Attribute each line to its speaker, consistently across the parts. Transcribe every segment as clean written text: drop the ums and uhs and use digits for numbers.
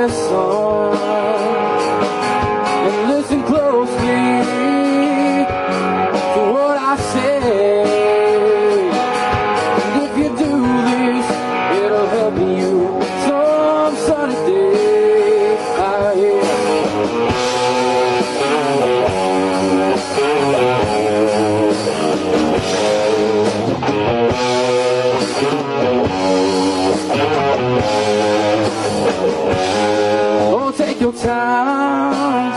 Speaker 1: this song and listen closely to what I say. And if you do this, it'll help you some sunny day. Oh, take your time,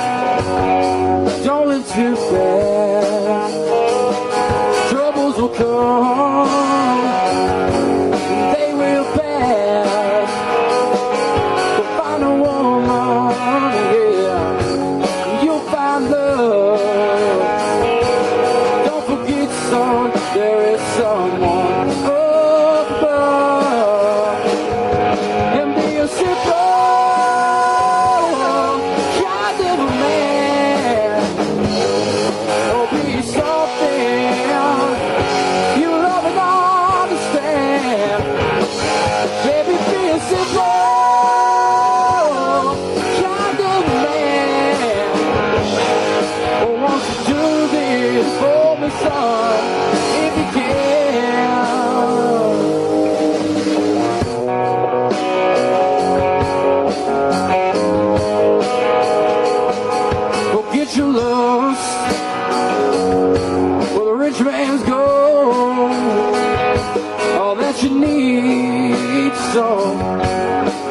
Speaker 1: don't live too fast. Troubles will come, they will pass. Go find a woman, yeah, you'll find love. Don't forget, son, there is someone above. And be a simple kind of a man, or be something you love and understand. Baby, be a simple kind of man. Oh, won't you do this for me, son, if you can? Go get your lust where the rich man's gold. All that you need, son,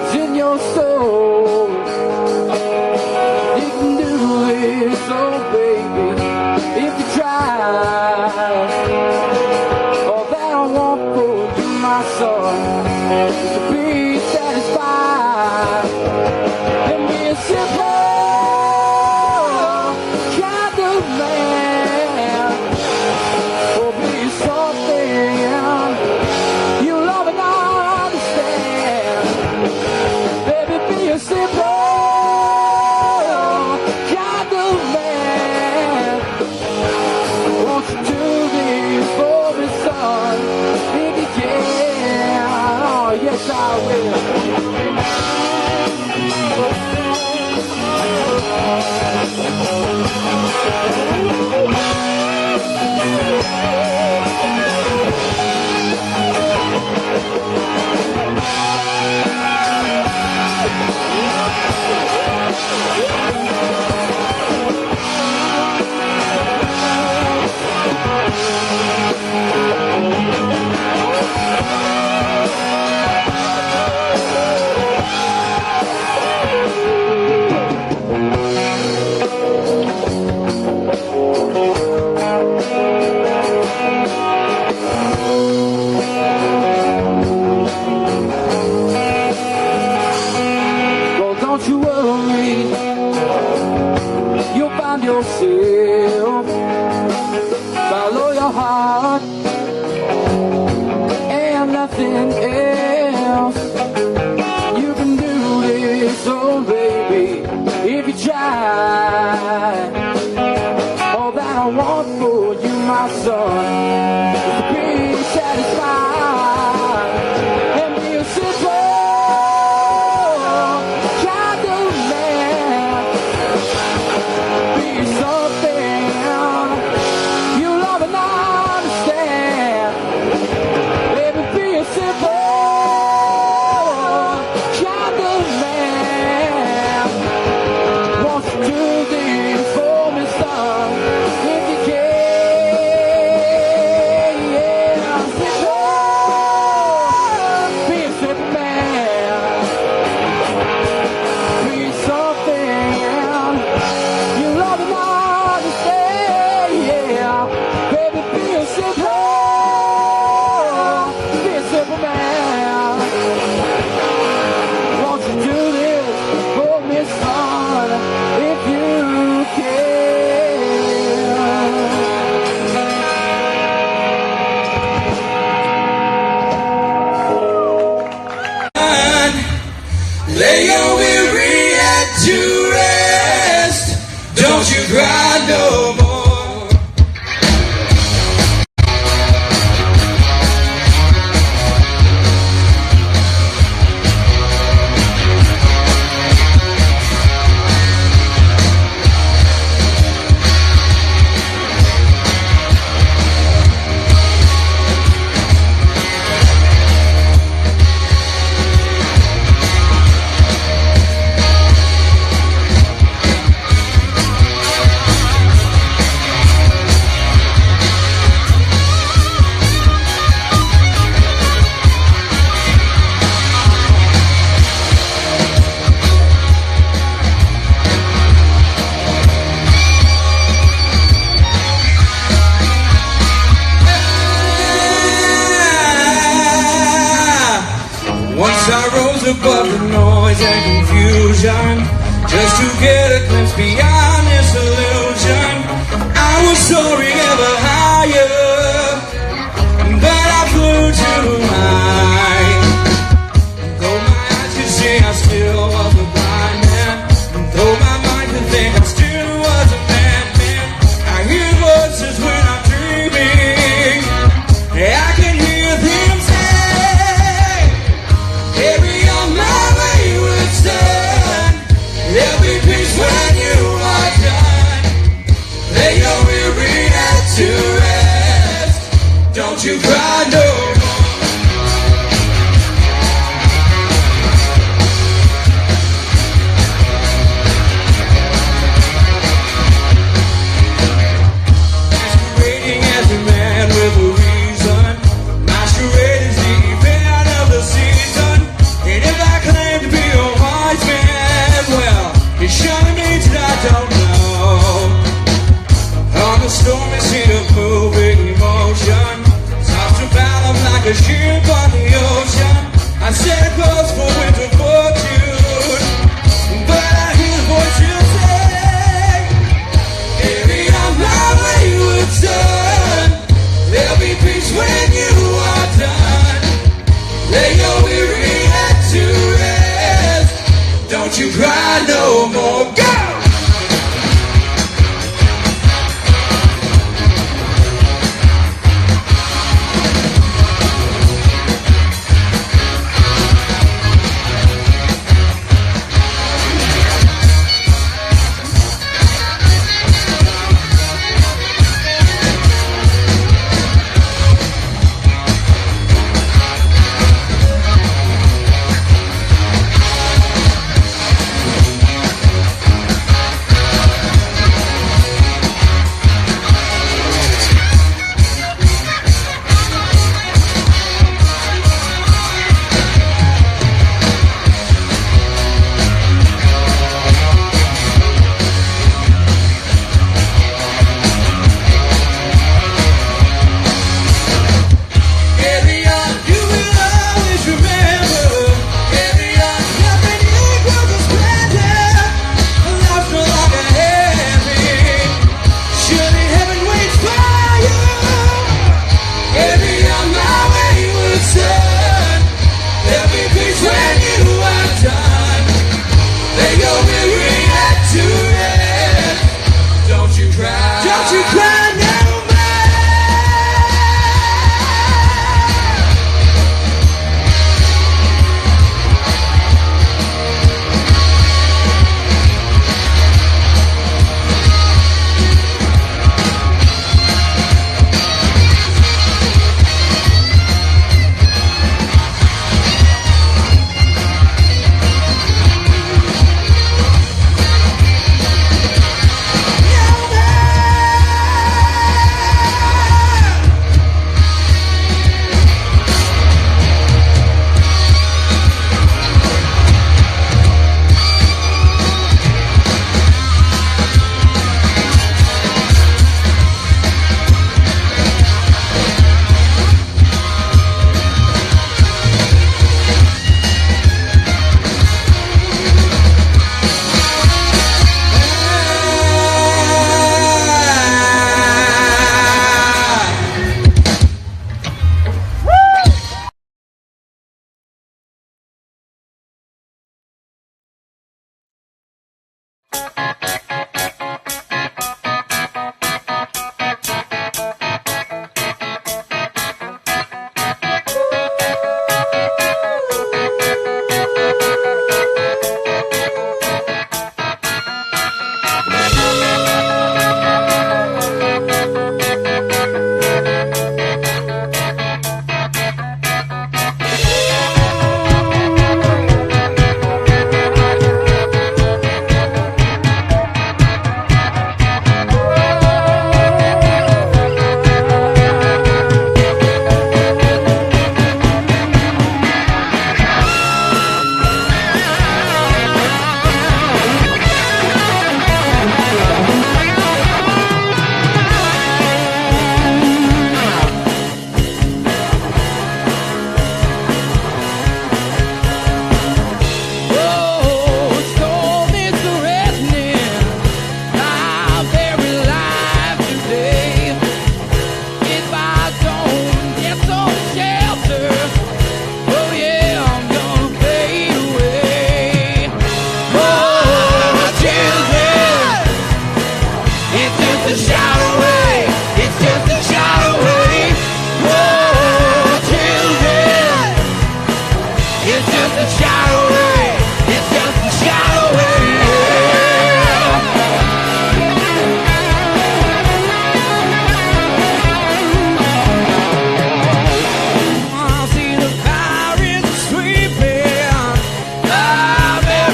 Speaker 1: is in your soul. You can do this, oh baby, if you try. All that I want for you, my son, is to be satisfied and be a simple kind of man, or be something you love and understand. Baby, be a simple kind of man. Won't you do this for me, son, if you can? Oh, yes, I will. Well, don't you worry, you'll find yourself. Follow your heart and nothing else. You can do this, oh baby, if you try. All that I want for you, my son, is to be satisfied and be a simple kind of man. Be something you love and understand. Baby, be a simple kind of man. Won't you do this for me, son, if you can? Yeah, simple. Be a simple man. Be something you love and understand. Yeah, baby, be a simple man. Won't you do this for me, son, if you can?
Speaker 2: Lay your weary head to rest. Don't you cry no more. just to get a glimpse beyond this illusion. I was soaring ever higher, but I flew too high. Though my eyes could see, I still was a blind man. Though my mind could think, I still was a madman. I hear voices when I'm dreaming. I can hear them say, carry on my wayward son. There'll be peace when you are done. Lay your weary head to rest. Don't you cry no more. Masquerading as a man with a reason. Masquerade is the event of the season. And if I claim to be a wise man, well, it surely means that I don't know. On the stormy sea of moving emotion, tossed about I'm like a ship on the ocean. I set course for winter fortune, but I hear voices say, carry on my wayward son. There'll be peace when you are done. Lay your weary head to rest. Don't you cry no more. Go!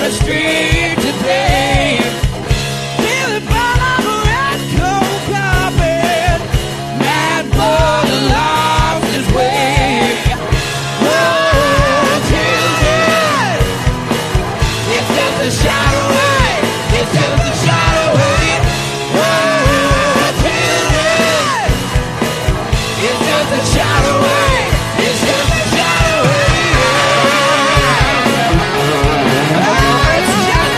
Speaker 2: the street today. Billy Ball on a red coat carpet, mad blood lost his way. Oh, children, it's just a shot away. It's just a shot away. Oh, children, it's just a shot away. It's just a shot away. Oh, it's just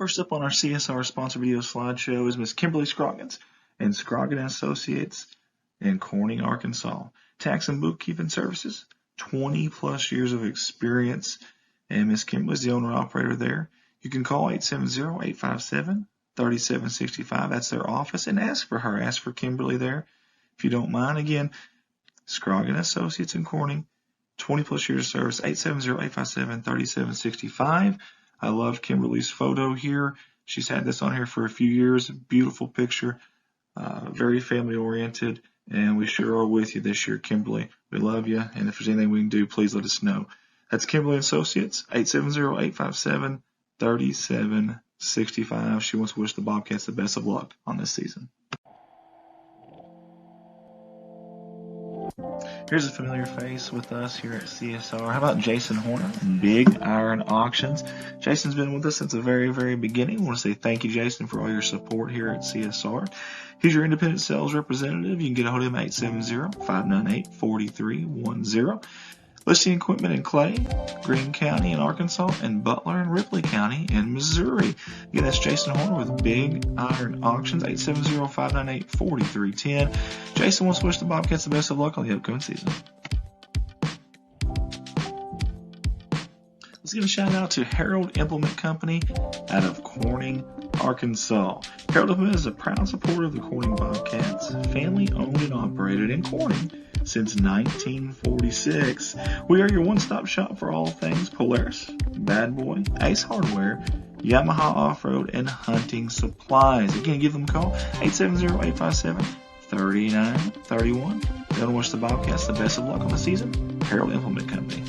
Speaker 3: First up on our CSR sponsor video slideshow is Miss Kimberly Scroggins and Scroggins Associates in Corning, Arkansas. Tax and bookkeeping services, 20 plus years of experience, and Miss Kimberly is the owner-operator there. You can call 870-857-3765. That's their office, and ask for her. Ask for Kimberly there if you don't mind. Again, Scroggins Associates in Corning, 20 plus years of service, 870-857-3765. I love Kimberly's photo here. She's had this on here for a few years. Beautiful picture, very family oriented, and we sure are with you this year, Kimberly. We love you, and if there's anything we can do, please let us know. That's Kimberly Associates, 870-857-3765. She wants to wish the Bobcats the best of luck on this season. Here's a familiar face with us here at CSR. How about Jason Horner, Big Iron Auctions? Jason's been with us since the very, very beginning. I want to say thank you, Jason, for all your support here at CSR. He's your independent sales representative. You can get a hold of him at 870-598-4310. Listing equipment in Clay, Greene County in Arkansas, and Butler and Ripley County in Missouri. Again, that's Jason Horner with Big Iron Auctions, 870-598-4310. Jason wants to wish the Bobcats the best of luck on the upcoming season. Let's give a shout out to Harold Implement Company out of Corning, Arkansas. Harold Implement is a proud supporter of the Corning Bobcats, family owned and operated in Corning since 1946. We are your one-stop shop for all things Polaris, Bad Boy, Ace Hardware, Yamaha Off-Road, and hunting supplies. Again, give them a call, 870-857-3931. They want to wish the Bobcats the best of luck on the season. Harold Implement Company.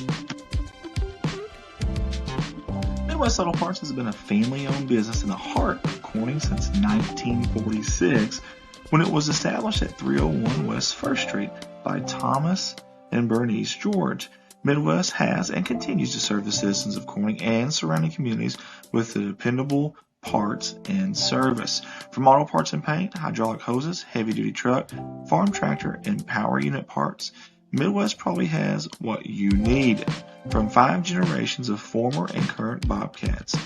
Speaker 3: Midwest Auto Parts has been a family-owned business in the heart of Corning since 1946, when it was established at 301 West 1st Street by Thomas and Bernice George. Midwest has and continues to serve the citizens of Corning and surrounding communities with the dependable parts and service. From auto parts and paint, hydraulic hoses, heavy-duty truck, farm tractor, and power unit parts, Midwest probably has what you need. From 5 generations of former and current Bobcats,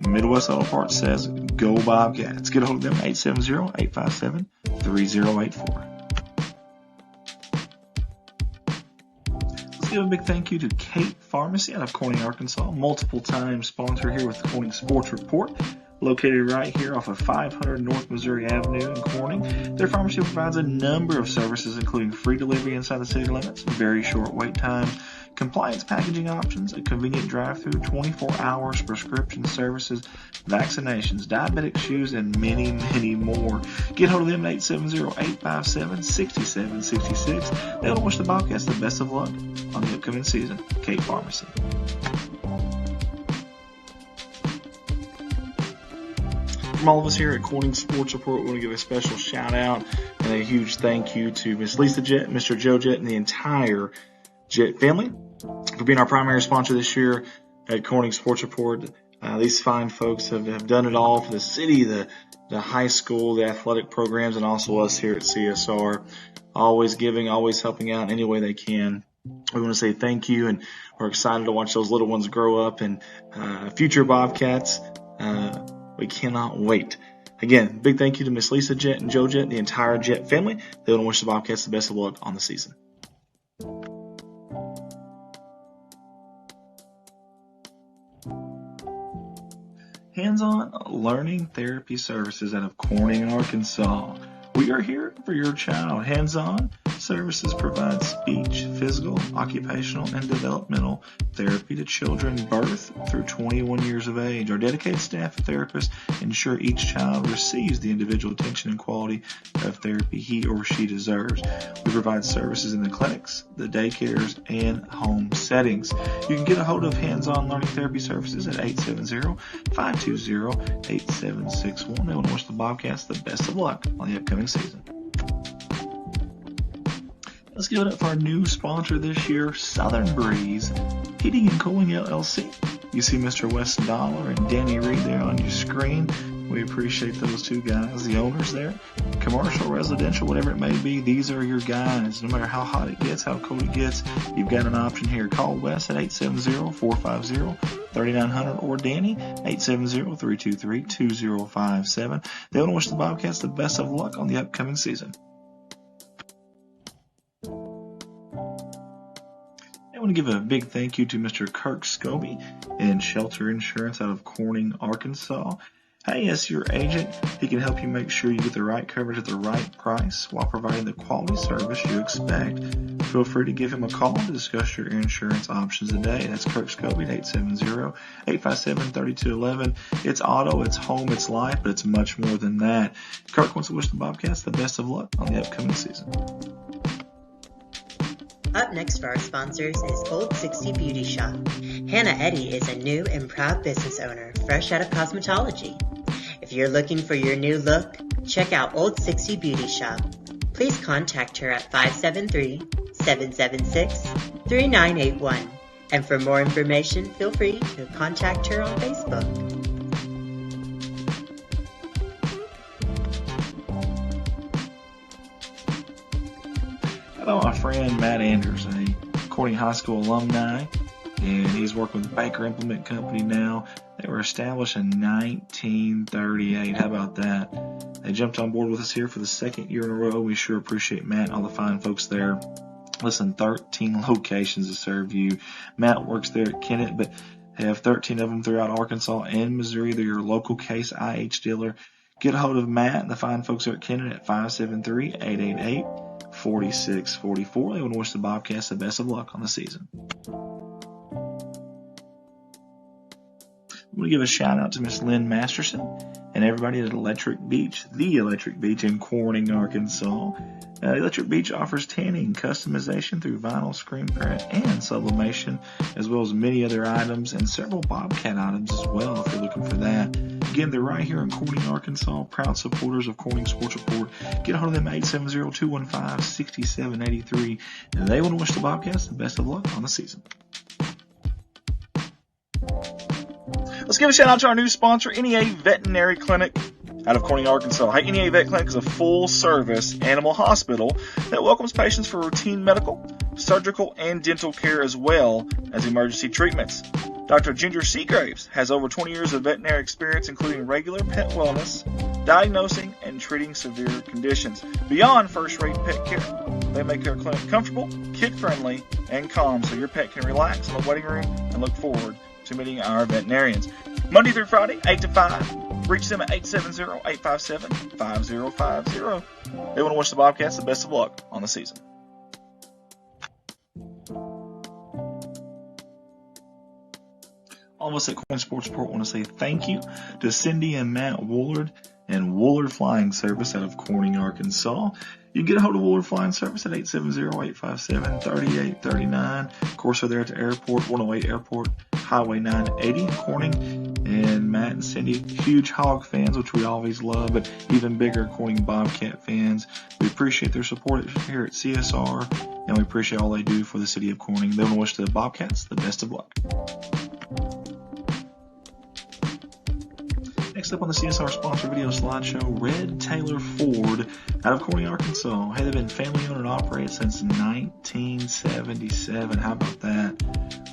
Speaker 3: Midwest Auto Parts says, go Bobcats. Get a hold of them at 870-857-3084. Let's give a big thank you to Kate Pharmacy out of Corning, Arkansas, multiple time sponsor here with the Corning Sports Report. Located right here off of 500 North Missouri Avenue in Corning. Their pharmacy provides a number of services, including free delivery inside the city limits, very short wait times, compliance packaging options, a convenient drive-through, 24 hours, prescription services, vaccinations, diabetic shoes, and many, many more. Get hold of them at 870-857-6766. They'll wish the Bobcats the best of luck on the upcoming season. Kate Pharmacy. From all of us here at Corning Sports Report, we want to give a special shout out and a huge thank you to Miss Lisa Jett, Mr. Joe Jett, and the entire Jett family for being our primary sponsor this year at Corning Sports Report. These fine folks have done it all for the city, the high school, the athletic programs, and also us here at CSR. Always giving, always helping out any way they can. We want to say thank you, and we're excited to watch those little ones grow up and future Bobcats. We cannot wait. Again, big thank you to Miss Lisa Jett and Joe Jett and the entire Jett family. They want to wish the Bobcats the best of luck on the season. Hands-on Learning Therapy Services out of Corning, Arkansas. We are here for your child. Hands-on services provide speech, physical, occupational, and developmental therapy to children birth through 21 years of age. Our dedicated staff of therapists ensure each child receives the individual attention and quality of therapy he or she deserves. We provide services in the clinics, the daycares, and home settings. You can get a hold of Hands-on Learning Therapy Services at 870-520-8761. They want to wish the Bobcats the best of luck on the upcoming season. Let's give it up for our new sponsor this year, Southern Breeze Heating and Cooling LLC. You see Mr. Wes Dollar and Danny Reed there on your screen. We appreciate those two guys, the owners there, commercial, residential, whatever it may be, these are your guys. No matter how hot it gets, how cold it gets, you've got an option here. Call Wes at 870-450-3900 or Danny, 870-323-2057. They want to wish the Bobcats the best of luck on the upcoming season. I want to give a big thank you to Mr. Kirk Scobie in Shelter Insurance out of Corning, Arkansas. Hey, as your agent, he can help you make sure you get the right coverage at the right price while providing the quality service you expect. Feel free to give him a call to discuss your insurance options today. That's Kirk Scobie at 870-857-3211. It's auto, it's home, it's life, but it's much more than that. Kirk wants to wish the Bobcats the best of luck on the upcoming season.
Speaker 4: Up next for our sponsors is Old 60 Beauty Shop. Hannah Eddy is a new and proud business owner, fresh out of cosmetology. If you're looking for your new look, check out Old 60 Beauty Shop. Please contact her at 573-776-3981. And for more information, feel free to contact her on Facebook.
Speaker 3: Hello, my friend Matt Anders, a Corning High School alumni, and he's working with the Baker Implement Company now. They were established in 1938. How about that? They jumped on board with us here for the second year in a row. We sure appreciate Matt and all the fine folks there. Listen, 13 locations to serve you. Matt works there at Kennett, but they have 13 of them throughout Arkansas and Missouri. They're your local Case IH dealer. Get a hold of Matt and the fine folks there at Kennett at 573-888-4644. They want to wish the Bobcats the best of luck on the season. I want to give a shout out to Miss Lynn Masterson and everybody at Electric Beach, the Electric Beach in Corning, Arkansas. Electric Beach offers tanning, customization through vinyl screen print and sublimation, as well as many other items and several Bobcat items as well if you're looking for that. Again, they're right here in Corning, Arkansas, proud supporters of Corning Sports Report. Get a hold of them at 870-215-6783, and they want to wish the Bobcats the best of luck on the season. Let's give a shout out to our new sponsor, NEA Veterinary Clinic out of Corning, Arkansas. Hey, NEA Vet Clinic is a full-service animal hospital that welcomes patients for routine medical, surgical, and dental care as well as emergency treatments. Dr. Ginger Seagraves has over 20 years of veterinary experience, including regular pet wellness, diagnosing, and treating severe conditions. Beyond first-rate pet care, they make their clinic comfortable, kid-friendly, and calm so your pet can relax in the waiting room and look forward to meeting our veterinarians. Monday through Friday, 8 to 5. Reach them at 870-857-5050. They want to wish the Bobcats the best of luck on the season. All of us at Corning Sports Report want to say thank you to Cindy and Matt Woolard and Woolard Flying Service out of Corning, Arkansas. You can get a hold of Woolard Flying Service at 870-857-3839. Of course, they're there at the airport, 108 Airport, Highway 980 in Corning. And Matt and Cindy, huge Hog fans, which we always love, but even bigger Corning Bobcat fans. We appreciate their support here at CSR, and we appreciate all they do for the city of Corning. They want to wish the Bobcats the best of luck. Next up on the CSR sponsor video slideshow, Red Taylor Ford out of Corning, Arkansas. Hey, they've been family owned and operated since 1977. How about that?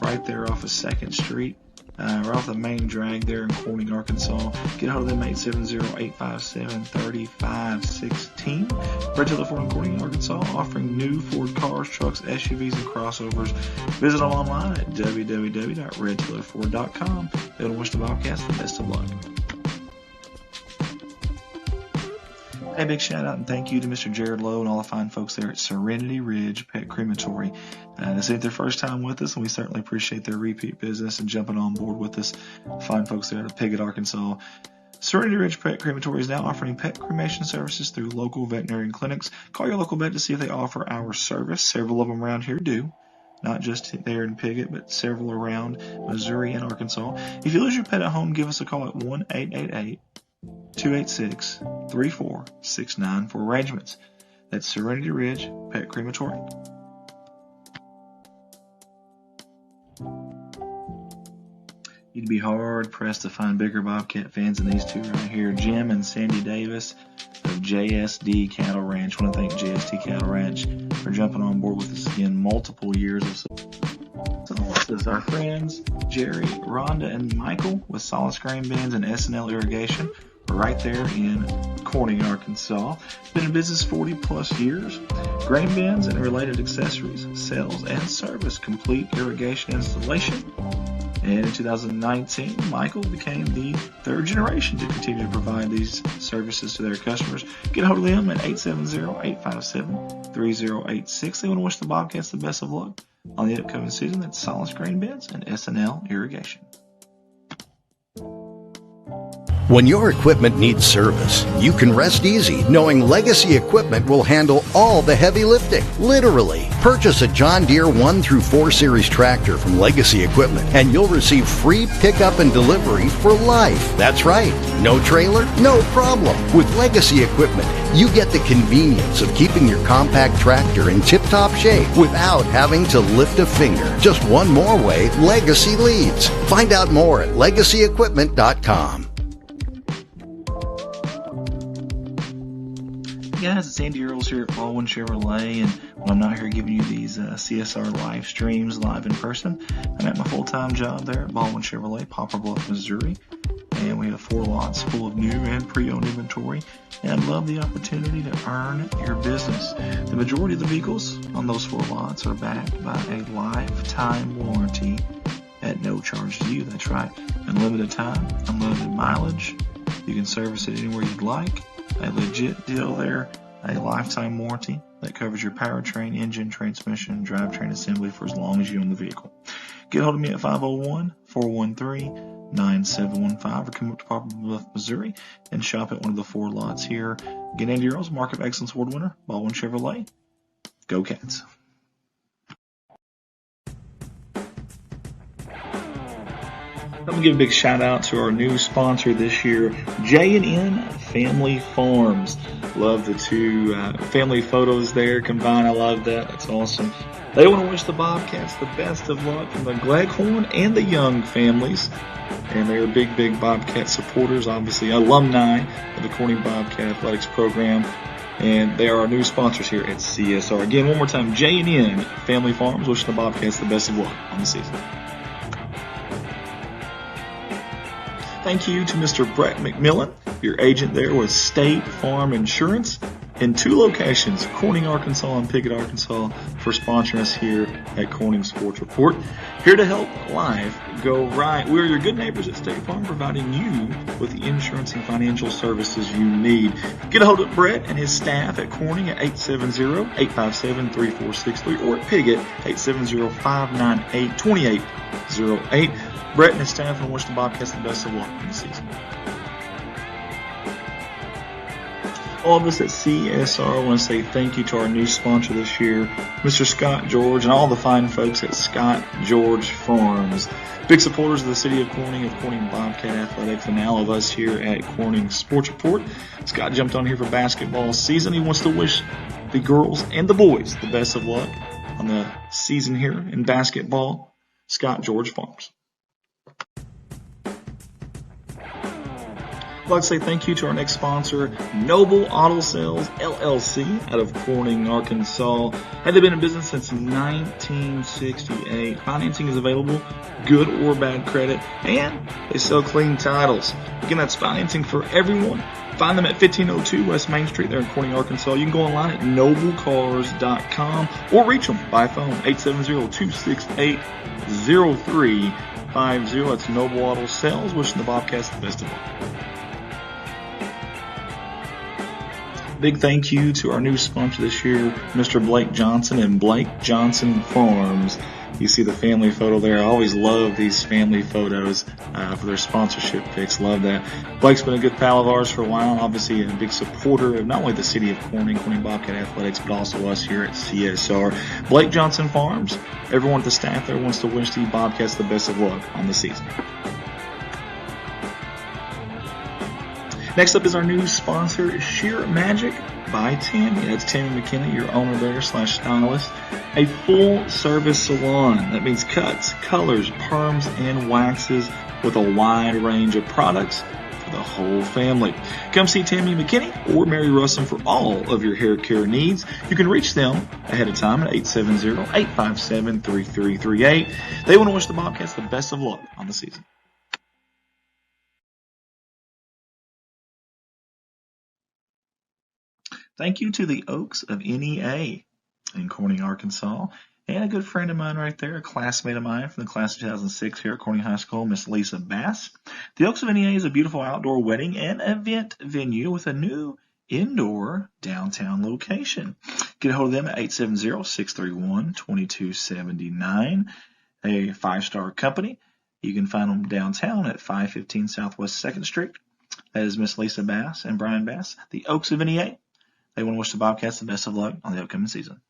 Speaker 3: Right there off of 2nd Street. Right off the main drag there in Corning, Arkansas. Get a hold of them, 870-857-3516. Red Taylor Ford in Corning, Arkansas, offering new Ford cars, trucks, SUVs, and crossovers. Visit them online at www.redtaylorford.com. They want to wish the Bobcats the best of luck. Hey, big shout out and thank you to Mr. Jared Lowe and all the fine folks there at Serenity Ridge Pet Crematory. This ain't their first time with us, and we certainly appreciate their repeat business and jumping on board with us. Fine folks there at Piggott, Arkansas. Serenity Ridge Pet Crematory is now offering pet cremation services through local veterinarian clinics. Call your local vet to see if they offer our service. Several of them around here do. Not just there in Piggott, but several around Missouri and Arkansas. If you lose your pet at home, give us a call at 1-888-286-3469 for arrangements. That's Serenity Ridge Pet Crematory. You'd be hard pressed to find bigger Bobcat fans than these two right here. Jim and Sandy Davis of JSD Cattle Ranch. I want to thank JSD Cattle Ranch for jumping on board with us again, multiple years of support. So this is our friends Jerry, Rhonda, and Michael with Solace Grain Bins and S&L Irrigation. We're right there in Corning, Arkansas. Been in business 40 plus years. Grain bins and related accessories, sales and service, complete irrigation installation. And in 2019, Michael became the third generation to continue to provide these services to their customers. Get a hold of them at 870-857-3086. They want to wish the Bobcats the best of luck on the upcoming season. That's Solace Grain Bins and S&L Irrigation.
Speaker 5: When your equipment needs service, you can rest easy knowing Legacy Equipment will handle all the heavy lifting. Literally. Purchase a John Deere 1 through 4 Series tractor from Legacy Equipment and you'll receive free pickup and delivery for life. That's right. No trailer? No problem. With Legacy Equipment, you get the convenience of keeping your compact tractor in tip-top shape without having to lift a finger. Just one more way Legacy leads. Find out more at legacyequipment.com.
Speaker 3: Guys, it's Andy Earls here at Baldwin Chevrolet, and when I'm not here giving you these CSR live streams live in person, I'm at my full-time job there at Baldwin Chevrolet, Poplar Bluff, Missouri, and we have 4 lots full of new and pre-owned inventory, and I'd love the opportunity to earn your business. The majority of the vehicles on those 4 lots are backed by a lifetime warranty at no charge to you. That's right, unlimited time, unlimited mileage. You can service it anywhere you'd like. A legit deal there, a lifetime warranty that covers your powertrain, engine, transmission, drivetrain assembly for as long as you own the vehicle. Get a hold of me at 501-413-9715 or come up to Poplar Bluff, Missouri and shop at one of the 4 lots here. Again, Andy Earls, Mark of Excellence Award winner, Baldwin Chevrolet. Go Cats. I'm going to give a big shout out to our new sponsor this year, J&N Family Farms. Love the 2 family photos there combined. I love that. That's awesome. They want to wish the Bobcats the best of luck from the Gleghorn and the Young families. And they're big Bobcat supporters, obviously alumni of the Corning Bobcat Athletics program. And they are our new sponsors here at CSR. Again, one more time, J&N Family Farms wishing the Bobcats the best of luck on the season. Thank you to Mr. Brett McMillan, your agent there with State Farm Insurance in 2 locations, Corning, Arkansas and Pickett, Arkansas, for sponsoring us here at Corning Sports Report. Here to help life go right. We're your good neighbors at State Farm, providing you with the insurance and financial services you need. Get a hold of Brett and his staff at Corning at 870-857-3463 or at Pickett 870-598-2808. Brett and his staff and wish the Bobcats the best of luck in the season. All of us at CSR want to say thank you to our new sponsor this year, Mr. Scott George, and all the fine folks at Scott George Farms. Big supporters of the city of Corning Bobcat Athletics, and all of us here at Corning Sports Report. Scott jumped on here for basketball season. He wants to wish the girls and the boys the best of luck on the season here in basketball. Scott George Farms. I'd like to say thank you to our next sponsor, Noble Auto Sales, LLC, out of Corning, Arkansas. They've been in business since 1968. Financing is available, good or bad credit, and they sell clean titles. Again, that's financing for everyone. Find them at 1502 West Main Street there in Corning, Arkansas. You can go online at noblecars.com or reach them by phone, 870-268-0350. That's Noble Auto Sales, wishing the Bobcats the best of luck. Big thank you to our new sponsor this year, Mr. Blake Johnson and Blake Johnson Farms. You see the family photo there. I always love these family photos for their sponsorship pics. Love that. Blake's been a good pal of ours for a while, and obviously a big supporter of not only the city of Corning Bobcat Athletics, but also us here at CSR. Blake Johnson Farms, everyone at the staff there wants to wish the Bobcats the best of luck on the season. Next up is our new sponsor, Sheer Magic by Tammy. That's Tammy McKenna, your owner there / stylist. A full service salon. That means cuts, colors, perms, and waxes with a wide range of products for the whole family. Come see Tammy McKinney or Mary Russell for all of your hair care needs. You can reach them ahead of time at 870-857-3338. They want to wish the Bobcats the best of luck on the season. Thank you to the Oaks of NEA in Corning, Arkansas. And a good friend of mine right there, a classmate of mine from the class of 2006 here at Corning High School, Miss Lisa Bass. The Oaks of NEA is a beautiful outdoor wedding and event venue with a new indoor downtown location. Get a hold of them at 870-631-2279. A 5-star company. You can find them downtown at 515 Southwest 2nd Street. That is Miss Lisa Bass and Brian Bass, the Oaks of NEA. They want to wish the Bobcats the best of luck on the upcoming season.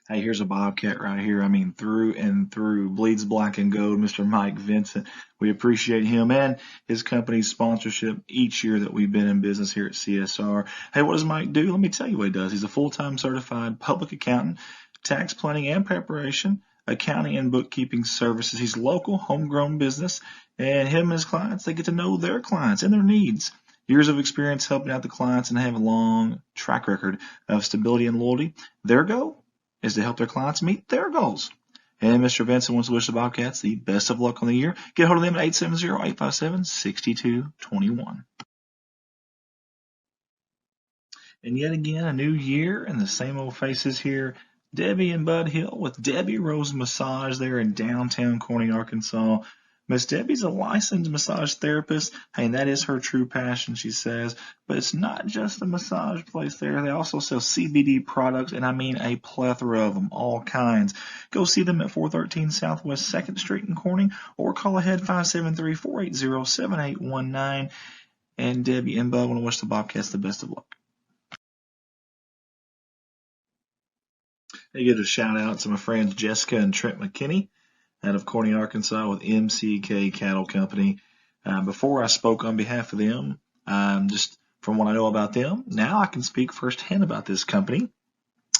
Speaker 3: Hey, here's a Bobcat right here. I mean, through and through. Bleeds black and gold, Mr. Mike Vincent. We appreciate him and his company's sponsorship each year that we've been in business here at CSR. Hey, what does Mike do? Let me tell you what he does. He's a full-time certified public accountant, tax planning and preparation, accounting and bookkeeping services. He's local, homegrown business, and him and his clients, they get to know their clients and their needs. Years of experience helping out the clients and have a long track record of stability and loyalty. Their goal is to help their clients meet their goals. And Mr. Vincent wants to wish the Bobcats the best of luck on the year. Get a hold of them at 870-857-6221. And yet again, a new year and the same old faces here. Debbie and Bud Hill with Debbie Rose Massage there in downtown Corning, Arkansas. Miss Debbie's a licensed massage therapist. Hey, that is her true passion, she says. But it's not just a massage place there. They also sell CBD products, and I mean a plethora of them, all kinds. Go see them at 413 Southwest 2nd Street in Corning, or call ahead 573-480-7819. And Debbie and Bud want to wish the Bobcats the best of luck. I give a shout out to my friends Jessica and Trent McKinney out of Corning, Arkansas with MCK Cattle Company. Before I spoke on behalf of them, just from what I know about them, now I can speak firsthand about this company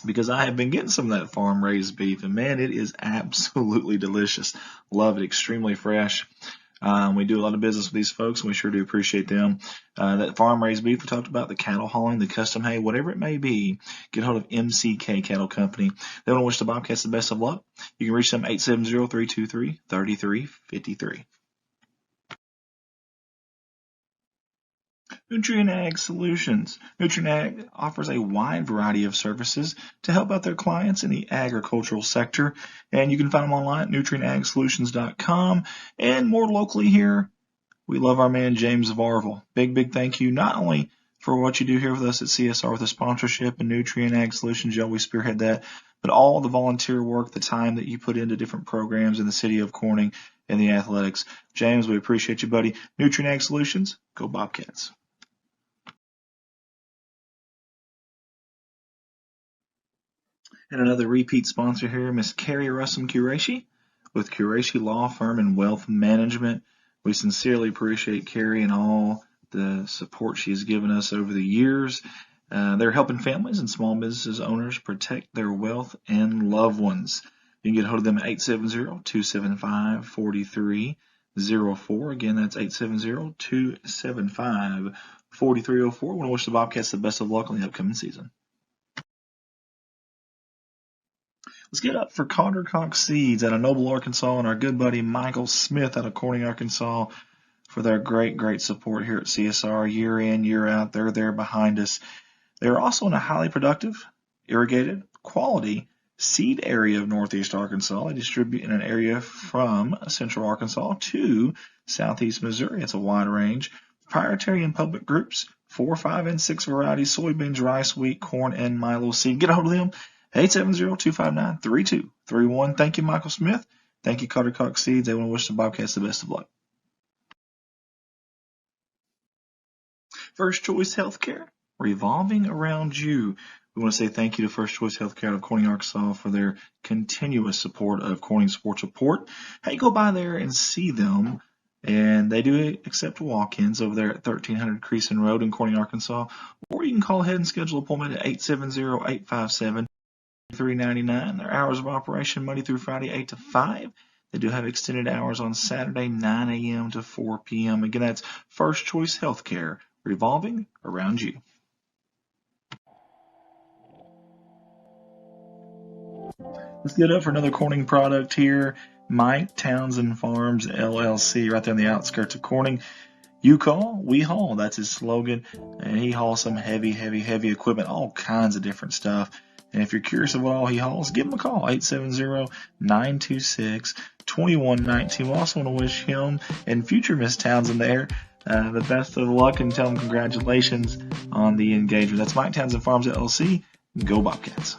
Speaker 3: because I have been getting some of that farm-raised beef, and man, it is absolutely delicious. Love it, extremely fresh. We do a lot of business with these folks, and we sure do appreciate them. That farm-raised beef we talked about, the cattle hauling, the custom hay, whatever it may be, get hold of MCK Cattle Company. They want to wish the Bobcats the best of luck. You can reach them at 870-323-3353. Nutrient Ag Solutions. Nutrient Ag offers a wide variety of services to help out their clients in the agricultural sector, and you can find them online at nutrientagsolutions.com. And more locally here, we love our man James Varvel. Big thank you not only for what you do here with us at CSR with the sponsorship and Nutrient Ag Solutions, you always spearhead that, but all the volunteer work, the time that you put into different programs in the city of Corning and the athletics. James, we appreciate you, buddy. Nutrient Ag Solutions, go Bobcats. And another repeat sponsor here, Miss Carrie Russum Qureshi with Qureshi Law Firm and Wealth Management. We sincerely appreciate Carrie and all the support she has given us over the years. They're helping families and small businesses owners protect their wealth and loved ones. You can get a hold of them at 870-275-4304. Again, that's 870-275-4304. I want to wish the Bobcats the best of luck on the upcoming season. Let's get up for Carter Cox Seeds out of Noble, Arkansas, and our good buddy Michael Smith out of Corning, Arkansas, for their great support here at CSR year in, year out. They're there behind us. They're also in a highly productive, irrigated, quality seed area of Northeast Arkansas. They distribute in an area from Central Arkansas to Southeast Missouri. It's a wide range. Proprietary and public groups, 4, 5, and 6 varieties, soybeans, rice, wheat, corn, and milo seed. Get a hold of them. 870-259-3231. Thank you, Michael Smith. Thank you, Carter Cox Seeds. They want to wish the Bobcats the best of luck. First Choice Healthcare, revolving around you. We want to say thank you to First Choice Healthcare out of Corning, Arkansas for their continuous support of Corning Sports Report. Hey, go by there and see them. And they do accept walk-ins over there at 1300 Creason Road in Corning, Arkansas. Or you can call ahead and schedule an appointment at 870-857-399. Their hours of operation Monday through Friday, 8 to 5. They do have extended hours on Saturday, 9 a.m. to 4 p.m. Again, that's First Choice Healthcare, revolving around you. Let's get up for another Corning product here. Mike Townsend Farms, LLC, right there on the outskirts of Corning. You call, we haul. That's his slogan. And he hauls some heavy equipment, all kinds of different stuff. And if you're curious of what all he hauls, give him a call, 870-926-2119. We also want to wish him and future Miss Townsend there the best of luck and tell him congratulations on the engagement. That's Mike Townsend Farms, LLC. Go Bobcats.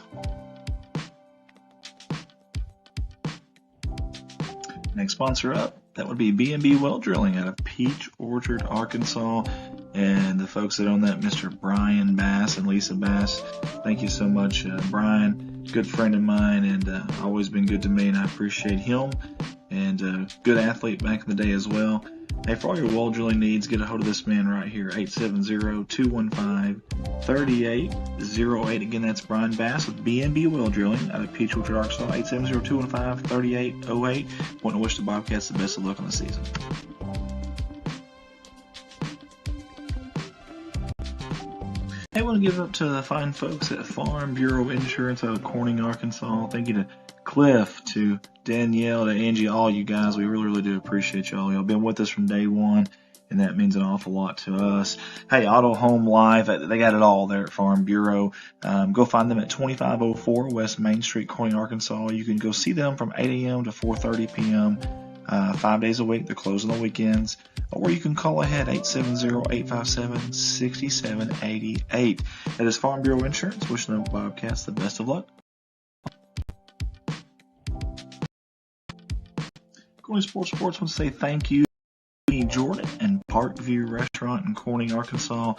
Speaker 3: Next sponsor up, that would be B&B Well Drilling out of Peach Orchard, Arkansas. And the folks that own that, Mr. Brian Bass and Lisa Bass. Thank you so much, Brian. Good friend of mine and always been good to me, and I appreciate him. And good athlete back in the day as well. Hey, for all your well drilling needs, get a hold of this man right here, 870-215-3808. Again, that's Brian Bass with B&B Well Drilling out of Peach Orchard, Arkansas, 870-215-3808. Want to wish the Bobcats the best of luck on the season. I want to give it up to the fine folks at Farm Bureau Insurance out of Corning, Arkansas. Thank you to Cliff, to Danielle, to Angie, all you guys. We really do appreciate y'all. Y'all been with us from day one, and that means an awful lot to us. Hey, Auto Home Live, they got it all there at Farm Bureau. Go find them at 2504 West Main Street, Corning, Arkansas. You can go see them from 8 a.m. to 4:30 p.m. 5 days a week. They're closed on the weekends. Or you can call ahead, 870-857-6788. That is Farm Bureau Insurance. Wishing the Bobcats the best of luck. Corning Sports wants to say thank you to Jordan and Parkview Restaurant in Corning, Arkansas.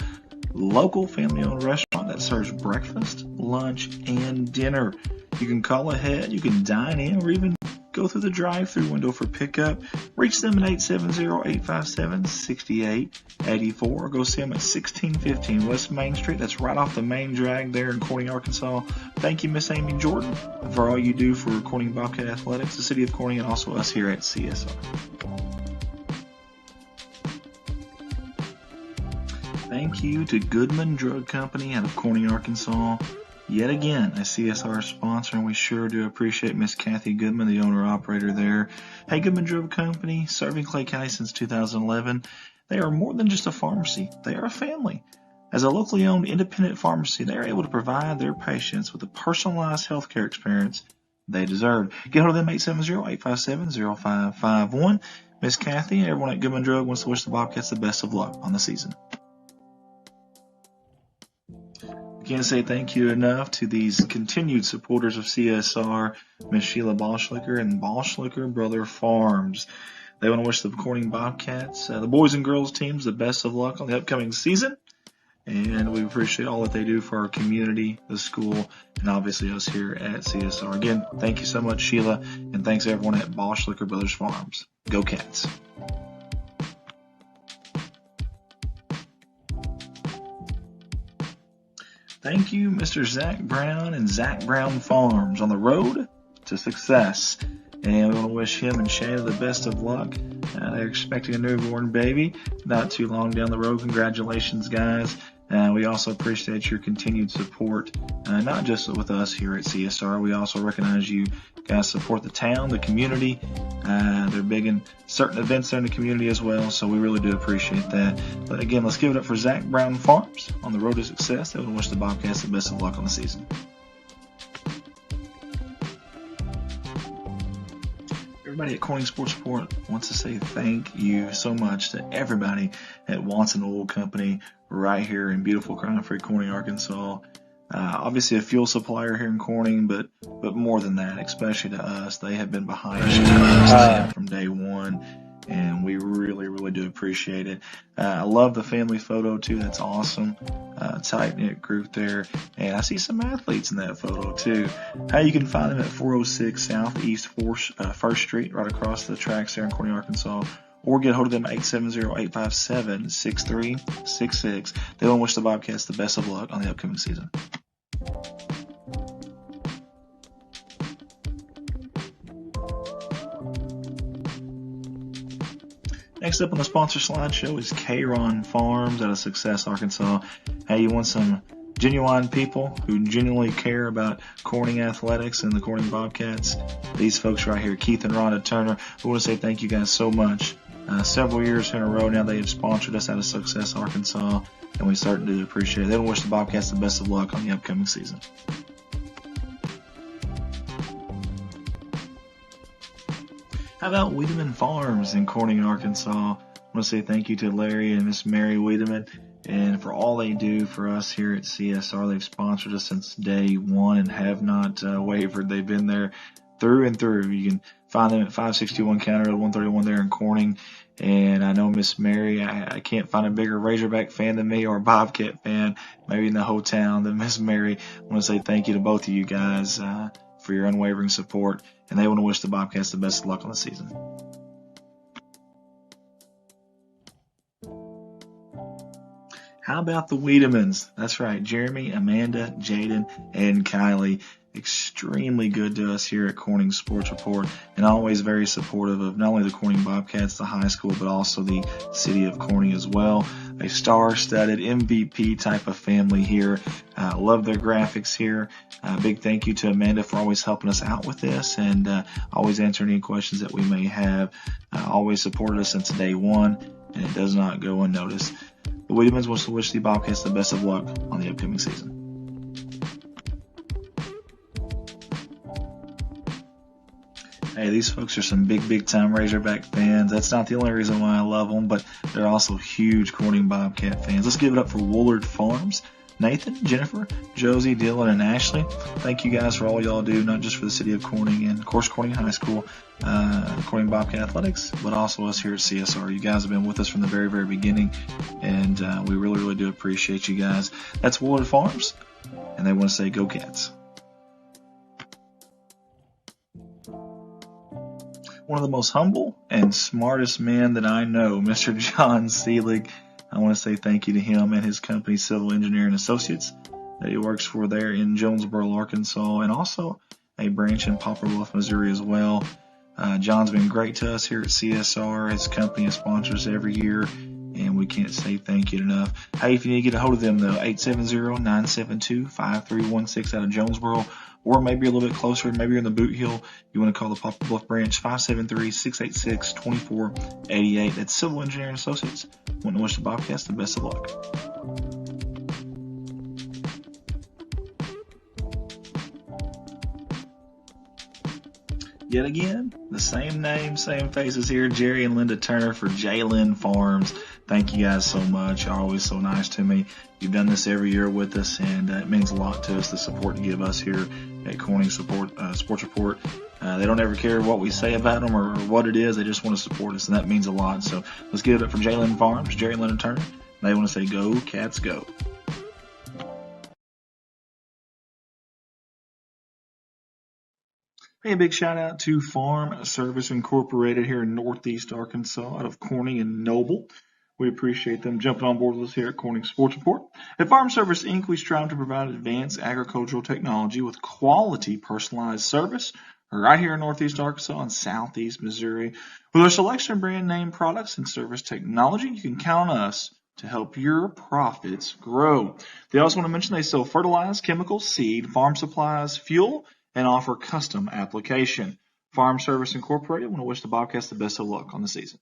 Speaker 3: Local family-owned restaurant that serves breakfast, lunch, and dinner. You can call ahead, you can dine in, or even go through the drive-thru window for pickup. Reach them at 870-857-6884 or go see them at 1615 West Main Street. That's right off the main drag there in Corning, Arkansas. Thank you, Miss Amy Jordan, for all you do for Corning Bobcat Athletics, the city of Corning, and also us here at CSR. Thank you to Goodman Drug Company out of Corning, Arkansas. Yet again, a CSR sponsor, and we sure do appreciate Miss Kathy Goodman, the owner-operator there. Hey, Goodman Drug Company, serving Clay County since 2011. They are more than just a pharmacy. They are a family. As a locally owned independent pharmacy, they are able to provide their patients with the personalized healthcare experience they deserve. Get hold of them, 870-857-0551. Miss Kathy and everyone at Goodman Drug wants to wish the Bobcats the best of luck on the season. Can't say thank you enough to these continued supporters of CSR, Miss Sheila Boschlicker and Boschlicker Brother Farms. They want to wish the Corning Bobcats, the boys and girls teams, the best of luck on the upcoming season. And we appreciate all that they do for our community, the school, and obviously us here at CSR. Again, thank you so much, Sheila, and thanks everyone at Boschlicker Brothers Farms. Go Cats. Thank you, Mr. Zach Brown and Zach Brown Farms on the road to success. And we want to wish him and Shayna the best of luck. They're expecting a newborn baby not too long down the road. Congratulations, guys. We also appreciate your continued support, not just with us here at CSR. We also recognize you guys support the town, the community. They're big in certain events there in the community as well, so we really do appreciate that. But again, let's give it up for Zach Brown Farms on the road to success. They want to wish the Bobcats the best of luck on the season. Everybody at Corning Sports Report wants to say thank you so much to everybody at Watson Oil Company right here in beautiful crime-free Corning, Arkansas. Obviously a fuel supplier here in Corning, but more than that, especially to us, they have been behind us from day one, and we really do appreciate it. I love the family photo too. That's awesome. Tight-knit group there, and I see some athletes in that photo too. You can find them at 406 Southeast 1st Street, right across the tracks there in Corning, Arkansas. Or get a hold of them at 870-857-6366. They want to wish the Bobcats the best of luck on the upcoming season. Next up on the sponsor slideshow is K-Ron Farms out of Success, Arkansas. Hey, you want some genuine people who genuinely care about Corning athletics and the Corning Bobcats? These folks right here, Keith and Rhonda Turner, we want to say thank you guys so much. Several years in a row now they have sponsored us out of Success, Arkansas, and we certainly do appreciate it. They wish the Bobcats the best of luck on the upcoming season. How about Wiedemann Farms in Corning, Arkansas? I want to say thank you to Larry and Miss Mary Wiedemann and for all they do for us here at CSR. They've sponsored us since day one and have not wavered. They've been there through and through. You can find them at 561 County Road 131 there in Corning. And I know Miss Mary, I can't find a bigger Razorback fan than me or a Bobcat fan, maybe in the whole town, than Miss Mary. I want to say thank you to both of you guys for your unwavering support. And they want to wish the Bobcats the best of luck on the season. How about the Wiedemanns? That's right, Jeremy, Amanda, Jaden, and Kylie. Extremely good to us here at Corning Sports Report, and always very supportive of not only the Corning Bobcats, the high school, but also the city of Corning as well. A star-studded MVP type of family here. Love their graphics here. Big thank you to Amanda for always helping us out with this and always answering any questions that we may have. Always supported us since day one, and it does not go unnoticed. The Wiedemanns wants to wish the Bobcats the best of luck on the upcoming season. Hey, these folks are some big time Razorback fans. That's not the only reason why I love them, but they're also huge Corning Bobcat fans. Let's give it up for Woolard Farms. Nathan, Jennifer, Josie, Dylan, and Ashley. Thank you guys for all y'all do, not just for the city of Corning and, of course, Corning High School, Corning Bobcat Athletics, but also us here at CSR. You guys have been with us from the very beginning, and we really do appreciate you guys. That's Woolard Farms, and they want to say, go Cats. One of the most humble and smartest men that I know, Mr. John Seelig. I want to say thank you to him and his company, Civil Engineering Associates, that he works for there in Jonesboro, Arkansas, and also a branch in Poplar Bluff, Missouri as well. John's been great to us here at CSR. His company has sponsored us every year, and we can't say thank you enough. Hey, if you need to get a hold of them, though, 870-972-5316 out of Jonesboro, or maybe a little bit closer, maybe you're in the Boot Hill, you want to call the Poplar Bluff branch, 573-686-2488. That's Civil Engineering Associates. Want to wish the Bobcats the best of luck. Yet again, the same name, same faces here, Jerry and Linda Turner for J-Lynn Farms. Thank you guys so much. You're always so nice to me. You've done this every year with us, and it means a lot to us, the support you give us here at Corning Sports Report. They don't ever care what we say about them or what it is. They just want to support us, and that means a lot. So let's give it up for J-Lynn Farms, Jerry and Linda Turner. They want to say, go, Cats, go. Hey, a big shout out to Farm Service Incorporated here in Northeast Arkansas out of Corning and Noble. We appreciate them jumping on board with us here at Corning Sports Report. At Farm Service Inc., we strive to provide advanced agricultural technology with quality personalized service right here in Northeast Arkansas and Southeast Missouri. With our selection of brand name products and service technology, you can count on us to help your profits grow. They also want to mention they sell fertilizer, chemicals, seed, farm supplies, fuel, and offer custom application. Farm Service Incorporated want to wish the Bobcats the best of luck on the season.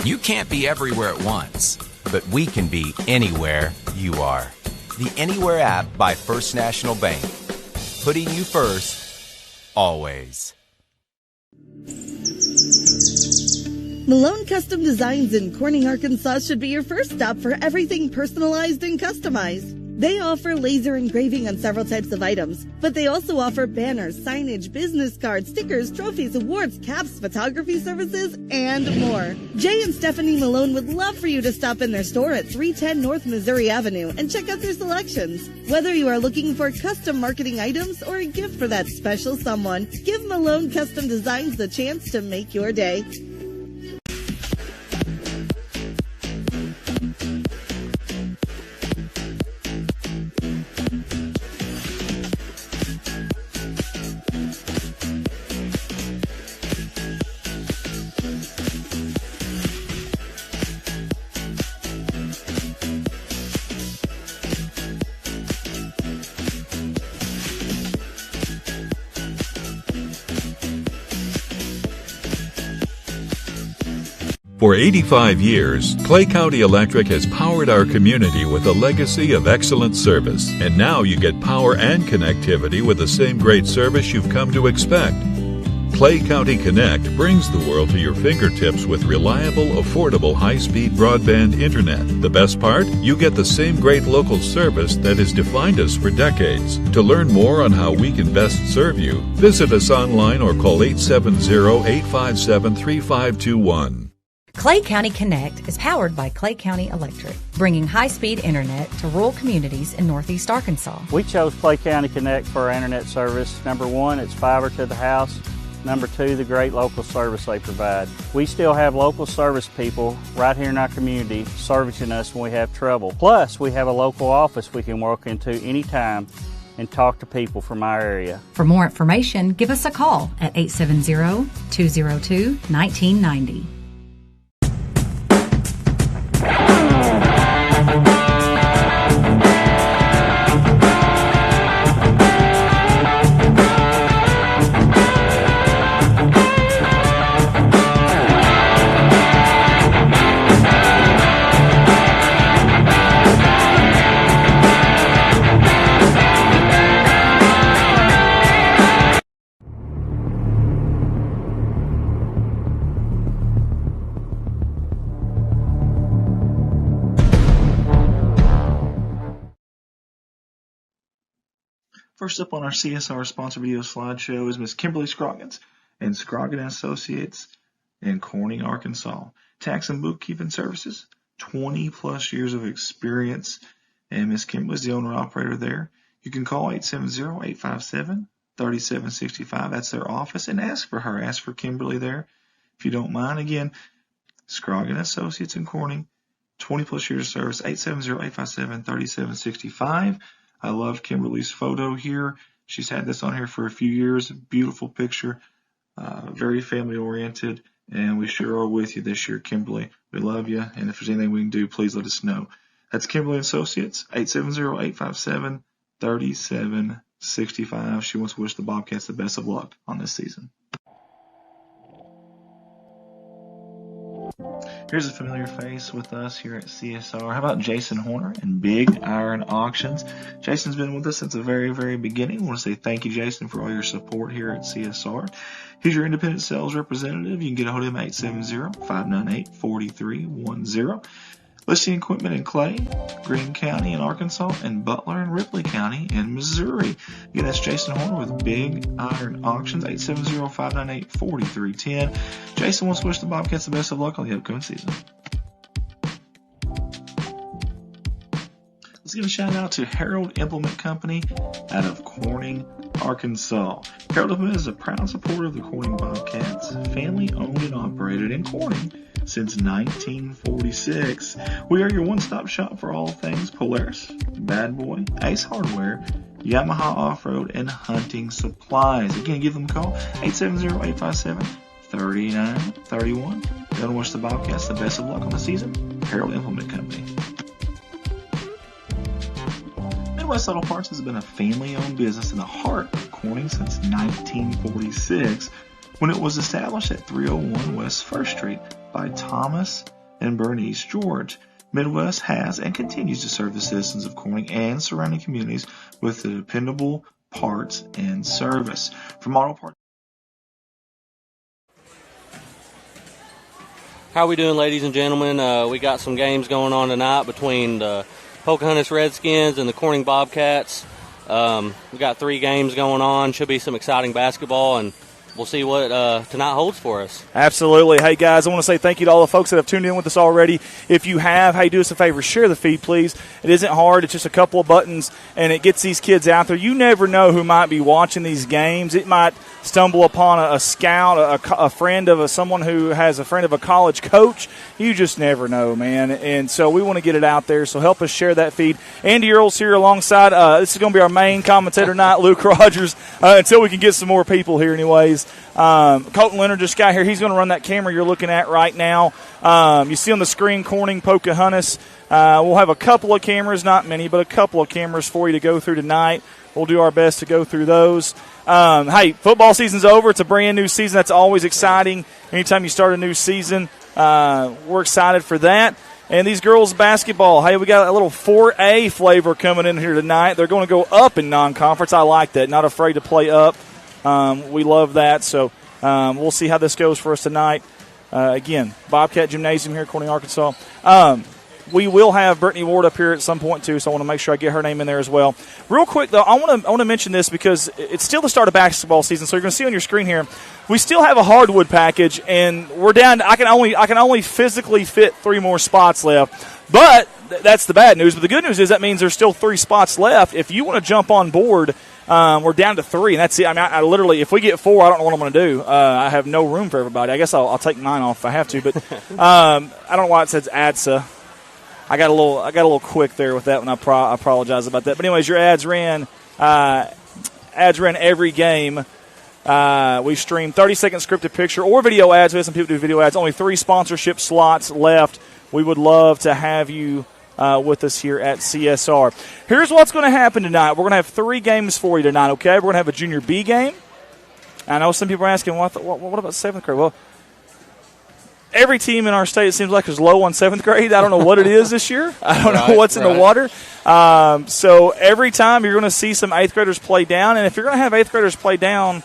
Speaker 6: You can't be everywhere at once, but we can be anywhere you are. The Anywhere app by First National Bank. Putting you first, always.
Speaker 7: Malone Custom Designs in Corning, Arkansas should be your first stop for everything personalized and customized. They offer laser engraving on several types of items, but they also offer banners, signage, business cards, stickers, trophies, awards, caps, photography services, and more. Jay and Stephanie Malone would love for you to stop in their store at 310 North Missouri Avenue and check out their selections. Whether you are looking for custom marketing items or a gift for that special someone, give Malone Custom Designs the chance to make your day.
Speaker 8: For 85 years, Clay County Electric has powered our community with a legacy of excellent service. And now you get power and connectivity with the same great service you've come to expect. Clay County Connect brings the world to your fingertips with reliable, affordable, high-speed broadband internet. The best part? You get the same great local service that has defined us for decades. To learn more on how we can best serve you, visit us online or call 870-857-3521.
Speaker 9: Clay County Connect is powered by Clay County Electric, bringing high-speed internet to rural communities in northeast Arkansas.
Speaker 10: We chose Clay County Connect for our internet service. Number one, it's fiber to the house. Number two, the great local service they provide. We still have local service people right here in our community servicing us when we have trouble. Plus, we have a local office we can walk into anytime and talk to people from our area.
Speaker 9: For more information, give us a call at 870-202-1990.
Speaker 3: First up on our CSR sponsor video slideshow is Miss Kimberly Scroggins and Scroggin Associates in Corning, Arkansas. Tax and bookkeeping services, 20 plus years of experience, and Miss Kimberly is the owner operator there. You can call 870-857-3765. That's their office, and ask for her. Ask for Kimberly there if you don't mind. Again, Scroggin Associates in Corning, 20 plus years of service, 870-857-3765. I love Kimberly's photo here. She's had this on here for a few years. Beautiful picture, very family oriented, and we sure are with you this year, Kimberly. We love you, and if there's anything we can do, please let us know. That's Kimberly Associates, 870-857-3765. She wants to wish the Bobcats the best of luck on this season. Here's a familiar face with us here at CSR. How about Jason Horner and Big Iron Auctions? Jason's been with us since the very, very beginning. I want to say thank you, Jason, for all your support here at CSR. He's your independent sales representative. You can get a hold of him at 870-598-4310. Listing equipment in Clay, Greene County in Arkansas, and Butler and Ripley County in Missouri. Again, that's Jason Horner with Big Iron Auctions, 870-598-4310. Jason wants to wish the Bobcats the best of luck on the upcoming season. Let's give a shout out to Harold Implement Company out of Corning, Arkansas. Harold Implement is a proud supporter of the Corning Bobcats, family owned and operated in Corning since 1946. We are your one-stop shop for all things Polaris, Bad Boy, Ace Hardware, Yamaha Off-Road, and hunting supplies. Again, give them a call, 870-857-3931. They want to wish the Bobcats the best of luck on the season. Harold Implement Company. Midwest Auto Parts has been a family-owned business in the heart of Corning since 1946, when it was established at 301 West 1st Street by Thomas and Bernice George. Midwest has and continues to serve the citizens of Corning and surrounding communities with the dependable parts and service. From auto parts.
Speaker 11: How are we doing, ladies and gentlemen? We got some games going on tonight between the Pocahontas Redskins and the Corning Bobcats. We got 3 games going on. Should be some exciting basketball, and we'll see what tonight holds for us.
Speaker 3: Absolutely. Hey, guys, I want to say thank you to all the folks that have tuned in with us already. If you have, hey, do us a favor, share the feed, please. It isn't hard. It's just a couple of buttons, and it gets these kids out there. You never know who might be watching these games. It might stumble upon a scout, a friend of someone who has a friend of a college coach. You just never know, man. And so we want to get it out there, so help us share that feed. Andy Earl's here alongside. This is going to be our main commentator tonight, Luke Rogers, until we can get some more people here anyways. Colton Leonard just got here. He's going to run that camera you're looking at right now. You see on the screen Corning Pocahontas. We'll have a couple of cameras, not many, but a couple of cameras for you to go through tonight. We'll do our best to go through those. Hey, football season's over. It's a brand new season. That's always exciting. Anytime you start a new season, we're excited for that. And these girls' basketball, hey, we got a little 4A flavor coming in here tonight. They're going to go up in non-conference. I like that. Not afraid to play up. We love that. So we'll see how this goes for us tonight. Again, Bobcat Gymnasium here at Corning, Arkansas. We will have Brittany Ward up here at some point, too, so I want to make sure I get her name in there as well. Real quick, though, I want to mention this because it's still the start of basketball season, so you're going to see on your screen here, we still have a hardwood package, and we're down. I can only physically fit 3 more spots left, but that's the bad news. But the good news is that means there's still 3 spots left. If you want to jump on board, we're down to 3, and that's it. I mean, I literally, if we get 4, I don't know what I'm going to do. I have no room for everybody. I guess I'll take mine off if I have to, but I don't know why it says ADSA. I got a little quick there with that one. I apologize about that. But anyways, your ads ran every game. We stream 30-second scripted picture or video ads. We have some people do video ads. Only 3 sponsorship slots left. We would love to have you with us here at CSR. Here's what's going to happen tonight. We're going to have 3 games for you tonight, okay? We're going to have a junior B game. I know some people are asking, what about 7th grade? Well, every team in our state, it seems like, is low on 7th grade. I don't know what it is this year. I don't know what's in the water. So every time you're going to see some 8th graders play down. And if you're going to have 8th graders play down,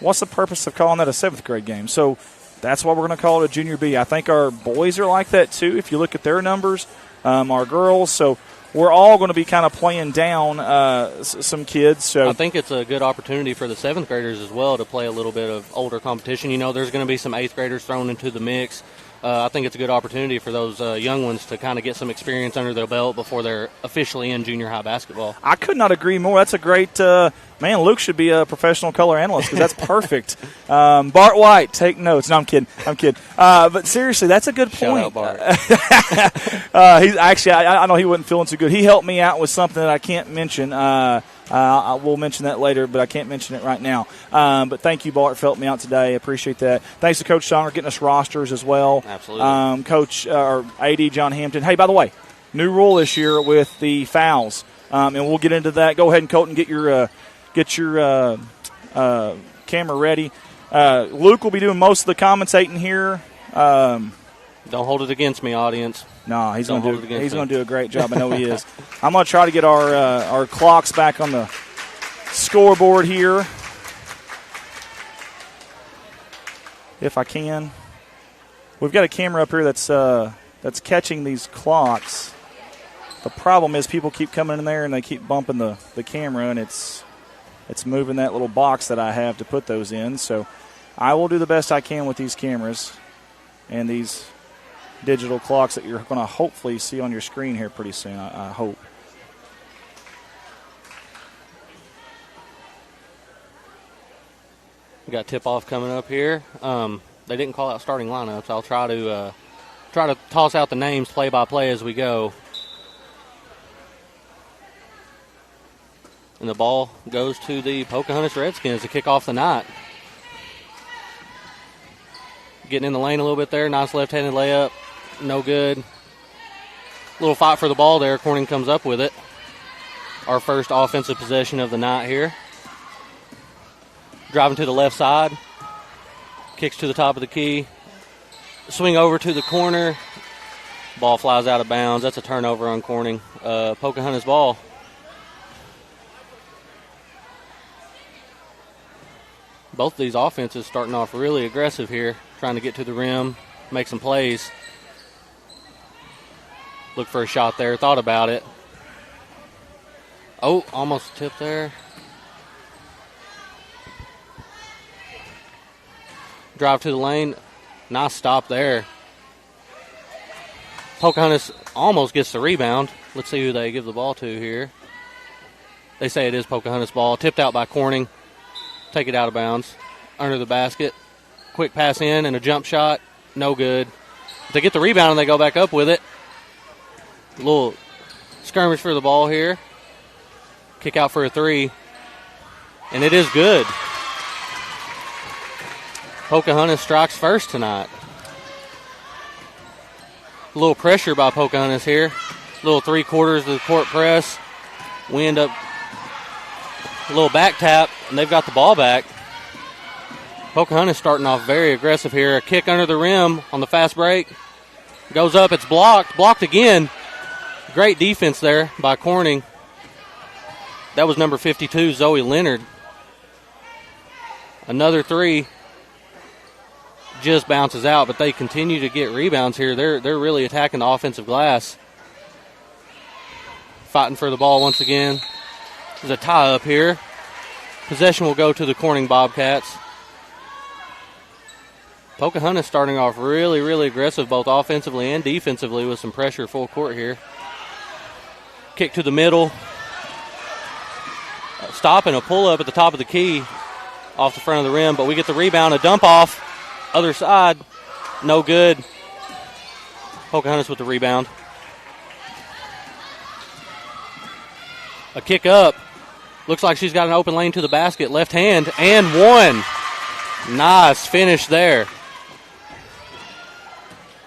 Speaker 3: what's the purpose of calling that a 7th grade game? So that's why we're going to call it a junior B. I think our boys are like that, too, if you look at their numbers, our girls. So we're all going to be kind of playing down some kids. So
Speaker 11: I think it's a good opportunity for the 7th graders as well to play a little bit of older competition. You know, there's going to be some 8th graders thrown into the mix. I think it's a good opportunity for those young ones to kind of get some experience under their belt before they're officially in junior high babasketball.
Speaker 3: I could not agree more. That's a great man. Luke should be a professional color analyst because that's perfect. Bart White, take notes. No, I'm kidding. But seriously, that's a good point.
Speaker 11: Shout out
Speaker 3: Bart. He's actually, I know he wasn't feeling too good. He helped me out with something that I can't mention. I will mention that later, but I can't mention it right now. But thank you, Bart, for helping me out today. I appreciate that. Thanks to Coach Songer getting us rosters as well.
Speaker 11: Absolutely.
Speaker 3: Coach or AD John Hampton. Hey, by the way, new rule this year with the fouls, and we'll get into that. Go ahead and Colton get your camera ready. Luke will be doing most of the commentating here.
Speaker 11: Don't hold it against me, audience.
Speaker 3: No, he's going to do a great job. I know he is. I'm going to try to get our clocks back on the scoreboard here, if I can. We've got a camera up here that's catching these clocks. The problem is people keep coming in there and they keep bumping the camera, and it's moving that little box that I have to put those in. So I will do the best I can with these cameras and these digital clocks that you're going to hopefully see on your screen here pretty soon, I hope.
Speaker 11: We got tip-off coming up here. They didn't call out starting lineups. I'll try to toss out the names play-by-play as we go. And the ball goes to the Pocahontas Redskins to kick off the night. Getting in the lane a little bit there. Nice left-handed layup. No good. Little fight for the ball there. Corning comes up with it. Our first offensive possession of the night here. Driving to the left side. Kicks to the top of the key. Swing over to the corner. Ball flies out of bounds. That's a turnover on Corning. Pocahontas ball. Both of these offenses starting off really aggressive here. Trying to get to the rim. Make some plays. Look for a shot there. Thought about it. Oh, almost tipped there. Drive to the lane. Nice stop there. Pocahontas almost gets the rebound. Let's see who they give the ball to here. They say it is Pocahontas' ball. Tipped out by Corning. Take it out of bounds. Under the basket. Quick pass in and a jump shot. No good. They get the rebound and they go back up with it. A little skirmish for the ball here. Kick out for a three. And it is good. Pocahontas strikes first tonight. A little pressure by Pocahontas here. A little 3/4 of the court press. We end up a little back tap, and they've got the ball back. Pocahontas starting off very aggressive here. A kick under the rim on the fast break. Goes up, it's blocked. Blocked again. Great defense there by Corning. That was number 52, Zoe Leonard. Another three. Just bounces out, but they continue to get rebounds here. They're really attacking the offensive glass. Fighting for the ball once again. There's a tie up here. Possession will go to the Corning Bobcats. Pocahontas starting off really, really aggressive both offensively and defensively with some pressure full court here. Kick to the middle. Stop and a pull-up at the top of the key off the front of the rim, but we get the rebound, a dump off. Other side, no good. Pocahontas with the rebound. A kick up. Looks like she's got an open lane to the basket. Left hand, and one. Nice finish there.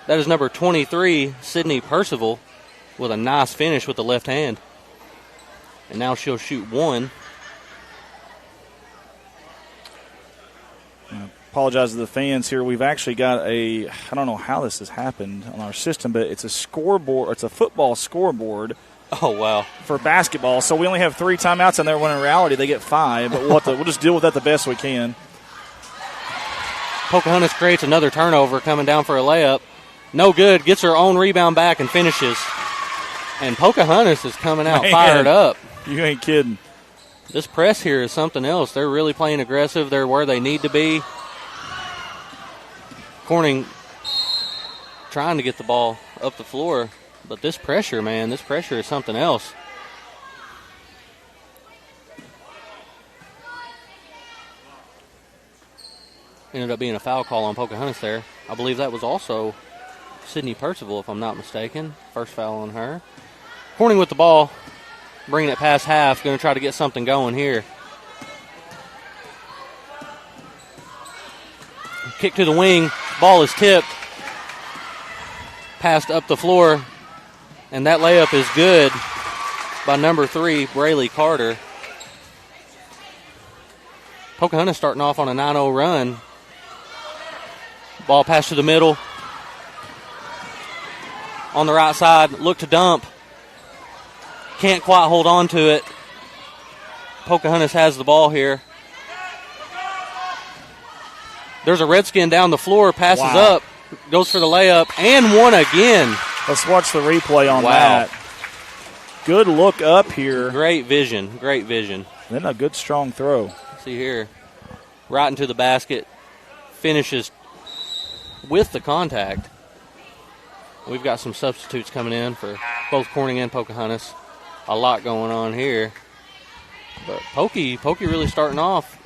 Speaker 11: That is number 23, Sydney Percival, with a nice finish with the left hand. And now she'll shoot one.
Speaker 3: Apologize to the fans here. We've actually got I don't know how this has happened on our system, but it's a scoreboard. It's a football scoreboard.
Speaker 11: Oh, wow.
Speaker 3: For basketball. So we only have 3 timeouts in there when in reality they get 5. But we'll just deal with that the best we can.
Speaker 11: Pocahontas creates another turnover coming down for a layup. No good. Gets her own rebound back and finishes. And Pocahontas is coming out fired up.
Speaker 3: You ain't kidding.
Speaker 11: This press here is something else. They're really playing aggressive. They're where they need to be. Corning trying to get the ball up the floor. But this pressure, man, this pressure is something else. Ended up being a foul call on Pocahontas there. I believe that was also Sydney Percival, if I'm not mistaken. First foul on her. Corning with the ball, bringing it past half. Going to try to get something going here. Kick to the wing. Ball is tipped. Passed up the floor. And that layup is good by number 3, Braylee Carter. Pocahontas starting off on a 9-0 run. Ball passed to the middle. On the right side, look to dump. Can't quite hold on to it. Pocahontas has the ball here. There's a Redskin down the floor, passes up, goes for the layup, and one again.
Speaker 3: Let's watch the replay on that. Good look up here.
Speaker 11: Great vision, great vision.
Speaker 3: Then a good strong throw.
Speaker 11: See here, right into the basket, finishes with the contact. We've got some substitutes coming in for both Corning and Pocahontas. A lot going on here. But Pokey really starting off,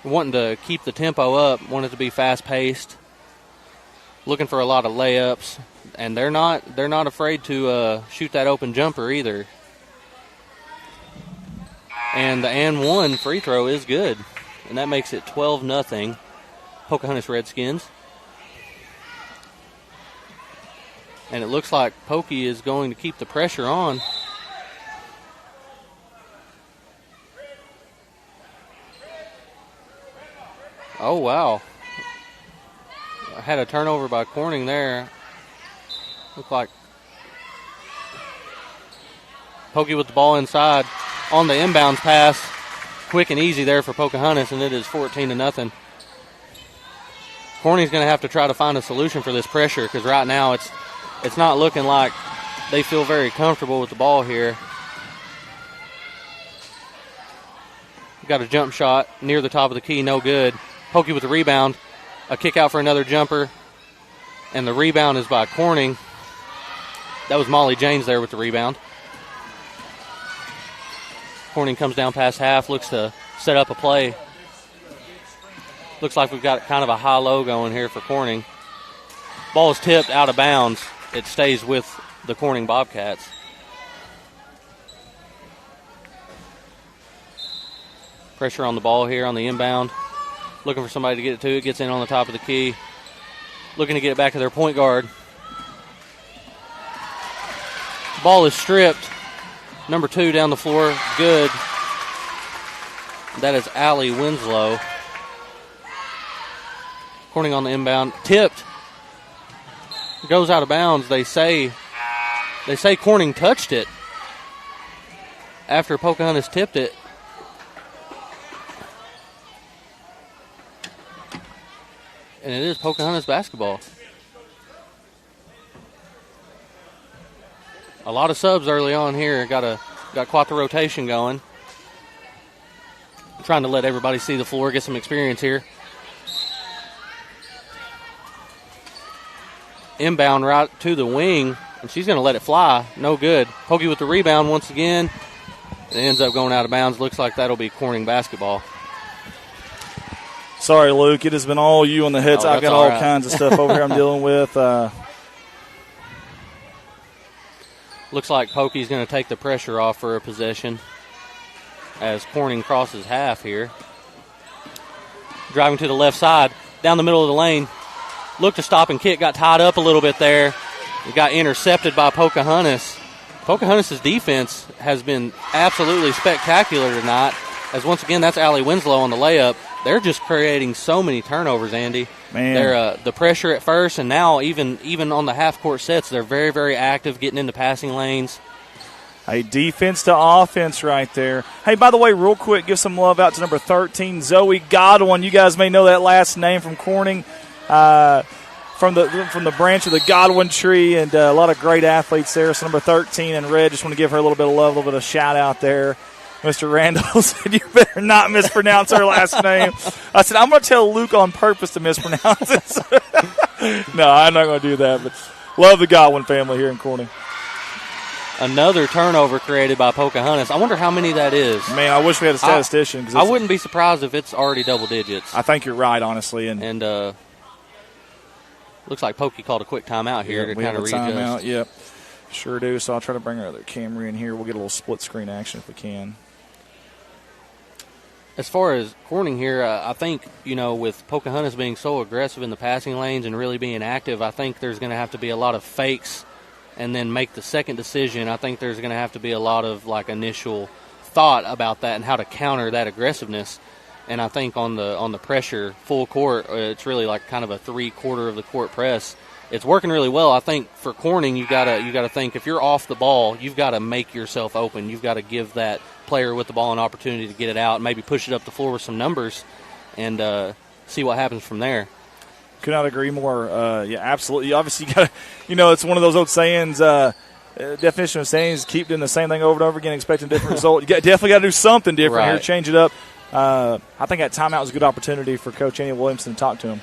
Speaker 11: wanting to keep the tempo up, want it to be fast-paced, looking for a lot of layups, and they're not afraid to shoot that open jumper either. And the and one free throw is good, and that makes it 12-0 Pocahontas Redskins. And it looks like Pokey is going to keep the pressure on. Oh, wow. I had a turnover by Corning there. Looked like Pokey with the ball inside on the inbounds pass. Quick and easy there for Pocahontas, and it is 14-0. Corning's going to have to try to find a solution for this pressure because right now it's not looking like they feel very comfortable with the ball here. got a jump shot near the top of the key, no good. Pokey with the rebound. A kick out for another jumper. And the rebound is by Corning. That was Molly James there with the rebound. Corning comes down past half, looks to set up a play. Looks like we've got kind of a high-low going here for Corning. Ball is tipped out of bounds. It stays with the Corning Bobcats. Pressure on the ball here on the inbound. Looking for somebody to get it to. It gets in on the top of the key. Looking to get it back to their point guard. Ball is stripped. Number 2 down the floor. Good. That is Allie Winslow. Corning on the inbound. Tipped. Goes out of bounds. They say Corning touched it after Pocahontas tipped it. And it is Pocahontas basketball. A lot of subs early on here. Got quite the rotation going. Trying to let everybody see the floor, get some experience here. Inbound right to the wing, and she's going to let it fly. No good. Pokey with the rebound once again. It ends up going out of bounds. Looks like that'll be Corning basketball.
Speaker 3: Sorry, Luke. It has been all you on the hits. I've got all kinds of stuff over here I'm dealing with.
Speaker 11: Looks like Pokey's going to take the pressure off for a possession as Corning crosses half here. Driving to the left side, down the middle of the lane. Looked to stop and kick, got tied up a little bit there. It got intercepted by Pocahontas. Pocahontas' defense has been absolutely spectacular tonight, as once again, that's Allie Winslow on the layup. They're just creating so many turnovers, Andy.
Speaker 3: Man.
Speaker 11: They're the pressure at first, and now even on the half-court sets, they're very, very active, getting into passing lanes.
Speaker 3: Hey, defense to offense right there. Hey, by the way, real quick, give some love out to number 13, Zoe Godwin. You guys may know that last name from Corning, from the branch of the Godwin tree, and a lot of great athletes there. So number 13 in red, just want to give her a little bit of love, a little bit of shout out there. Mr. Randall said, you better not mispronounce her last name. I said, I'm going to tell Luke on purpose to mispronounce it. No, I'm not going to do that, but love the Godwin family here in Corning.
Speaker 11: Another turnover created by Pocahontas. I wonder how many that is.
Speaker 3: Man, I wish we had a statistician.
Speaker 11: I wouldn't be surprised if it's already double digits.
Speaker 3: I think you're right, honestly.
Speaker 11: And looks like Pokey called a quick timeout here to kind of readjust.
Speaker 3: Timeout, yep. Sure do. So I'll try to bring our other camera in here. We'll get a little split screen action if we can.
Speaker 11: As far as Corning here, I think, with Pocahontas being so aggressive in the passing lanes and really being active, I think there's going to have to be a lot of fakes and then make the second decision. I think there's going to have to be a lot of initial thought about that and how to counter that aggressiveness. And I think on the pressure full court, it's really like kind of a 3/4 of the court press. It's working really well. I think for Corning, you gotta think if you're off the ball, you've got to make yourself open. You've got to give that player with the ball an opportunity to get it out, maybe push it up the floor with some numbers, and see what happens from there.
Speaker 3: Could not agree more. Yeah, absolutely. Obviously, you got to. It's one of those old sayings. Definition of sayings: keep doing the same thing over and over again, expecting a different result. You definitely got to do something different here, change it up. I think that timeout was a good opportunity for Coach Annie Williamson to talk to him.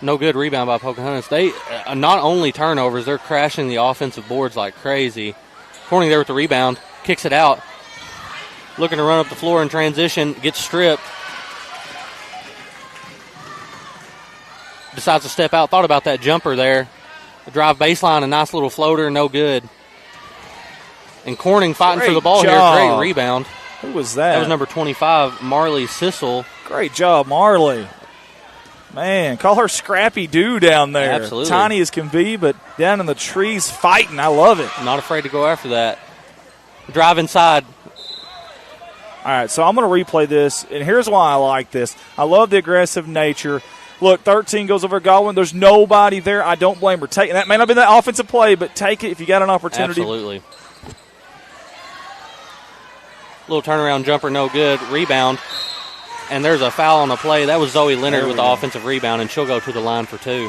Speaker 11: No good rebound by Pocahontas. They not only turnovers, they're crashing the offensive boards like crazy. Corning there with the rebound, kicks it out. Looking to run up the floor in transition, gets stripped. Decides to step out, thought about that jumper there. The drive baseline, a nice little floater, no good. And Corning fighting for the ball here, great rebound.
Speaker 3: Who was that?
Speaker 11: That was number 25, Marley Sissel.
Speaker 3: Great job, Marley. Man, call her Scrappy Doo down there.
Speaker 11: Absolutely.
Speaker 3: Tiny as can be, but down in the trees fighting. I love it.
Speaker 11: Not afraid to go after that. Drive inside.
Speaker 3: All right, so I'm going to replay this, and here's why I like this. I love the aggressive nature. Look, 13 goes over Godwin. There's nobody there. I don't blame her. That may not be that offensive play, but take it if you got an opportunity.
Speaker 11: Absolutely. Little turnaround jumper, no good. Rebound. And there's a foul on the play. That was Zoe Leonard with the offensive rebound, and she'll go to the line for 2.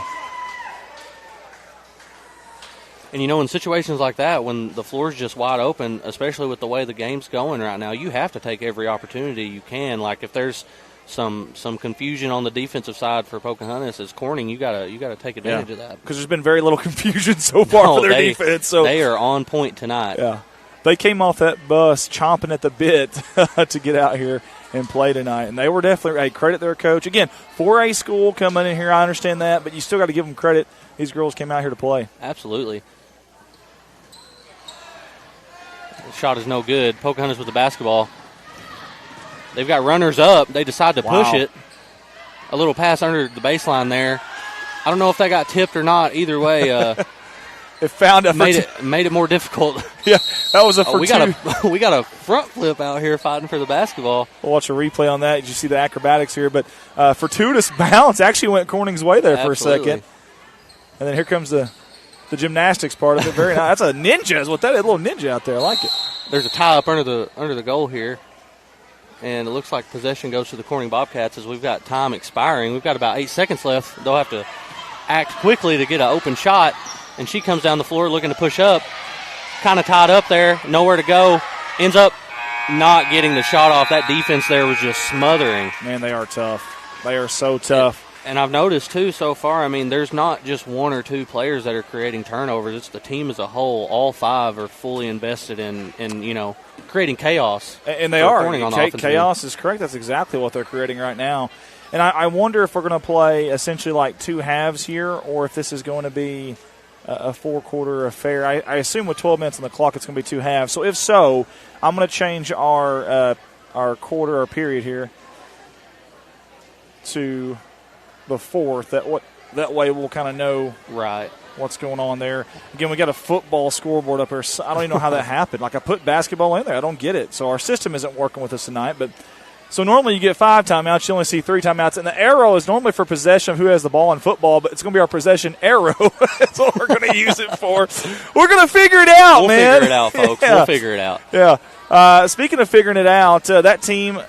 Speaker 11: And, in situations like that, when the floor's just wide open, especially with the way the game's going right now, you have to take every opportunity you can. Like, if there's some confusion on the defensive side for Pocahontas as Corning, you gotta take advantage of that.
Speaker 3: Because there's been very little confusion so far for their defense. So
Speaker 11: they are on point tonight.
Speaker 3: Yeah. They came off that bus chomping at the bit to get out here and play tonight. And they were definitely, credit their coach. Again, 4A school coming in here, I understand that, but you still got to give them credit. These girls came out here to play.
Speaker 11: Absolutely. The shot is no good. Pocahontas with the basketball. They've got runners up. They decide to push it. A little pass under the baseline there. I don't know if that got tipped or not. Either way, made it more difficult.
Speaker 3: Yeah, that was
Speaker 11: we got a front flip out here fighting for the basketball.
Speaker 3: We'll watch a replay on that. Did you see the acrobatics here? But fortuitous bounce actually went Corning's way there for a second. And then here comes the gymnastics part of it. Very nice. That's a ninja is what that is. A little ninja out there. I like it.
Speaker 11: There's a tie up under the goal here. And it looks like possession goes to the Corning Bobcats as we've got time expiring. We've got about 8 seconds left. They'll have to act quickly to get an open shot. And she comes down the floor looking to push up. Kind of tied up there. Nowhere to go. Ends up not getting the shot off. That defense there was just smothering.
Speaker 3: Man, they are tough. They are so tough.
Speaker 11: And I've noticed, too, so far, there's not just one or two players that are creating turnovers. It's the team as a whole. All five are fully invested in creating chaos.
Speaker 3: And they are. Chaos is correct. That's exactly what they're creating right now. And I wonder if we're going to play essentially like two halves here or if this is going to be a four-quarter affair. I assume with 12 minutes on the clock it's going to be two halves. So if so, I'm going to change our quarter or period here to the fourth. That way we'll kind of know what's going on there. Again, we got a football scoreboard up here. I don't even know how that happened. Like I put basketball in there. I don't get it. So our system isn't working with us tonight. But so normally you get 5 timeouts. You only see 3 timeouts. And the arrow is normally for possession of who has the ball in football, but it's going to be our possession arrow. That's what we're going to use it for. We're going to figure it out, man.
Speaker 11: We'll figure it out, folks.
Speaker 3: Yeah.
Speaker 11: We'll figure it out.
Speaker 3: Yeah. Speaking of figuring it out, that team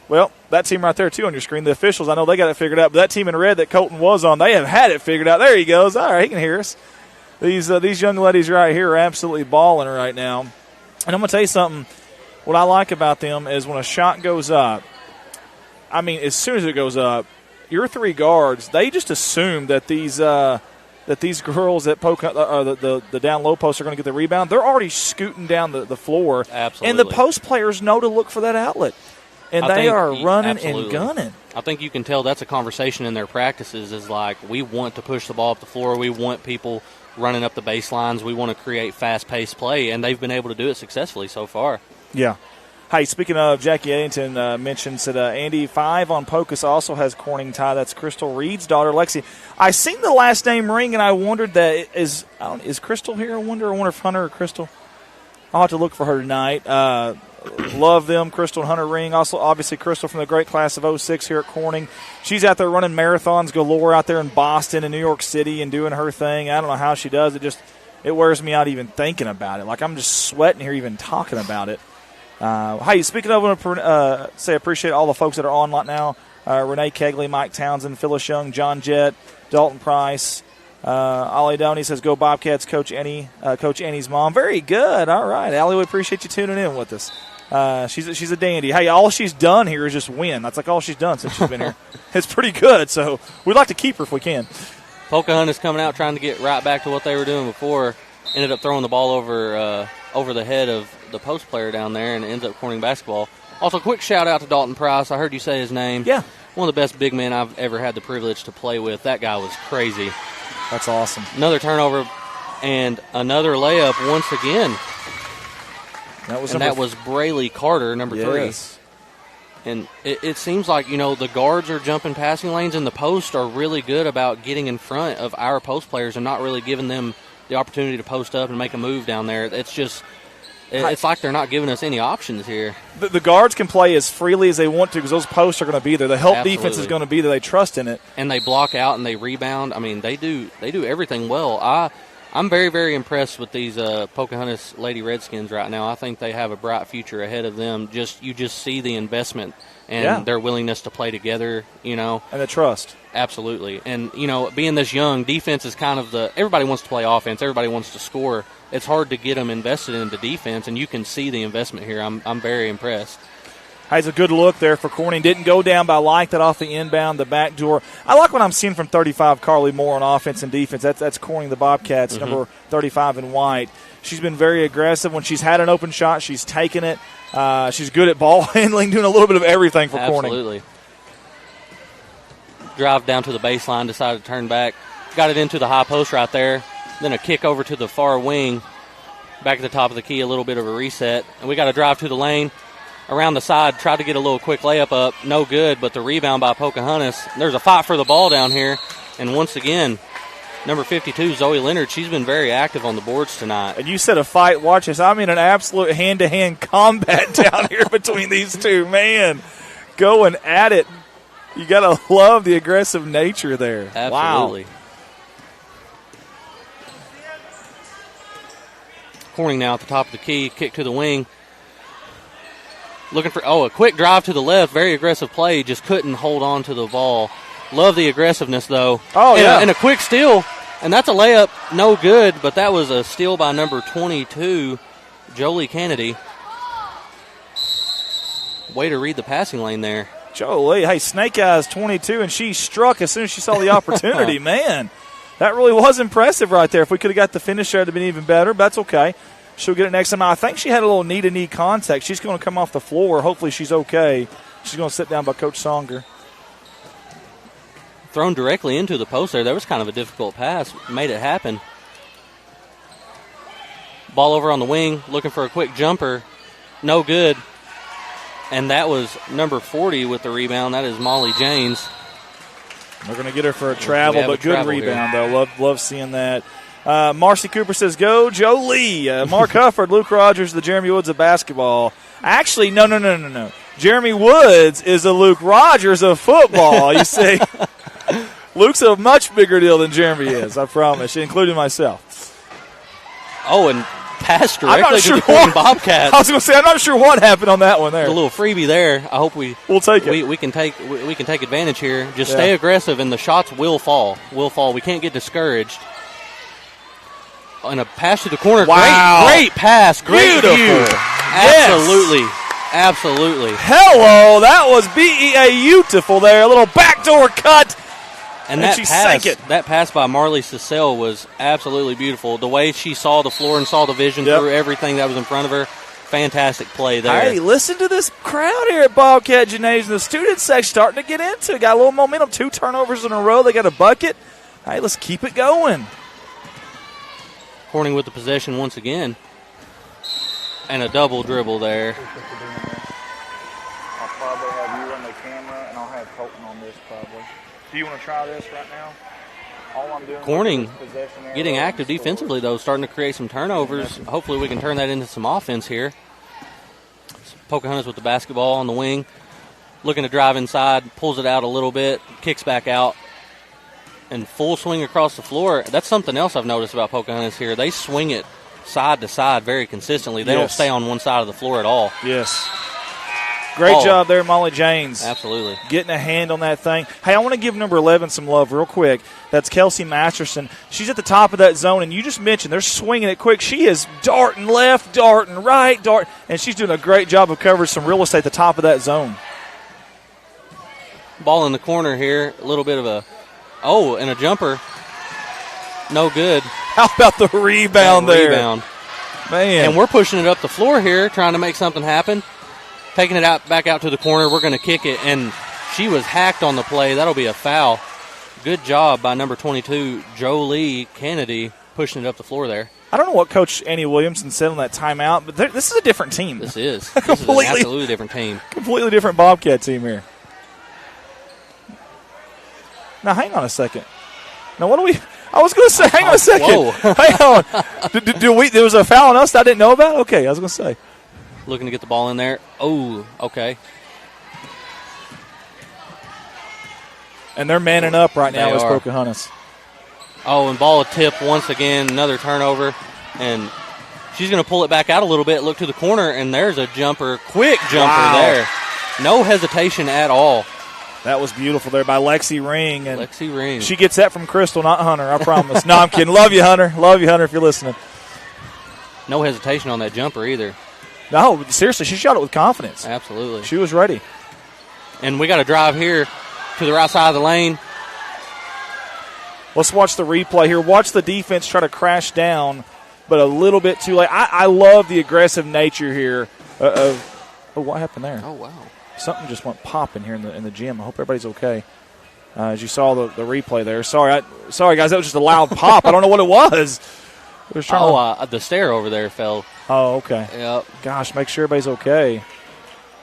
Speaker 3: right there, too, on your screen, the officials, I know they got it figured out, but that team in red that Colton was on, they have had it figured out. There he goes. All right, he can hear us. These young ladies right here are absolutely balling right now. And I'm going to tell you something. What I like about them is when a shot goes up, as soon as it goes up, your 3 guards, they just assume that these girls at the down low post are going to get the rebound. They're already scooting down the floor.
Speaker 11: Absolutely.
Speaker 3: And the post players know to look for that outlet. And they are running and gunning.
Speaker 11: I think you can tell that's a conversation in their practices is like, we want to push the ball up the floor. We want people running up the baselines. We want to create fast-paced play, and they've been able to do it successfully so far.
Speaker 3: Yeah. Hey, speaking of, Jackie Eddington mentions that Andy 5 on Pocus also has Corning tie. That's Crystal Reed's daughter, Lexi. I seen the last name ring, and I wondered that is Crystal here? I wonder if Hunter or Crystal. I'll have to look for her tonight. Love them, Crystal and Hunter Ring. Also, obviously, Crystal from the great class of 06 here at Corning. She's out there running marathons galore out there in Boston and New York City and doing her thing. I don't know how she does it. It wears me out even thinking about it. Like, I'm just sweating here even talking about it. Hey, speaking of, I want to say I appreciate all the folks that are on right now. Renee Kegley, Mike Townsend, Phyllis Young, John Jett, Dalton Price. Ollie Doney says, go Bobcats, Coach Annie's mom. Very good. All right, Allie, we appreciate you tuning in with us. She's a dandy. Hey, all she's done here is just win. That's like all she's done since she's been here. It's pretty good, so we'd like to keep her if we can.
Speaker 11: Pocahontas coming out trying to get right back to what they were doing before. Ended up throwing the ball over the head of the post player down there, and it ends up Corning basketball. Also, quick shout-out to Dalton Price. I heard you say his name.
Speaker 3: Yeah.
Speaker 11: One of the best big men I've ever had the privilege to play with. That guy was crazy.
Speaker 3: That's awesome.
Speaker 11: Another turnover and another layup once again. That was Brayley Carter, number 3. And it seems like, the guards are jumping passing lanes, and the posts are really good about getting in front of our post players and not really giving them the opportunity to post up and make a move down there. It's like they're not giving us any options here.
Speaker 3: The guards can play as freely as they want to because those posts are going to be there. The help defense is going to be there. They trust in it.
Speaker 11: And they block out and they rebound. They do everything well. I'm very, very impressed with these Pocahontas Lady Redskins right now. I think they have a bright future ahead of them. You just see the investment and their willingness to play together, And
Speaker 3: the trust.
Speaker 11: Absolutely. And, being this young, defense is kind of everybody wants to play offense. Everybody wants to score. It's hard to get them invested into defense, and you can see the investment here. I'm very impressed.
Speaker 3: Has a good look there for Corning. Didn't go down, but I like that off the inbound, the back door. I like what I'm seeing from 35, Carly Moore, on offense and defense. That's Corning, the Bobcats, number 35 in white. She's been very aggressive. When she's had an open shot, she's taken it. She's good at ball handling, doing a little bit of everything for Corning.
Speaker 11: Absolutely. Drive down to the baseline, decided to turn back. Got it into the high post right there. Then a kick over to the far wing. Back at the top of the key, a little bit of a reset. And we got to drive to the lane. Around the side, tried to get a little quick layup up. No good, but the rebound by Pocahontas. There's a fight for the ball down here. And once again, number 52, Zoe Leonard, she's been very active on the boards tonight.
Speaker 3: And you said a fight. Watch this. I'm in an absolute hand-to-hand combat down here between these two. Man, going at it. You got to love the aggressive nature there.
Speaker 11: Absolutely.
Speaker 3: Wow.
Speaker 11: Corning now at the top of the key. Kick to the wing. Looking for, a quick drive to the left. Very aggressive play. Just couldn't hold on to the ball. Love the aggressiveness, though. And a quick steal. And that's a layup. No good, but that was a steal by number 22, Jolie Kennedy. Way to read the passing lane there.
Speaker 3: Jolie, hey, Snake Eyes 22, and she struck as soon as she saw the opportunity. Man, that really was impressive right there. If we could have got the finish there, it would have been even better, but that's okay. She'll get it next time. I think she had a little knee-to-knee contact. She's going to come off the floor. Hopefully she's okay. She's going to sit down by Coach Songer.
Speaker 11: Thrown directly into the post there. That was kind of a difficult pass. Made it happen. Ball over on the wing. Looking for a quick jumper. No good. And that was number 40 with the rebound. That is Molly Janes.
Speaker 3: They're going to get her for a travel, but good rebound, though. Love seeing that. Marcy Cooper says, go Jolie. Mark Hufford, Luke Rogers, the Jeremy Woods of basketball. Actually, no. Jeremy Woods is a Luke Rogers of football, you see. Luke's a much bigger deal than Jeremy is, I promise, including myself.
Speaker 11: Oh, and passed directly to the Corning Bobcats.
Speaker 3: I was going to say, I'm not sure what happened on that one there.
Speaker 11: A little freebie there. I hope we'll
Speaker 3: take it.
Speaker 11: We can take advantage here. Just stay aggressive, and the shots will fall. We can't get discouraged. And a pass to the corner.
Speaker 3: Wow.
Speaker 11: Great pass. Great
Speaker 3: Beautiful.
Speaker 11: view. Absolutely. Absolutely.
Speaker 3: Hello. That was beautiful there. A little backdoor cut.
Speaker 11: And that pass by Marley Cecile was absolutely beautiful. The way she saw the floor and saw the vision through everything that was in front of her. Fantastic play there.
Speaker 3: Hey, listen to this crowd here at Bobcat Gymnasium. The student section starting to get into it. Got a little momentum. 2 turnovers in a row. They got a bucket. Hey, let's keep it going.
Speaker 11: Corning with the possession once again. And a double dribble there.
Speaker 3: I'll probably have you on the camera, and I'll have Colton on this probably. Do you want to try this right now? All I'm doing
Speaker 11: Corning getting active defensively, though, starting to create some turnovers. Hopefully we can turn that into some offense here. Pocahontas with the basketball on the wing. Looking to drive inside, pulls it out a little bit, kicks back out. And full swing across the floor. That's something else I've noticed about Pocahontas here. They swing it side to side very consistently. They don't stay on one side of the floor at all.
Speaker 3: Yes. Great job there, Molly Janes.
Speaker 11: Absolutely.
Speaker 3: Getting a hand on that thing. Hey, I want to give number 11 some love real quick. That's Kelsey Masterson. She's at the top of that zone, and you just mentioned they're swinging it quick. She is darting left, darting right, and she's doing a great job of covering some real estate at the top of that zone.
Speaker 11: Ball in the corner here. A little bit of a and a jumper. No good.
Speaker 3: How about the rebound there? Man.
Speaker 11: And we're pushing it up the floor here, trying to make something happen. Taking it back out to the corner. We're going to kick it, and she was hacked on the play. That'll be a foul. Good job by number 22, Jolie Kennedy, pushing it up the floor there.
Speaker 3: I don't know what Coach Annie Williamson said on that timeout, but this is a different team.
Speaker 11: This is. This is an absolutely different team.
Speaker 3: Completely different Bobcat team here. Now, hang on a second. Now, what do we – I was going to say, hang on a second.
Speaker 11: Whoa.
Speaker 3: Hang on. There was a foul on us that I didn't know about? Okay, I was going to say.
Speaker 11: Looking to get the ball in there. Oh, okay.
Speaker 3: And they're manning up right now as Pocahontas.
Speaker 11: Oh, and ball tip once again, another turnover. And she's going to pull it back out a little bit, look to the corner, and there's a jumper, quick jumper there. No hesitation at all.
Speaker 3: That was beautiful there by Lexi Ring. And
Speaker 11: Lexi Ring.
Speaker 3: She gets that from Crystal, not Hunter, I promise. No, I'm kidding. Love you, Hunter. Love you, Hunter, if you're listening.
Speaker 11: No hesitation on that jumper either.
Speaker 3: No, seriously, she shot it with confidence.
Speaker 11: Absolutely.
Speaker 3: She was ready.
Speaker 11: And we got to drive here to the right side of the lane.
Speaker 3: Let's watch the replay here. Watch the defense try to crash down, but a little bit too late. I love the aggressive nature here. What happened there?
Speaker 11: Oh, wow.
Speaker 3: Something just went popping here in the gym. I hope everybody's okay. As you saw the replay there. Sorry, guys. That was just a loud pop. I don't know what it was.
Speaker 11: The stair over there fell.
Speaker 3: Oh, okay.
Speaker 11: Yep.
Speaker 3: Gosh, make sure everybody's okay.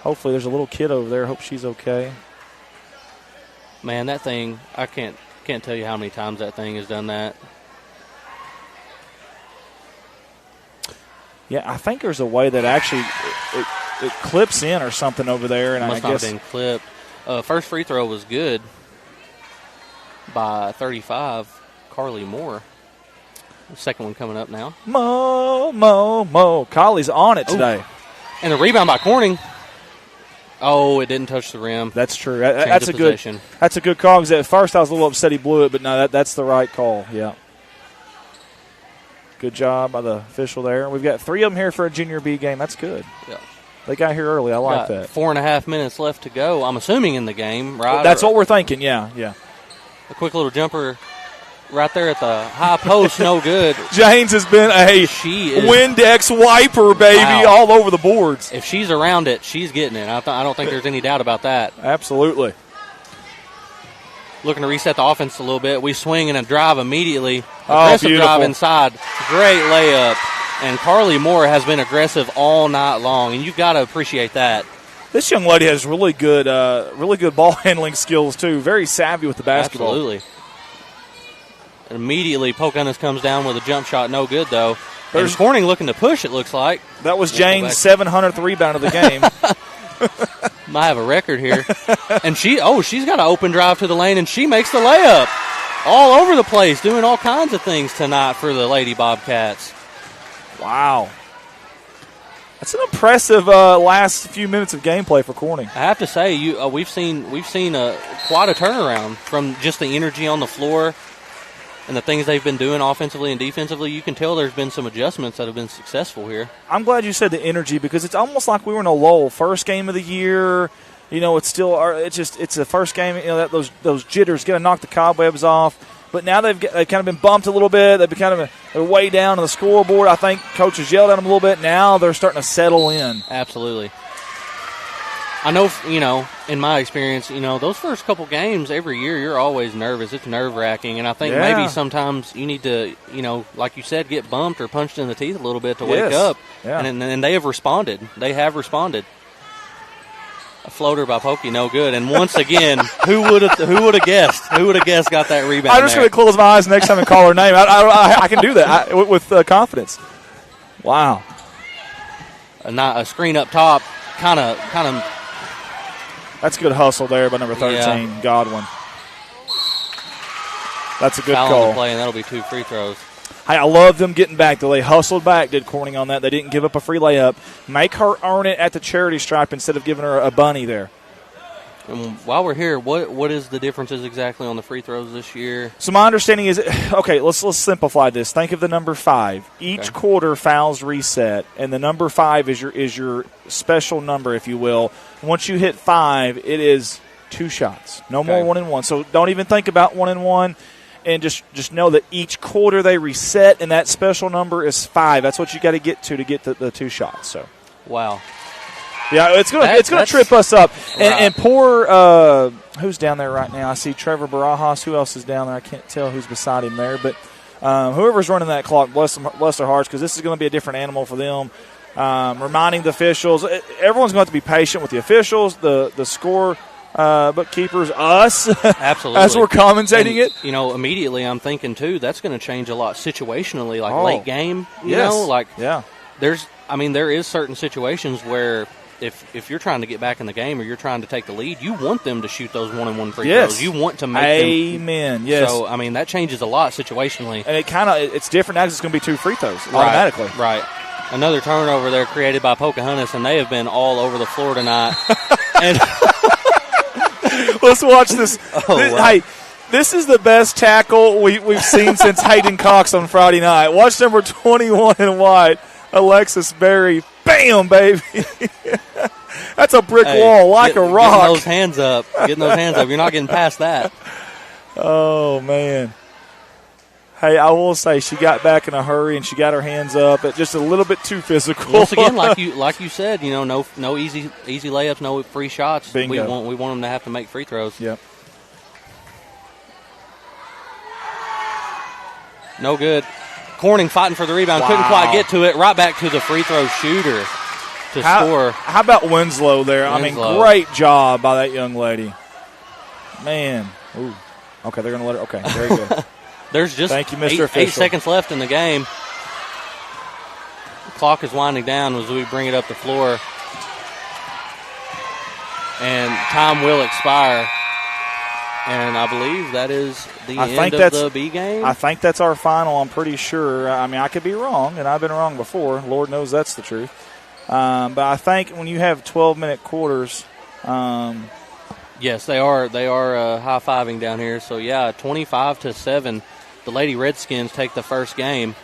Speaker 3: Hopefully there's a little kid over there. Hope she's okay.
Speaker 11: Man, that thing, I can't tell you how many times that thing has done that.
Speaker 3: Yeah, I think there's a way that actually it clips in or something over there. And
Speaker 11: Must not have been clipped. First free throw was good by 35, Carly Moore. The second one coming up now.
Speaker 3: Mo. Colley's on it today.
Speaker 11: Ooh. And the rebound by Corning. Oh, it didn't touch the rim.
Speaker 3: That's true. That's a good call. Because at first I was a little upset he blew it, but no, that's the right call. Yeah. Good job by the official there. We've got 3 of them here for a junior B game. That's good.
Speaker 11: Yeah.
Speaker 3: They got here early. I like that.
Speaker 11: 4.5 minutes left to go. I'm assuming in the game, right?
Speaker 3: That's what we're thinking. Yeah.
Speaker 11: A quick little jumper right there at the high post, no good.
Speaker 3: James has been a Windex wiper, baby, all over the boards.
Speaker 11: If she's around it, she's getting it. I don't think there's any doubt about that.
Speaker 3: Absolutely.
Speaker 11: Looking to reset the offense a little bit. We swing and a drive immediately.
Speaker 3: Oh,
Speaker 11: aggressive
Speaker 3: beautiful.
Speaker 11: Drive inside. Great layup. And Carly Moore has been aggressive all night long, and you've got to appreciate that.
Speaker 3: This young lady has really good ball handling skills, too. Very savvy with the basketball.
Speaker 11: Absolutely. And immediately, Pocahontas comes down with a jump shot. No good, though. There's Corning looking to push, it looks like.
Speaker 3: That was Jane's 700th rebound of the game.
Speaker 11: Might have a record here. And she's got an open drive to the lane, and she makes the layup. All over the place, doing all kinds of things tonight for the Lady Bobcats.
Speaker 3: Wow. That's an impressive last few minutes of gameplay for Corning.
Speaker 11: I have to say, we've seen quite a turnaround from just the energy on the floor and the things they've been doing offensively and defensively. You can tell there's been some adjustments that have been successful here.
Speaker 3: I'm glad you said the energy because it's almost like we were in a lull. First game of the year, it's the first game. Those jitters got to knock the cobwebs off. But now they've kind of been bumped a little bit. They're way down on the scoreboard. I think coaches yelled at them a little bit. Now they're starting to settle in.
Speaker 11: Absolutely. I know, in my experience, those first couple games every year, you're always nervous. It's nerve-wracking. And I think maybe sometimes you need to, like you said, get bumped or punched in the teeth a little bit to wake up.
Speaker 3: Yeah.
Speaker 11: And they have responded. They have responded. A floater by Pokey, no good. And once again, who would have guessed? Who would have guessed got that rebound?
Speaker 3: I'm just going to close my eyes next time and call her name. I can do that with confidence. Wow.
Speaker 11: A screen up top, kind of.
Speaker 3: That's good hustle there by number 13, Godwin. That's a good
Speaker 11: foul
Speaker 3: call.
Speaker 11: On the play, and that'll be 2 free throws.
Speaker 3: Hey, I love them getting back. They hustled back, did Corning on that. They didn't give up a free layup. Make her earn it at the charity stripe instead of giving her a bunny there.
Speaker 11: And while we're here, what is the differences exactly on the free throws this year?
Speaker 3: So my understanding is, okay, let's simplify this. Think of the number 5. Each quarter fouls reset, and the number 5 is your special number, if you will. Once you hit 5, it is 2 shots. No more 1-and-1. So don't even think about 1-and-1. And just know that each quarter they reset, and that special number is 5. That's what you got to get the 2 shots. So,
Speaker 11: wow,
Speaker 3: yeah, it's gonna trip us up. And poor who's down there right now? I see Trevor Barajas. Who else is down there? I can't tell who's beside him there, but whoever's running that clock, bless their hearts, because this is going to be a different animal for them. Reminding the officials, everyone's going to have to be patient with the officials, the score. Bookkeepers, us,
Speaker 11: absolutely,
Speaker 3: as we're commentating it.
Speaker 11: Immediately I'm thinking too that's going to change a lot situationally, late game. There is certain situations where if you're trying to get back in the game or you're trying to take the lead, you want them to shoot those 1-and-1 free
Speaker 12: Yes.
Speaker 11: throws. You want to make
Speaker 12: Amen.
Speaker 11: them.
Speaker 12: Yes.
Speaker 11: So, I mean, that changes a lot situationally.
Speaker 12: And it's different now because it's going to be 2 free throws automatically.
Speaker 11: Right. Another turnover there created by Pocahontas, and they have been all over the floor tonight. And
Speaker 12: let's watch this.
Speaker 11: Wow.
Speaker 12: Hey, this is the best tackle we've seen since Hayden Cox on Friday night. Watch number 21 in white, Alexis Berry. Bam, baby. That's a brick wall like a rock.
Speaker 11: Getting those hands up. You're not getting past that.
Speaker 12: Oh, man. Hey, I will say she got back in a hurry and she got her hands up. Just a little bit too physical.
Speaker 11: Once again, like you said, no easy layups, no free shots.
Speaker 12: Bingo.
Speaker 11: We want them to have to make free throws.
Speaker 12: Yep.
Speaker 11: No good. Corning fighting for the rebound.
Speaker 12: Wow.
Speaker 11: Couldn't quite get to it. Right back to the free throw shooter to score.
Speaker 12: How about Winslow there?
Speaker 11: Winslow.
Speaker 12: I mean, great job by that young lady. Man. Ooh. Okay, they're going to let her. Okay, very good.
Speaker 11: There's just
Speaker 12: Thank you, Mr. Official.
Speaker 11: 8 seconds left in the game. The clock is winding down as we bring it up the floor. And time will expire. And I believe that is the end of the B game.
Speaker 12: I think that's our final, I'm pretty sure. I mean, I could be wrong, and I've been wrong before. Lord knows that's the truth. But I think when you have 12-minute quarters.
Speaker 11: Yes, they are high-fiving down here. So, 25-7. The Lady Redskins take the first game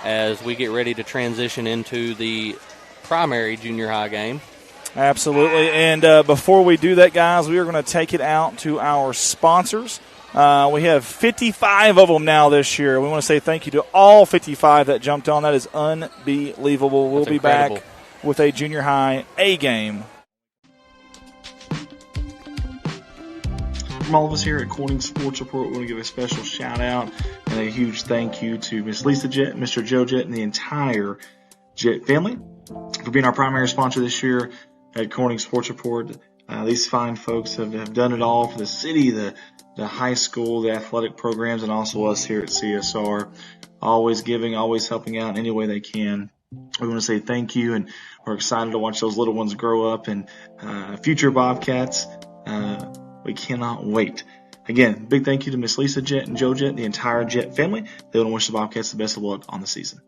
Speaker 11: as we get ready to transition into the primary junior high game.
Speaker 12: Absolutely. And before we do that, guys, we are going to take it out to our sponsors. We have 55 of them now this year. We want to say thank you to all 55 that jumped on. That is unbelievable. We'll be
Speaker 11: incredible.
Speaker 12: back with a junior high A game.
Speaker 3: From all of us here at Corning Sports Report, we want to give a special shout out and a huge thank you to Miss Lisa Jett, Mr. Joe Jett, and the entire Jett family for being our primary sponsor this year at Corning Sports Report. These fine folks have done it all for the city, the high school, the athletic programs, and also us here at CSR. Always giving, always helping out any way they can. We want to say thank you, and we're excited to watch those little ones grow up and future Bobcats. We cannot wait. Again, big thank you to Miss Lisa Jett and Joe Jett and the entire Jett family. They want to wish the Bobcats the best of luck on the season.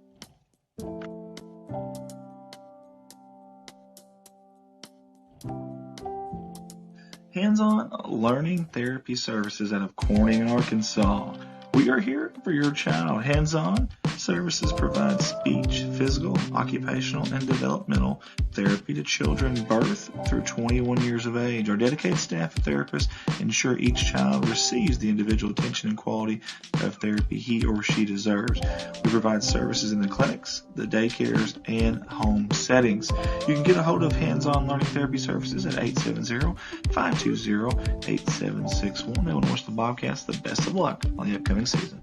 Speaker 3: Hands-on Learning Therapy Services out of Corning, Arkansas. We are here for your child. Hands-on services provide speech, physical, occupational, and developmental therapy to children birth through 21 years of age. Our dedicated staff of therapists ensure each child receives the individual attention and quality of therapy he or she deserves. We provide services in the clinics, the daycares, and home settings. You can get a hold of Hands-on Learning Therapy Services at 870-520-8761. They want to wish the Bobcats the best of luck on the upcoming season.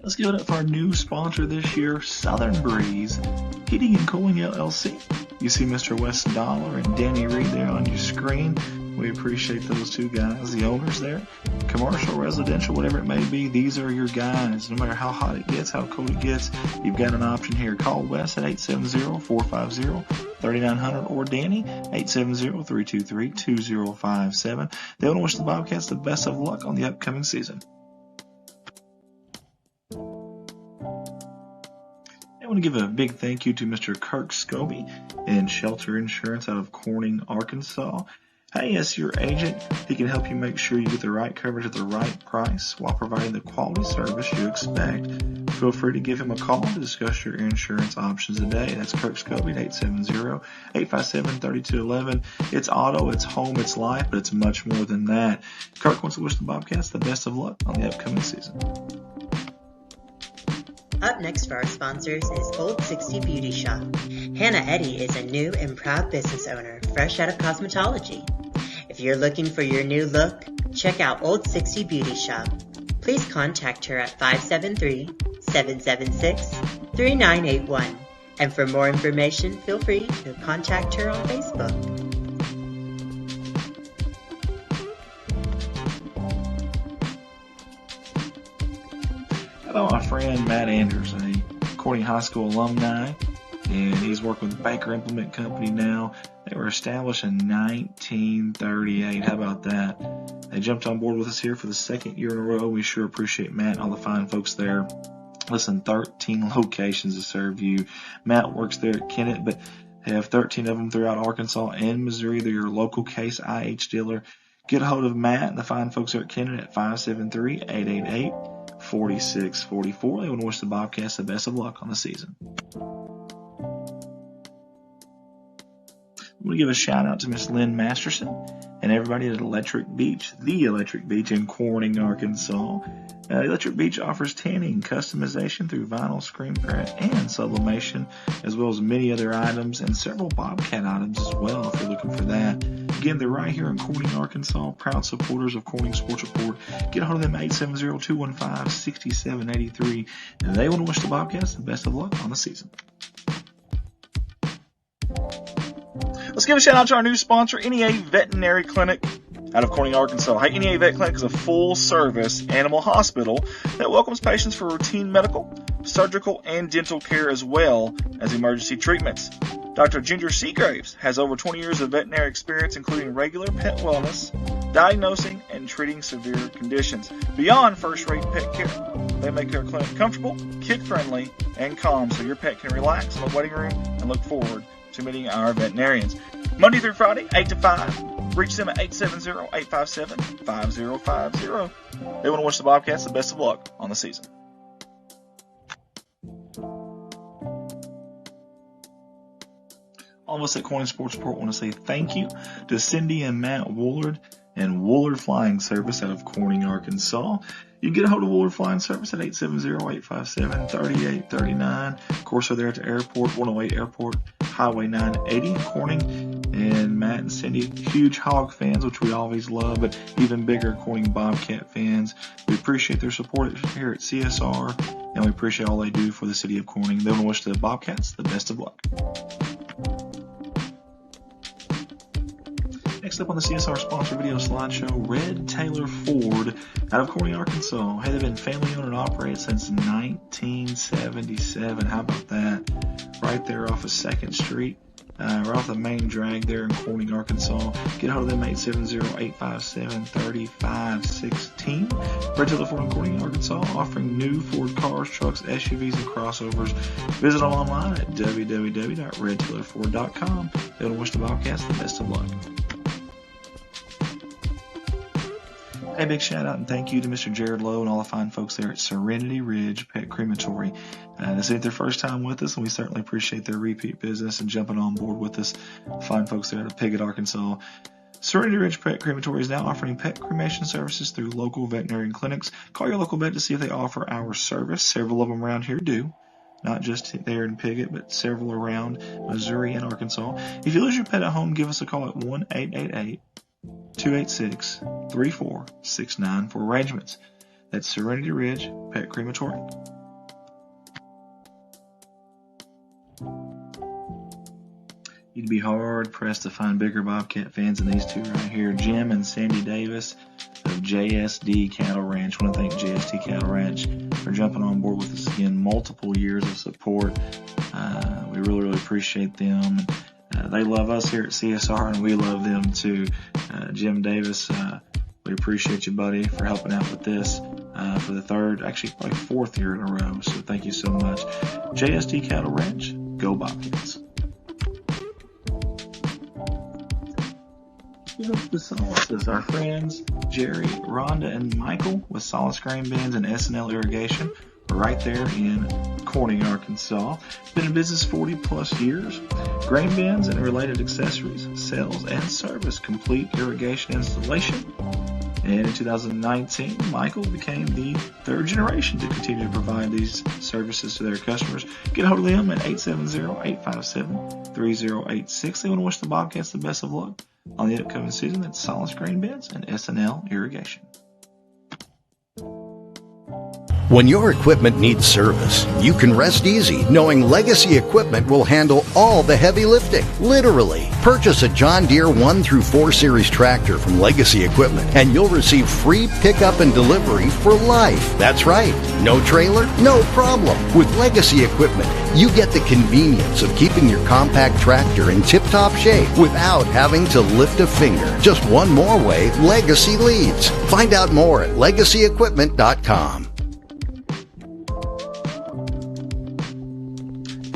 Speaker 3: Let's give it up for our new sponsor this year, Southern Breeze Heating and Cooling LLC. You see Mr. Wes Dollar and Danny Reed there on your screen. We appreciate those two guys, the owners there. Commercial, residential, whatever it may be, these are your guys. No matter how hot it gets, how cold it gets, you've got an option here. Call Wes at 870-450-3900 or Danny, 870-323-2057. They want to wish the Bobcats the best of luck on the upcoming season. I want to give a big thank you to Mr. Kirk Scobie and Shelter Insurance out of Corning, Arkansas. Hey, as your agent, he can help you make sure you get the right coverage at the right price while providing the quality service you expect. Feel free to give him a call to discuss your insurance options today. That's Kirk Scobie at 870-857-3211. It's auto, it's home, it's life, but it's much more than that. Kirk wants to wish the Bobcats the best of luck on the upcoming season.
Speaker 4: Up next for our sponsors is Old 60 Beauty Shop. Hannah Eddy is a new and proud business owner, fresh out of cosmetology. If you're looking for your new look, check out Old 60 Beauty Shop. Please contact her at 573-776-3981. And for more information, feel free to contact her on Facebook.
Speaker 3: Hello, my friend Matt Anders, a Corning High School alumni. and he's working with Baker Implement Company now. They were established in 1938. How about that? They jumped on board with us here for the second year in a row. We sure appreciate Matt and all the fine folks there. Listen, 13 locations to serve you. Matt works there at Kennett, but they have 13 of them throughout Arkansas and Missouri. They're your local Case IH dealer. Get a hold of Matt and the fine folks there at Kennett at 573-888-4644. They want to wish the Bobcats the best of luck on the season. I want to give a shout out to Miss Lynn Masterson and everybody at Electric Beach, the Electric Beach in Corning, Arkansas. Electric Beach offers tanning, customization through vinyl screen print and sublimation, as well as many other items and several Bobcat items as well if you're looking for that. Again, they're right here in Corning, Arkansas, proud supporters of Corning Sports Report. Get a hold of them at 870-215-6783, and they want to wish the Bobcats the best of luck on the season. Let's give a shout out to our new sponsor, NEA Veterinary Clinic out of Corning, Arkansas. Hey, NEA Vet Clinic is a full-service animal hospital that welcomes patients for routine medical, surgical, and dental care as well as emergency treatments. Dr. Ginger Seagraves has over 20 years of veterinary experience, including regular pet wellness, diagnosing, and treating severe conditions. Beyond first-rate pet care, they make their clinic comfortable, kid-friendly, and calm so your pet can relax in the waiting room and look forward to meeting our veterinarians. Monday through Friday, 8 to 5. Reach them at 870-857-5050. They want to wish the Bobcats the best of luck on the season. All of us at Corning Sports Report want to say thank you to Cindy and Matt Woolard and Woolard Flying Service out of Corning, Arkansas. You can get a hold of Woolard Flying Service at 870-857-3839. Of course, they're there at the airport, 108 Airport, Highway 980 in Corning. And Matt and Cindy, huge Hog fans, which we always love, but even bigger Corning Bobcat fans. We appreciate their support here at CSR, and we appreciate all they do for the city of Corning. They want to wish the Bobcats the best of luck. Next up on the CSR sponsor video slideshow, Red Taylor Ford out of Corning, Arkansas. Hey, they've been family owned and operated since 1977. How about that? Right there off of 2nd Street. Right off the main drag there in Corning, Arkansas. Get a hold of them, 870-857-3516. Red Taylor Ford in Corning, Arkansas, offering new Ford cars, trucks, SUVs, and crossovers. Visit them online at www.redtaylorford.com. They will wish the Bobcats the best of luck. A big shout out and thank you to Mr. Jared Lowe and all the fine folks there at Serenity Ridge Pet Crematory. This ain't their first time with us, and we certainly appreciate their repeat business and jumping on board with us. Fine folks there at Piggott, Arkansas. Serenity Ridge Pet Crematory is now offering pet cremation services through local veterinarian clinics. Call your local vet to see if they offer our service. Several of them around here do. Not just there in Piggott, but several around Missouri and Arkansas. If you lose your pet at home, give us a call at 1-888-286-3469 for arrangements. That's Serenity Ridge Pet Crematory. You'd be hard pressed to find bigger Bobcat fans than these two right here, Jim and Sandy Davis of JSD Cattle Ranch. I want to thank JSD Cattle Ranch for jumping on board with us again. Multiple years of support. We really appreciate them. They love us here at CSR, and we love them too. Jim Davis, we appreciate you, buddy, for helping out with this for the third, actually like fourth year in a row. So thank you so much. JSD Cattle Ranch, go Bobcats. The Solaces, our friends Jerry, Rhonda, and Michael with Solace Grain Bins and S&L Irrigation. Right there in Corning, Arkansas. Been in business 40 plus years. Grain bins and related accessories, sales, and service, complete irrigation installation. And in 2019, Michael became the third generation to continue to provide these services to their customers. Get a hold of them at 870-857-3086. They want to wish the Bobcats the best of luck on the upcoming season. That's Solace Grain Bins and S&L Irrigation.
Speaker 5: When your equipment needs service, you can rest easy knowing Legacy Equipment will handle all the heavy lifting. Literally. Purchase a John Deere 1 through 4 Series tractor from Legacy Equipment and you'll receive free pickup and delivery for life. That's right. No trailer? No problem. With Legacy Equipment, you get the convenience of keeping your compact tractor in tip-top shape without having to lift a finger. Just one more way Legacy leads. Find out more at legacyequipment.com.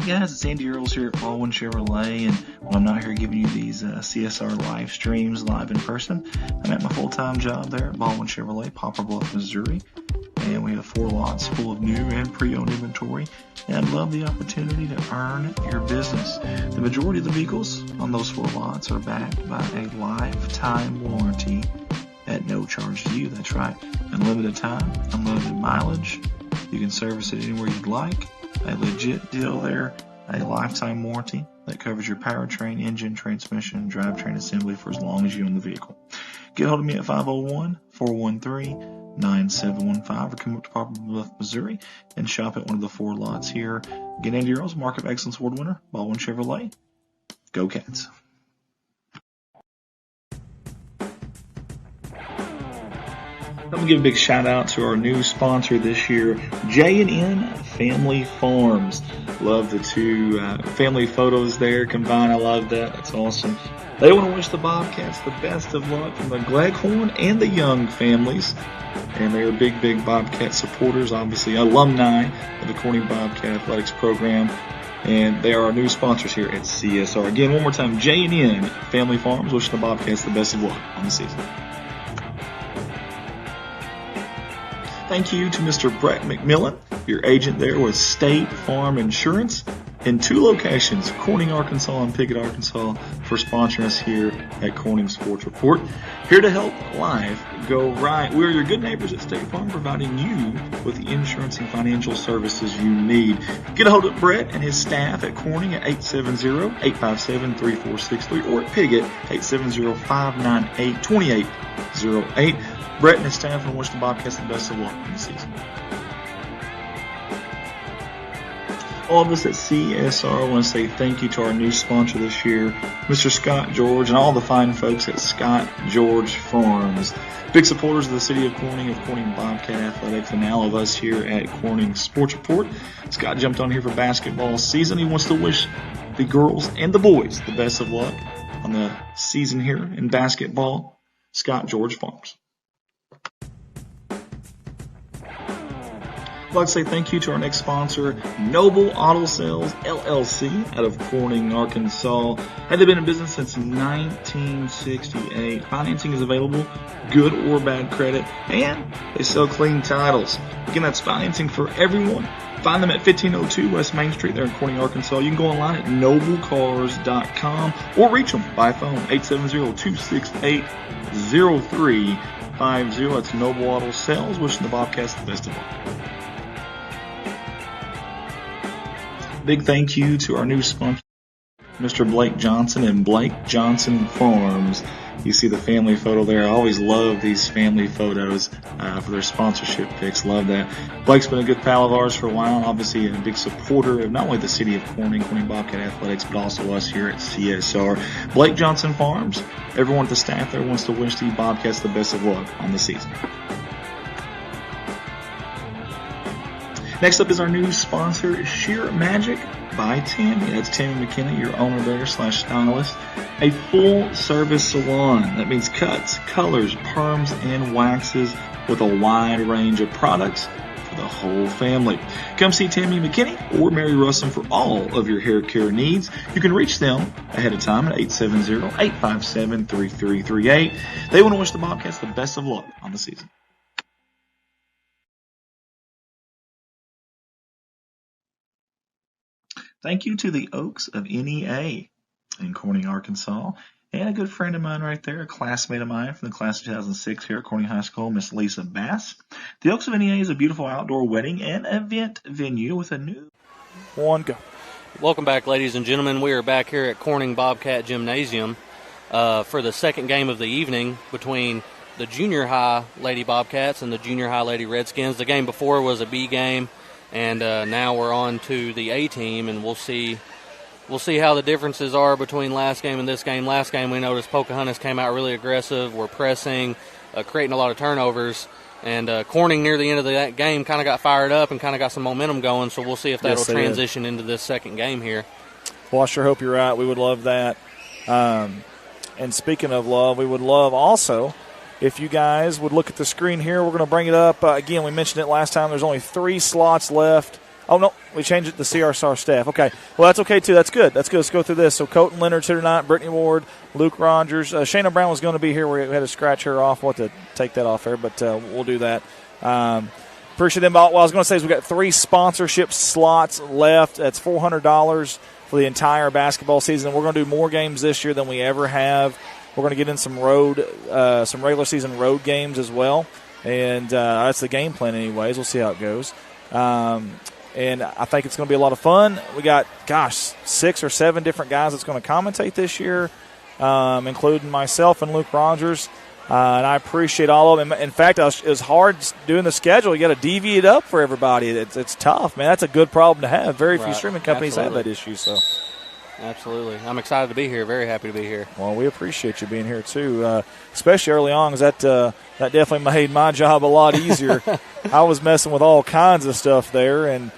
Speaker 3: Hey guys, it's Andy Earls here at Baldwin Chevrolet, and when I'm not here giving you these CSR live streams live in person, I'm at my full-time job there at Baldwin Chevrolet, Poplar Bluff, Missouri, and we have 4 lots full of new and pre-owned inventory, and I'd love the opportunity to earn your business. The majority of the vehicles on those 4 lots are backed by a lifetime warranty at no charge to you. That's right, unlimited time, unlimited mileage. You can service it anywhere you'd like. A legit deal there, a lifetime warranty that covers your powertrain, engine, transmission, drivetrain assembly for as long as you own the vehicle. Get hold of me at 501-413-9715 or come up to Poplar Bluff, Missouri and shop at one of the 4 lots here. Get Andy Earls, Market of Excellence Award winner, Baldwin Chevrolet. Go Cats. I'm going to give a big shout out to our new sponsor this year, J&N Family Farms. Love the 2 family photos there combined. I love that. That's awesome. They want to wish the Bobcats the best of luck from the Gleghorn and the Young families. And they are big Bobcat supporters, obviously alumni of the Corning Bobcat Athletics program. And they are our new sponsors here at CSR. Again, one more time, J&N Family Farms wishing the Bobcats the best of luck on the season. Thank you to Mr. Brett McMillan, your agent there with State Farm Insurance in 2 locations, Corning, Arkansas and Pickett, Arkansas, for sponsoring us here at Corning Sports Report. Here to help life go right. We're your good neighbors at State Farm, providing you with the insurance and financial services you need. Get a hold of Brett and his staff at Corning at 870-857-3463 or at Pickett 870-598-2808. Brett and his staff will wish the Bobcats the best of luck in the season. All of us at CSR want to say thank you to our new sponsor this year, Mr. Scott George, and all the fine folks at Scott George Farms. Big supporters of the city of Corning Bobcat Athletics, and all of us here at Corning Sports Report. Scott jumped on here for basketball season. He wants to wish the girls and the boys the best of luck on the season here in basketball. Scott George Farms. I'd like to say thank you to our next sponsor, Noble Auto Sales, LLC, out of Corning, Arkansas. They've been in business since 1968. Financing is available, good or bad credit, and they sell clean titles. Again, that's financing for everyone. Find them at 1502 West Main Street there in Corning, Arkansas. You can go online at noblecars.com or reach them by phone, 870-268-0350. That's Noble Auto Sales. Wishing the Bobcats the best of luck. Big thank you to our new sponsor, Mr. Blake Johnson and Blake Johnson Farms. You see the family photo there. I always love these family photos for their sponsorship pics. Love that. Blake's been a good pal of ours for a while, and obviously a big supporter of not only the city of Corning Bobcat Athletics, but also us here at CSR. Blake Johnson Farms, everyone at the staff there wants to wish the Bobcats the best of luck on the season. Next up is our new sponsor, Sheer Magic by Tammy. That's Tammy McKinney, your owner there / stylist. A full-service salon. That means cuts, colors, perms, and waxes with a wide range of products for the whole family. Come see Tammy McKinney or Mary Russell for all of your hair care needs. You can reach them ahead of time at 870-857-3338. They want to wish the Bobcats the best of luck on the season. Thank you to the Oaks of NEA in Corning, Arkansas, and a good friend of mine right there, a classmate of mine from the class of 2006 here at Corning High School, Miss Lisa Bass. The Oaks of NEA is a beautiful outdoor wedding and event venue with a new
Speaker 12: one go.
Speaker 11: Welcome back, ladies and gentlemen. We are back here at Corning Bobcat Gymnasium for the second game of the evening between the junior high Lady Bobcats and the junior high Lady Redskins. The game before was a B game, and now we're on to the A team, and we'll see how the differences are between last game and this game. Last game we noticed Pocahontas came out really aggressive. We're pressing, creating a lot of turnovers. And Corning near the end of that game kind of got fired up and kind of got some momentum going, so we'll see if that'll transition into this second game here.
Speaker 12: Well, I sure hope you're right. We would love that. And speaking of love, we would love also if you guys would look at the screen here. We're going to bring it up. Again, we mentioned it last time. There's only 3 slots left. Oh, no, we changed it to CRSR staff. Okay. Well, that's okay, too. That's good. Let's go through this. So, Colton Leonard's here tonight, Brittany Ward, Luke Rogers. Shayna Brown was going to be here. We had to scratch her off. We'll have to take that off there, but we'll do that. Appreciate them. What I was going to say is we got 3 sponsorship slots left. That's $400 for the entire basketball season. We're going to do more games this year than we ever have. We're going to get in some regular season road games as well. And that's the game plan anyways. We'll see how it goes. And I think it's going to be a lot of fun. We got, 6 or 7 different guys that's going to commentate this year, including myself and Luke Rogers. And I appreciate all of them. In fact, it was hard doing the schedule. You got to deviate it up for everybody. It's tough, man. That's a good problem to have. Very few streaming companies have that issue. So,
Speaker 11: absolutely. I'm excited to be here. Very happy to be here.
Speaker 12: Well, we appreciate you being here, too, especially early on, because that definitely made my job a lot easier. I was messing with all kinds of stuff there, and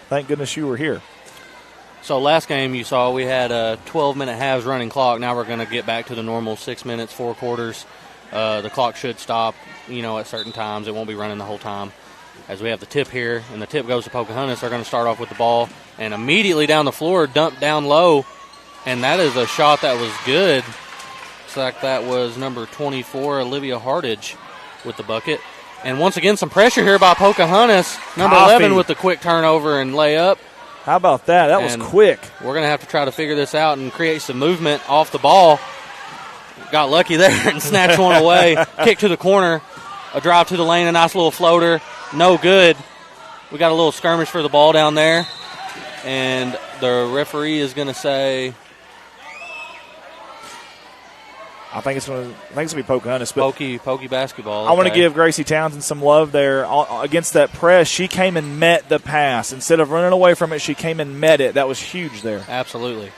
Speaker 12: thank goodness you were here.
Speaker 11: So last game you saw we had a 12-minute halves running clock. Now we're going to get back to the normal 6 minutes, 4 quarters. The clock should stop, at certain times. It won't be running the whole time. As we have the tip here, and the tip goes to Pocahontas. They're going to start off with the ball and immediately down the floor, dump down low. And that is a shot that was good. Looks like that was number 24, Olivia Hardage, with the bucket. And once again, some pressure here by Pocahontas. Number 11 with the quick turnover and layup.
Speaker 12: How about that? That was quick.
Speaker 11: We're going to have to try to figure this out and create some movement off the ball. Got lucky there and snatched one away. Kick to the corner. A drive to the lane, a nice little floater. No good. We got a little skirmish for the ball down there. And the referee is going to say...
Speaker 12: I think it's going to be Pocahontas. But
Speaker 11: Pokey basketball.
Speaker 12: I want to give Gracie Townsend some love there. Against that press, she came and met the pass. Instead of running away from it, she came and met it. That was huge there.
Speaker 11: Absolutely.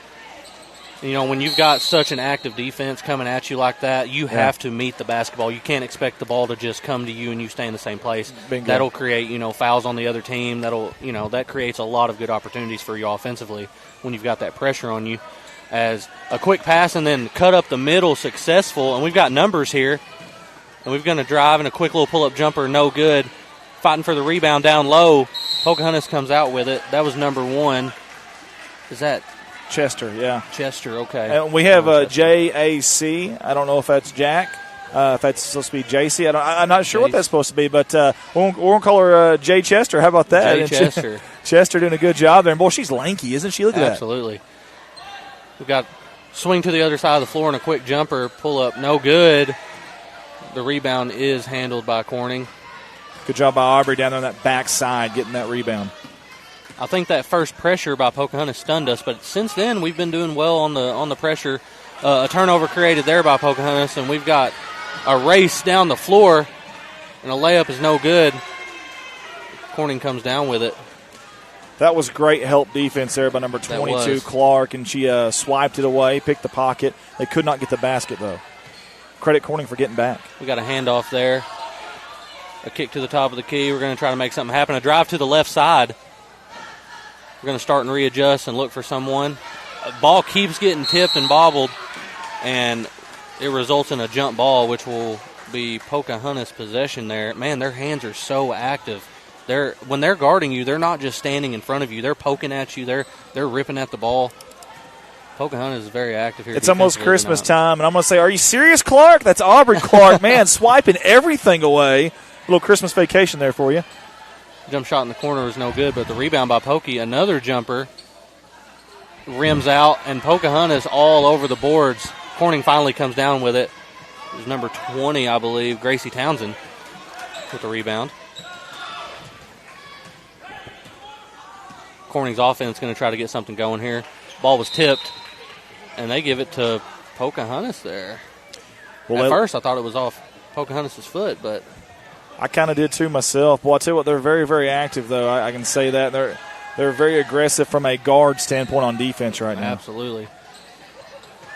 Speaker 11: When you've got such an active defense coming at you like that, you have to meet the basketball. You can't expect the ball to just come to you and you stay in the same place.
Speaker 12: Bingo.
Speaker 11: That'll create, fouls on the other team. That creates a lot of good opportunities for you offensively when you've got that pressure on you. As a quick pass and then cut up the middle, successful. And we've got numbers here. And we're going to drive and a quick little pull-up jumper, no good. Fighting for the rebound down low. Pocahontas comes out with it. That was number 1. Is that
Speaker 12: Chester? Yeah.
Speaker 11: Chester, okay.
Speaker 12: And we have JAC. I don't know if that's Jack. If that's supposed to be JC. I'm not sure what that's supposed to be, but we're going to call her J. Chester. How about that?
Speaker 11: J. Chester.
Speaker 12: Chester doing a good job there. And, boy, she's lanky, isn't she? Look at that.
Speaker 11: Absolutely. We've got swing to the other side of the floor and a quick jumper, pull up, no good. The rebound is handled by Corning.
Speaker 12: Good job by Aubrey down there on that backside getting that rebound.
Speaker 11: I think that first pressure by Pocahontas stunned us, but since then we've been doing well on the pressure. A turnover created there by Pocahontas, and we've got a race down the floor, and a layup is no good. Corning comes down with it.
Speaker 12: That was great help defense there by number 22, Clark, and she swiped it away, picked the pocket. They could not get the basket, though. Credit Corning for getting back.
Speaker 11: We got a handoff there. A kick to the top of the key. We're going to try to make something happen. A drive to the left side. We're going to start and readjust and look for someone. The ball keeps getting tipped and bobbled, and it results in a jump ball, which will be Pocahontas' possession there. Man, their hands are so active. When they're guarding you, they're not just standing in front of you. They're poking at you. They're ripping at the ball. Pocahontas is very active here.
Speaker 12: It's almost Christmas time, and I'm going to say, are you serious, Clark? That's Aubrey Clark. Man, swiping everything away. A little Christmas vacation there for you.
Speaker 11: Jump shot in the corner was no good, but the rebound by Pokey, another jumper, rims out, and Pocahontas all over the boards. Corning finally comes down with it. It was number 20, I believe, Gracie Townsend with the rebound. Corning's offense going to try to get something going here. Ball was tipped, and they give it to Pocahontas there. Well, at first, I thought it was off Pocahontas' foot, but
Speaker 12: I kind of did too myself. Boy, I tell you what, they're very, very active, though. I can say that. They're very aggressive from a guard standpoint on defense right now.
Speaker 11: Absolutely.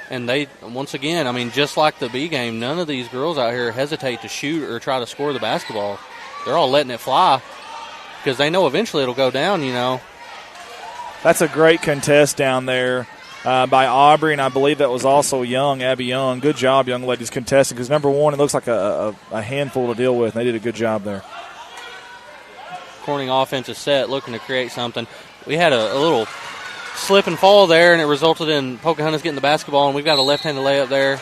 Speaker 11: And they, once again, I mean, just like the B game, none of these girls out here hesitate to shoot or try to score the basketball. They're all letting it fly because they know eventually it'll go down, you know.
Speaker 12: That's a great contest down there by Aubrey, and I believe that was also Abby Young. Good job, young ladies, contesting because, number one, it looks like a handful to deal with, and they did a good job there.
Speaker 11: Corning offensive set, looking to create something. We had a little slip and fall there, and it resulted in Pocahontas getting the basketball, and we've got a left-handed layup there.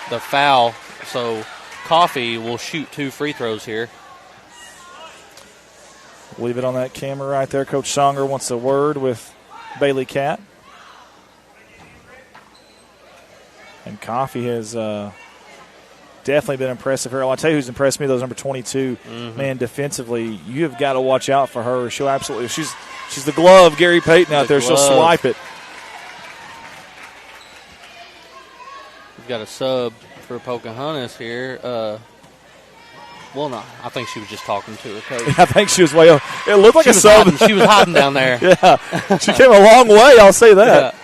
Speaker 11: The foul, so Coffee will shoot 2 free throws here.
Speaker 12: Leave it on that camera right there. Coach Songer wants a word with Bailey Cat. And Coffee has definitely been impressive here. I'll tell you who's impressed me, those number 22. Man, defensively, you have got to watch out for her. She'll absolutely – she's the glove, Gary Payton out there. She'll swipe it.
Speaker 11: We've got a sub for Pocahontas here. Well, no, I think she was just talking to her coach.
Speaker 12: I think she was way up. It looked like a sub.
Speaker 11: She was hiding down there.
Speaker 12: Yeah, she came a long way, I'll say that.
Speaker 11: Yeah.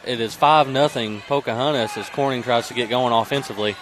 Speaker 11: It is 5-0 Pocahontas as Corning tries to get going offensively.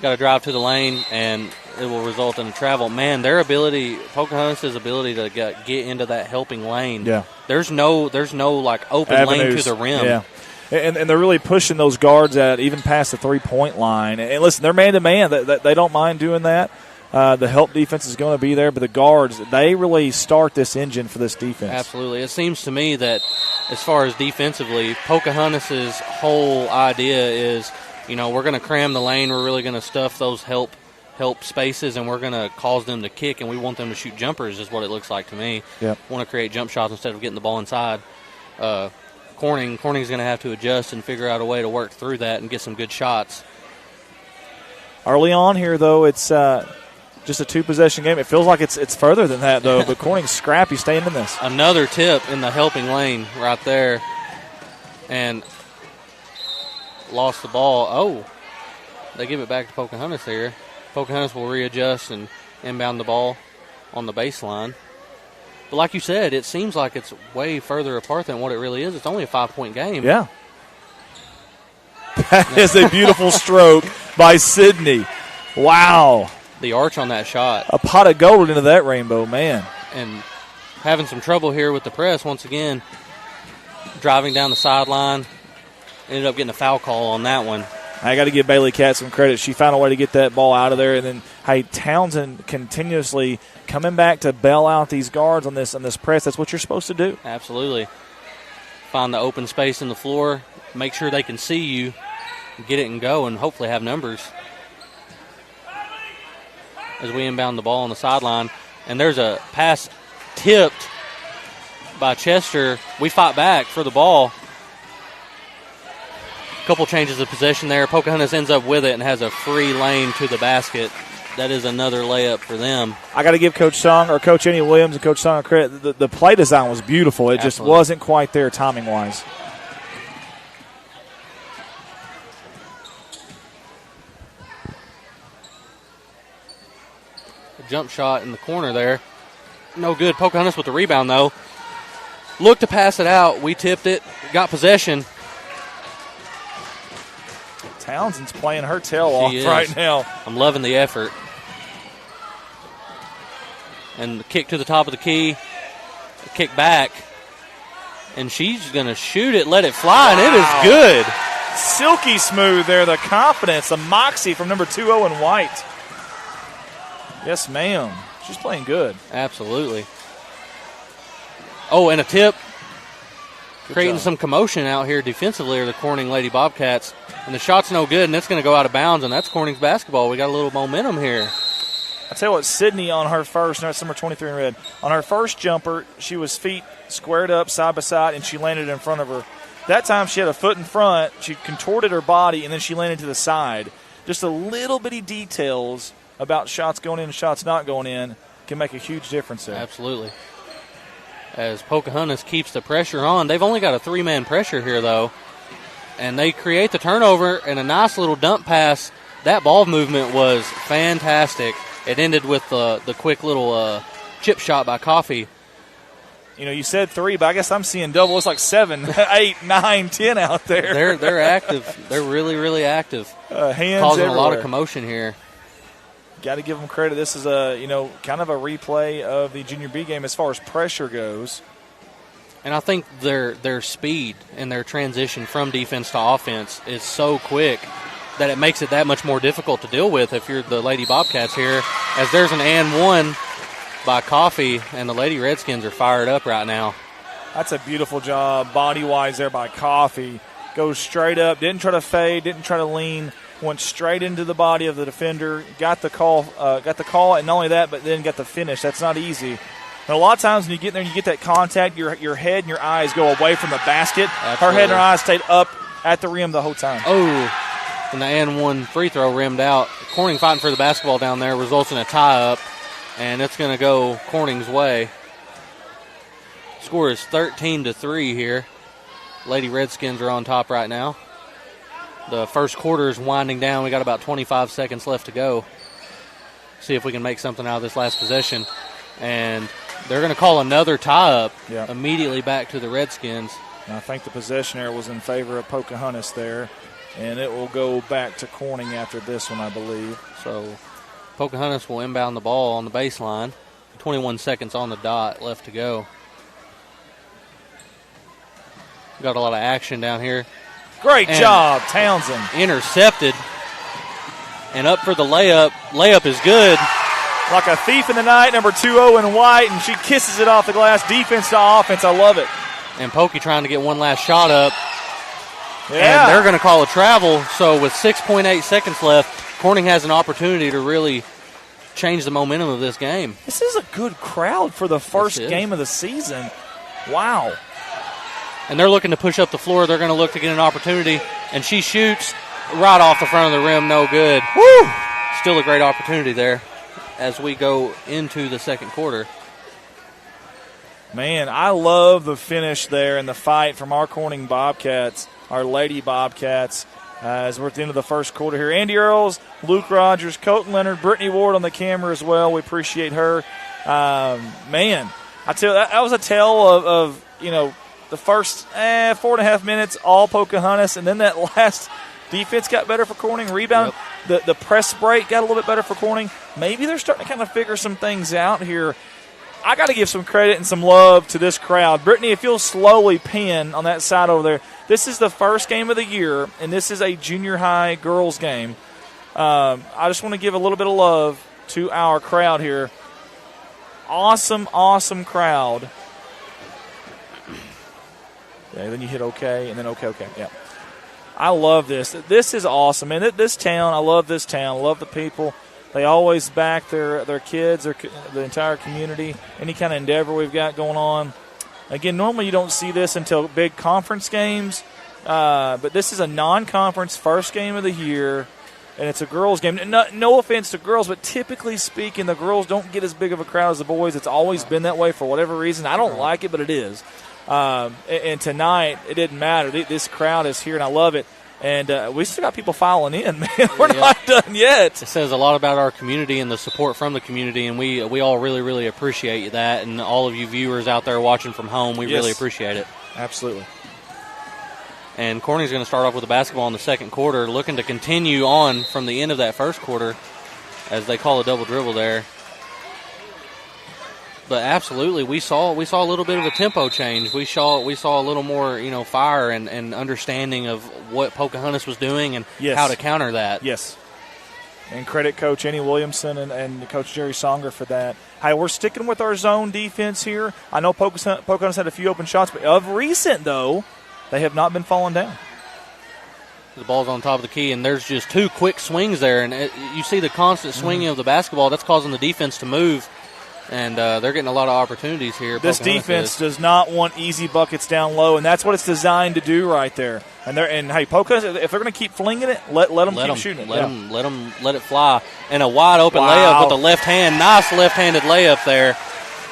Speaker 11: Got to drive to the lane, and it will result in a travel. Man, their ability, Pocahontas' ability to get into that helping lane.
Speaker 12: Yeah.
Speaker 11: There's no like open
Speaker 12: Avenues.
Speaker 11: lane to the rim.
Speaker 12: Yeah. And they're really pushing those guards out even past the three-point line. And listen, they're man-to-man. They don't mind doing that. The help defense is going to be there, but the guards, they really start this engine for this defense.
Speaker 11: Absolutely. It seems to me that as far as defensively, Pocahontas' whole idea is, you know, we're going to cram the lane. We're really going to stuff those help spaces, and we're going to cause them to kick, and we want them to shoot jumpers is what it looks like to me.
Speaker 12: Yep.
Speaker 11: Want to create jump shots instead of getting the ball inside. Corning's going to have to adjust and figure out a way to work through that and get some good shots.
Speaker 12: Early on here, though, it's just a 2-possession game. It feels like it's further than that, though, but Corning's scrappy staying in this.
Speaker 11: Another tip in the helping lane right there, and lost the ball. Oh, they give it back to Pocahontas here. Pocahontas will readjust and inbound the ball on the baseline. But like you said, it seems like it's way further apart than what it really is. It's only a 5-point game.
Speaker 12: Yeah. That is a beautiful stroke by Sydney. Wow.
Speaker 11: The arch on that shot.
Speaker 12: A pot of gold into that rainbow, man.
Speaker 11: And having some trouble here with the press once again. Driving down the sideline. Ended up getting a foul call on that one.
Speaker 12: I got to give Bailey Cat some credit. She found a way to get that ball out of there. And then, hey, Townsend continuously coming back to bail out these guards on this press. That's what you're supposed to do.
Speaker 11: Absolutely. Find the open space in the floor. Make sure they can see you. Get it and go, and hopefully have numbers. As we inbound the ball on the sideline. And there's a pass tipped by Chester. We fight back for the ball. Couple changes of possession there. Pocahontas ends up with it and has a free lane to the basket. That is another layup for them.
Speaker 12: I got to give Coach Song or Coach Annie Williams and Coach Song credit. The play design was beautiful. It just wasn't quite there timing-wise.
Speaker 11: A jump shot in the corner there. No good. Pocahontas with the rebound, though. Looked to pass it out. We tipped it. Got possession.
Speaker 12: Townsend's playing her tail off right now.
Speaker 11: I'm loving the effort. And the kick to the top of the key. The kick back. And she's going to shoot it, let it fly, and it is good.
Speaker 12: Silky smooth there, the confidence, the moxie from number 2, Owen White. Yes, ma'am. She's playing good.
Speaker 11: Absolutely. Oh, and a tip. Creating some commotion out here defensively are the Corning Lady Bobcats. And the shot's no good, and it's going to go out of bounds, and that's Corning's basketball. We got a little momentum here.
Speaker 12: I tell you what, Sydney on her first, no, it's number 23 in red. On her first jumper, she was feet squared up side by side, and she landed in front of her. That time she had a foot in front, she contorted her body, and then she landed to the side. Just a little bitty details about shots going in and shots not going in can make a huge difference there.
Speaker 11: Absolutely. As Pocahontas keeps the pressure on. They've only got a 3-man pressure here, though. and they create the turnover and a nice little dump pass. That ball movement was fantastic. It ended with the quick little chip shot by Coffee.
Speaker 12: You know, you said 3, but I guess I'm seeing double. It's like 7, 8, 9, 10 out there.
Speaker 11: They're active. They're really, really active.
Speaker 12: Hands
Speaker 11: causing
Speaker 12: everywhere.
Speaker 11: A lot of commotion here.
Speaker 12: Got to give them credit. This is kind of a replay of the Junior B game as far as pressure goes.
Speaker 11: And I think their speed and their transition from defense to offense is so quick that it makes it that much more difficult to deal with if you're the Lady Bobcats here, as there's an and one by Coffee, and the Lady Redskins are fired up right now.
Speaker 12: That's a beautiful job body-wise there by Coffee. Goes straight up, didn't try to fade, didn't try to lean, went straight into the body of the defender, got the call, and not only that, but then got the finish. That's not easy. And a lot of times when you get in there and you get that contact, your head and your eyes go away from the basket.
Speaker 11: Absolutely.
Speaker 12: Her head and her eyes stayed up at the rim the whole time.
Speaker 11: Oh, and the and one free throw rimmed out. Corning fighting for the basketball down there results in a tie-up, and it's going to go Corning's way. Score is 13-3 here. Lady Redskins are on top right now. The first quarter is winding down. We got about 25 seconds left to go. See if we can make something out of this last possession. And they're going to call another tie-up immediately back to the Redskins.
Speaker 12: And I think the possession error was in favor of Pocahontas there, and it will go back to Corning after this one, I believe.
Speaker 11: So Pocahontas will inbound the ball on the baseline. 21 seconds on the dot left to go. Got a lot of action down here.
Speaker 12: Great job, Townsend.
Speaker 11: Intercepted. And up for the layup. Layup is good.
Speaker 12: Like a thief in the night, number 2-0 in white, and she kisses it off the glass. Defense to offense. I love it.
Speaker 11: And Pokey trying to get one last shot up.
Speaker 12: Yeah.
Speaker 11: And they're going to call a travel. So with 6.8 seconds left, Corning has an opportunity to really change the momentum of this game.
Speaker 12: This is a good crowd for the first game of the season. Wow.
Speaker 11: And they're looking to push up the floor. They're going to look to get an opportunity. And she shoots right off the front of the rim. No good.
Speaker 12: Woo!
Speaker 11: Still a great opportunity there as we go into the second quarter.
Speaker 12: Man, I love the finish there and the fight from our Corning Bobcats, our Lady Bobcats, as we're at the end of the first quarter here. Andy Earls, Luke Rogers, Colton Leonard, Brittany Ward on the camera as well. We appreciate her. Man, I tell you, that was a tale of the first 4.5 minutes, all Pocahontas, and then that last defense got better for Corning. Rebound, the press break got a little bit better for Corning. Maybe they're starting to kind of figure some things out here. I got to give some credit and some love to this crowd. Brittany, if you'll slowly pin on that side over there, this is the first game of the year, and this is a junior high girls game. I just want to give a little bit of love to our crowd here. Awesome, awesome crowd. Yeah, then you hit okay, and then okay, yeah. I love this. This is awesome, man. This town, I love this town. I love the people. They always back their kids, the entire community, any kind of endeavor we've got going on. Again, normally you don't see this until big conference games, but this is a non-conference first game of the year, and it's a girls' game. No offense to girls, but typically speaking, the girls don't get as big of a crowd as the boys. It's always been that way for whatever reason. I don't like it, but it is. And tonight, it didn't matter. This crowd is here, and I love it. And we still got people filing in, man. We're not done yet.
Speaker 11: It says a lot about our community and the support from the community, and we all really, really appreciate that. And all of you viewers out there watching from home, we really appreciate it.
Speaker 12: Absolutely.
Speaker 11: And Corning's going to start off with the basketball in the second quarter, looking to continue on from the end of that first quarter as they call a double dribble there. But absolutely, we saw a little bit of a tempo change. We saw a little more, fire and understanding of what Pocahontas was doing and how to counter that.
Speaker 12: Yes. And credit Coach Annie Williamson and Coach Jerry Songer for that. Hey, we're sticking with our zone defense here. I know Pocahontas had a few open shots, but of recent, though, they have not been falling down.
Speaker 11: The ball's on top of the key, and there's just two quick swings there. And you see the constant swinging of the basketball. That's causing the defense to move. And they're getting a lot of opportunities here.
Speaker 12: This defense does not want easy buckets down low, and that's what it's designed to do right there. And hey, Pocahontas, if they're going to keep flinging it, let them keep shooting it.
Speaker 11: Let it fly. And a wide open layup with the left hand. Nice left-handed layup there.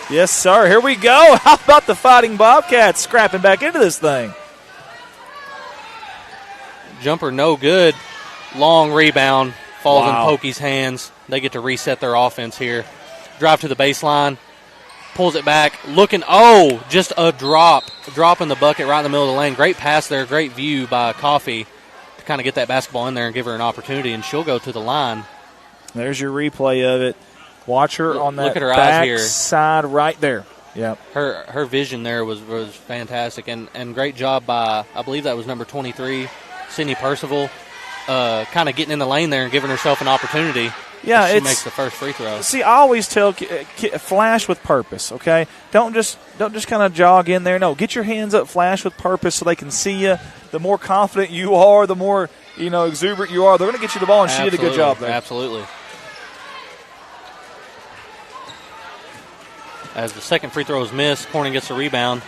Speaker 12: Yes, sir. Here we go. How about the Fighting Bobcats scrapping back into this thing?
Speaker 11: Jumper no good. Long rebound. Falls
Speaker 12: Wow.
Speaker 11: in Pokey's hands. They get to reset their offense here. Drive to the baseline. Pulls it back. Looking. Oh, just a drop. A drop in the bucket right in the middle of the lane. Great pass there. Great view by Coffee to kind of get that basketball in there and give her an opportunity, and she'll go to the line.
Speaker 12: There's your replay of it. Watch her on that
Speaker 11: Look at her eyes
Speaker 12: back
Speaker 11: here.
Speaker 12: side right there. Yep.
Speaker 11: Her vision there was fantastic, and great job by, I believe that was number 23, Sydney Percival, kind of getting in the lane there and giving herself an opportunity.
Speaker 12: Yeah,
Speaker 11: she
Speaker 12: it's,
Speaker 11: makes the first free throw.
Speaker 12: See, I always tell flash with purpose. Okay, don't just kind of jog in there. No, get your hands up, flash with purpose, so they can see you. The more confident you are, the more exuberant you are. They're going to get you the ball, and she did a good job there.
Speaker 11: Absolutely. As the second free throw is missed, Corning gets a rebound.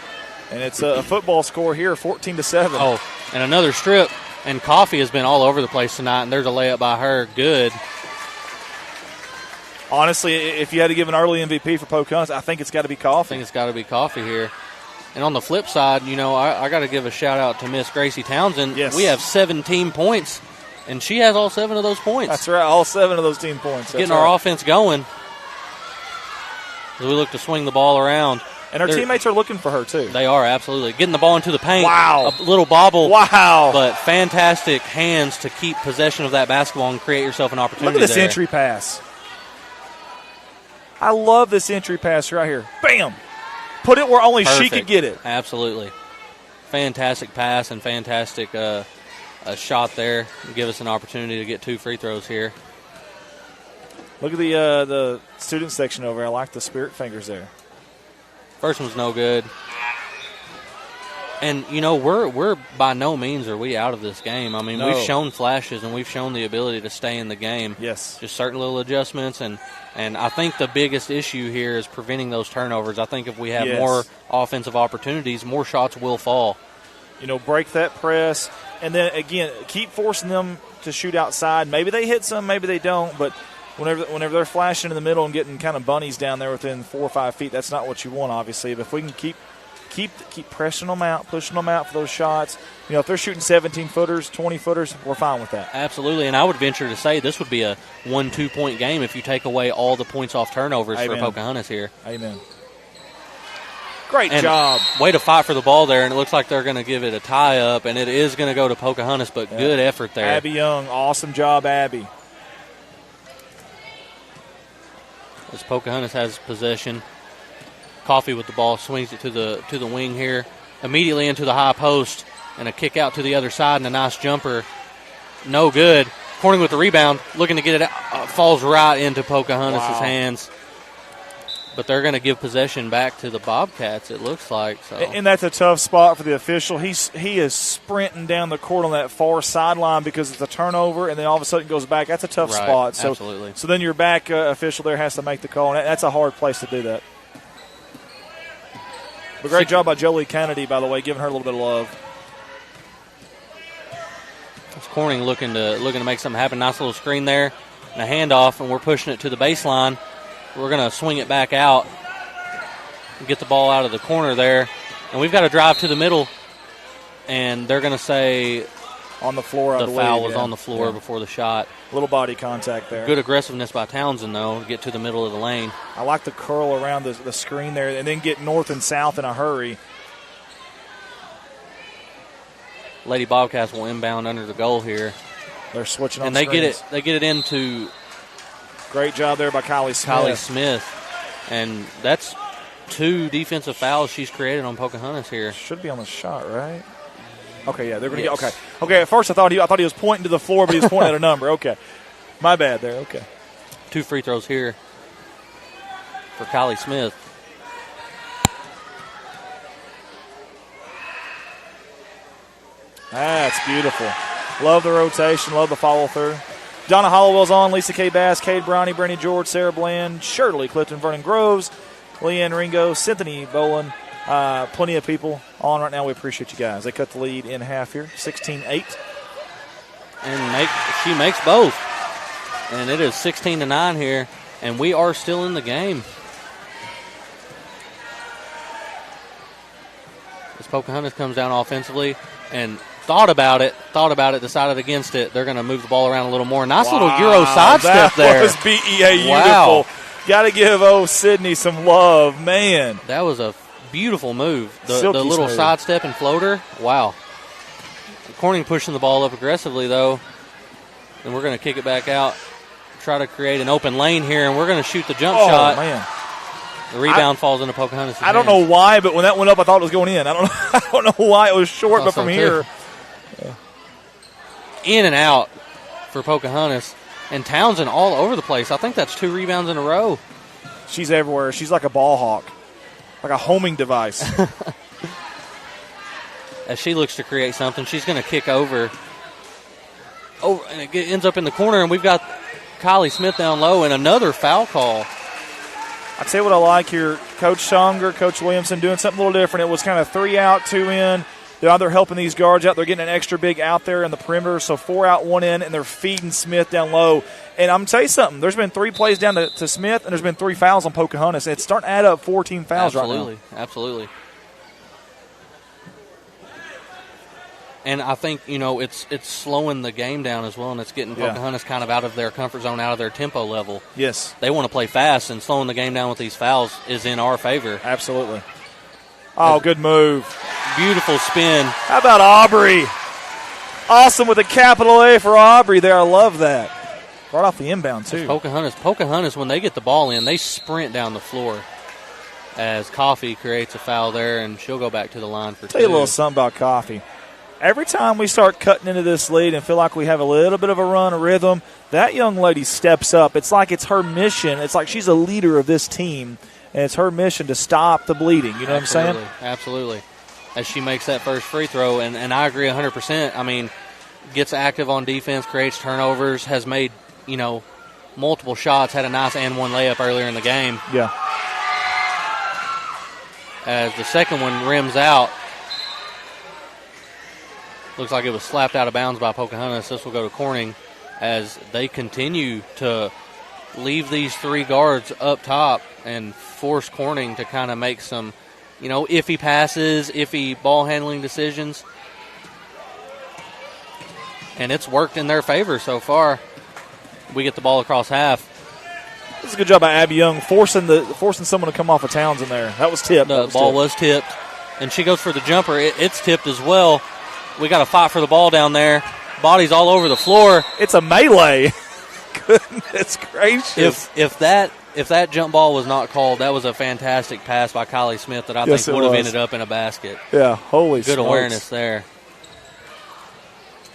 Speaker 12: And it's a football score here, 14-7.
Speaker 11: Oh, and another strip. And Coffee has been all over the place tonight, and there's a layup by her. Good.
Speaker 12: Honestly, if you had to give an early MVP for Pocahontas, I think it's got to be Coffee.
Speaker 11: I think it's got to be Coffee here. And on the flip side, I got to give a shout-out to Miss Gracie Townsend.
Speaker 12: Yes.
Speaker 11: We have 17 points, and she has all 7 of those points.
Speaker 12: That's right, all 7 of those team points.
Speaker 11: Getting our offense going as we look to swing the ball around.
Speaker 12: And her teammates are looking for her, too.
Speaker 11: They are, absolutely. Getting the ball into the paint.
Speaker 12: Wow.
Speaker 11: A little bobble.
Speaker 12: Wow.
Speaker 11: But fantastic hands to keep possession of that basketball and create yourself an opportunity.
Speaker 12: Look at this entry pass. I love this entry pass right here. Bam! Put it where only she could get it.
Speaker 11: Absolutely. Fantastic pass and fantastic a shot there. Give us an opportunity to get 2 free throws here.
Speaker 12: Look at the student section over there. I like the spirit fingers there.
Speaker 11: First one's no good. And, we're by no means are we out of this game. I mean,
Speaker 12: No.
Speaker 11: we've shown flashes and we've shown the ability to stay in the game.
Speaker 12: Yes.
Speaker 11: Just certain little adjustments. And I think the biggest issue here is preventing those turnovers. I think if we have more offensive opportunities, more shots will fall.
Speaker 12: Break that press. And then, again, keep forcing them to shoot outside. Maybe they hit some, maybe they don't. But whenever they're flashing in the middle and getting kind of bunnies down there within 4 or 5 feet, that's not what you want, obviously. But if we can keep pressing them out, pushing them out for those shots. If they're shooting 17-footers, 20-footers, we're fine with that.
Speaker 11: Absolutely, and I would venture to say this would be a 1-2-point game if you take away all the points off turnovers for Pocahontas here.
Speaker 12: Amen. Great
Speaker 11: and
Speaker 12: job.
Speaker 11: Way to fight for the ball there, and it looks like they're going to give it a tie-up, and it is going to go to Pocahontas, but good effort there.
Speaker 12: Abby Young, awesome job, Abby.
Speaker 11: As Pocahontas has possession. Coffee with the ball, swings it to the wing here. Immediately into the high post, and a kick out to the other side, and a nice jumper. No good. Corning with the rebound, looking to get it out. Falls right into Pocahontas' hands. But they're going to give possession back to the Bobcats, it looks like. So.
Speaker 12: And that's a tough spot for the official. He is sprinting down the court on that far sideline because it's a turnover, and then all of a sudden goes back. That's a tough spot. So,
Speaker 11: absolutely.
Speaker 12: So then your back official there has to make the call, and that's a hard place to do that. But great job by Jolie Kennedy, by the way, giving her a little bit of love.
Speaker 11: It's Corning looking to make something happen. Nice little screen there and a handoff, and we're pushing it to the baseline. We're going to swing it back out and get the ball out of the corner there. And we've got to drive to the middle, and they're going to say
Speaker 12: on the floor.
Speaker 11: The foul was on the floor before the shot.
Speaker 12: Little body contact there.
Speaker 11: Good aggressiveness by Townsend, though, to get to the middle of the lane.
Speaker 12: I like the curl around the screen there and then get north and south in a hurry.
Speaker 11: Lady Bobcats will inbound under the goal here.
Speaker 12: They're switching on
Speaker 11: and they
Speaker 12: screens.
Speaker 11: get it into.
Speaker 12: Great job there by Kylie Smith.
Speaker 11: Kylie Smith, and that's 2 defensive fouls she's created on Pocahontas here.
Speaker 12: Should be on the shot, right? Okay, yeah, they're going to get. Okay. At first, I thought he was pointing to the floor, but he was pointing at a number. Okay, my bad there. Okay,
Speaker 11: 2 free throws here for Kylie Smith.
Speaker 12: That's beautiful. Love the rotation. Love the follow through. Donna Hollowell's on. Lisa K. Bass, Cade Brownie, Brandy George, Sarah Bland, Shirley Clifton, Vernon Groves, Leanne Ringo, Cynthia Boland. Plenty of people on right now. We appreciate you guys. They cut the lead in half here, 16-8.
Speaker 11: And she makes both. And it is 16-9 here, and we are still in the game. As Pocahontas comes down offensively, and thought about it, decided against it. They're going to move the ball around a little more. Nice little Euro sidestep there.
Speaker 12: That was BEA beautiful. Got to give Sydney some love, man.
Speaker 11: That was a beautiful move. The little sidestep and floater. Wow. Corning pushing the ball up aggressively, though. And we're going to kick it back out, try to create an open lane here, and we're going to shoot the jump shot.
Speaker 12: Man.
Speaker 11: The rebound falls into Pocahontas'
Speaker 12: I don't know why, but when that went up, I thought it was going in. I don't know why it was short, but from here.
Speaker 11: In and out for Pocahontas. And Townsend all over the place. I think that's 2 rebounds in a row.
Speaker 12: She's everywhere. She's like a ball hawk, like a homing device.
Speaker 11: As she looks to create something, she's going to kick over. Oh, and it ends up in the corner, and we've got Kylie Smith down low, and another foul call.
Speaker 12: I tell you what I like here, Coach Songer, Coach Williamson doing something a little different. It was kind of 3 out, 2 in. They're either helping these guards out. They're getting an extra big out there in the perimeter, so 4 out, 1 in, and they're feeding Smith down low. And I'm going to tell you something. There's been 3 plays down to Smith, and there's been 3 fouls on Pocahontas. It's starting to add up 14 fouls right now.
Speaker 11: Absolutely. And I think, it's slowing the game down as well, and it's getting Pocahontas kind of out of their comfort zone, out of their tempo level.
Speaker 12: Yes.
Speaker 11: They want to play fast, and slowing the game down with these fouls is in our favor.
Speaker 12: Absolutely. Oh, good move.
Speaker 11: Beautiful spin.
Speaker 12: How about Aubrey? Awesome with a capital A for Aubrey there. I love that. Right off the inbound, too.
Speaker 11: Pocahontas, when they get the ball in, they sprint down the floor. As Coffee creates a foul there, and she'll go back to the line for 2.
Speaker 12: Tell you a little something about Coffee. Every time we start cutting into this lead and feel like we have a little bit of a run, a rhythm, that young lady steps up. It's like it's her mission. It's like she's a leader of this team, and it's her mission to stop the bleeding. You know what I'm saying?
Speaker 11: Absolutely. As she makes that first free throw, and I agree 100%. I mean, gets active on defense, creates turnovers, has made, multiple shots, had a nice and 1 layup earlier in the game.
Speaker 12: Yeah.
Speaker 11: As the second one rims out. Looks like it was slapped out of bounds by Pocahontas. This will go to Corning as they continue to leave these 3 guards up top and force Corning to kind of make some, iffy passes, iffy ball handling decisions. And it's worked in their favor so far. We get the ball across half.
Speaker 12: This is a good job by Abby Young forcing someone to come off of Townsend there. That was tipped.
Speaker 11: The ball was tipped. And she goes for the jumper. It's tipped as well. We got to fight for the ball down there. Bodies all over the floor.
Speaker 12: It's a melee. Goodness gracious.
Speaker 11: If that jump ball was not called, that was a fantastic pass by Kylie Smith that I think would have ended up in a basket.
Speaker 12: Yeah, holy
Speaker 11: Good awareness there.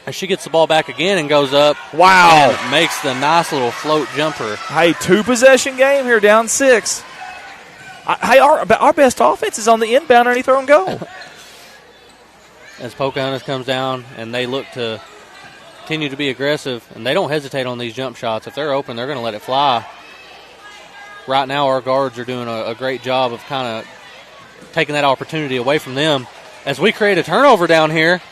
Speaker 11: And she gets the ball back again and goes up.
Speaker 12: Wow.
Speaker 11: And makes the nice little float jumper.
Speaker 12: Hey, 2-possession game here, down 6. Hey, our best offense is on the inbound underneath throw and go.
Speaker 11: As Pocahontas comes down and they look to continue to be aggressive, and they don't hesitate on these jump shots. If they're open, they're going to let it fly. Right now our guards are doing a great job of kind of taking that opportunity away from them. As we create a turnover down here,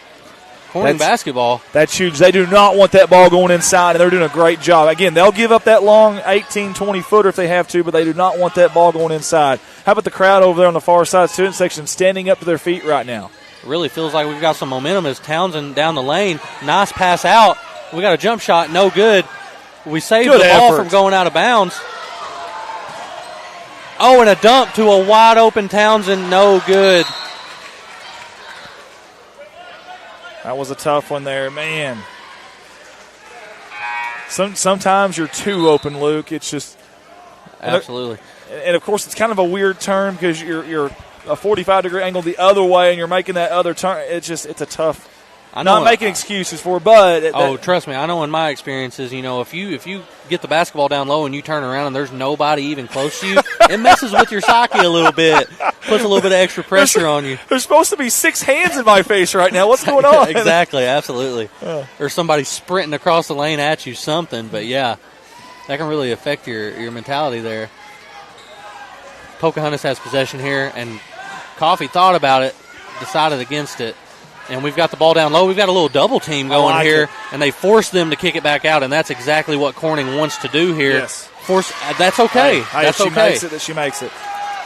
Speaker 11: Corning basketball.
Speaker 12: That's huge. They do not want that ball going inside, and they're doing a great job. Again, they'll give up that long 18, 20-footer if they have to, but they do not want that ball going inside. How about the crowd over there on the far side student section standing up to their feet right now?
Speaker 11: Really feels like we've got some momentum as Townsend down the lane. Nice pass out. We got a jump shot, no good. We saved the ball from going out of bounds. Oh, and a dump to a wide open Townsend, no good.
Speaker 12: That was a tough one there, man. Sometimes you're too open, Luke. It's just
Speaker 11: absolutely.
Speaker 12: And of course, it's kind of a weird turn because you're a 45-degree angle the other way, and you're making that other turn. It's a tough. I'm not making excuses for it, but
Speaker 11: trust me, I know in my experiences, if you get the basketball down low and you turn around and there's nobody even close to you, it messes with your psyche a little bit, puts a little bit of extra pressure on you.
Speaker 12: There's supposed to be 6 hands in my face right now. What's going on?
Speaker 11: Exactly, absolutely. Or somebody sprinting across the lane at you, something. But yeah, that can really affect your mentality there. Pocahontas has possession here, and Coffee thought about it, decided against it. And we've got the ball down low. We've got a little double team going here, and they force them to kick it back out, and that's exactly what Corning wants to do here.
Speaker 12: Yes.
Speaker 11: That's okay.
Speaker 12: Hey,
Speaker 11: that's
Speaker 12: if she
Speaker 11: okay.
Speaker 12: makes it, that she makes it.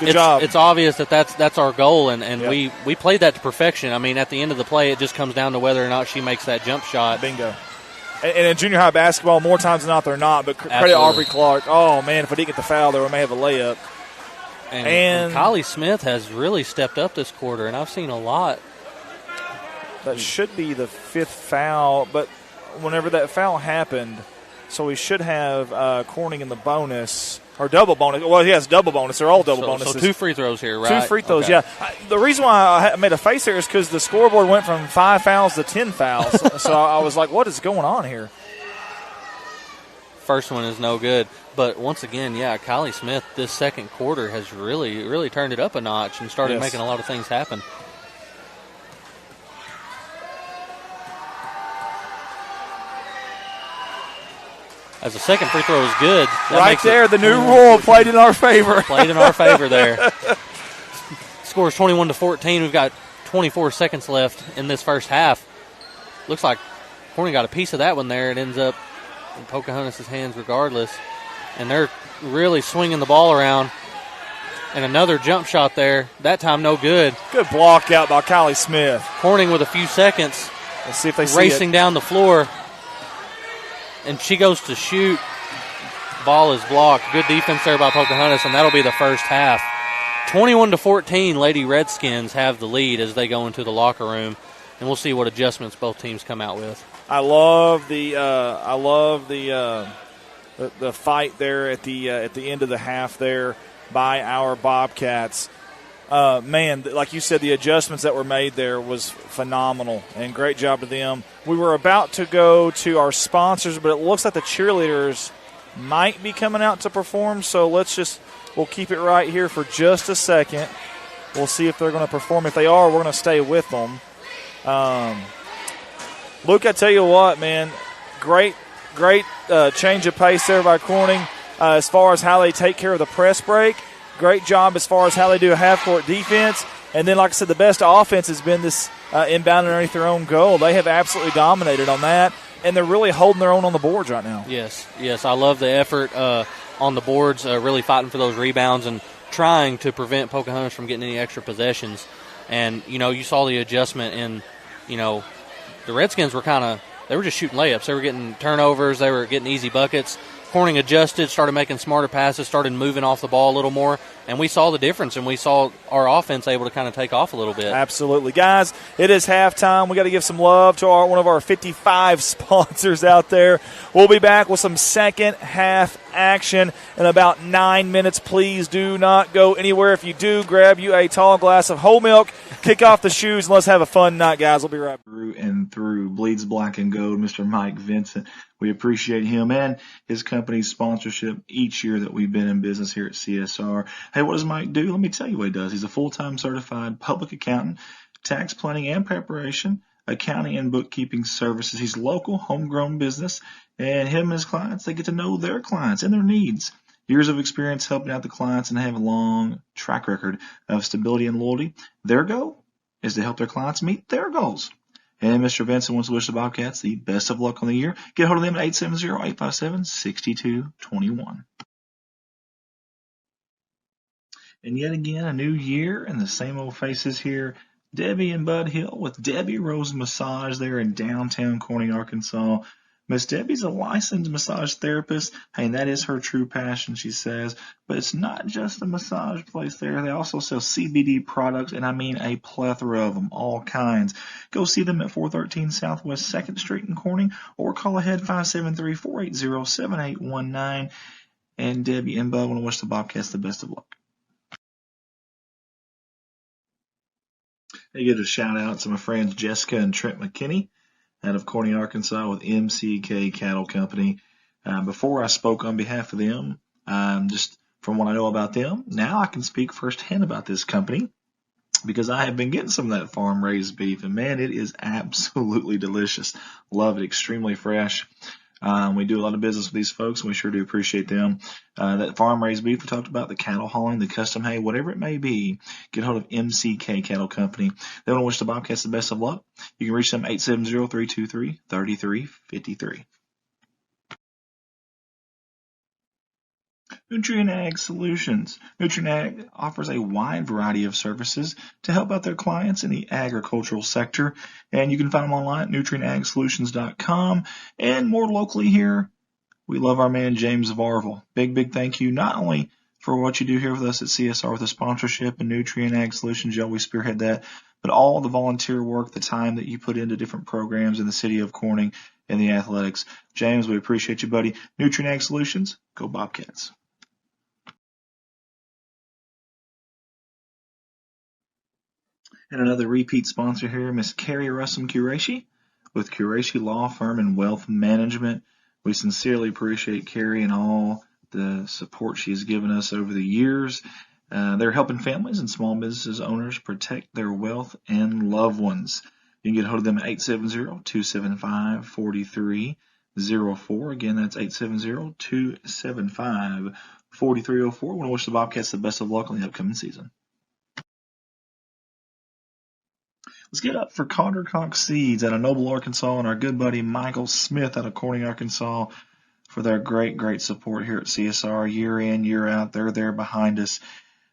Speaker 12: Good job.
Speaker 11: It's obvious that that's our goal, and
Speaker 12: Yep.
Speaker 11: we played that to perfection. I mean, at the end of the play, it just comes down to whether or not she makes that jump shot.
Speaker 12: Bingo. And in junior high basketball, more times than not, they're not. But credit
Speaker 11: Absolutely.
Speaker 12: Aubrey Clark. Oh, man, if we didn't get the foul there, we may have a layup.
Speaker 11: And Kylie Smith has really stepped up this quarter, and I've seen a lot.
Speaker 12: That should be the 5th foul, but whenever that foul happened, so we should have Corning in the bonus. Or double bonus. Well, yes, double bonus. They're all double bonuses.
Speaker 11: So 2 free throws here, right?
Speaker 12: 2 free throws,
Speaker 11: Okay.
Speaker 12: yeah. The reason why I made a face there is because the scoreboard went from 5 fouls to 10 fouls. So I was like, what is going on here?
Speaker 11: First one is no good. But once again, yeah, Kylie Smith this second quarter has really, really turned it up a notch and started
Speaker 12: Yes.
Speaker 11: making a lot of things happen. As the second free throw is good.
Speaker 12: Right there, the new rule played in our favor.
Speaker 11: Played in our favor there. Scores 21-14. We've got 24 seconds left in this first half. Looks like Corning got a piece of that one there. It ends up in Pocahontas' hands regardless. And they're really swinging the ball around. And another jump shot there. That time no good.
Speaker 12: Good block out by Kylie Smith.
Speaker 11: Corning with a few seconds.
Speaker 12: Let's see if they see
Speaker 11: racing
Speaker 12: it.
Speaker 11: down the floor. And she goes to shoot. Ball is blocked. Good defense there by Pocahontas, and that'll be the first half. 21-14, Lady Redskins have the lead as they go into the locker room, and we'll see what adjustments both teams come out with.
Speaker 12: I love the fight there at the end of the half there by our Bobcats. Man, like you said, the adjustments that were made there was phenomenal, and great job to them. We were about to go to our sponsors, but it looks like the cheerleaders might be coming out to perform, so we'll keep it right here for just a second. We'll see if they're going to perform. If they are, we're going to stay with them. Luke, I tell you what, man, great change of pace there by Corning as far as how they take care of the press break. Great job as far as how they do a half-court defense. And then, like I said, the best offense has been this inbound underneath their own goal. They have absolutely dominated on that, and they're really holding their own on the boards right now.
Speaker 11: Yes, I love the effort on the boards, really fighting for those rebounds and trying to prevent Pocahontas from getting any extra possessions. And, you saw the adjustment in, the Redskins were they were just shooting layups. They were getting turnovers. They were getting easy buckets. Corning adjusted, started making smarter passes, started moving off the ball a little more, and we saw the difference, and we saw our offense able to kind of take off a little bit.
Speaker 12: Absolutely. Guys, it is halftime. We got to give some love to one of our 55 sponsors out there. We'll be back with some second half action in about 9 minutes. Please do not go anywhere. If you do, grab you a tall glass of whole milk, kick off the shoes, and let's have a fun night, guys. We'll be right back.
Speaker 3: Through and through, bleeds black and gold, Mr. Mike Vincent. We appreciate him and his company's sponsorship each year that we've been in business here at CSR. Hey, what does Mike do? Let me tell you what he does. He's a full-time certified public accountant, tax planning and preparation, accounting and bookkeeping services. He's local, homegrown business, and him and his clients, they get to know their clients and their needs. Years of experience helping out the clients and have a long track record of stability and loyalty. Their goal is to help their clients meet their goals. And Mr. Vincent wants to wish the Bobcats the best of luck on the year. Get a hold of them at 870-857-6221. And yet again, a new year and the same old faces here. Debbie and Bud Hill with Debbie Rose Massage there in downtown Corning, Arkansas. Miss Debbie's a licensed massage therapist. Hey, and that is her true passion, she says. But it's not just a massage place there. They also sell CBD products, and I mean a plethora of them, all kinds. Go see them at 413 Southwest 2nd Street in Corning, or call ahead 573-480-7819. And Debbie and Bud want to wish the Bobcats the best of luck. I give a shout out to my friends Jessica and Trent McKinney out of Corning, Arkansas with MCK Cattle Company. Before I spoke on behalf of them, just from what I know about them, now I can speak firsthand about this company because I have been getting some of that farm-raised beef, and man, it is absolutely delicious. Love it, extremely fresh. We do a lot of business with these folks, and we sure do appreciate them. That farm-raised beef we talked about, the cattle hauling, the custom hay, whatever it may be, get hold of MCK Cattle Company. They want to wish the Bobcats the best of luck. You can reach them at 870-323-3353.
Speaker 12: Nutrient Ag Solutions. Nutrient Ag offers a wide variety of services to help out their clients in the agricultural sector, and you can find them online at nutrientagsolutions.com. And more locally here, we love our man James Varvel. Big thank you not only for what you do here with us at CSR with the sponsorship and Nutrient Ag Solutions, you always spearhead that, but all the volunteer work, the time that you put into different programs in the city of Corning and the athletics. James, we appreciate you, buddy. Nutrient Ag Solutions, go Bobcats. And another repeat sponsor here, Miss Carrie Russum Qureshi with Qureshi Law Firm and Wealth Management. We sincerely appreciate Carrie and all the support she has given us over the years. They're helping families and small business owners protect their wealth and loved ones. You can get a hold of them at 870-275-4304. Again, that's 870-275-4304. I want to wish the Bobcats the best of luck on the upcoming season. Let's get up for Carter Cox Seeds out of Noble, Arkansas, and our good buddy Michael Smith out of Corning, Arkansas, for their great support here at CSR year in, year out. They're there behind us.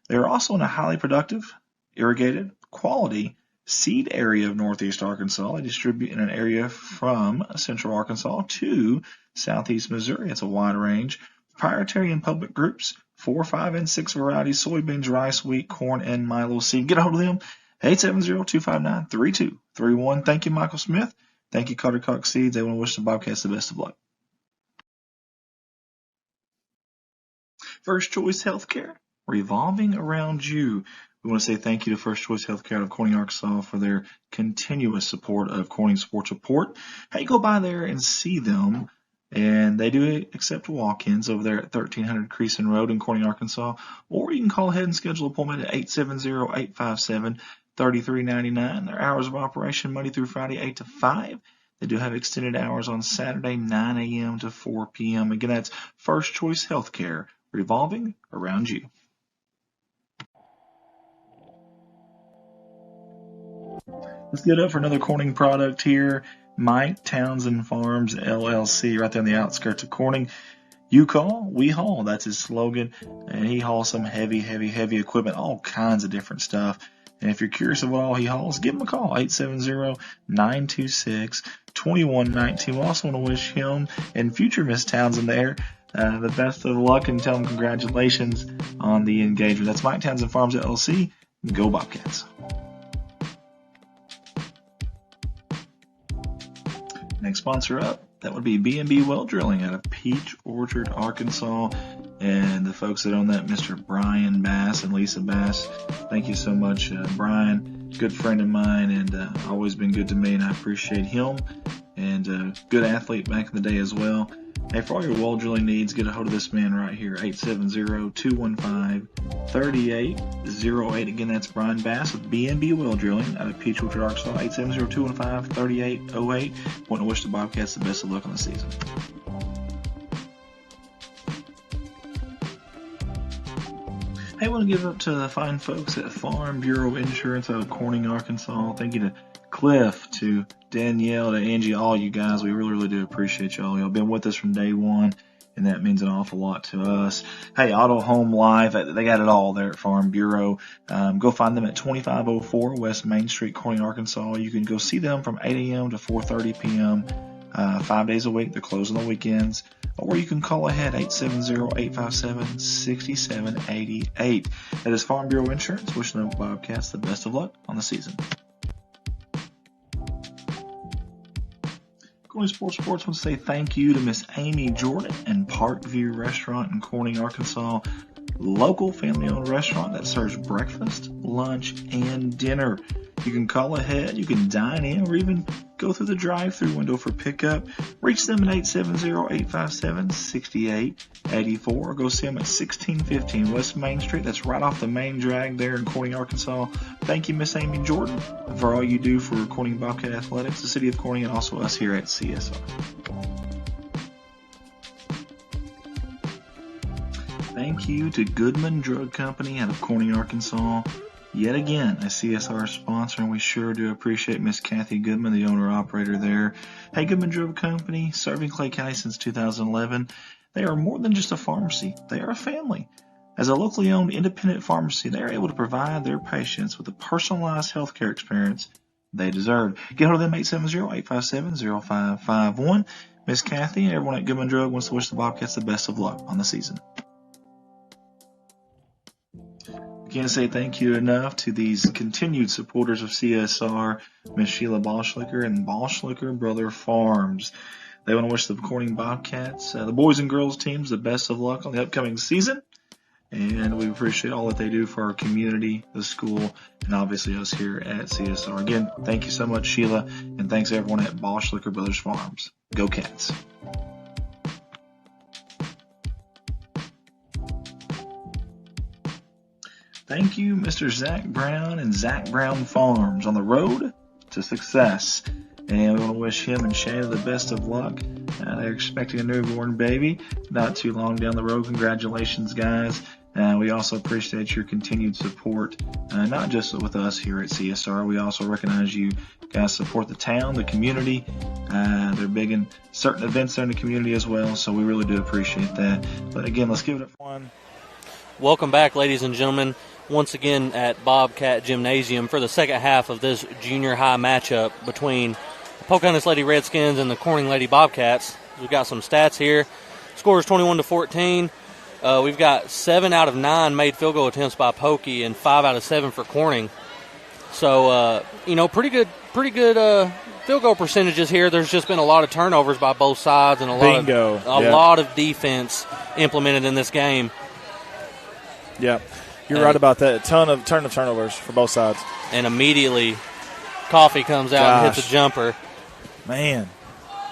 Speaker 12: They're also in a highly productive, irrigated, quality seed area of northeast Arkansas. They distribute in an area from central Arkansas to southeast Missouri. It's a wide range. Proprietary and public groups, 4, 5, and 6 varieties, soybeans, rice, wheat, corn, and milo seed. Get a hold of them. 870-259-3231. Thank you, Michael Smith. Thank you, Carter Cox Seeds. They want to wish the Bobcats the best of luck. First Choice Healthcare, revolving around you. We want to say thank you to First Choice Healthcare out of Corning, Arkansas for their continuous support of Corning Sports Report. Hey, go by there and see them. And they do accept walk-ins over there at 1300 Creason Road in Corning, Arkansas. Or you can call ahead and schedule an appointment at 870-857-3399. Their hours of operation Monday through Friday, 8 to 5. They do have extended hours on Saturday, 9 a.m. to 4 p.m. Again, that's First Choice Healthcare, revolving around you. Let's get up for another Corning product here. Mike Townsend Farms, LLC, right there on the outskirts of Corning. You call, we haul. That's his slogan. And he hauls some heavy equipment, all kinds of different stuff. And if you're curious of what all he hauls, give him a call, 870-926-2119. We also want to wish him and future Miss Townsend there the best of luck and tell him congratulations on the engagement. That's Mike Townsend Farms, LLC. Go Bobcats. Next sponsor up, that would be B&B Well Drilling out of Peach Orchard, Arkansas. And the folks that own that, Mr. Brian Bass and Lisa Bass. Thank you so much, Brian. Good friend of mine and always been good to me, and I appreciate him. And good athlete back in the day as well. Hey, for all your well drilling needs, get a hold of this man right here, 870-215-3808. Again, that's Brian Bass with B&B Well Drilling out of Peach Orchard, Arkansas, 870-215-3808. Want to wish the Bobcats the best of luck on the season. Hey, I want to give up to the fine folks at Farm Bureau Insurance out of Corning, Arkansas. Thank you to Cliff, to Danielle, to Angie, all you guys. We really do appreciate y'all. Y'all been with us from day one, and that means an awful lot to us. Hey, Auto Home Life, they got it all there at Farm Bureau. Go find them at 2504 West Main Street, Corning, Arkansas. You can go see them from 8 a.m. to 4:30 p.m. 5 days a week. They're closed on the weekends. Or you can call ahead, 870-857-6788. That is Farm Bureau Insurance. Wishing the Bobcats the best of luck on the season. Corning Sports wants to say thank you to Miss Amy Jordan and Parkview Restaurant in Corning, Arkansas. Local family-owned restaurant that serves breakfast, lunch, and dinner. You can call ahead, you can dine in, or even go through the drive-thru window for pickup. Reach them at 870-857-6884, or go see them at 1615 West Main Street. That's right off the main drag there in Corning, Arkansas. Thank you, Miss Amy Jordan, for all you do for Corning Bobcat Athletics, the city of Corning, and also us here at CSR. Thank you to Goodman Drug Company out of Corning, Arkansas. Yet again, a CSR sponsor, and we sure do appreciate Miss Kathy Goodman, the owner-operator there. Hey, Goodman Drug Company, serving Clay County since 2011.
Speaker 3: They are more than just a pharmacy. They are a family. As a locally owned independent pharmacy, they are able to provide their patients with the personalized healthcare experience they deserve. Get hold of them, 870-857-0551. Miss Kathy and everyone at Goodman Drug wants to wish the Bobcats the best of luck on the season. I can't say thank you enough to these continued supporters of CSR, Miss Sheila Boschlicker and Boschlicker Brother Farms. They want to wish the Corning Bobcats, the boys and girls teams, the best of luck on the upcoming season. And we appreciate all that they do for our community, the school, and obviously us here at CSR. Again, thank you so much, Sheila, and thanks everyone at Boschlicker Brothers Farms. Go Cats. Thank you, Mr. Zach Brown and Zach Brown Farms on the road to success. And we want to wish him and Shayna the best of luck. They're expecting a newborn baby not too long down the road. Congratulations, guys. We also appreciate your continued support, not just with us here at CSR. We also recognize you guys support the town, the community. They're big in certain events there in the community as well, so we really do appreciate that. But again, let's give it a one.
Speaker 11: Welcome back, ladies and gentlemen, once again at Bobcat Gymnasium for the second half of this junior high matchup between the Pocahontas Lady Redskins and the Corning Lady Bobcats. We've got some stats here. Score is 21-14. We've got 7 out of 9 made field goal attempts by Pokey and 5 out of 7 for Corning. So, pretty good field goal percentages here. There's just been a lot of turnovers by both sides and a lot of defense implemented in this game.
Speaker 12: Yeah, you're right about that. A ton of turnovers for both sides.
Speaker 11: And immediately, Coffee comes out and hits a jumper.
Speaker 12: Man,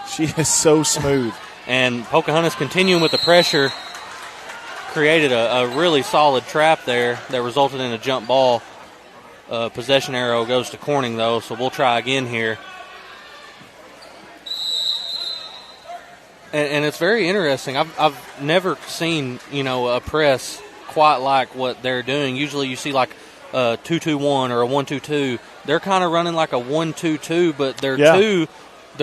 Speaker 12: she is so smooth.
Speaker 11: And Pocahontas continuing with the pressure created a really solid trap there that resulted in a jump ball. Possession arrow goes to Corning, though, so we'll try again here. And it's very interesting. I've never seen, a press quite like what they're doing. Usually you see like a 2-2-1 or a 1-2-2. They're kind of running like a 1-2-2, but their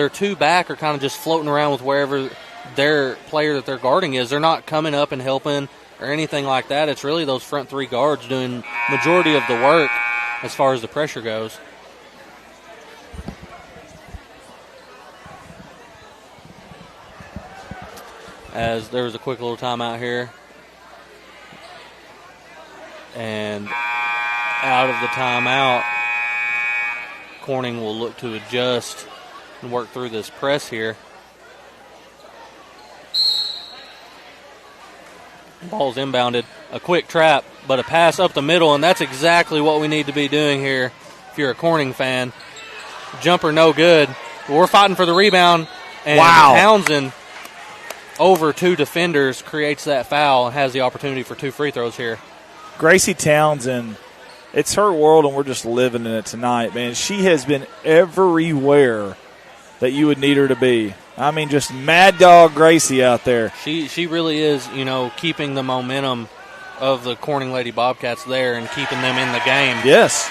Speaker 11: two back are kind of just floating around with wherever their player that they're guarding is. They're not coming up and helping or anything like that. It's really those front three guards doing majority of the work as far as the pressure goes. As there was a quick little timeout here. And out of the timeout, Corning will look to adjust and work through this press here. Ball's inbounded. A quick trap, but a pass up the middle, and that's exactly what we need to be doing here if you're a Corning fan. Jumper no good. We're fighting for the rebound, and Townsend over 2 defenders creates that foul and has the opportunity for 2 free throws here.
Speaker 12: Gracie Townsend, it's her world, and we're just living in it tonight, man. She has been everywhere that you would need her to be. I mean, just mad dog Gracie out there.
Speaker 11: She really is, keeping the momentum of the Corning Lady Bobcats there and keeping them in the game.
Speaker 12: Yes.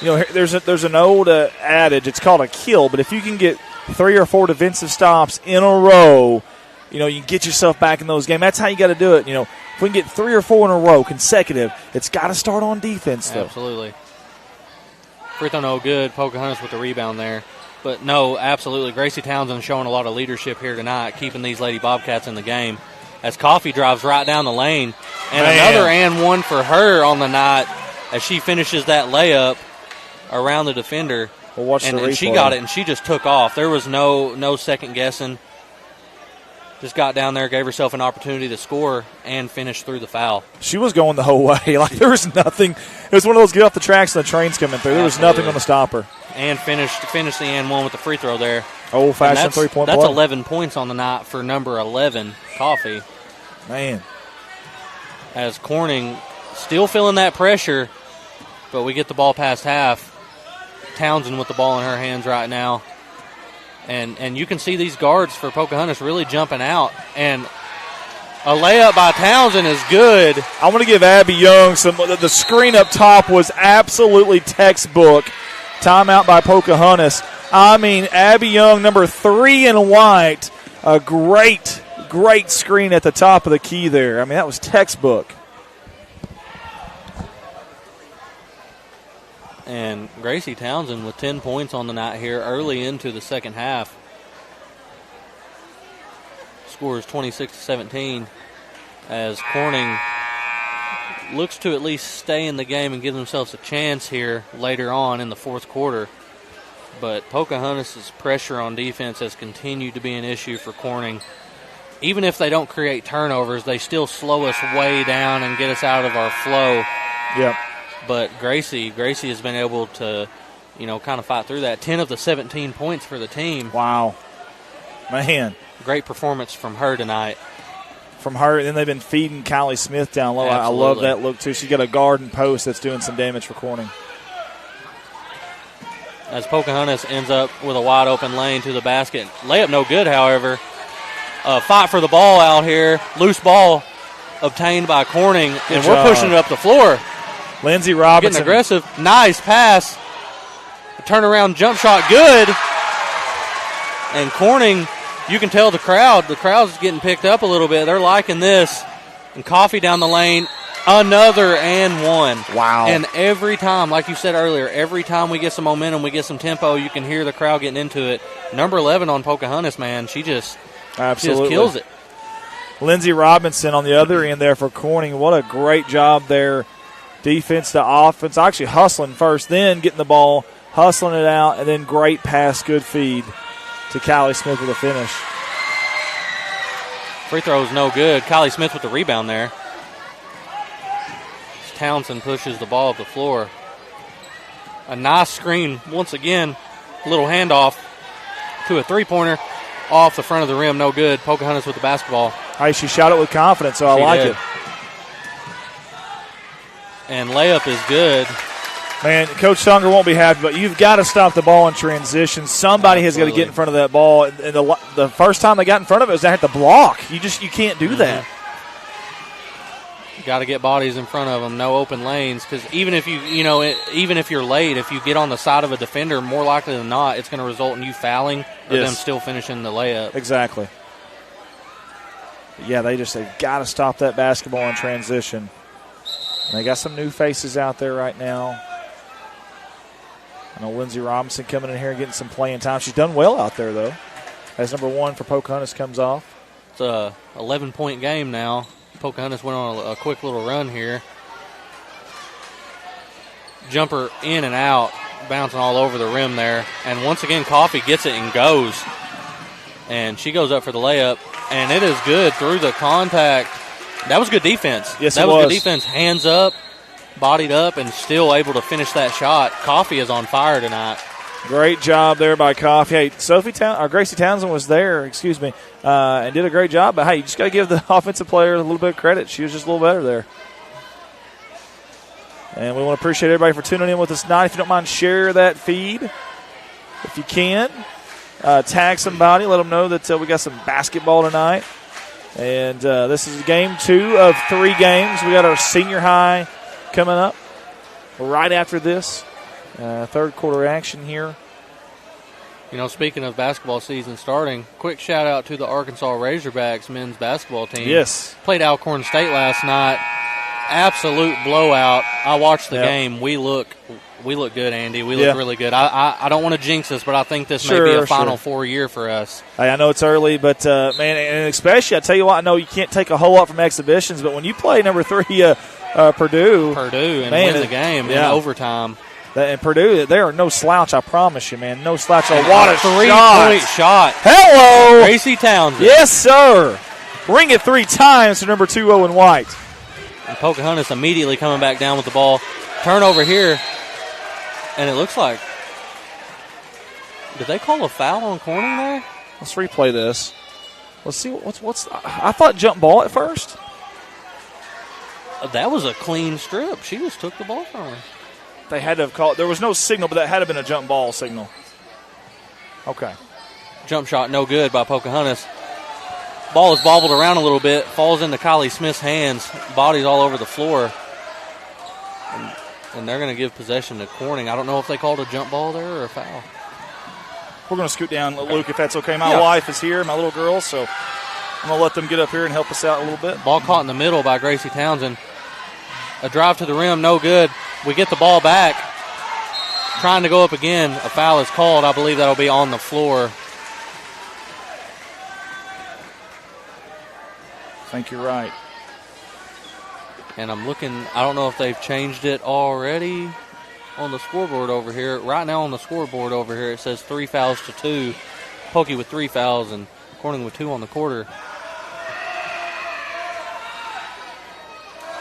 Speaker 12: There's an old adage. It's called a kill, but if you can get 3 or 4 defensive stops in a row, you can get yourself back in those games. That's how you got to do it. If we can get 3 or 4 in a row consecutive, it's got to start on defense, though.
Speaker 11: Absolutely. Free throw no good. Pocahontas with the rebound there. But no, absolutely. Gracie Townsend showing a lot of leadership here tonight, keeping these Lady Bobcats in the game. As Coffee drives right down the lane. And another and one for her on the night as she finishes that layup around the defender.
Speaker 12: Well, watch the replay.
Speaker 11: And she got it, and she just took off. There was no second guessing. Just got down there, gave herself an opportunity to score and finish through the foul.
Speaker 12: She was going the whole way. Like, there was nothing. It was one of those get off the tracks and the train's coming through. There was nothing going to stop her.
Speaker 11: And finished the and one with the free throw there.
Speaker 12: Old-fashioned three-point play.
Speaker 11: That's 11 points on the night for number 11, Coffee.
Speaker 12: Man.
Speaker 11: As Corning still feeling that pressure, but we get the ball past half. Townsend with the ball in her hands right now. And you can see these guards for Pocahontas really jumping out. And a layup by Townsend is good.
Speaker 12: I want to give Abby Young the screen up top was absolutely textbook. Timeout by Pocahontas. I mean, Abby Young, number 3 in white, a great great screen at the top of the key there. I mean, that was textbook.
Speaker 11: And Gracie Townsend with 10 points on the night here early into the second half. Scores 26-17 as Corning looks to at least stay in the game and give themselves a chance here later on in the fourth quarter. But Pocahontas' pressure on defense has continued to be an issue for Corning. Even if they don't create turnovers, they still slow us way down and get us out of our flow.
Speaker 12: Yep.
Speaker 11: But Gracie has been able to, kind of fight through that. 10 of the 17 points for the team.
Speaker 12: Wow. Man.
Speaker 11: Great performance from her tonight.
Speaker 12: From her, and then they've been feeding Kylie Smith down low.
Speaker 11: Absolutely.
Speaker 12: I love that look, too. She's got a guard and post that's doing some damage for Corning.
Speaker 11: As Pocahontas ends up with a wide open lane to the basket. Layup no good, however. Fight for the ball out here. Loose ball obtained by Corning, and we're pushing it up the floor.
Speaker 12: Lindsey Robinson.
Speaker 11: Getting aggressive. Nice pass. A turnaround jump shot, good. And Corning, you can tell the crowd's getting picked up a little bit. They're liking this. And Coffee down the lane. Another and one.
Speaker 12: Wow.
Speaker 11: And every time, like you said earlier, every time we get some momentum, we get some tempo, you can hear the crowd getting into it. Number 11 on Pocahontas, man, she just kills it.
Speaker 12: Lindsey Robinson on the other end there for Corning. What a great job there. Defense to offense. Actually hustling first, then getting the ball, hustling it out, and then great pass, good feed to Kylie Smith with a finish.
Speaker 11: Free throw is no good. Kylie Smith with the rebound there. Townsend pushes the ball up the floor. A nice screen once again. Little handoff to a three-pointer off the front of the rim. No good. Pocahontas with the basketball.
Speaker 12: Hey, she shot it with confidence, so I like it.
Speaker 11: And layup is good.
Speaker 12: Man, Coach Sunger won't be happy, but you've got to stop the ball in transition. Somebody has got to get in front of that ball. And the first time they got in front of it was they had to block. You can't do that.
Speaker 11: Got to get bodies in front of them, no open lanes, because even if even if you're late, if you get on the side of a defender, more likely than not, it's going to result in you fouling or them still finishing the layup.
Speaker 12: Exactly. Yeah, they've got to stop that basketball in transition. And they got some new faces out there right now. I know Lindsey Robinson coming in here and getting some playing time. She's done well out there, though, as number 1 for Pocahontas comes off.
Speaker 11: It's a 11-point game now. Pocahontas went on a quick little run here. Jumper in and out, bouncing all over the rim there. And once again, Coffee gets it and goes. And she goes up for the layup, and it is good through the contact. That was good defense.
Speaker 12: Yes,
Speaker 11: that was good defense. Hands up, bodied up, and still able to finish that shot. Coffee is on fire tonight.
Speaker 12: Great job there by Coffee. Hey, Gracie Townsend was there, and did a great job. But, hey, you just got to give the offensive player a little bit of credit. She was just a little better there. And we want to appreciate everybody for tuning in with us tonight. If you don't mind, share that feed if you can. Tag somebody. Let them know that we got some basketball tonight. And this is game 2 of 3 games. We got our senior high coming up right after this. Third quarter action here.
Speaker 11: Speaking of basketball season starting, quick shout out to the Arkansas Razorbacks men's basketball team.
Speaker 12: Yes.
Speaker 11: Played Alcorn State last night. Absolute blowout. I watched the game. We look good, Andy. We look really good. I don't want to jinx us, but I think this may be a Final Four year for us.
Speaker 12: Hey, I know it's early, but, man, and especially, I tell you what, I know you can't take a whole lot from exhibitions, but when you play number 3 Purdue,
Speaker 11: and win the game in overtime.
Speaker 12: And Purdue, they are no slouch, I promise you, man. No slouch. Oh,
Speaker 11: what a 3-point shot.
Speaker 12: Hello.
Speaker 11: Gracie Townsend.
Speaker 12: Yes, sir. Ring it 3 times to number 2, Owen White.
Speaker 11: And Pocahontas immediately coming back down with the ball. Turnover here. And it looks like, did they call a foul on Corning there?
Speaker 12: Let's replay this. Let's see what's. I thought jump ball at first.
Speaker 11: That was a clean strip. She just took the ball from her.
Speaker 12: They had to have called. There was no signal, but that had to have been a jump ball signal. Okay.
Speaker 11: Jump shot no good by Pocahontas. Ball is bobbled around a little bit, falls into Kylie Smith's hands, body's all over the floor. And they're going to give possession to Corning. I don't know if they called a jump ball there or a foul.
Speaker 12: We're going to scoot down, Luke, if that's okay. My wife is here, my little girl, so I'm going to let them get up here and help us out a little bit.
Speaker 11: Ball caught in the middle by Gracie Townsend. A drive to the rim, no good. We get the ball back. Trying to go up again. A foul is called. I believe that'll be on the floor.
Speaker 12: I think you're right.
Speaker 11: And I'm looking, I don't know if they've changed it already on the scoreboard over here. Right now on the scoreboard over here, it says 3 fouls to 2. Pokey with 3 fouls and Corning with 2 on the quarter.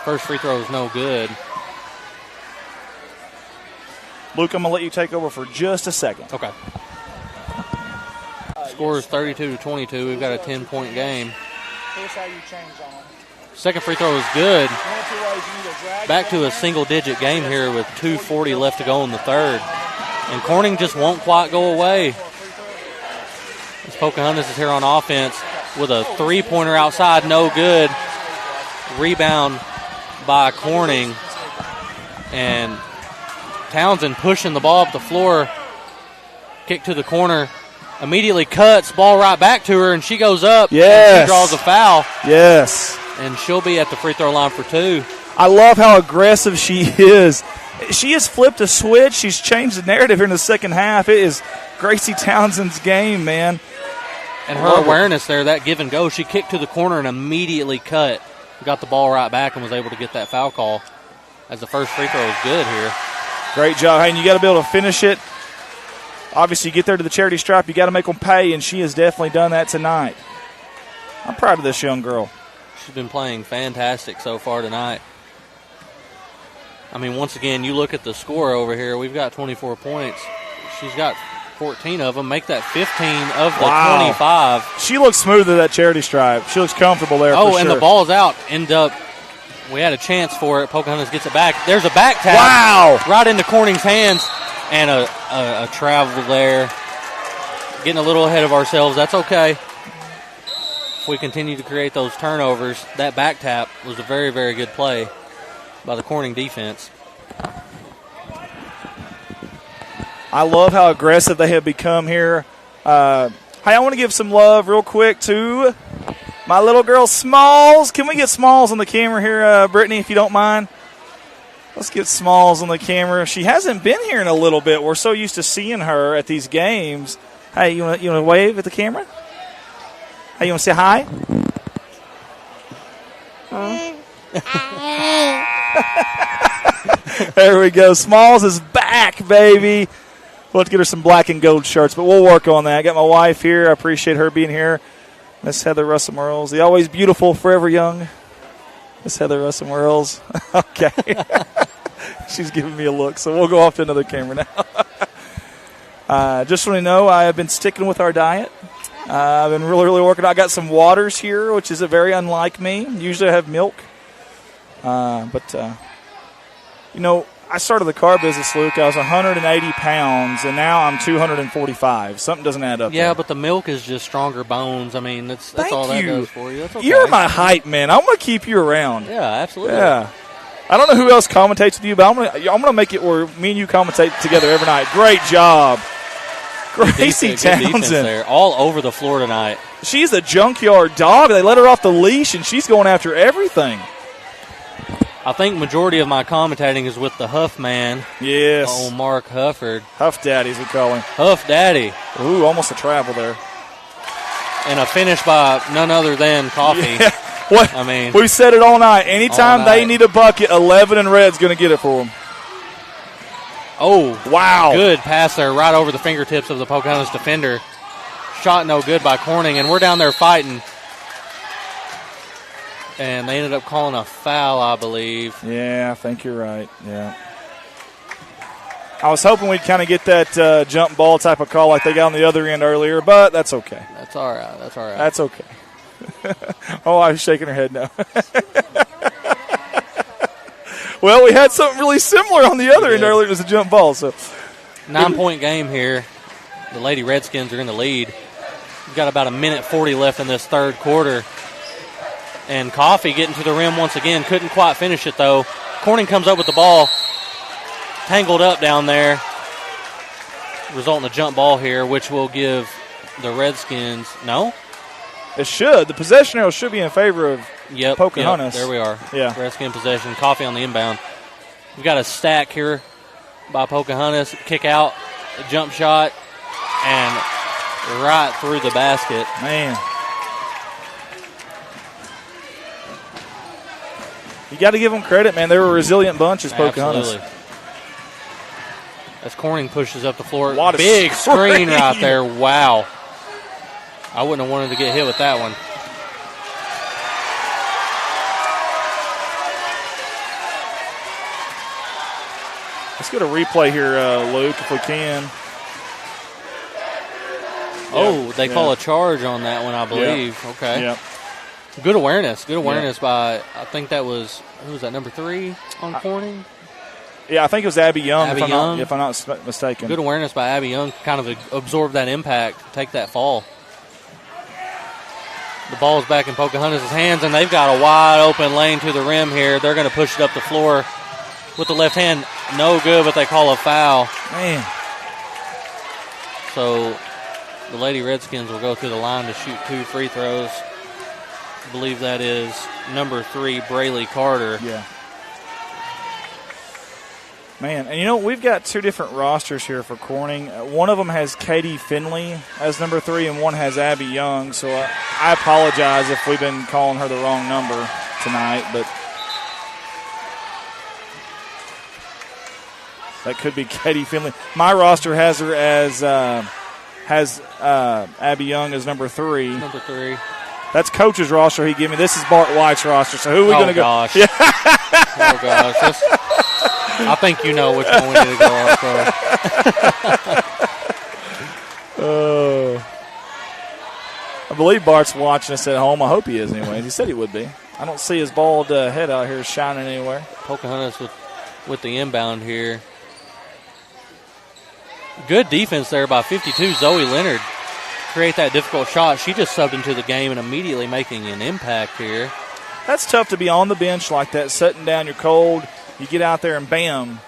Speaker 11: First free throw is no good.
Speaker 12: Luke, I'm going to let you take over for just a second.
Speaker 11: Okay. Score is 32-22. We've got a 10-point game.
Speaker 12: Here's how you change on them.
Speaker 11: Second free throw is good. Back to a single-digit game here with 2:40 left to go in the third. And Corning just won't quite go away. As Pocahontas is here on offense with a three-pointer outside, no good. Rebound by Corning. And Townsend pushing the ball up the floor. Kick to the corner. Immediately cuts, ball right back to her, and she goes up.
Speaker 12: Yes.
Speaker 11: And she draws a foul.
Speaker 12: Yes.
Speaker 11: And she'll be at the free throw line for 2.
Speaker 12: I love how aggressive she is. She has flipped a switch. She's changed the narrative here in the second half. It is Gracie Townsend's game, man.
Speaker 11: And her awareness there, that give and go, she kicked to the corner and immediately cut. Got the ball right back and was able to get that foul call as the first free throw is good here.
Speaker 12: Great job. Hey, and you got to be able to finish it. Obviously, you get there to the charity stripe, you got to make them pay, and she has definitely done that tonight. I'm proud of this young girl.
Speaker 11: She's been playing fantastic so far tonight. I mean, once again, you look at the score over here. We've got 24 points. She's got 14 of them. Make that 15 of the 25.
Speaker 12: She looks smooth at that charity stripe. She looks comfortable there.
Speaker 11: Oh,
Speaker 12: for
Speaker 11: and
Speaker 12: sure.
Speaker 11: the ball's out. We had a chance for it. Pocahontas gets it back. There's a back tap.
Speaker 12: Wow.
Speaker 11: Right into Corning's hands. And a travel there. Getting a little ahead of ourselves. That's okay. If we continue to create those turnovers, that back tap was a very, very good play by the Corning defense.
Speaker 12: I love how aggressive they have become here. Hey, I want to give some love real quick to my little girl Smalls. Can we get Smalls on the camera here, Brittany, if you don't mind? Let's get Smalls on the camera. She hasn't been here in a little bit. We're so used to seeing her at these games. Hey, you want to wave at the camera? Hey, you want to say hi? There we go. Smalls is back, baby. We'll have to get her some black and gold shirts, but we'll work on that. I got my wife here. I appreciate her being here. Miss Heather Russell-Merles, the always beautiful, forever young Miss Heather Russell-Merles. Okay. She's giving me a look, so we'll go off to another camera now. Just want to know I have been sticking with our diet. I've been really, really working. I got some waters here, which is very unlike me. Usually I have milk. I started the car business, Luke. I was 180 pounds, and now I'm 245. Something doesn't add up.
Speaker 11: Yeah,
Speaker 12: there.
Speaker 11: but the milk is just stronger bones. I mean, that's all that does for you. That's okay.
Speaker 12: You're my hype man. I'm going to keep you around.
Speaker 11: Yeah, absolutely.
Speaker 12: Yeah. I don't know who else commentates with you, but I'm gonna make it where me and you commentate together every night. Great job. Gracie Townsend.
Speaker 11: There, all over the floor tonight.
Speaker 12: She's a junkyard dog. They let her off the leash, and she's going after everything.
Speaker 11: I think majority of my commentating is with the Huff man.
Speaker 12: Yes.
Speaker 11: Oh, Mark Hufford.
Speaker 12: Huff Daddy, as we call him.
Speaker 11: Huff Daddy.
Speaker 12: Ooh, almost a travel there.
Speaker 11: And a finish by none other than Coffee.
Speaker 12: Yeah. What?
Speaker 11: I mean,
Speaker 12: we've said it all night. Anytime they need a bucket, 11 and Red's going to get it for them.
Speaker 11: Oh,
Speaker 12: wow.
Speaker 11: Good pass there right over the fingertips of the Pocahontas defender. Shot no good by Corning, and we're down there fighting. And they ended up calling a foul, I believe.
Speaker 12: Yeah, I think you're right. Yeah. I was hoping we'd kind of get that jump ball type of call like they got on the other end earlier, but that's okay.
Speaker 11: That's all right. That's all right.
Speaker 12: That's okay. Oh, I was shaking her head now. Well, we had something really similar on the other end earlier. It was a jump ball. So
Speaker 11: 9-point game here. The Lady Redskins are in the lead. We've got about 1:40 left in this third quarter. And Coffee getting to the rim once again. Couldn't quite finish it, though. Corning comes up with the ball. Tangled up down there. Resulting in a jump ball here, which will give the Redskins – no?
Speaker 12: It should. The possession arrow should be in favor of Pocahontas.
Speaker 11: Yep, there we are.
Speaker 12: Yeah.
Speaker 11: Redskin possession. Coffee on the inbound. We've got a stack here by Pocahontas. Kick out, a jump shot, and right through the basket.
Speaker 12: Man. You got to give them credit, man. They were a resilient bunch as Pocahontas.
Speaker 11: Absolutely. As Corning pushes up the floor.
Speaker 12: What a
Speaker 11: big screen
Speaker 12: screen
Speaker 11: right there. Wow. I wouldn't have wanted to get hit with that one.
Speaker 12: Let's get a replay here, Luke, if we can.
Speaker 11: Oh, they call a charge on that one, I believe.
Speaker 12: Yeah.
Speaker 11: Okay.
Speaker 12: Yeah.
Speaker 11: Good awareness. Good awareness by, I think that was, who was that, number 3 on Corning?
Speaker 12: Yeah, I think it was Abby Young,
Speaker 11: Abby
Speaker 12: if
Speaker 11: Young.
Speaker 12: I'm not mistaken.
Speaker 11: Good awareness by Abby Young, kind of absorb that impact, take that fall. The ball is back in Pocahontas' hands, and they've got a wide open lane to the rim here. They're going to push it up the floor with the left hand. No good, but they call a foul.
Speaker 12: Man.
Speaker 11: So the Lady Redskins will go to the line to shoot 2 free throws. I believe that is number 3, Brayley Carter.
Speaker 12: Yeah. Man, and you know, we've got 2 different rosters here for Corning. One of them has Katie Finley as number 3, and one has Abby Young. So I apologize if we've been calling her the wrong number tonight, but that could be Katie Finley. My roster has her as Abby Young as number 3.
Speaker 11: Number 3.
Speaker 12: That's Coach's roster he gave me. This is Bart White's roster. So who are we going to go?
Speaker 11: Gosh.
Speaker 12: Yeah.
Speaker 11: Oh, gosh. I think you know which one we need to go off for.
Speaker 12: I believe Bart's watching us at home. I hope he is anyway. He said he would be. I don't see his bald head out here shining anywhere.
Speaker 11: Pocahontas with the inbound here. Good defense there by 52, Zoe Leonard. Create that difficult shot. She just subbed into the game and immediately making an impact here.
Speaker 12: That's tough to be on the bench like that, sitting down, you're cold. You get out there and bam,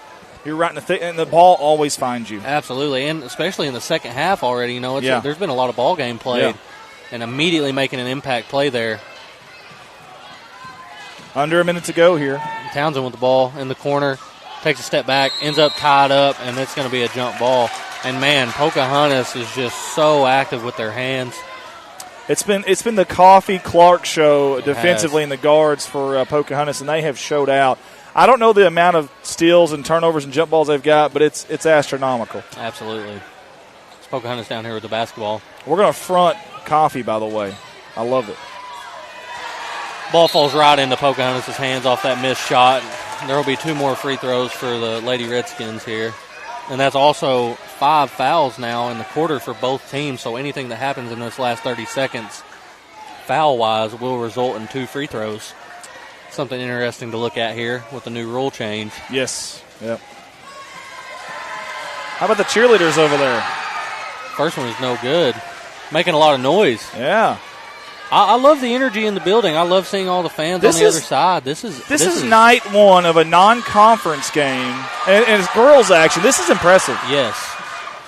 Speaker 12: you're right in the thick, and the ball always finds you.
Speaker 11: Absolutely, and especially in the second half already. You know, there's been a lot of ball game played, and immediately making an impact play there.
Speaker 12: Under a minute to go here.
Speaker 11: Townsend with the ball in the corner, takes a step back, ends up tied up, and it's going to be a jump ball. And man, Pocahontas is just so active with their hands.
Speaker 12: It's been the Coffee Clark show defensively in the guards for Pocahontas, and they have showed out. I don't know the amount of steals and turnovers and jump balls they've got, but it's astronomical.
Speaker 11: Absolutely. It's Pocahontas down here with the basketball.
Speaker 12: We're going to front Coffee, by the way. I love it.
Speaker 11: Ball falls right into Pocahontas' hands off that missed shot. There will be 2 more free throws for the Lady Redskins here. And that's also 5 fouls now in the quarter for both teams, so anything that happens in this last 30 seconds foul-wise will result in 2 free throws. Something interesting to look at here with the new rule change.
Speaker 12: Yes. Yep. How about the cheerleaders over there?
Speaker 11: First one is no good. Making a lot of noise.
Speaker 12: Yeah.
Speaker 11: I love the energy in the building. I love seeing all the fans on the other side. This is
Speaker 12: night 1 of a non-conference game, and it's girls action. This is impressive.
Speaker 11: Yes.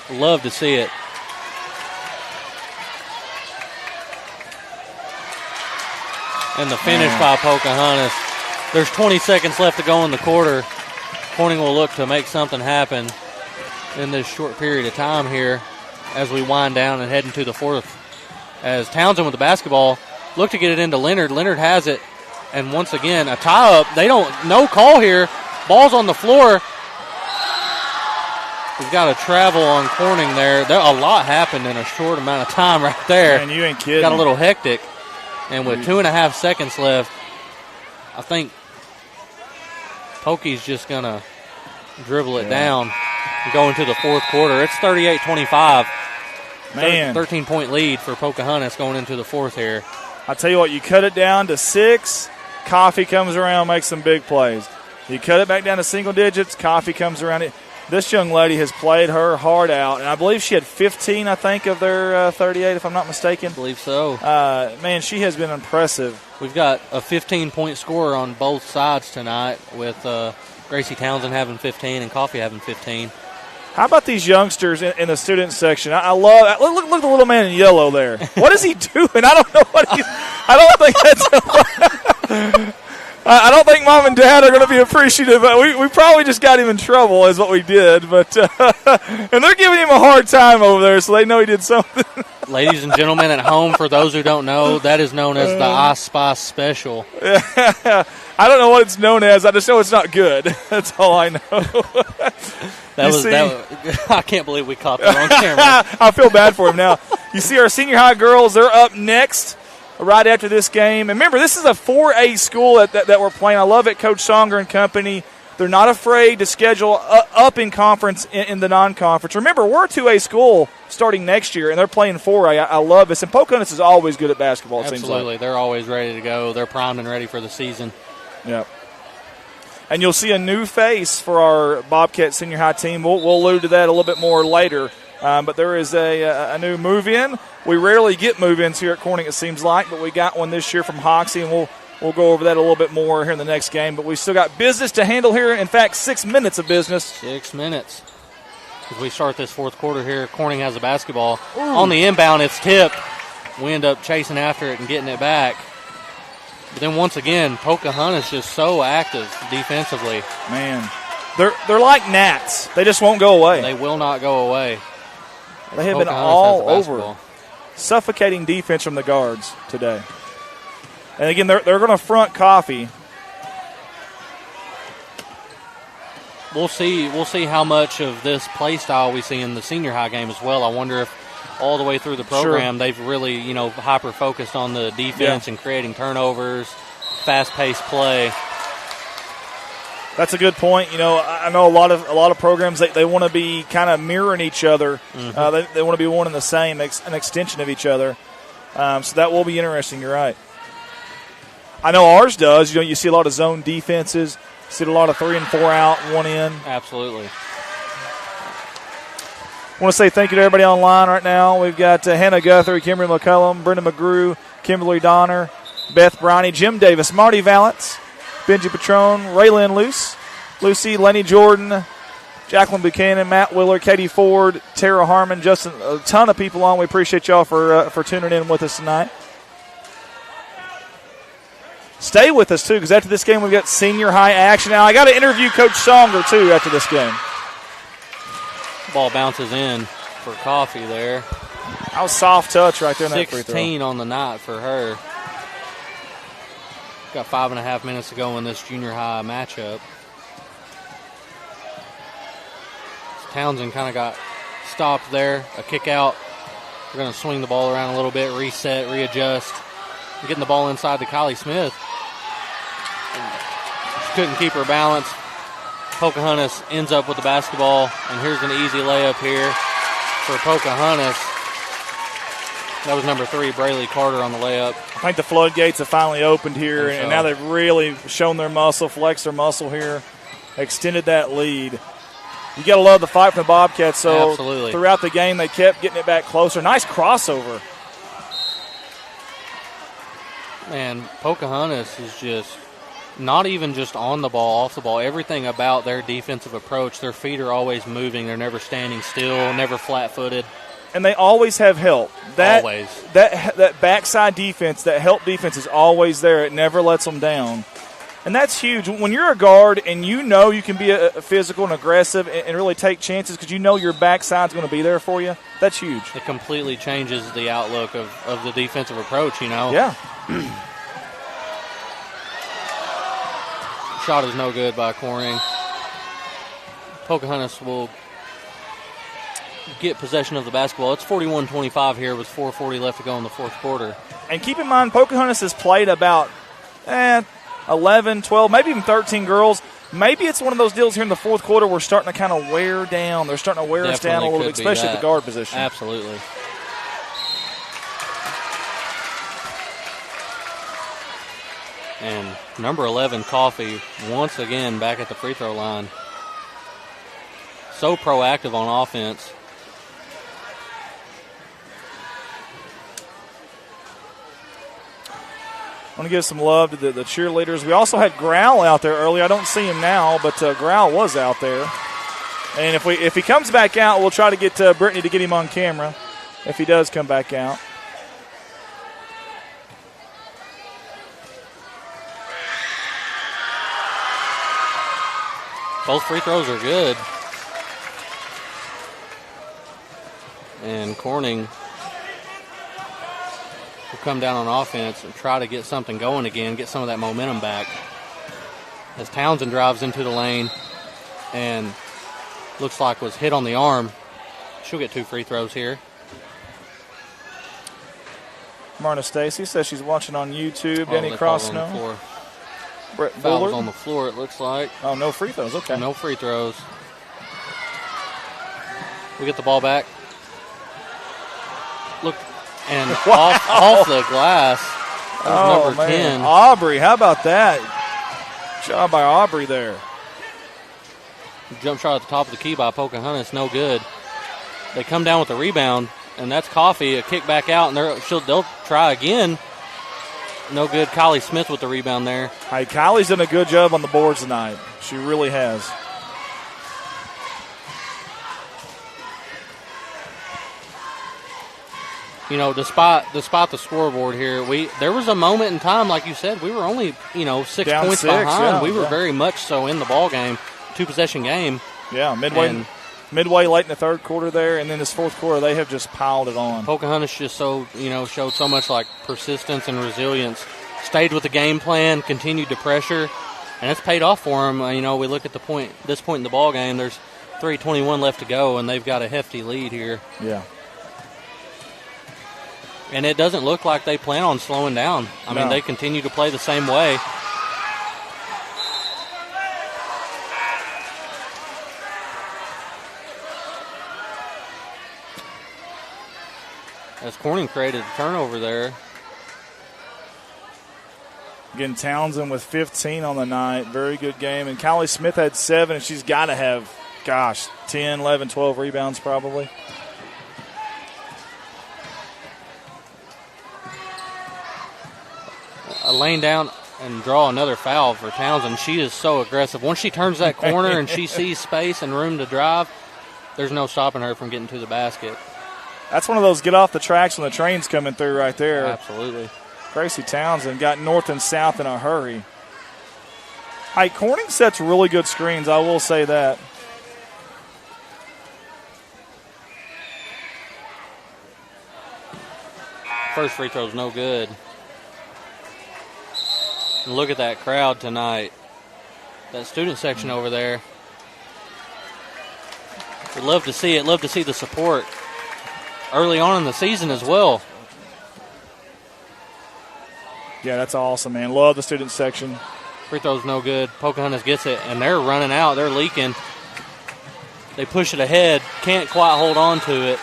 Speaker 11: Love to see it. And the finish by Pocahontas. There's 20 seconds left to go in the quarter. Corning will look to make something happen in this short period of time here as we wind down and head into the fourth. As Townsend with the basketball, look to get it into Leonard. Leonard has it. And once again, a tie-up. No call here. Ball's on the floor. We've got a travel on Corning there. A lot happened in a short amount of time right there.
Speaker 12: Man, you ain't kidding.
Speaker 11: Got a little hectic. And with 2.5 seconds left, I think Pokey's just going to dribble it down and go into the fourth quarter. It's 38-25.
Speaker 12: Man.
Speaker 11: 13-point lead for Pocahontas going into the fourth here.
Speaker 12: I tell you what, you cut it down to 6, Coffee comes around, makes some big plays. You cut it back down to single digits, Coffee comes around. This young lady has played her heart out, and I believe she had 15, I think, of their 38, if I'm not mistaken.
Speaker 11: I believe so.
Speaker 12: Man, she has been impressive.
Speaker 11: We've got a 15-point scorer on both sides tonight with Gracie Townsend having 15 and Coffee having 15.
Speaker 12: How about these youngsters in the student section? I love look at the little man in yellow there. What is he doing? I don't know what he's. I don't think that's. I don't think Mom and Dad are going to be appreciative. We probably just got him in trouble, is what we did. But and they're giving him a hard time over there, so they know he did something.
Speaker 11: Ladies and gentlemen at home, for those who don't know, that is known as the I Spy Special.
Speaker 12: I don't know what it's known as. I just know it's not good. That's all I know.
Speaker 11: I can't believe we caught that on camera.
Speaker 12: I feel bad for him now. You see our senior high girls, they're up next right after this game. And remember, this is a 4A school that we're playing. I love it, Coach Songer and company. They're not afraid to schedule up in conference in the non-conference. Remember, we're a 2A school starting next year, and they're playing 4A. I love this. And Pocahontas is always good at basketball, it seems like.
Speaker 11: Absolutely. They're always ready to go. They're primed and ready for the season.
Speaker 12: Yep. And you'll see a new face for our Bobcat senior high team. We'll allude to that a little bit more later. But there is a new move-in. We rarely get move-ins here at Corning, it seems like, but we got one this year from Hoxie, and we'll go over that a little bit more here in the next game. But we still got business to handle here. In fact, 6 minutes of business.
Speaker 11: 6 minutes. As we start this fourth quarter here, Corning has the basketball. Ooh. On the inbound, it's tipped. We end up chasing after it and getting it back. But then once again, Pocahontas just so active defensively.
Speaker 12: Man, they're like gnats. They just won't go away.
Speaker 11: They will not go away.
Speaker 12: They have been all over. Suffocating defense from the guards today. And again, they're going to front Coffee.
Speaker 11: We'll see how much of this play style we see in the senior high game as well. I wonder if all the way through the program they've really, hyper focused on the defense and creating turnovers, fast-paced play.
Speaker 12: That's a good point. I know a lot of programs they want to be kind of mirroring each other. Mm-hmm. They want to be one and the same, an extension of each other. So that will be interesting. You're right. I know ours does. You see a lot of zone defenses. See a lot of 3 and 4 out, 1 in.
Speaker 11: Absolutely.
Speaker 12: I want to say thank you to everybody online right now. We've got Hannah Guthrie, Kimberly McCullum, Brenda McGrew, Kimberly Donner, Beth Briney, Jim Davis, Marty Valance, Benji Patron, Raylyn Lucy, Lenny Jordan, Jacqueline Buchanan, Matt Willer, Katie Ford, Tara Harmon, Justin, a ton of people on. We appreciate y'all for tuning in with us tonight. Stay with us, too, because after this game we've got senior high action. Now, I got to interview Coach Songer, too, after this game.
Speaker 11: Ball bounces in for Coffee there.
Speaker 12: That was soft touch right there in that free throw.
Speaker 11: 16 on the night for her. Got 5.5 minutes to go in this junior high matchup. Townsend kind of got stopped there. A kick out. We're going to swing the ball around a little bit, reset, readjust. Getting the ball inside to Kylie Smith. She couldn't keep her balance. Pocahontas ends up with the basketball, and here's an easy layup here for Pocahontas. That was number 3, Brayley Carter, on the layup.
Speaker 12: I think the floodgates have finally opened here, and now they've really shown their muscle, flexed their muscle here, extended that lead. You got to love the fight from the Bobcats. So
Speaker 11: absolutely.
Speaker 12: Throughout the game, they kept getting it back closer. Nice crossover.
Speaker 11: Man, Pocahontas is just not even just on the ball, off the ball. Everything about their defensive approach, their feet are always moving. They're never standing still, never flat-footed.
Speaker 12: And they always have help.
Speaker 11: Always.
Speaker 12: That backside defense, that help defense is always there. It never lets them down. And that's huge. When you're a guard and you know you can be a physical and aggressive and really take chances because you know your backside's going to be there for you, that's huge.
Speaker 11: It completely changes the outlook of the defensive approach,
Speaker 12: Yeah.
Speaker 11: Shot is no good by Corning. Pocahontas will get possession of the basketball. It's 41-25 here with 4:40 left to go in the fourth quarter.
Speaker 12: And keep in mind, Pocahontas has played about 11, 12, maybe even 13 girls. Maybe it's one of those deals here in the fourth quarter we're starting to kind of wear down. They're starting to wear us down a little bit, especially at the guard position.
Speaker 11: Absolutely. And number 11, Coffee, once again back at the free throw line. So proactive on offense.
Speaker 12: I want to give some love to the cheerleaders. We also had Growl out there earlier. I don't see him now, but Growl was out there. And if he comes back out, we'll try to get Brittany to get him on camera if he does come back out.
Speaker 11: Both free throws are good. And Corning will come down on offense and try to get something going again, get some of that momentum back. As Townsend drives into the lane and looks like was hit on the arm. She'll get 2 free throws here.
Speaker 12: Marna Stacy says she's watching on YouTube.
Speaker 11: Oh,
Speaker 12: Danny Crossno. Brett
Speaker 11: Foul
Speaker 12: Bullard
Speaker 11: was on the floor, it looks like.
Speaker 12: Oh, no free throws. Okay.
Speaker 11: No free throws. We get the ball back. Look, and
Speaker 12: Wow.
Speaker 11: off the glass. Number 10.
Speaker 12: Aubrey, how about that? Job by Aubrey there.
Speaker 11: Jump shot at the top of the key by Pocahontas, no good. They come down with the rebound, and that's Coffee. A kick back out, and they'll try again. No good. Kylie Smith with the rebound there.
Speaker 12: Hey, Kylie's done a good job on the boards tonight. She really has.
Speaker 11: You know, despite the scoreboard here, there was a moment in time, like you said, we were only 6
Speaker 12: Down
Speaker 11: points
Speaker 12: 6,
Speaker 11: behind.
Speaker 12: yeah,
Speaker 11: We were
Speaker 12: yeah.
Speaker 11: very much so in the ball game, 2-possession game.
Speaker 12: Yeah, midway late in the third quarter there, and then this fourth quarter they have just piled it on.
Speaker 11: Pocahontas just showed so much like persistence and resilience. Stayed with the game plan, continued to pressure, and it's paid off for them. We look at this point in the ball game. There's 3:21 left to go, and they've got a hefty lead here.
Speaker 12: Yeah.
Speaker 11: And it doesn't look like they plan on slowing down. I mean, they continue to play the same way. As Corning created a turnover there.
Speaker 12: Again, Townsend with 15 on the night. Very good game. And Kylie Smith had 7, and she's got to have, 10, 11, 12 rebounds probably.
Speaker 11: A lane down and draw another foul for Townsend. She is so aggressive. Once she turns that corner and she sees space and room to drive, there's no stopping her from getting to the basket.
Speaker 12: That's one of those get off the tracks when the train's coming through right there.
Speaker 11: Absolutely.
Speaker 12: Gracie Townsend got north and south in a hurry. Hey, Corning sets really good screens, I will say that.
Speaker 11: First free throw's no good. And look at that crowd tonight. That student section over there. We'd love to see it. Love to see the support early on in the season as well.
Speaker 12: Yeah, that's awesome, man. Love the student section.
Speaker 11: Free throw's no good. Pocahontas gets it, and they're running out. They're leaking. They push it ahead. Can't quite hold on to it.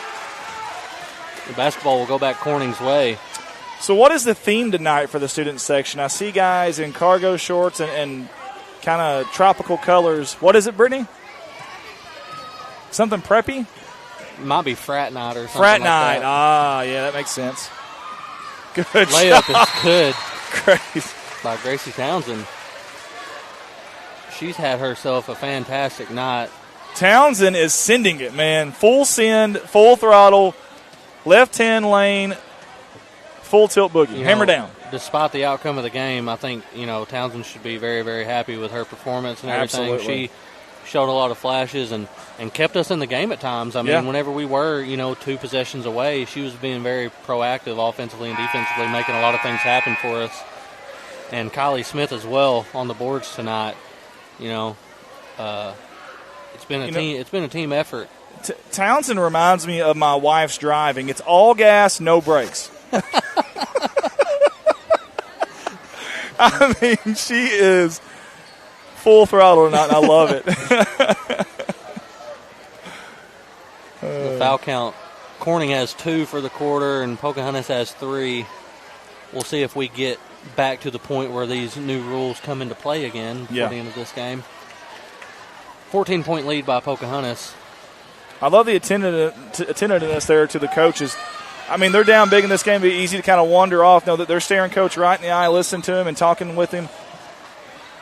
Speaker 11: The basketball will go back Corning's way.
Speaker 12: So what is the theme tonight for the student section? I see guys in cargo shorts and kind of tropical colors. What is it, Brittany? Something preppy?
Speaker 11: Might be frat night or something
Speaker 12: Frat
Speaker 11: like
Speaker 12: night.
Speaker 11: that.
Speaker 12: Ah, yeah, that makes sense. Good
Speaker 11: Layup
Speaker 12: shot.
Speaker 11: is good.
Speaker 12: Great.
Speaker 11: By Gracie Townsend. She's had herself a fantastic night.
Speaker 12: Townsend is sending it, man. Full send, full throttle, left-hand lane, full tilt boogie. Hammer down.
Speaker 11: Despite the outcome of the game, I think, Townsend should be very, very happy with her performance and everything.
Speaker 12: Absolutely.
Speaker 11: She showed a lot of flashes and kept us in the game at times. I mean, whenever we were, 2 possessions away, she was being very proactive offensively and defensively, making a lot of things happen for us. And Kylie Smith as well on the boards tonight. It's been a team effort.
Speaker 12: Townsend reminds me of my wife's driving. It's all gas, no brakes. I mean, she is full throttle tonight, and I love it.
Speaker 11: The foul count. Corning has 2 for the quarter, and Pocahontas has 3. We'll see if we get back to the point where these new rules come into play again before the end of this game. 14-point lead by Pocahontas.
Speaker 12: I love the attentiveness there to the coaches. I mean, they're down big in this game. It'd be easy to kind of wander off, know that they're staring Coach right in the eye, listening to him and talking with him.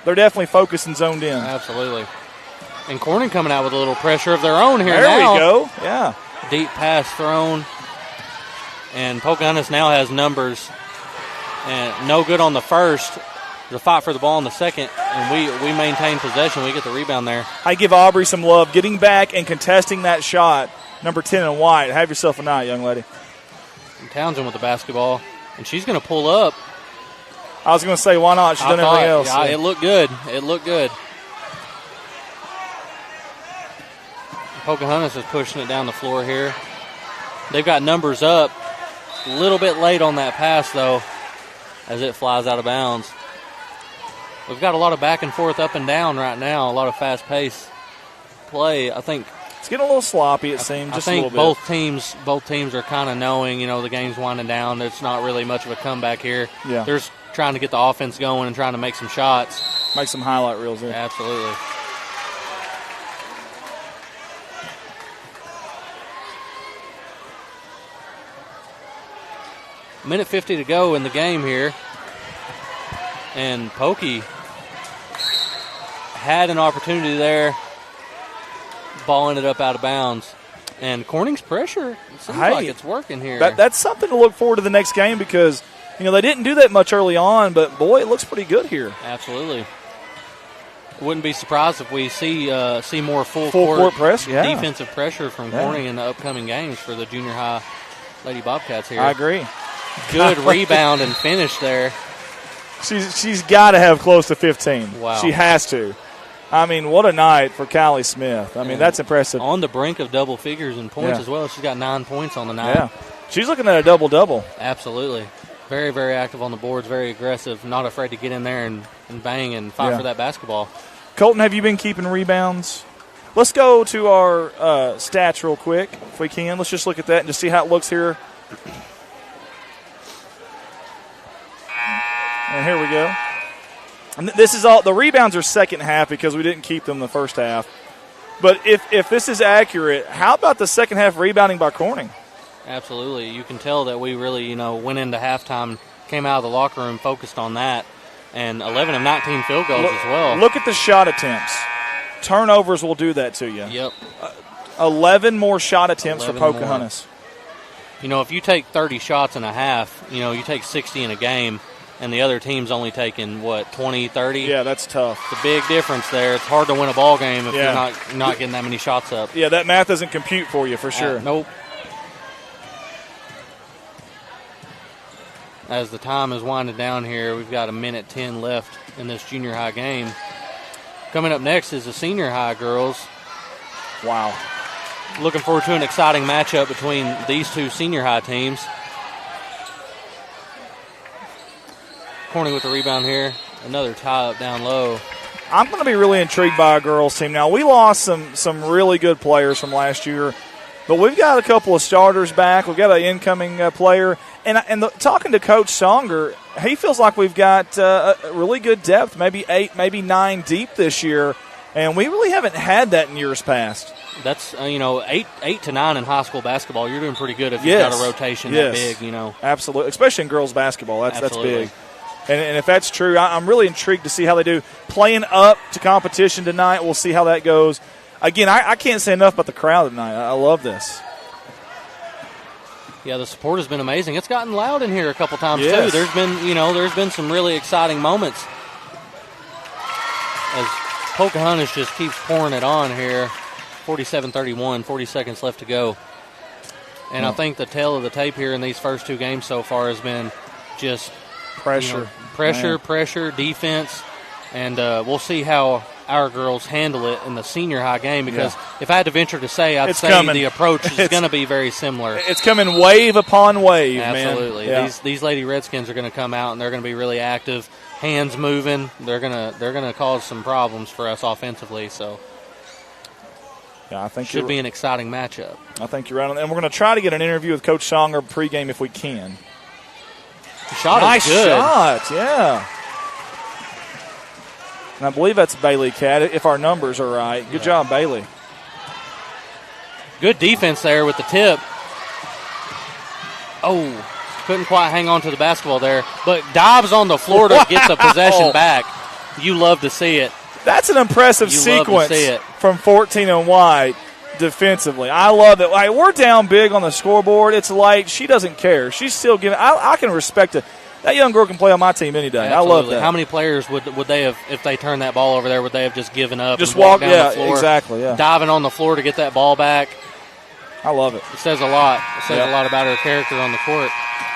Speaker 12: They're definitely focused and zoned in.
Speaker 11: Absolutely. And Corning coming out with a little pressure of their own here
Speaker 12: there
Speaker 11: now.
Speaker 12: We go. Yeah.
Speaker 11: Deep pass thrown. And Pocahontas now has numbers. And no good on the first. The fight for the ball in the second. And we maintain possession. We get the rebound there.
Speaker 12: I give Aubrey some love getting back and contesting that shot. Number 10 in white. Have yourself a night, young lady.
Speaker 11: And Townsend with the basketball. And she's going to pull up.
Speaker 12: I was going to say, why not? She's done everything else.
Speaker 11: Yeah, it looked good. It looked good. Pocahontas is pushing it down the floor here. They've got numbers up. A little bit late on that pass, though, as it flies out of bounds. We've got a lot of back and forth, up and down right now, a lot of fast-paced play. I think
Speaker 12: it's getting a little sloppy, it seems, just a little bit.
Speaker 11: Both teams are kind of knowing, the game's winding down. It's not really much of a comeback here.
Speaker 12: Yeah.
Speaker 11: They're trying to get the offense going and trying to make some shots.
Speaker 12: Make some highlight reels there.
Speaker 11: Absolutely. Minute 50 to go in the game here. And Pokey had an opportunity there. Ball ended up out of bounds. And Corning's pressure, it seems like it's working here.
Speaker 12: That's something to look forward to the next game because, they didn't do that much early on, but, boy, it looks pretty good here.
Speaker 11: Absolutely. Wouldn't be surprised if we see more full
Speaker 12: court press,
Speaker 11: defensive pressure from Corning in the upcoming games for the junior high Lady Bobcats here.
Speaker 12: I agree.
Speaker 11: Good rebound and finish there.
Speaker 12: She's got to have close to 15.
Speaker 11: Wow.
Speaker 12: She has to. What a night for Callie Smith. That's impressive.
Speaker 11: On the brink of double figures in points as well. She's got 9 points on the night.
Speaker 12: Yeah. She's looking at a double-double.
Speaker 11: Absolutely. Very, very active on the boards, very aggressive, not afraid to get in there and bang and fight for that basketball.
Speaker 12: Colton, have you been keeping rebounds? Let's go to our stats real quick, if we can. Let's just look at that and just see how it looks here. And here we go. And this is all, the rebounds are second half because we didn't keep them the first half. But if this is accurate, how about the second half rebounding by Corning?
Speaker 11: Absolutely. You can tell that we really, went into halftime, came out of the locker room, focused on that, and 11 of 19 field goals as well.
Speaker 12: Look at the shot attempts. Turnovers will do that to you.
Speaker 11: Yep.
Speaker 12: 11 more shot attempts for Pocahontas.
Speaker 11: If you take 30 shots in a half, you take 60 in a game, and the other team's only taking, 20, 30?
Speaker 12: Yeah, that's tough.
Speaker 11: It's a big difference there. It's hard to win a ball game if you're not getting that many shots up.
Speaker 12: Yeah, that math doesn't compute for you for sure.
Speaker 11: Nope. As the time is winding down here, we've got 1:10 left in this junior high game. Coming up next is the senior high girls.
Speaker 12: Wow.
Speaker 11: Looking forward to an exciting matchup between these two senior high teams. Corning with the rebound here. Another tie up down low.
Speaker 12: I'm going to be really intrigued by our girls team. Now, we lost some really good players from last year, but we've got a couple of starters back. We've got an incoming player. And talking to Coach Songer, he feels like we've got a really good depth, maybe 8, maybe 9 deep this year, and we really haven't had that in years past.
Speaker 11: That's, 8 to 9 in high school basketball. You're doing pretty good if you've got a rotation that big,
Speaker 12: Absolutely, especially in girls basketball. That's
Speaker 11: Absolutely.
Speaker 12: big. And if that's true, I'm really intrigued to see how they do. Playing up to competition tonight, we'll see how that goes. Again, I can't say enough about the crowd tonight. I love this.
Speaker 11: Yeah, the support has been amazing. It's gotten loud in here a couple times too. There's been some really exciting moments as Pocahontas just keeps pouring it on here. 47-31, 40 seconds left to go. And I think the tail of the tape here in these first 2 games so far has been just pressure, defense, and we'll see how our girls handle it in the senior high game because if I had to venture to say, I'd say the approach is going to be very similar.
Speaker 12: It's coming wave upon wave,
Speaker 11: Absolutely.
Speaker 12: man.
Speaker 11: These Lady Redskins are going to come out and they're going to be really active, hands moving. They're going to cause some problems for us offensively. So
Speaker 12: I think
Speaker 11: should be an exciting matchup.
Speaker 12: I think you're right on that. And we're going to try to get an interview with Coach Songer pregame if we can.
Speaker 11: The shot
Speaker 12: nice
Speaker 11: is good.
Speaker 12: Shot, yeah. And I believe that's Bailey Cat, if our numbers are right. Good job, Bailey.
Speaker 11: Good defense there with the tip. Oh, couldn't quite hang on to the basketball there. But dives on the floor to get the possession back. You love to see it.
Speaker 12: That's an impressive sequence.
Speaker 11: Love to see it.
Speaker 12: from 14 and wide defensively. I love it. Like, we're down big on the scoreboard. It's like she doesn't care. She's still giving. I can respect it. That young girl can play on my team any day.
Speaker 11: Absolutely.
Speaker 12: I love that.
Speaker 11: How many players would they have, if they turned that ball over there, would they have just given up?
Speaker 12: Just
Speaker 11: and walked
Speaker 12: walk,
Speaker 11: down the floor,
Speaker 12: exactly, yeah.
Speaker 11: diving on the floor to get that ball back.
Speaker 12: I love it.
Speaker 11: It says a lot. It says a lot about her character on the court.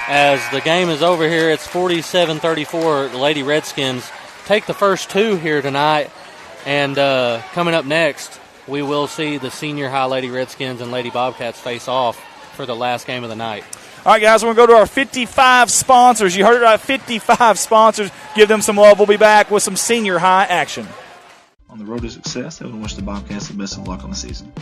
Speaker 11: As the game is over here, it's 47-34. The Lady Redskins take the first two here tonight. And coming up next, we will see the senior high Lady Redskins and Lady Bobcats face off for the last game of the night.
Speaker 12: All right, guys, we're going to go to our 55 sponsors. You heard it right, 55 sponsors. Give them some love. We'll be back with some senior high action. On the road to success, I would wish the Bobcats the best of luck on the season.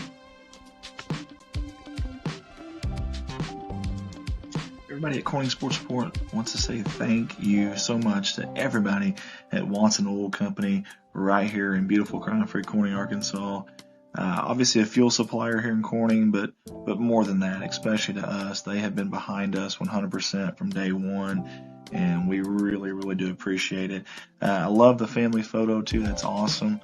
Speaker 12: Everybody at Corning Sports Report wants to say thank you so much to everybody at Watson Oil Company right here in beautiful Crown Free, Corning, Arkansas. Obviously a fuel supplier here in Corning, but more than that, especially to us, they have been behind us 100% from day one, and we really, really do appreciate it. I love the family photo too. That's awesome.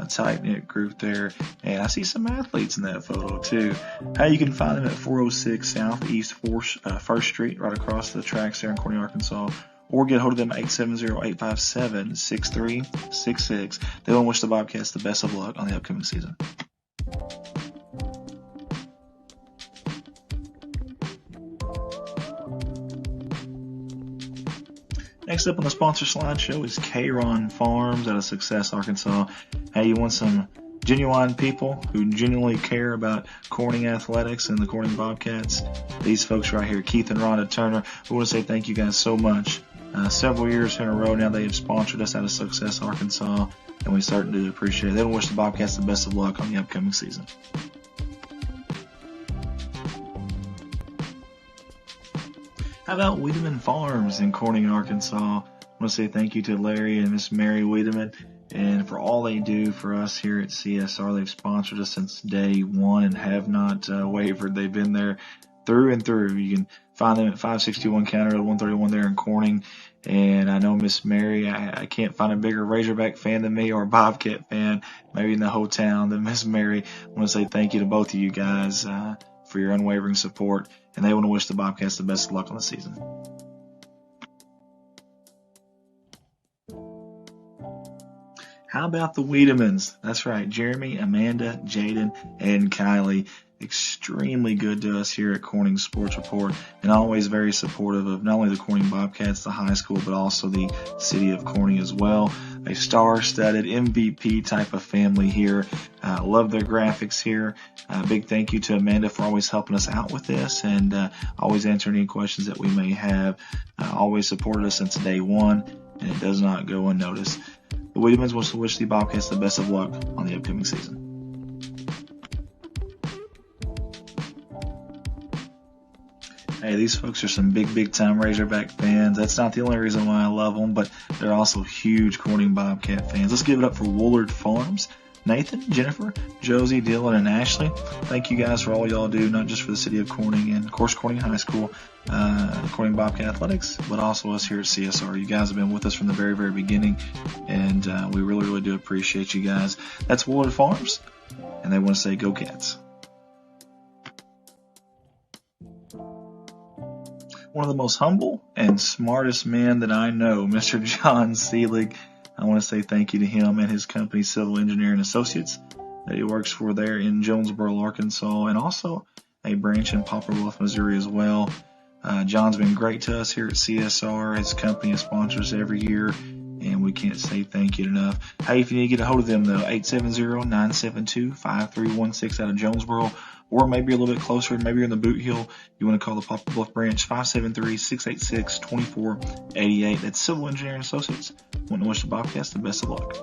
Speaker 12: Tight-knit group there, and I see some athletes in that photo too. You can find them at 406 Southeast 1st Street, right across the tracks there in Corning, Arkansas. Or get a hold of them at 870-857-6366. They want to wish the Bobcats the best of luck on the upcoming season. Next up on the sponsor slideshow is K-Ron Farms out of Success, Arkansas. Hey, you want some genuine people who genuinely care about Corning athletics and the Corning Bobcats? These folks right here, Keith and Rhonda Turner, we want to say thank you guys so much. Several years in a row now they have sponsored us out of Success, Arkansas, and we certainly do appreciate it. They don't wish the Bobcats the best of luck on the upcoming season. How about Wiedemann Farms in Corning, Arkansas? I want to say thank you to Larry and Miss Mary Wiedemann and for all they do for us here at CSR. They've sponsored us since day one and have not wavered. They've been there through and through. You can find them at 561 County Road 131 there in Corning. And I know Miss Mary, I can't find a bigger Razorback fan than me, or a Bobcat fan, maybe in the whole town, than Miss Mary. I want to say thank you to both of you guys for your unwavering support. And they want to wish the Bobcats the best of luck on the season. How about the Wiedemanns? That's right, Jeremy, Amanda, Jaden, and Kylie. Extremely good to us here at Corning Sports Report, and always very supportive of not only the Corning Bobcats, the high school, but also the city of Corning as well. A star-studded MVP type of family here. Love their graphics here. Big thank you to Amanda for always helping us out with this and always answering any questions that we may have. Always supported us since day one, and it does not go unnoticed. The Wiedemanns wants to wish the Bobcats the best of luck on the upcoming season. Hey, these folks are some big time Razorback fans. That's not the only reason why I love them, but they're also huge Corning Bobcat fans. Let's give it up for Woolard Farms. Nathan, Jennifer, Josie, Dylan, and Ashley. Thank you guys for all y'all do, not just for the city of Corning and, of course, Corning High School, Corning Bobcat Athletics, but also us here at CSR. You guys have been with us from the very, very beginning, and we really, really do appreciate you guys. That's Woolard Farms, and they want to say, go Cats. One of the most humble and smartest men that I know, Mr. John Seelig. I want to say thank you to him and his company, Civil Engineering Associates, that he works for there in Jonesboro, Arkansas, and also a branch in Poplar Bluff, Missouri as well. John's been great to us here at CSR. His company sponsors every year, and we can't say thank you enough. Hey, if you need to get a hold of them, though, 870-972-5316 out of Jonesboro, or maybe a little bit closer, maybe you're in the Boot Hill, you want to call the Poplar Bluff branch, 573-686-2488. That's Civil Engineering Associates. Want to wish the Bobcats the best of luck.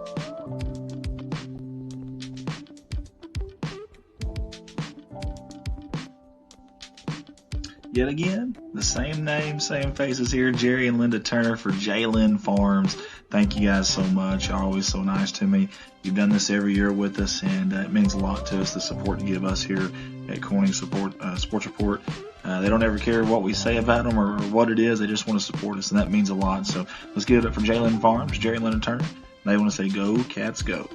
Speaker 12: Yet again, the same name, same faces here, Jerry and Linda Turner for J-Lynn Farms. Thank you guys so much. You're always so nice to me. You've done this every year with us, and it means a lot to us, the support you give us here at Corning Sports Report. They don't ever care what we say about them or what it is. They just want to support us, and that means a lot. So let's give it up for J-Lynn Farms, Jerry and Linda Turner. They want to say, go, Cats, go.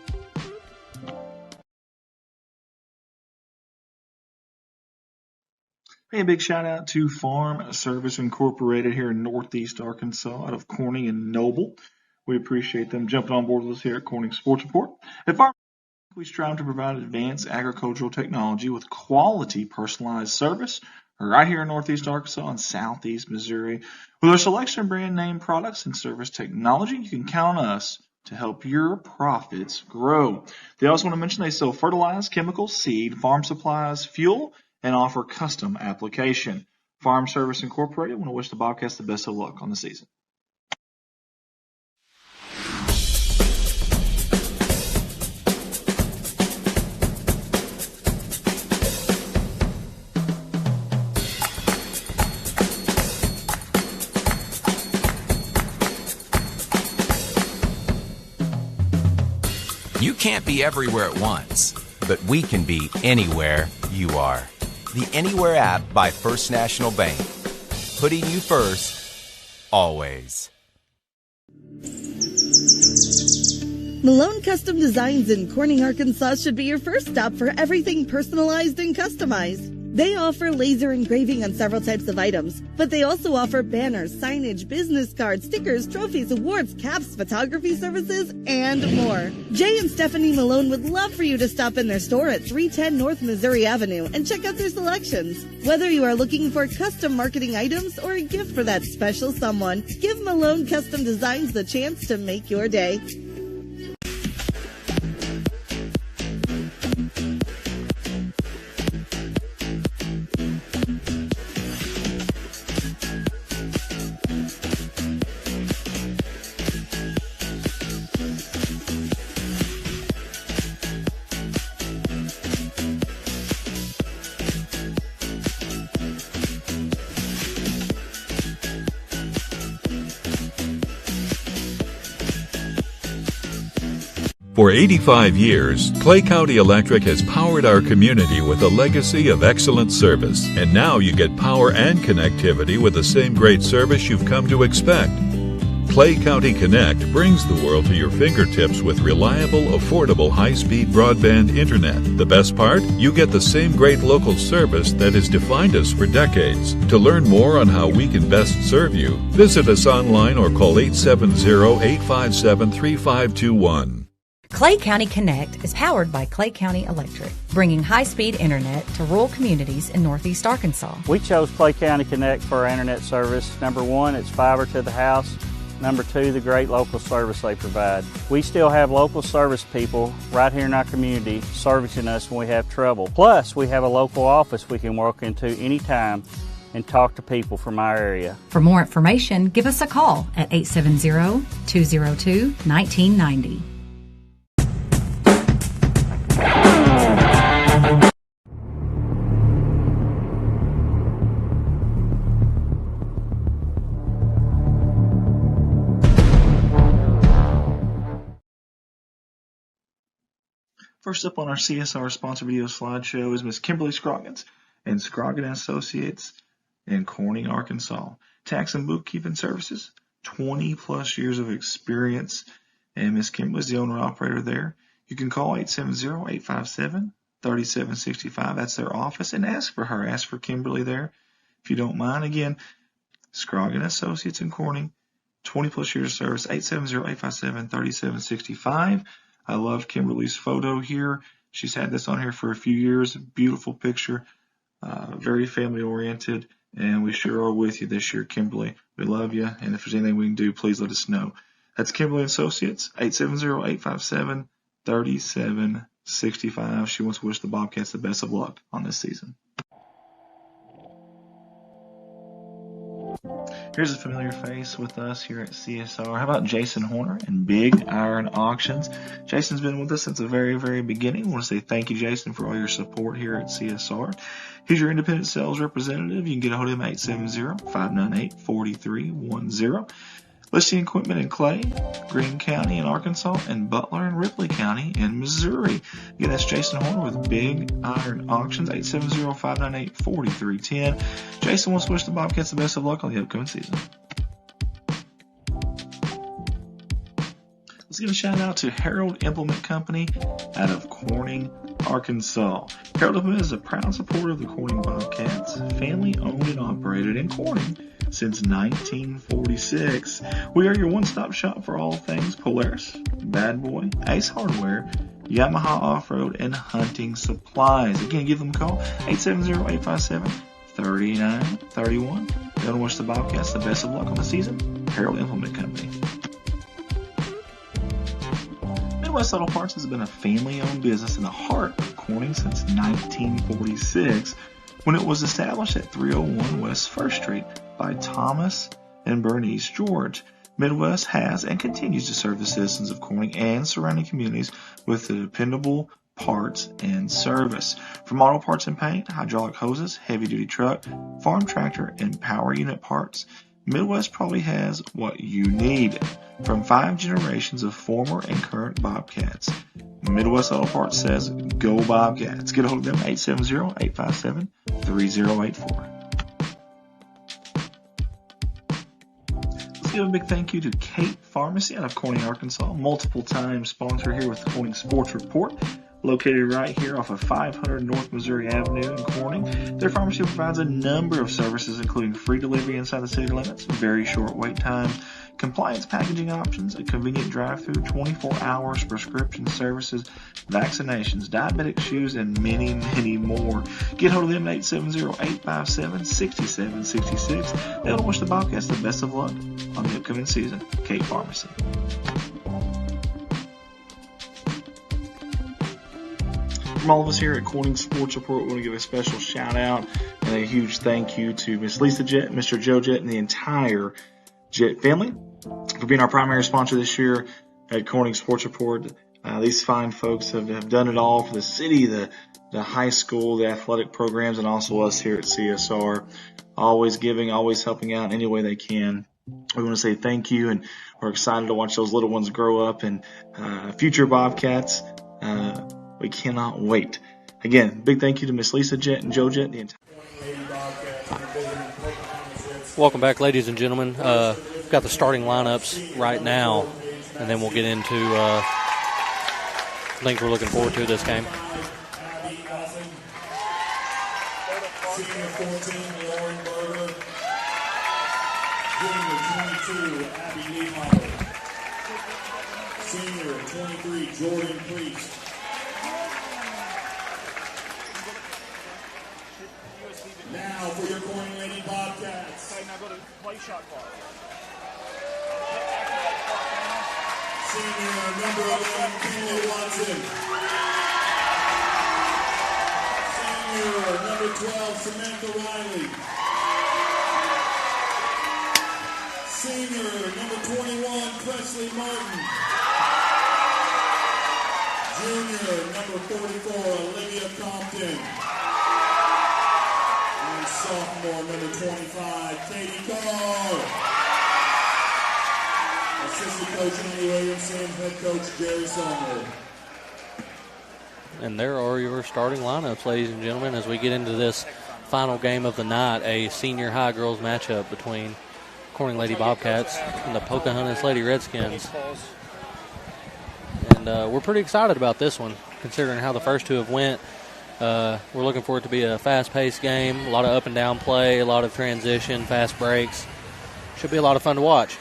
Speaker 12: Hey, a big shout out to Farm Service Incorporated here in Northeast Arkansas out of Corning and Noble. We appreciate them jumping on board with us here at Corning Sports Report. At Farm, we strive to provide advanced agricultural technology with quality personalized service right here in Northeast Arkansas and Southeast Missouri. With our selection of brand name products and service technology, you can count on us to help your profits grow. They also want to mention they sell fertilizer, chemicals, seed, farm supplies, fuel, and offer custom application. Farm Service Incorporated want to wish the Bobcats the best of luck on the season.
Speaker 6: You can't be everywhere at once, but we can be anywhere you are. The Anywhere app by First National Bank. Putting you first, always.
Speaker 7: Malone Custom Designs in Corning, Arkansas should be your first stop for everything personalized and customized. They offer laser engraving on several types of items, but they also offer banners, signage, business cards, stickers, trophies, awards, caps, photography services, and more. Jay and Stephanie Malone would love for you to stop in their store at 310 North Missouri Avenue and check out their selections. Whether you are looking for custom marketing items or a gift for that special someone, give Malone Custom Designs the chance to make your day.
Speaker 8: For 85 years, Clay County Electric has powered our community with a legacy of excellent service. And now you get power and connectivity with the same great service you've come to expect. Clay County Connect brings the world to your fingertips with reliable, affordable, high-speed broadband internet. The best part? You get the same great local service that has defined us for decades. To learn more on how we can best serve you, visit us online or call 870-857-3521.
Speaker 9: Clay County Connect is powered by Clay County Electric, bringing high-speed internet to rural communities in Northeast Arkansas.
Speaker 10: We chose Clay County Connect for our internet service. Number one, it's fiber to the house. Number two, the great local service they provide. We still have local service people right here in our community servicing us when we have trouble. Plus, we have a local office we can walk into anytime and talk to people from our area.
Speaker 9: For more information, give us a call at 870-202-1990.
Speaker 12: First up on our CSR sponsor video slideshow is Miss Kimberly Scroggins and Scroggins Associates in Corning, Arkansas. Tax and bookkeeping services, 20 plus years of experience, and Miss Kimberly is the owner operator there. You can call 870-857-3765. That's their office, and ask for her. Ask for Kimberly there if you don't mind. Again, Scroggins Associates in Corning, 20 plus years of service, 870-857-3765. I love Kimberly's photo here. She's had this on here for a few years. Beautiful picture, very family oriented, and we sure are with you this year, Kimberly. We love you, and if there's anything we can do, please let us know. That's Kimberly Associates, 870-857-3765. She wants to wish the Bobcats the best of luck on this season. Here's a familiar face with us here at CSR. How about Jason Horner and Big Iron Auctions? Jason's been with us since the very, very beginning. I want to say thank you, Jason, for all your support here at CSR. He's your independent sales representative. You can get a hold of him at 870-598-4310. Listing equipment in Clay, Greene County in Arkansas, and Butler and Ripley County in Missouri. Again, that's Jason Horner with Big Iron Auctions, 870-598-4310. Jason wants to wish the Bobcats the best of luck on the upcoming season. Let's give a shout out to Harold Implement Company out of Corning,
Speaker 3: Arkansas. Harold Infomet is a proud supporter of the Corning Bobcats, family owned and operated in Corning since 1946. We are your one-stop shop for all things Polaris, Bad Boy, Ace Hardware, Yamaha Off-Road, and hunting supplies. Again, give them a call, 870-857-3931. They want to wish the Bobcats the best of luck on the season. Harold Implement Company. Midwest Auto Parts has been a family-owned business in the heart of Corning since 1946, when it was established at 301 West 1st Street by Thomas and Bernice George. Midwest has and continues to serve the citizens of Corning and surrounding communities with the dependable parts and service. From auto parts and paint, hydraulic hoses, heavy-duty truck, farm tractor, and power unit parts, Midwest probably has what you need. From 5 generations of former and current Bobcats, Midwest Auto Parts says, go Bobcats. Get a hold of them, 870-857-3084. Let's give a big thank you to Kate Pharmacy out of Corning, Arkansas, multiple-time sponsor here with the Corning Sports Report. Located right here off of 500 North Missouri Avenue in Corning, their pharmacy provides a number of services, including free delivery inside the city limits, very short wait times, compliance packaging options, a convenient drive-through, 24 hours prescription services, vaccinations, diabetic shoes, and many, many more. Get hold of them at 870-857-6766. They'll wish the Bobcats the best of luck on the upcoming season. Kate Pharmacy. From all of us here at Corning Sports Report, we want to give a special shout out and a huge thank you to Miss Lisa Jett, Mr. Joe Jett, and the entire Jett family for being our primary sponsor this year at Corning Sports Report. These fine folks have done it all for the city, the high school, the athletic programs, and also us here at CSR. Always giving, always helping out any way they can. We want to say thank you, and we're excited to watch those little ones grow up and future Bobcats. We cannot wait. Again, big thank you to Miss Lisa Jett and Joe Jett.
Speaker 11: Welcome back, ladies and gentlemen. We've got the starting lineups right now, and then we'll get into things we're looking forward to this game.
Speaker 2: Senior 14, Lauren Berger. Junior 22, Abby Leholler. Senior 23, Jordan Priest. Now for your Corning Lady Bobcats. Okay, now go to play shot clock. Senior number 11, Kayla Watson. Senior number 12, Samantha Riley. Senior number 21, Presley Martin. Junior number 44, Olivia Compton. Sophomore number 25, Katie Carr. Assistant coach Andy Williamson, head coach Jerry Sommer.
Speaker 11: And there are your starting lineups, ladies and gentlemen, as we get into this final game of the night, a senior high girls matchup between Corning Lady Bobcats and the Pocahontas Lady Redskins. And we're pretty excited about this one, considering how the first two have went. We're looking for it to be a fast-paced game, a lot of up-and-down play, a lot of transition, fast breaks. Should be a lot of fun to watch.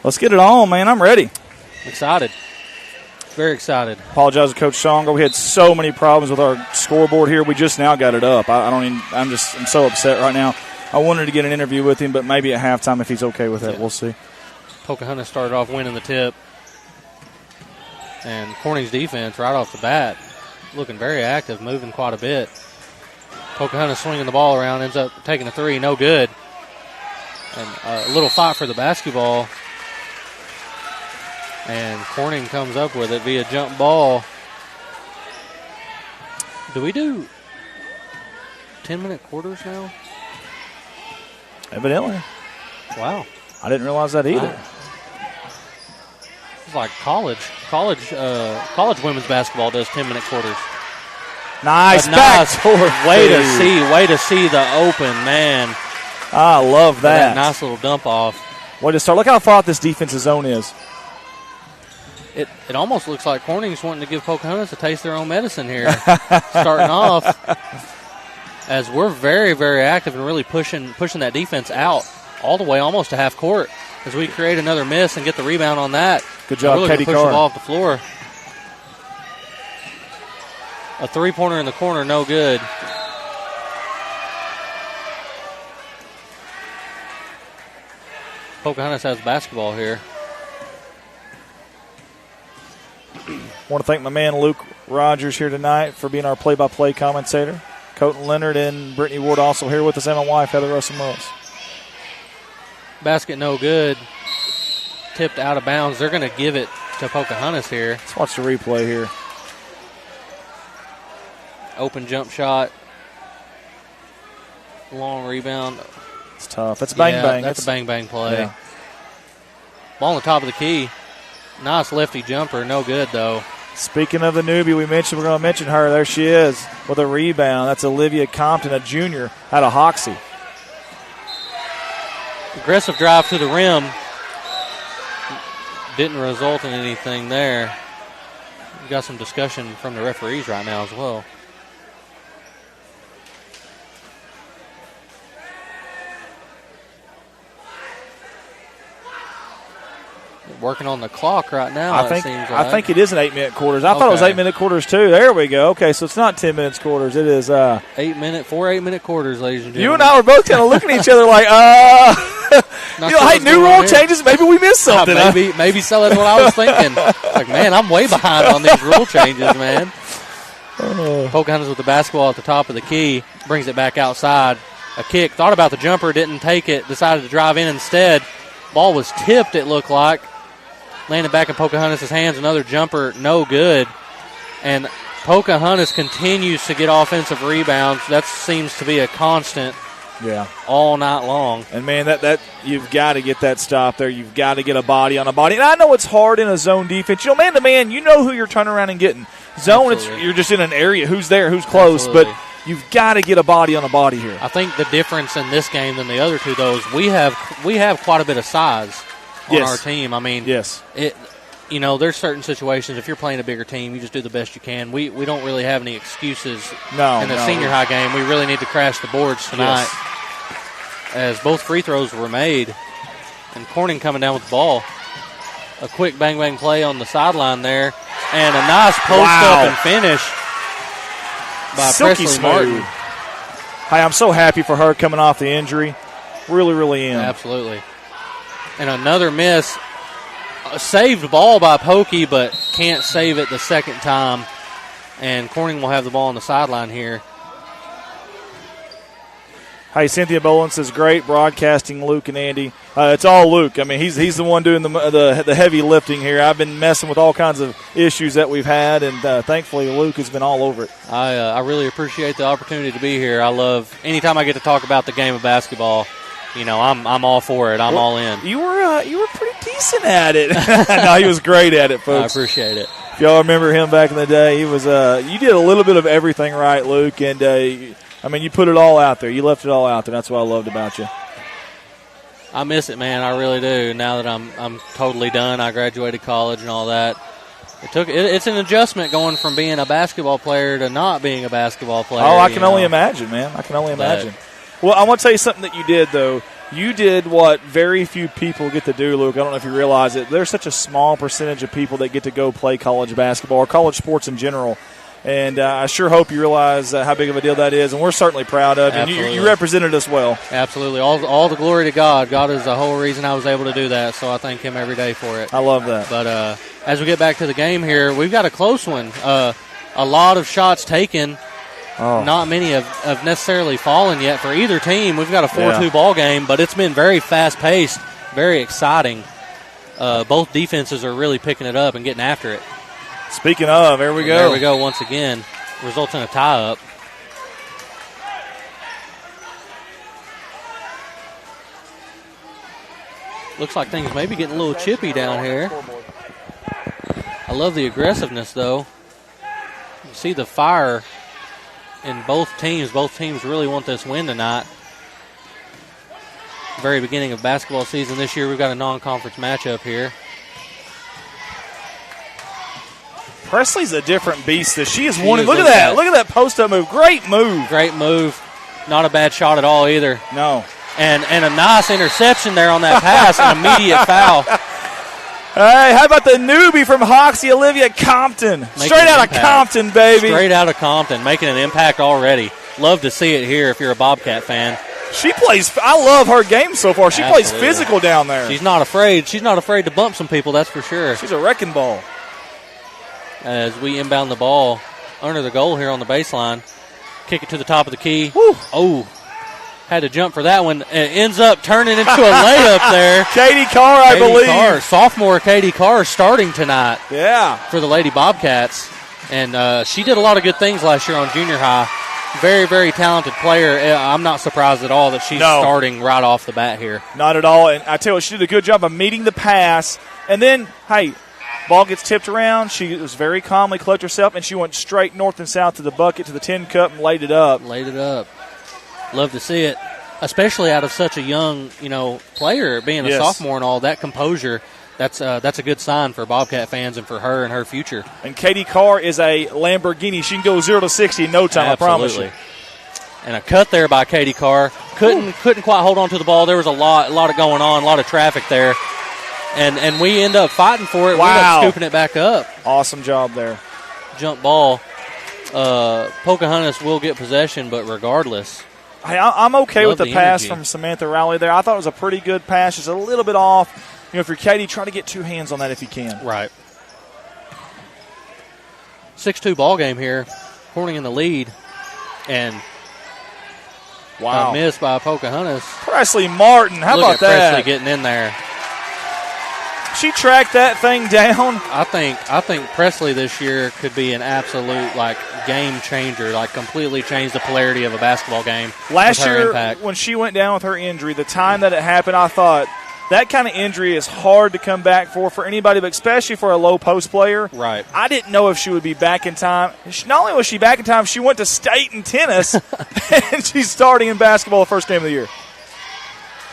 Speaker 12: Let's get it on, man. I'm ready.
Speaker 11: Excited. Very excited.
Speaker 12: Apologize to Coach Songer. We had so many problems with our scoreboard here. We just now got it up. I'm so upset right now. I wanted to get an interview with him, but maybe at halftime if he's okay with that. Yeah. We'll see.
Speaker 11: Pocahontas started off winning the tip. And Corning's defense right off the bat looking very active, moving quite a bit. Pocahontas swinging the ball around, ends up taking a three, no good. And a little fight for the basketball. And Corning comes up with it via jump ball. Do we do 10-minute quarters now?
Speaker 12: Evidently.
Speaker 11: Wow.
Speaker 12: I didn't realize that either.
Speaker 11: It's like college women's basketball does 10-minute quarters.
Speaker 12: Nice backdoor.
Speaker 11: Way to see the open, man.
Speaker 12: I love that.
Speaker 11: That. Nice little dump off. Way to start. Look how far out this defensive zone is.
Speaker 12: Look how far out this defensive zone is. Nice back. Way to see the open, man. I love that. That nice little dump off. What a start. Look how far out this defensive zone is. Nice back. Way to start. Look how far out this defensive zone is.
Speaker 11: It almost looks like Corning's wanting to give Pocahontas a taste of their own medicine here. Starting off, as we're very, very active and really pushing that defense out all the way almost to half court as we create another miss and get the rebound on that.
Speaker 12: Good job,
Speaker 11: really
Speaker 12: Katie
Speaker 11: push
Speaker 12: Carr.
Speaker 11: the ball off the floor. A three-pointer in the corner, no good. Pocahontas has basketball here.
Speaker 12: Want to thank my man Luke Rogers here tonight for being our play-by-play commentator. Colton Leonard and Brittany Ward also here with us, and my wife, Heather Russell Morris.
Speaker 11: Basket no good. Tipped out of bounds. They're going to give it to Pocahontas here.
Speaker 12: Let's watch the replay here.
Speaker 11: Open jump shot. Long rebound.
Speaker 12: It's tough. That's bang-bang.
Speaker 11: That's a bang-bang play.
Speaker 12: Yeah.
Speaker 11: Ball on the top of the key. Nice lefty jumper. No good, though.
Speaker 12: Speaking of the newbie we mentioned, we're going to mention her. There she is with a rebound. That's Olivia Compton, a junior out of Hoxie.
Speaker 11: Aggressive drive to the rim. Didn't result in anything there. We've got some discussion from the referees right now as well. Working on the clock right now.
Speaker 12: I think it is an 8-minute quarters. I thought it was 8-minute quarters too. There we go. Okay, so it's not 10 minutes quarters. It is
Speaker 11: 4 8-minute quarters, ladies and gentlemen.
Speaker 12: You and I were both kind of looking at each other like, hey, new rule changes. Maybe we missed something.
Speaker 11: Maybe so. That's what I was thinking. Like, man, I'm way behind on these rule changes, man. Pocahontas with the basketball at the top of the key, brings it back outside. A kick. Thought about the jumper, didn't take it. Decided to drive in instead. Ball was tipped. It looked like. Landed back in Pocahontas' hands. Another jumper, no good. And Pocahontas continues to get offensive rebounds. That seems to be a constant all night long.
Speaker 12: And, man, that you've got to get that stop there. You've got to get a body on a body. And I know it's hard in a zone defense. You know, man-to-man, you know who you're turning around and getting. Zone, you're just in an area. Who's there? Who's close?
Speaker 11: Absolutely.
Speaker 12: But you've got to get a body on a body here.
Speaker 11: I think the difference in this game than the other two, though, is we have quite a bit of size on our team. I mean, there's certain situations. If you're playing a bigger team, you just do the best you can. We don't really have any excuses in the senior high game. We really need to crash the boards tonight, as both free throws were made. And Corning coming down with the ball. A quick bang-bang play on the sideline there, and a nice post-up and finish by
Speaker 12: Silky
Speaker 11: Presley
Speaker 12: smooth.
Speaker 11: Martin.
Speaker 12: Hey, I'm so happy for her coming off the injury. Really, really am.
Speaker 11: Absolutely. And another miss. A saved ball by Pokey, but can't save it the second time. And Corning will have the ball on the sideline here.
Speaker 12: Hey, Cynthia Boland says, great broadcasting, Luke and Andy. It's all Luke. I mean, he's the one doing the heavy lifting here. I've been messing with all kinds of issues that we've had, and thankfully Luke has been all over it.
Speaker 11: I really appreciate the opportunity to be here. I love anytime I get to talk about the game of basketball. You know, I'm all for it. I'm all in.
Speaker 12: You were pretty decent at it. No, he was great at it, folks.
Speaker 11: I appreciate it.
Speaker 12: If y'all remember him back in the day, he was. You did a little bit of everything right, Luke, and you put it all out there. You left it all out there. That's what I loved about you.
Speaker 11: I miss it, man. I really do. Now that I'm totally done, I graduated college and all that. It's an adjustment going from being a basketball player to not being a basketball player.
Speaker 12: Oh, I can only imagine, man. I can only imagine. Well, I want to tell you something that you did, though. You did what very few people get to do, Luke. I don't know if you realize it. There's such a small percentage of people that get to go play college basketball or college sports in general. And I sure hope you realize how big of a deal that is. And we're certainly proud of you. And you represented us well.
Speaker 11: Absolutely. All the glory to God. God is the whole reason I was able to do that, so I thank him every day for it.
Speaker 12: I love that.
Speaker 11: But as we get back to the game here, we've got a close one. A lot of shots taken. Not many have necessarily fallen yet for either team. We've got a 4-2 ball game, but it's been very fast-paced, very exciting. Both defenses are really picking it up and getting after it.
Speaker 12: Speaking of, there we go.
Speaker 11: There we go once again. Results in a tie-up. Looks like things may be getting a little chippy down here. I love the aggressiveness, though. You see the fire in both teams. Both teams really want this win tonight. Very beginning of basketball season this year. We've got a non-conference matchup here.
Speaker 12: Presley's a different beast. She is
Speaker 11: She
Speaker 12: one.
Speaker 11: is.
Speaker 12: Look at that. Look at that post-up move. Great move.
Speaker 11: Great move. Not a bad shot at all either.
Speaker 12: No.
Speaker 11: And a nice interception there on that pass, an immediate foul.
Speaker 12: Hey, how about the newbie from Hoxie, Olivia Compton? Straight out of Compton, baby.
Speaker 11: Straight out of Compton, making an impact already. Love to see it here if you're a Bobcat fan.
Speaker 12: She plays. I love her game so far. She plays physical down there.
Speaker 11: She's not afraid. She's not afraid to bump some people, that's for sure.
Speaker 12: She's a wrecking ball.
Speaker 11: As we inbound the ball under the goal here on the baseline. Kick it to the top of the key.
Speaker 12: Woo.
Speaker 11: Oh, had to jump for that one. It ends up turning into a layup there.
Speaker 12: Katie Carr, I believe.
Speaker 11: Sophomore Katie Carr starting tonight.
Speaker 12: Yeah.
Speaker 11: For the Lady Bobcats. And she did a lot of good things last year on junior high. Very, very talented player. I'm not surprised at all that she's starting right off the bat here.
Speaker 12: Not at all. And I tell you what, she did a good job of meeting the pass. And then, hey, ball gets tipped around. She was very calmly collected herself, and she went straight north and south to the bucket, to the tin cup, and laid it up.
Speaker 11: Love to see it, especially out of such a young, player, being a sophomore and all that composure. That's a good sign for Bobcat fans and for her and her future.
Speaker 12: And Katie Carr is a Lamborghini. She can go 0 to 60 in no time.
Speaker 11: Absolutely.
Speaker 12: I promise you.
Speaker 11: And a cut there by Katie Carr. Couldn't quite hold on to the ball. There was a lot of going on, a lot of traffic there. And we end up fighting for it.
Speaker 12: Wow.
Speaker 11: We end up scooping it back up.
Speaker 12: Awesome job there.
Speaker 11: Jump ball. Pocahontas will get possession, but regardless.
Speaker 12: Hey, I'm okay with the pass
Speaker 11: energy
Speaker 12: from Samantha Rowley there. I thought it was a pretty good pass. Just a little bit off. If you're Katie, try to get two hands on that if you can.
Speaker 11: Right. 6-2 ball game here. Corning in the lead. And
Speaker 12: wow,
Speaker 11: a miss by Pocahontas.
Speaker 12: Presley Martin, how about that?
Speaker 11: Presley getting in there.
Speaker 12: She tracked that thing down.
Speaker 11: I think Presley this year could be an absolute game changer, completely change the polarity of a basketball game.
Speaker 12: Last year
Speaker 11: impact.
Speaker 12: When she went down with her injury, the time that it happened, I thought that kind of injury is hard to come back for anybody, but especially for a low post player.
Speaker 11: Right.
Speaker 12: I didn't know if she would be back in time. Not only was she back in time, she went to state in tennis, and she's starting in basketball the first game of the year.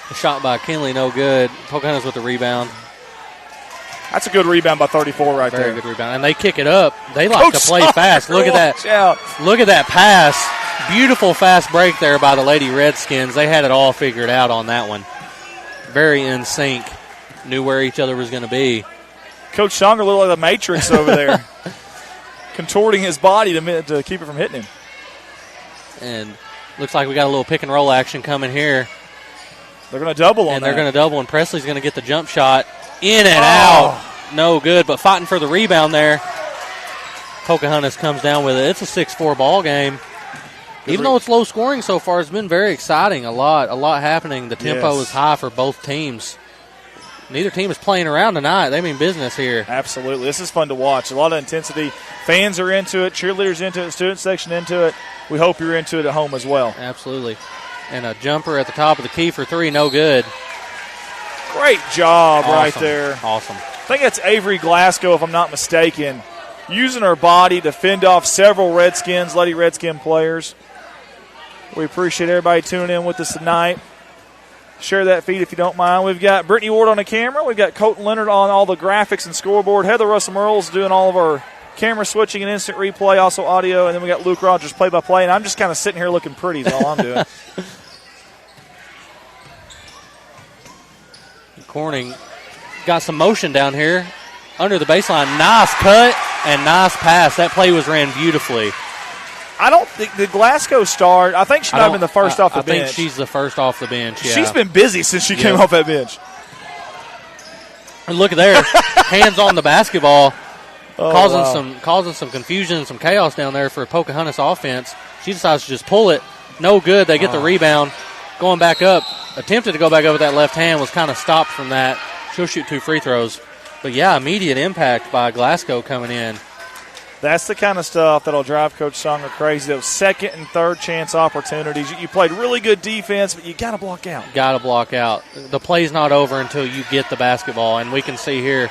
Speaker 11: A shot by Kinley, no good. Pocahontas with the rebound.
Speaker 12: That's a good rebound by 34 right there.
Speaker 11: Very good rebound. And they kick it up. They like to play fast. Look at that.
Speaker 12: Out.
Speaker 11: Look at that pass. Beautiful fast break there by the Lady Redskins. They had it all figured out on that one. Very in sync. Knew where each other was going to be.
Speaker 12: Coach Songer looked like the Matrix over there. Contorting his body to keep it from hitting him.
Speaker 11: And looks like we got a little pick and roll action coming here.
Speaker 12: They're going to double on
Speaker 11: that. And they're going to double, and Presley's going to get the jump shot. In and out. No good, but fighting for the rebound there. Pocahontas comes down with it. It's a 6-4 ball game. Even though it's low scoring so far, it's been very exciting. A lot happening. The tempo is high for both teams. Neither team is playing around tonight. They mean business here.
Speaker 12: Absolutely. This is fun to watch. A lot of intensity. Fans are into it. Cheerleaders into it. Student section into it. We hope you're into it at home as well.
Speaker 11: Absolutely. And a jumper at the top of the key for three. No good.
Speaker 12: Great job right there.
Speaker 11: Awesome.
Speaker 12: I think that's Avery Glasgow, if I'm not mistaken, using her body to fend off several Lady Redskin players. We appreciate everybody tuning in with us tonight. Share that feed if you don't mind. We've got Brittany Ward on the camera. We've got Colton Leonard on all the graphics and scoreboard. Heather Russell-Merle's doing all of our camera switching and instant replay, also audio. And then we got Luke Rogers play-by-play. And I'm just kind of sitting here looking pretty is all I'm doing.
Speaker 11: Corning got some motion down here under the baseline. Nice cut and nice pass. That play was ran beautifully.
Speaker 12: I don't think the Glasgow star, I think she might have been the first off the bench.
Speaker 11: I think she's the first off the bench, yeah.
Speaker 12: She's been busy since she came off that bench.
Speaker 11: And look at there. Hands on the basketball. Causing some confusion and some chaos down there for Pocahontas offense. She decides to just pull it. No good. They get the rebound. Going back up. Attempted to go back up with that left hand. Was kind of stopped from that. She'll shoot 2 free throws. But, yeah, immediate impact by Glasgow coming in.
Speaker 12: That's the kind of stuff that'll drive Coach Songer crazy. Those second and third chance opportunities. You played really good defense, but you got to block out.
Speaker 11: Got to block out. The play's not over until you get the basketball. And we can see here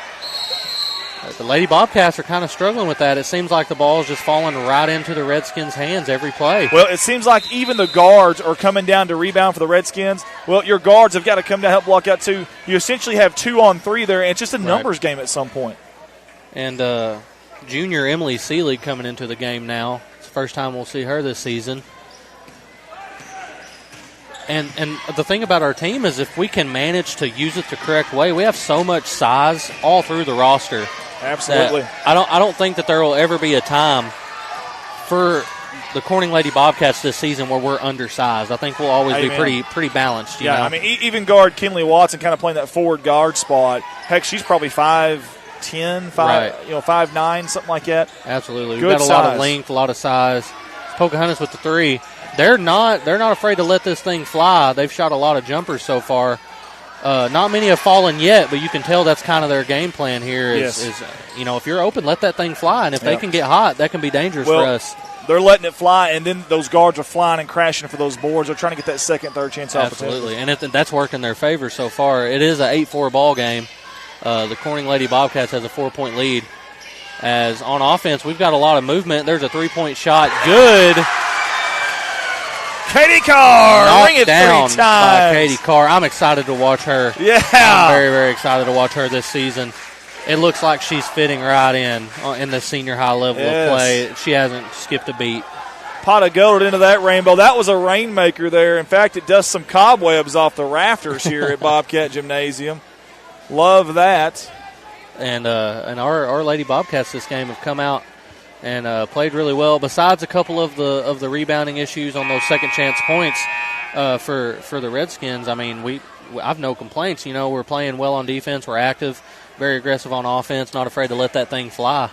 Speaker 11: the Lady Bobcats are kind of struggling with that. It seems like the ball is just falling right into the Redskins' hands every play.
Speaker 12: Well, it seems like even the guards are coming down to rebound for the Redskins. Well, your guards have got to come down and help block out too. You essentially have 2-on-3 there, and it's just a numbers game at some point.
Speaker 11: And junior Emily Seelig coming into the game now. It's the first time we'll see her this season. And the thing about our team is if we can manage to use it the correct way, we have so much size all through the roster.
Speaker 12: Absolutely.
Speaker 11: I don't think that there will ever be a time for the Corning Lady Bobcats this season where we're undersized. I think we'll always be pretty balanced. You know?
Speaker 12: I mean, even guard Kinley Watson kind of playing that forward guard spot. Heck, she's probably 5'10", 5'9", something like that.
Speaker 11: Absolutely.
Speaker 12: Good
Speaker 11: We've got a
Speaker 12: size.
Speaker 11: lot of length, a lot of size. Pocahontas with the 3. They're not afraid to let this thing fly. They've shot a lot of jumpers so far. Not many have fallen yet, but you can tell that's kind of their game plan here. Is if you're open, let that thing fly, and if they can get hot, that can be dangerous for us.
Speaker 12: They're letting it fly, and then those guards are flying and crashing for those boards. They're trying to get that second, third chance opportunity.
Speaker 11: Absolutely, and that's worked in their favor so far. It is an 8-4 ball game. The Corning Lady Bobcats has a 4-point lead. As on offense, we've got a lot of movement. There's a 3-point shot. Good.
Speaker 12: Katie Carr,
Speaker 11: Knocked
Speaker 12: ring it
Speaker 11: down
Speaker 12: 3 times.
Speaker 11: by Katie Carr. I'm excited to watch her.
Speaker 12: Yeah.
Speaker 11: I'm very, very excited to watch her this season. It looks like she's fitting right in the senior high level of play. She hasn't skipped a beat.
Speaker 12: Pot of gold into that rainbow. That was a rainmaker there. In fact, it does some cobwebs off the rafters here at Bobcat Gymnasium. Love that.
Speaker 11: And our Lady Bobcats this game have come out and played really well. Besides a couple of the rebounding issues on those second chance points for the Redskins, I mean, I've no complaints. You know, we're playing well on defense. We're active, very aggressive on offense, not afraid to let that thing fly.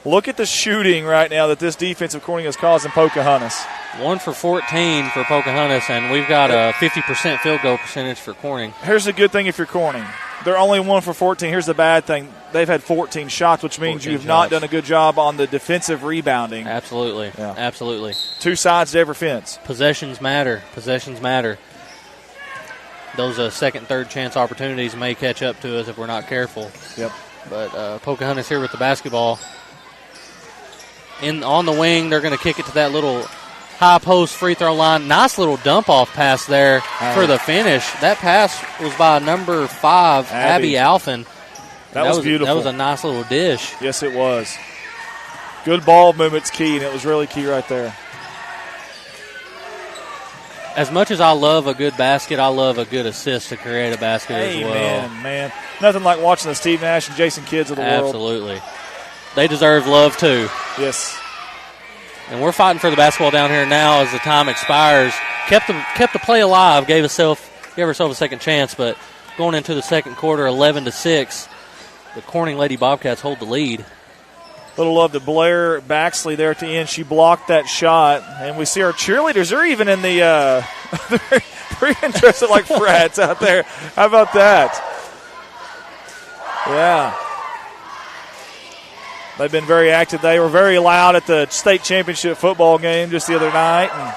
Speaker 12: Look at the shooting right now that this defensive Corning is causing Pocahontas.
Speaker 11: 1 for 14 for Pocahontas, and we've got a 50% field goal percentage for Corning.
Speaker 12: Here's the good thing if you're Corning. They're only 1 for 14. Here's the bad thing. They've had 14 shots, which means you've not done a good job on the defensive rebounding.
Speaker 11: Absolutely. Yeah. Absolutely.
Speaker 12: 2 sides to every fence.
Speaker 11: Possessions matter. Possessions matter. Those second, third chance opportunities may catch up to us if we're not careful.
Speaker 12: Yep.
Speaker 11: But Pocahontas here with the basketball. On the wing, they're going to kick it to that little high post free throw line. Nice little dump off pass there for the finish. That pass was by number 5, Abby Alphen.
Speaker 12: That was beautiful.
Speaker 11: That was a nice little dish.
Speaker 12: Yes, it was. Good ball movement's key, and it was really key right there.
Speaker 11: As much as I love a good basket, I love a good assist to create a basket as well.
Speaker 12: Man. Nothing like watching the Steve Nash and Jason Kidds of the world.
Speaker 11: Absolutely. They deserve love, too.
Speaker 12: Yes.
Speaker 11: And we're fighting for the basketball down here now as the time expires. Kept the play alive, gave herself a second chance, but going into the second quarter, 11-6, the Corning Lady Bobcats hold the lead.
Speaker 12: Little love to Blair Baxley there at the end. She blocked that shot, and we see our cheerleaders. They're even in the they're interested like frats out there. How about that? Yeah. They've been very active. They were very loud at the state championship football game just the other night. And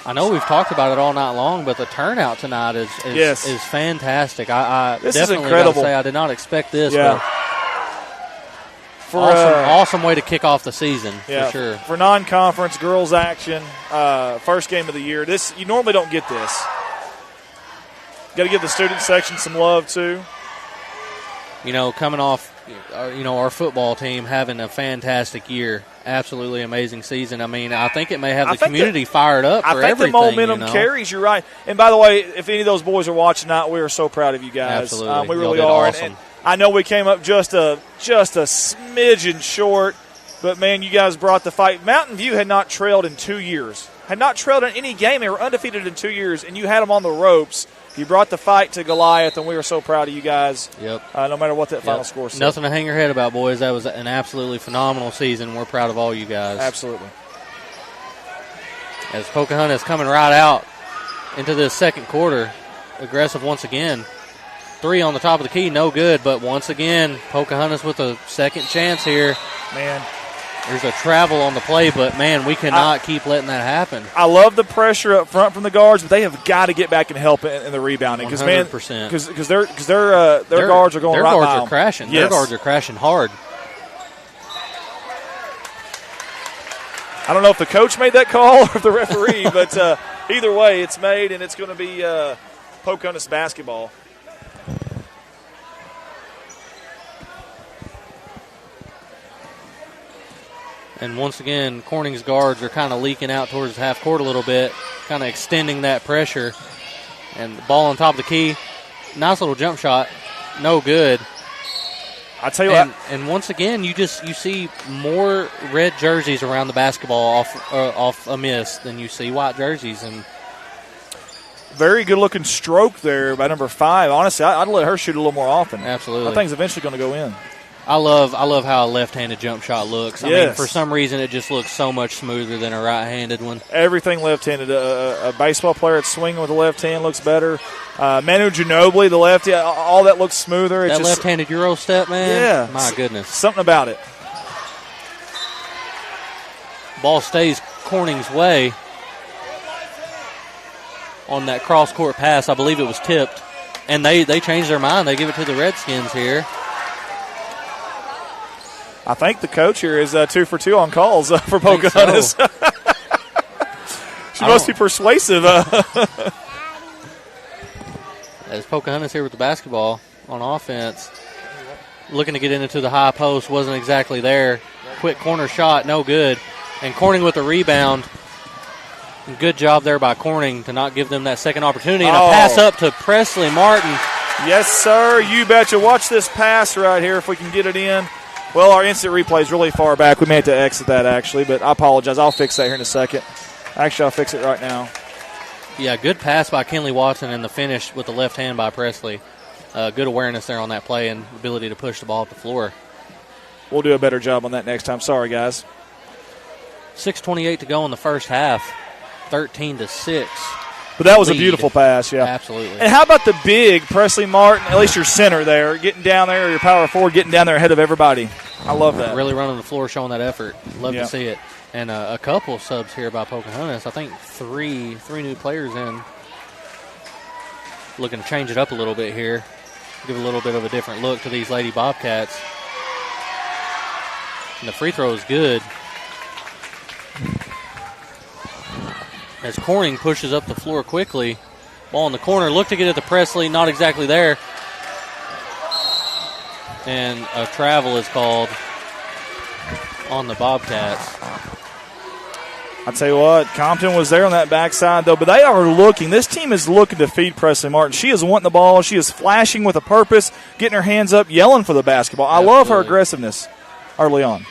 Speaker 11: I know we've talked about it all night long, but the turnout tonight is fantastic. I
Speaker 12: this
Speaker 11: definitely
Speaker 12: is incredible.
Speaker 11: Gotta say I did not expect this.
Speaker 12: Yeah.
Speaker 11: But awesome way to kick off the season, for sure.
Speaker 12: For non-conference girls action, first game of the year. You normally don't get this. Got to give the student section some love too.
Speaker 11: You know, coming off, our football team having a fantastic year, absolutely amazing season. I mean, I think it may have the community fired up for everything.
Speaker 12: I think the momentum carries. You're right. And by the way, if any of those boys are watching tonight, we are so proud of you guys.
Speaker 11: Absolutely,
Speaker 12: we really are.
Speaker 11: Awesome.
Speaker 12: And I know we came up just a smidgen short, but man, you guys brought the fight. Mountain View had not trailed in 2 years. Had not trailed in any game. They were undefeated in 2 years, and you had them on the ropes. You brought the fight to Goliath, and we were so proud of you guys.
Speaker 11: Yep.
Speaker 12: No matter what that final score said.
Speaker 11: Nothing to hang your head about, boys. That was an absolutely phenomenal season. We're proud of all you guys.
Speaker 12: Absolutely.
Speaker 11: As Pocahontas coming right out into this second quarter, aggressive once again. 3 on the top of the key, no good. But once again, Pocahontas with a second chance here.
Speaker 12: Man.
Speaker 11: There's a travel on the play, but, man, we cannot keep letting that happen.
Speaker 12: I love the pressure up front from the guards, but they have got to get back and help in the rebounding.
Speaker 11: 100%.
Speaker 12: Because their guards are going right by them.
Speaker 11: Their guards are crashing.
Speaker 12: Yes.
Speaker 11: Their guards are crashing hard.
Speaker 12: I don't know if the coach made that call or if the referee, but either way, it's made, and it's going to be Pocahontas basketball.
Speaker 11: And once again, Corning's guards are kind of leaking out towards the half court a little bit, kind of extending that pressure. And the ball on top of the key. Nice little jump shot. No good.
Speaker 12: I tell you what.
Speaker 11: And once again, you see more red jerseys around the basketball off a miss than you see white jerseys. And
Speaker 12: very good-looking stroke there by number 5. Honestly, I'd let her shoot a little more often.
Speaker 11: Absolutely.
Speaker 12: That thing's eventually going to go in.
Speaker 11: I love how a left-handed jump shot looks. I
Speaker 12: Yes.
Speaker 11: mean, for some reason, it just looks so much smoother than a right-handed one.
Speaker 12: Everything left-handed. A baseball player that's swinging with the left hand looks better. Manu Ginobili, the lefty, all that looks smoother.
Speaker 11: That left-handed Euro step, man.
Speaker 12: Yeah.
Speaker 11: My goodness.
Speaker 12: Something about it.
Speaker 11: Ball stays Corning's way on that cross-court pass. I believe it was tipped. And they changed their mind. They give it to the Redskins here.
Speaker 12: I think the coach here is 2 for 2 on calls for Pocahontas.
Speaker 11: So.
Speaker 12: She must be persuasive.
Speaker 11: As Pocahontas here with the basketball on offense. Looking to get into the high post. Wasn't exactly there. Quick corner shot. No good. And Corning with the rebound. Good job there by Corning to not give them that second opportunity. And a pass up to Presley Martin.
Speaker 12: Yes, sir. You betcha. Watch this pass right here if we can get it in. Well, our instant replay is really far back. We may have to exit that, actually, but I apologize. I'll fix that here in a second. Actually, I'll fix it right now.
Speaker 11: Yeah, good pass by Kenley Watson and the finish with the left hand by Presley. Good awareness there on that play and ability to push the ball up the floor.
Speaker 12: We'll do a better job on that next time. Sorry, guys.
Speaker 11: 6:28 to go in the first half. 13-6.
Speaker 12: But that was
Speaker 11: lead.
Speaker 12: a beautiful pass, yeah.
Speaker 11: Absolutely.
Speaker 12: And how about the big Presley Martin, at least your center there, getting down there, your power forward, getting down there ahead of everybody. I love that.
Speaker 11: Really running the floor, showing that effort. Love
Speaker 12: Yeah.
Speaker 11: to see it. And a couple subs here by Pocahontas. I think three new players in. Looking to change it up a little bit here. Give a little bit of a different look to these Lady Bobcats. And the free throw is good. As Corning pushes up the floor quickly. Ball in the corner. Look to get it to Presley. Not exactly there. And a travel is called on the Bobcats.
Speaker 12: I tell you what, Compton was there on that backside, though, but they are looking. This team is looking to feed Presley Martin. She is wanting the ball. She is flashing with a purpose, getting her hands up, yelling for the basketball. I love her aggressiveness early on.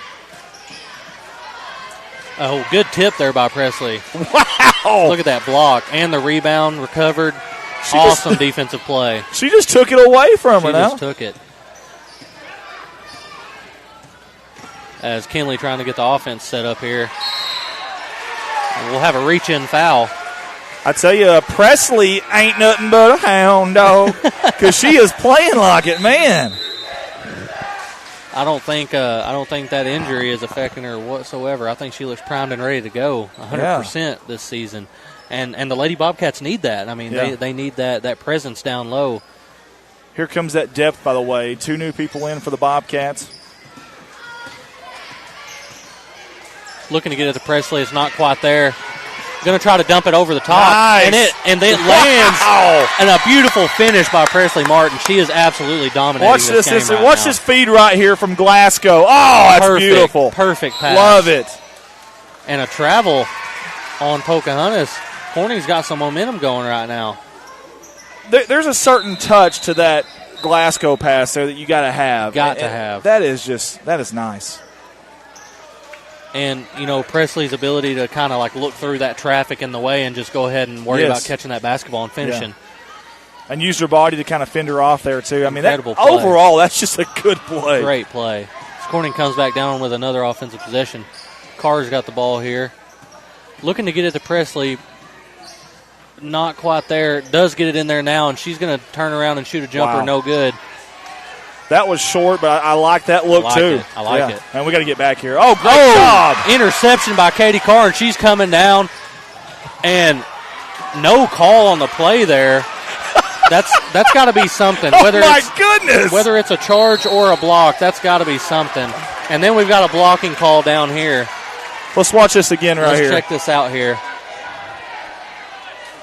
Speaker 11: Oh, good tip there by Presley.
Speaker 12: Wow!
Speaker 11: Look at that block. And the rebound recovered. Awesome defensive play.
Speaker 12: She just took it away from her now.
Speaker 11: She just took it. As Kenley trying to get the offense set up here. And we'll have a reach-in foul.
Speaker 12: I tell you, Presley ain't nothing but a hound dog because she is playing like it, man.
Speaker 11: I don't think that injury is affecting her whatsoever. I think she looks primed and ready to go 100% this season. And the Lady Bobcats need that. I mean, they need that presence down low.
Speaker 12: Here comes that depth, by the way. 2 new people in for the Bobcats.
Speaker 11: Looking to get it to Presley. It's not quite there. Going to try to dump it over the top.
Speaker 12: Nice.
Speaker 11: And it lands. And a beautiful finish by Presley Martin. She is absolutely dominating
Speaker 12: Watch
Speaker 11: this game right
Speaker 12: Watch
Speaker 11: now.
Speaker 12: this feed right here from Glasgow. Oh, that's beautiful.
Speaker 11: Perfect pass.
Speaker 12: Love it.
Speaker 11: And a travel on Pocahontas. Corning's got some momentum going right now.
Speaker 12: There's a certain touch to that Glasgow pass there that you got to have. That is nice.
Speaker 11: And, Presley's ability to kind of like look through that traffic in the way and just go ahead and worry about catching that basketball and finishing.
Speaker 12: Yeah. And use her body to kind of fend her off there, too. I mean,
Speaker 11: play.
Speaker 12: Overall, that's just a good play.
Speaker 11: Great play. Corning comes back down with another offensive possession. Carr's got the ball here. Looking to get it to Presley. Not quite there. Does get it in there now, and she's going to turn around and shoot a jumper.
Speaker 12: Wow.
Speaker 11: No good.
Speaker 12: That was short, but I like that look, too.
Speaker 11: I like it.
Speaker 12: And we got to get back here. Oh, great job.
Speaker 11: Interception by Katie Carr, and she's coming down. And no call on the play there. That's got to be something.
Speaker 12: Goodness.
Speaker 11: Whether it's a charge or a block, that's got to be something. And then we've got a blocking call down here.
Speaker 12: Let's watch this again here.
Speaker 11: Let's check this out here.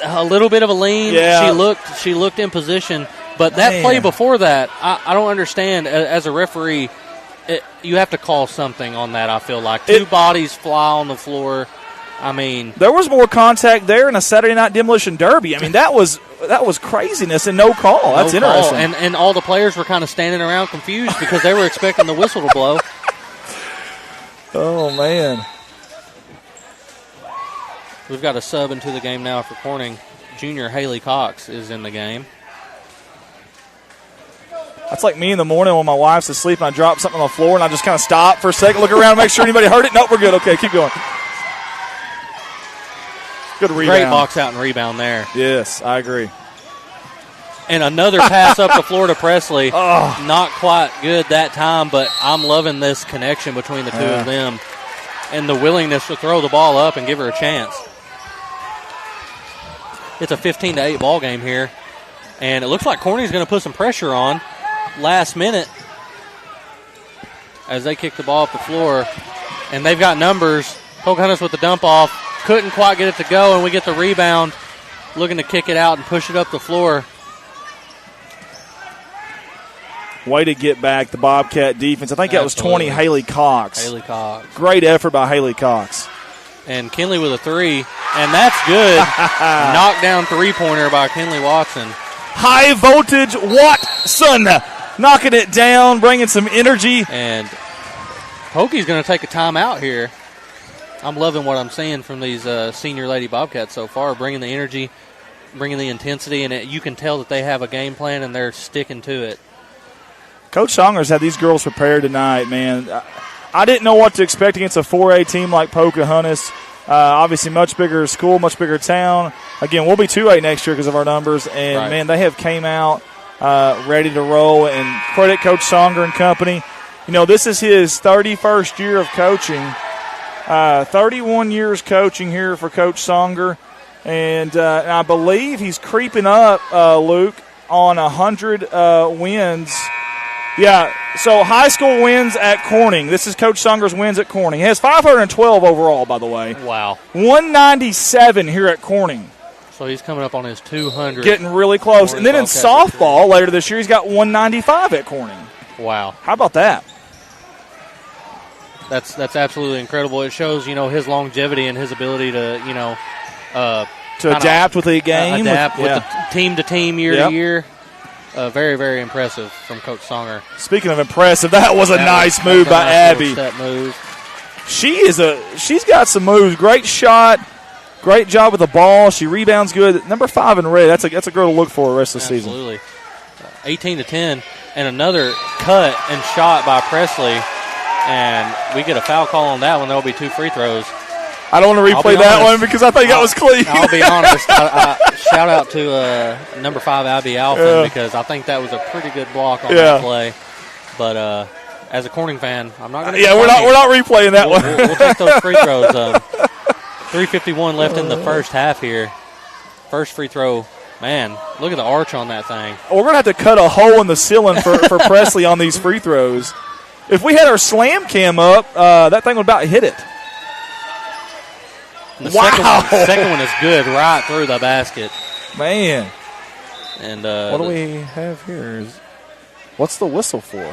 Speaker 11: A little bit of a lean.
Speaker 12: Yeah.
Speaker 11: She looked in position. But that play before that, I don't understand as a referee. you have to call something on that, I feel like. Two bodies fly on the floor. I mean,
Speaker 12: there was more contact there in a Saturday Night Demolition Derby. I mean, that was craziness and no call. That's interesting.
Speaker 11: And all the players were kind of standing around confused because they were expecting the whistle to blow.
Speaker 12: Oh, man.
Speaker 11: We've got a sub into the game now for Corning. Junior Haley Cox is in the game.
Speaker 12: That's like me in the morning when my wife's asleep and I drop something on the floor and I just kind of stop for a second, look around, make sure anybody heard it. Nope, we're good. Okay, keep going. Good rebound.
Speaker 11: Great box out and rebound there.
Speaker 12: Yes, I agree.
Speaker 11: And another pass up the floor to Presley. Not quite good that time, but I'm loving this connection between the two of them and the willingness to throw the ball up and give her a chance. It's a 15-8 ball game here, and it looks like Corning's going to put some pressure on last minute as they kick the ball up the floor, and they've got numbers. Pocahontas with the dump off. Couldn't quite get it to go, and we get the rebound. Looking to kick it out and push it up the floor.
Speaker 12: Way to get back the Bobcat defense. I think that was 20, Haley Cox.
Speaker 11: Haley Cox.
Speaker 12: Great effort by Haley Cox.
Speaker 11: And Kinley with a three, and that's good. Knockdown three-pointer by Kinley Watson.
Speaker 12: High voltage Watson knocking it down, bringing some energy.
Speaker 11: And Pokey's going to take a timeout here. I'm loving what I'm seeing from these senior Lady Bobcats so far, bringing the energy, bringing the intensity, and you can tell that they have a game plan and they're sticking to it.
Speaker 12: Coach Songer's had these girls prepared tonight, man. I didn't know what to expect against a 4A team like Pocahontas. Obviously, much bigger school, much bigger town. Again, we'll be 2A next year because of our numbers. And, man, they have came out ready to roll. And credit Coach Songer and company. You know, this is his 31st year of coaching. 31 years coaching here for Coach Songer. And I believe he's creeping up, Luke, on 100 wins. Yeah, so high school wins at Corning. This is Coach Songer's wins at Corning. He has 512 overall, by the way.
Speaker 11: Wow.
Speaker 12: 197 here at Corning.
Speaker 11: So he's coming up on his 200.
Speaker 12: Getting really close. And then in softball later this year, he's got 195 at Corning.
Speaker 11: Wow.
Speaker 12: How about that?
Speaker 11: That's absolutely incredible. It shows, his longevity and his ability to,
Speaker 12: to adapt with the game.
Speaker 11: Adapt with the team to team, year to year. Very, very impressive from Coach Songer.
Speaker 12: Speaking of impressive, that was a nice move by Abby.
Speaker 11: Step move.
Speaker 12: She's got some moves. Great shot. Great job with the ball. She rebounds good. Number 5 in red. That's a girl to look for the rest of the season.
Speaker 11: Absolutely. 18-10, and another cut and shot by Presley, and we get a foul call on that one. There will be 2 free throws.
Speaker 12: I don't want to replay that one because I think that was clean.
Speaker 11: I'll be honest. Shout out to number 5, Abby Alphen, because I think that was a pretty good block on that play. But as a Corning fan, I'm not going to.
Speaker 12: Yeah, we're not replaying that one.
Speaker 11: We'll take those free throws. 3:51 left in the first half here. First free throw. Man, look at the arch on that thing.
Speaker 12: We're going to have to cut a hole in the ceiling for Presley on these free throws. If we had our slam cam up, that thing would about hit it.
Speaker 11: The second one is good right through the basket.
Speaker 12: Man.
Speaker 11: And
Speaker 12: what do we have here? What's the whistle for?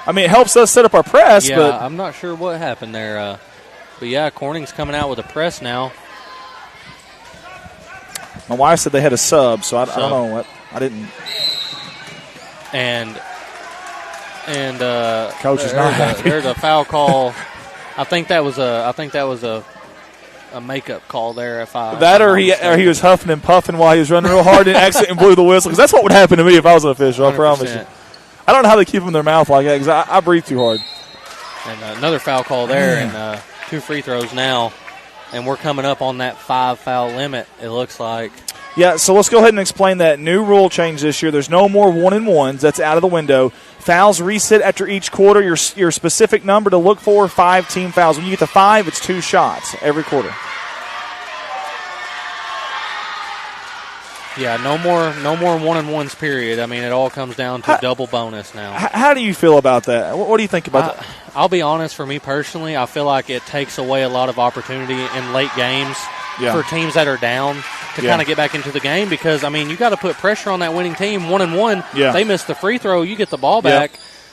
Speaker 12: I mean, it helps us set up our press.
Speaker 11: Yeah,
Speaker 12: but
Speaker 11: I'm not sure what happened there. But, yeah, Corning's coming out with a press now.
Speaker 12: My wife said they had a sub, so I don't know what. I didn't.
Speaker 11: And
Speaker 12: Coach is not happy.
Speaker 11: There's a foul call. I think that was a makeup call there.
Speaker 12: He was huffing and puffing while he was running real hard and accidentally blew the whistle. Because that's what would happen to me if I was an official. 100%. I promise you. I don't know how they keep them in their mouth like that because I breathe too hard.
Speaker 11: And another foul call there, and 2 free throws now, and we're coming up on that 5 foul limit. It looks like.
Speaker 12: Yeah, so let's go ahead and explain that new rule change this year. There's no more 1-and-1s. That's out of the window. Fouls reset after each quarter. Your specific number to look for, 5 team fouls. When you get to 5, it's 2 shots every quarter.
Speaker 11: Yeah, no more 1-and-1s, period. I mean, it all comes down to double bonus now.
Speaker 12: How do you feel about that? What do you think about that?
Speaker 11: I'll be honest, for me personally, I feel like it takes away a lot of opportunity in late games for teams that are down to kind of get back into the game because, I mean, you got to put pressure on that winning team. 1-and-1, they miss the free throw, you get the ball back.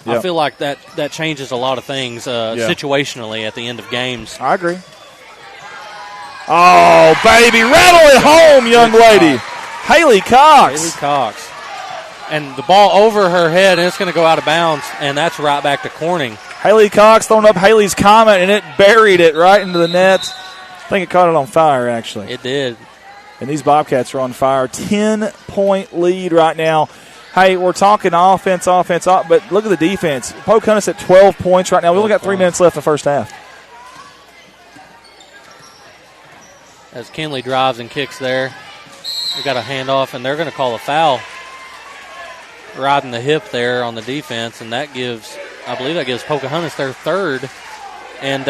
Speaker 11: I feel like that changes a lot of things situationally at the end of games.
Speaker 12: I agree. Oh, baby, rattle it home, young lady. Haley Cox.
Speaker 11: Haley Cox. And the ball over her head, and it's going to go out of bounds, and that's right back to Corning.
Speaker 12: Haley Cox throwing up Haley's Comet, and it buried it right into the net. I think it caught it on fire, actually.
Speaker 11: It did.
Speaker 12: And these Bobcats are on fire. 10-point lead right now. Hey, we're talking offense, but look at the defense. Pocahontas at 12 points right now. We only got 3 minutes left in the first half.
Speaker 11: As Kinley drives and kicks there, we got a handoff, and they're going to call a foul. Riding the hip there on the defense, and I believe that gives Pocahontas their third. And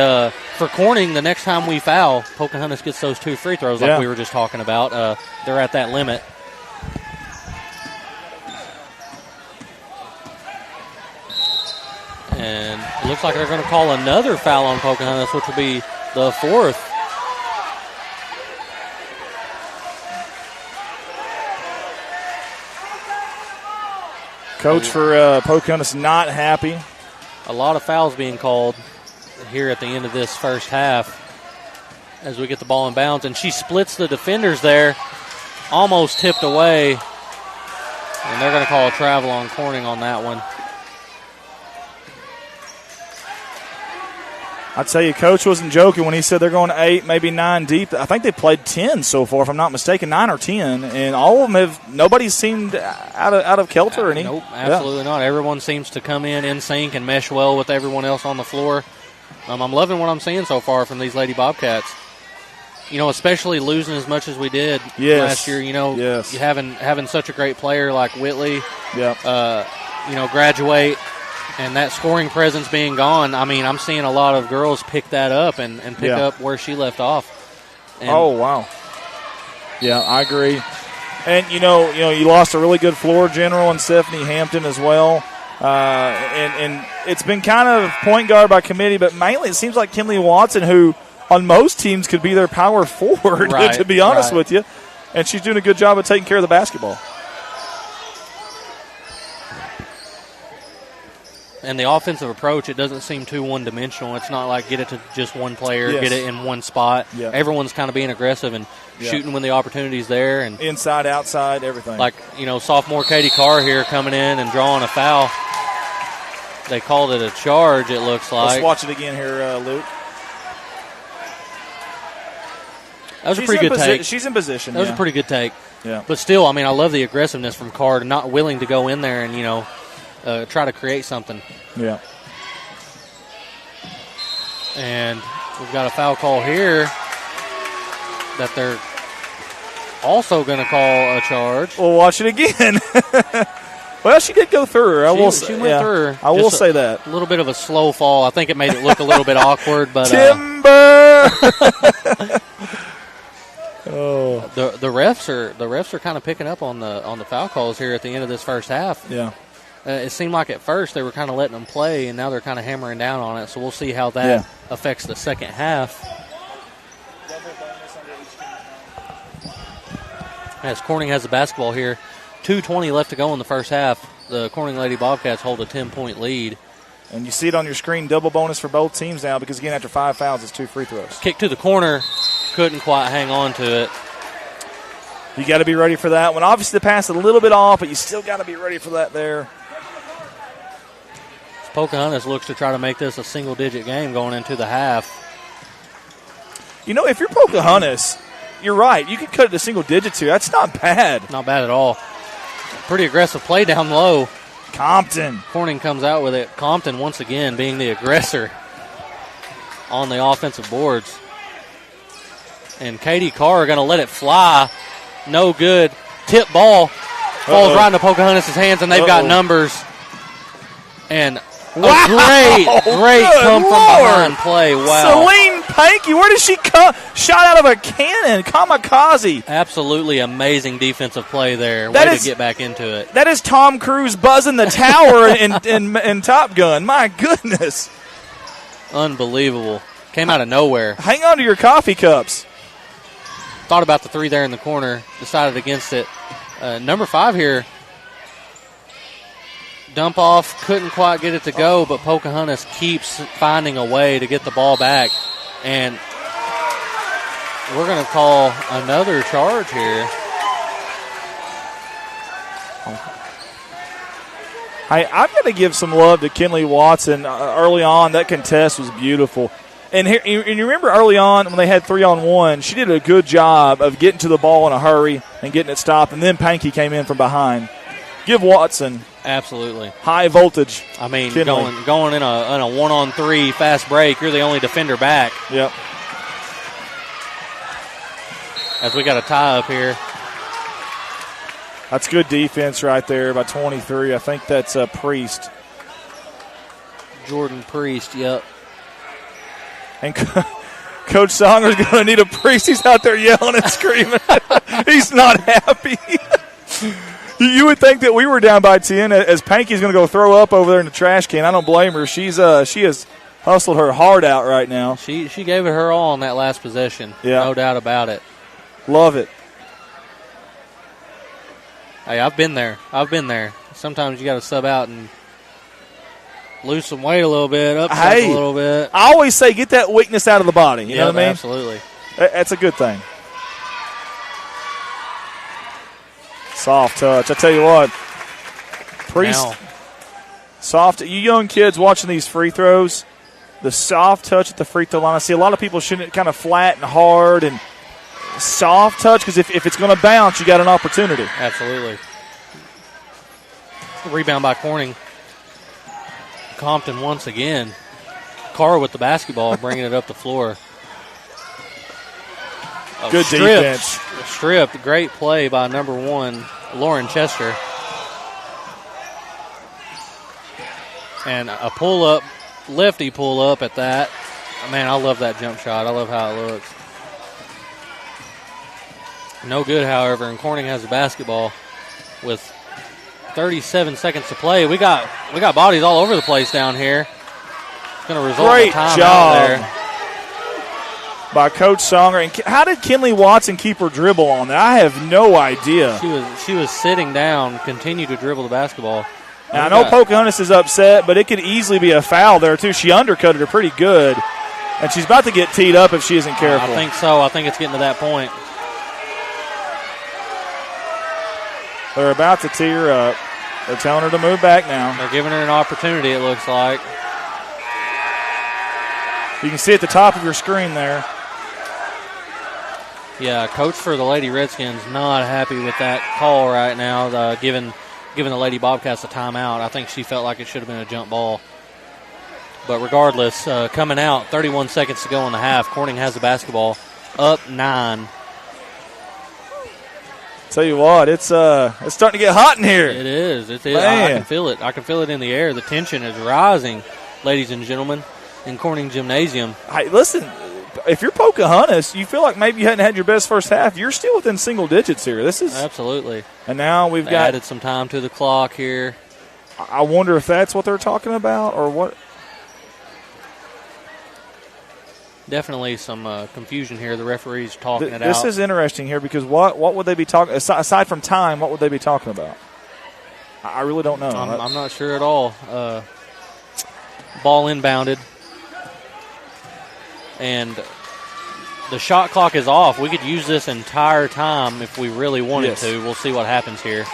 Speaker 11: for Corning, the next time we foul, Pocahontas gets those 2 free throws like we were just talking about. They're at that limit. And it looks like they're going to call another foul on Pocahontas, which will be the 4th.
Speaker 12: Coach for Pocahontas not happy.
Speaker 11: A lot of fouls being called here at the end of this first half as we get the ball in bounds. And she splits the defenders there, almost tipped away. And they're going to call a travel on Corning on that one.
Speaker 12: I tell you, Coach wasn't joking when he said they're going 8, maybe 9 deep. I think they played 10 so far, if I'm not mistaken, 9 or 10, and all of them nobody seemed out of kilter or anything.
Speaker 11: Nope, absolutely not. Everyone seems to come in sync and mesh well with everyone else on the floor. I'm loving what I'm seeing so far from these Lady Bobcats. Especially losing as much as we did last year. You having such a great player like Whitley, graduate. And that scoring presence being gone, I'm seeing a lot of girls pick that up and pick up where she left off. And
Speaker 12: wow. Yeah, I agree. And, you lost a really good floor general in Stephanie Hampton as well. And it's been kind of point guard by committee, but mainly it seems like Kinley Watson, who on most teams could be their power forward, to be honest with you. And she's doing a good job of taking care of the basketball.
Speaker 11: And the offensive approach, it doesn't seem too one-dimensional. It's not like get it to just one player, get it in one spot.
Speaker 12: Yeah.
Speaker 11: Everyone's kind of being aggressive and shooting when the opportunity's there. And
Speaker 12: inside, outside, everything.
Speaker 11: Like, sophomore Katie Carr here coming in and drawing a foul. They called it a charge, it looks like.
Speaker 12: Let's watch it again here, Luke.
Speaker 11: That was a pretty good take.
Speaker 12: She's in position.
Speaker 11: That was a pretty good take.
Speaker 12: Yeah.
Speaker 11: But still, I love the aggressiveness from Carr, not willing to go in there and, try to create something.
Speaker 12: Yeah.
Speaker 11: And we've got a foul call here that they're also going to call a charge.
Speaker 12: We'll watch it again. Well, she did go through her.
Speaker 11: She went through her.
Speaker 12: I will say that.
Speaker 11: A little bit of a slow fall. I think it made it look a little bit awkward. But
Speaker 12: Timber!
Speaker 11: The refs are kind of picking up on the foul calls here at the end of this first half.
Speaker 12: Yeah.
Speaker 11: It seemed like at first they were kind of letting them play, and now they're kind of hammering down on it. So we'll see how that affects the second half. As Corning has the basketball here, 2:20 left to go in the first half. The Corning Lady Bobcats hold a 10-point lead.
Speaker 12: And you see it on your screen, double bonus for both teams now because, again, after 5 fouls, it's 2 free throws.
Speaker 11: Kick to the corner, couldn't quite hang on to it.
Speaker 12: You got to be ready for that one. Obviously, the pass is a little bit off, but you still got to be ready for that there.
Speaker 11: Pocahontas looks to try to make this a single-digit game going into the half.
Speaker 12: If you're Pocahontas, you're right. You could cut it to single digits here. That's not bad.
Speaker 11: Not bad at all. Pretty aggressive play down low.
Speaker 12: Compton.
Speaker 11: Corning comes out with it. Compton, once again, being the aggressor on the offensive boards. And Katie Carr going to let it fly. No good. Tip ball. Falls right into Pocahontas' hands, and they've got numbers. And a great come from behind play. Wow.
Speaker 12: Celine Pankey, where did she come? Shot out of a cannon. Kamikaze.
Speaker 11: Absolutely amazing defensive play there. Way to get back into it.
Speaker 12: That is Tom Cruise buzzing the tower in Top Gun. My goodness.
Speaker 11: Unbelievable. Came out of nowhere.
Speaker 12: Hang on to your coffee cups.
Speaker 11: Thought about the three there in the corner. Decided against it. Number 5 here Dump off, couldn't quite get it to go, but Pocahontas keeps finding a way to get the ball back. And we're going to call another charge here.
Speaker 12: I've got to give some love to Kinley Watson early on. That contest was beautiful. And you remember early on when they had 3-on-1, she did a good job of getting to the ball in a hurry and getting it stopped, and then Pankey came in from behind. Give Watson
Speaker 11: absolutely
Speaker 12: high voltage.
Speaker 11: I mean, going in a 1-on-3 fast break, you're the only defender back.
Speaker 12: Yep.
Speaker 11: As we got a tie up here.
Speaker 12: That's good defense right there by 23. I think that's Priest.
Speaker 11: Jordan Priest, yep.
Speaker 12: And Coach Songer's going to need a Priest. He's out there yelling and screaming. He's not happy. You would think that we were down by 10 as Pankey's going to go throw up over there in the trash can. I don't blame her. She has hustled her heart out right now.
Speaker 11: She gave it her all on that last possession.
Speaker 12: Yeah.
Speaker 11: No doubt about it.
Speaker 12: Love it.
Speaker 11: Hey, I've been there. Sometimes you got to sub out and lose some weight a little bit, upset a little bit.
Speaker 12: I always say get that weakness out of the body. You know what I mean?
Speaker 11: Absolutely.
Speaker 12: That's a good thing. Soft touch. I tell you what. Priest, soft. You young kids watching these free throws, the soft touch at the free throw line. I see a lot of people shooting it kind of flat and hard and soft touch because if it's going to bounce, you got an opportunity.
Speaker 11: Absolutely. Rebound by Corning. Compton once again. Carr with the basketball, bringing it up the floor.
Speaker 12: Good defense.
Speaker 11: Stripped. Great play by number 1, Lauren Chester. And a pull-up, lefty pull-up at that. Man, I love that jump shot. I love how it looks. No good, however, and Corning has the basketball with 37 seconds to play. We got bodies all over the place down here. It's going to result in a timeout there
Speaker 12: by Coach Songer. And how did Kinley Watson keep her dribble on that? I have no idea.
Speaker 11: She was sitting down, continued to dribble the basketball.
Speaker 12: Now, I know Pocahontas is upset, but it could easily be a foul there, too. She undercutted her pretty good, and she's about to get teed up if she isn't careful.
Speaker 11: I think so. I think it's getting to that point.
Speaker 12: They're about to tee her up. They're telling her to move back now.
Speaker 11: They're giving her an opportunity, it looks like.
Speaker 12: You can see at the top of your screen there.
Speaker 11: Yeah, coach for the Lady Redskins not happy with that call right now, giving the Lady Bobcats a timeout. I think she felt like it should have been a jump ball. But regardless, coming out, 31 seconds to go in the half. Corning has the basketball, up 9.
Speaker 12: Tell you what, it's starting to get hot in here.
Speaker 11: It is. I can feel it. I can feel it in the air. The tension is rising, ladies and gentlemen, in Corning Gymnasium.
Speaker 12: Hey, listen, if you're Pocahontas, you feel like maybe you hadn't had your best first half. You're still within single digits here. This is
Speaker 11: absolutely.
Speaker 12: And now we've got
Speaker 11: added some time to the clock here.
Speaker 12: I wonder if that's what they're talking about or what.
Speaker 11: Definitely some confusion here. The referee's talking it out.
Speaker 12: This is interesting here because what would they be talking aside from time? What would they be talking about? I really don't know.
Speaker 11: I'm not sure at all. Ball inbounded, and the shot clock is off. We could use this entire time if we really wanted to. We'll see what happens here.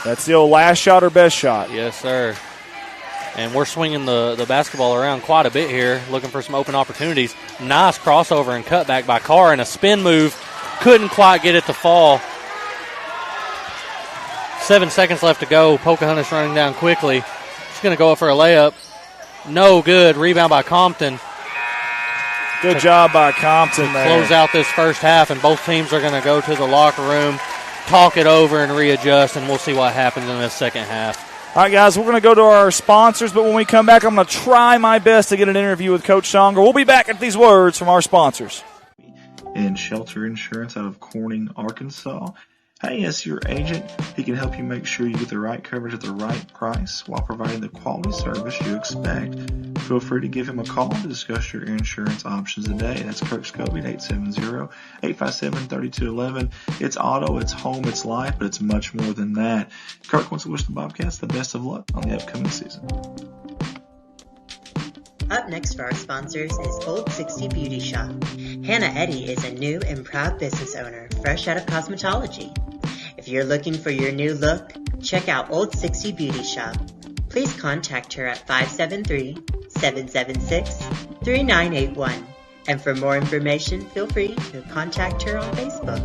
Speaker 12: That's the old last shot or best shot.
Speaker 11: Yes, sir. And we're swinging the basketball around quite a bit here, looking for some open opportunities. Nice crossover and cutback by Carr, and a spin move. Couldn't quite get it to fall. 7 seconds left to go. Pocahontas running down quickly. She's going to go up for a layup. No good. Rebound by Compton.
Speaker 12: Good job by Compton there.
Speaker 11: Close out this first half, and both teams are going to go to the locker room, talk it over, and readjust, and we'll see what happens in this second half.
Speaker 12: All right, guys, we're going to go to our sponsors, but when we come back, I'm going to try my best to get an interview with Coach Songer. We'll be back at these words from our sponsors.
Speaker 3: And Shelter Insurance out of Corning, Arkansas. Hey, as your agent, he can help you make sure you get the right coverage at the right price while providing the quality service you expect feel free to give him a call to discuss your insurance options today. That's Kirk Scobie at 870-857-3211. It's auto, it's home, it's life, but it's much more than that. Kirk wants to wish the Bobcats the best of luck on the upcoming season.
Speaker 4: Up next for our sponsors is Old 60 Beauty Shop. Hannah Eddy is a new and proud business owner, fresh out of cosmetology. If you're looking for your new look, check out Old 60 Beauty Shop. Please contact her at 573-776-3981. And for more information, feel free to contact her on Facebook.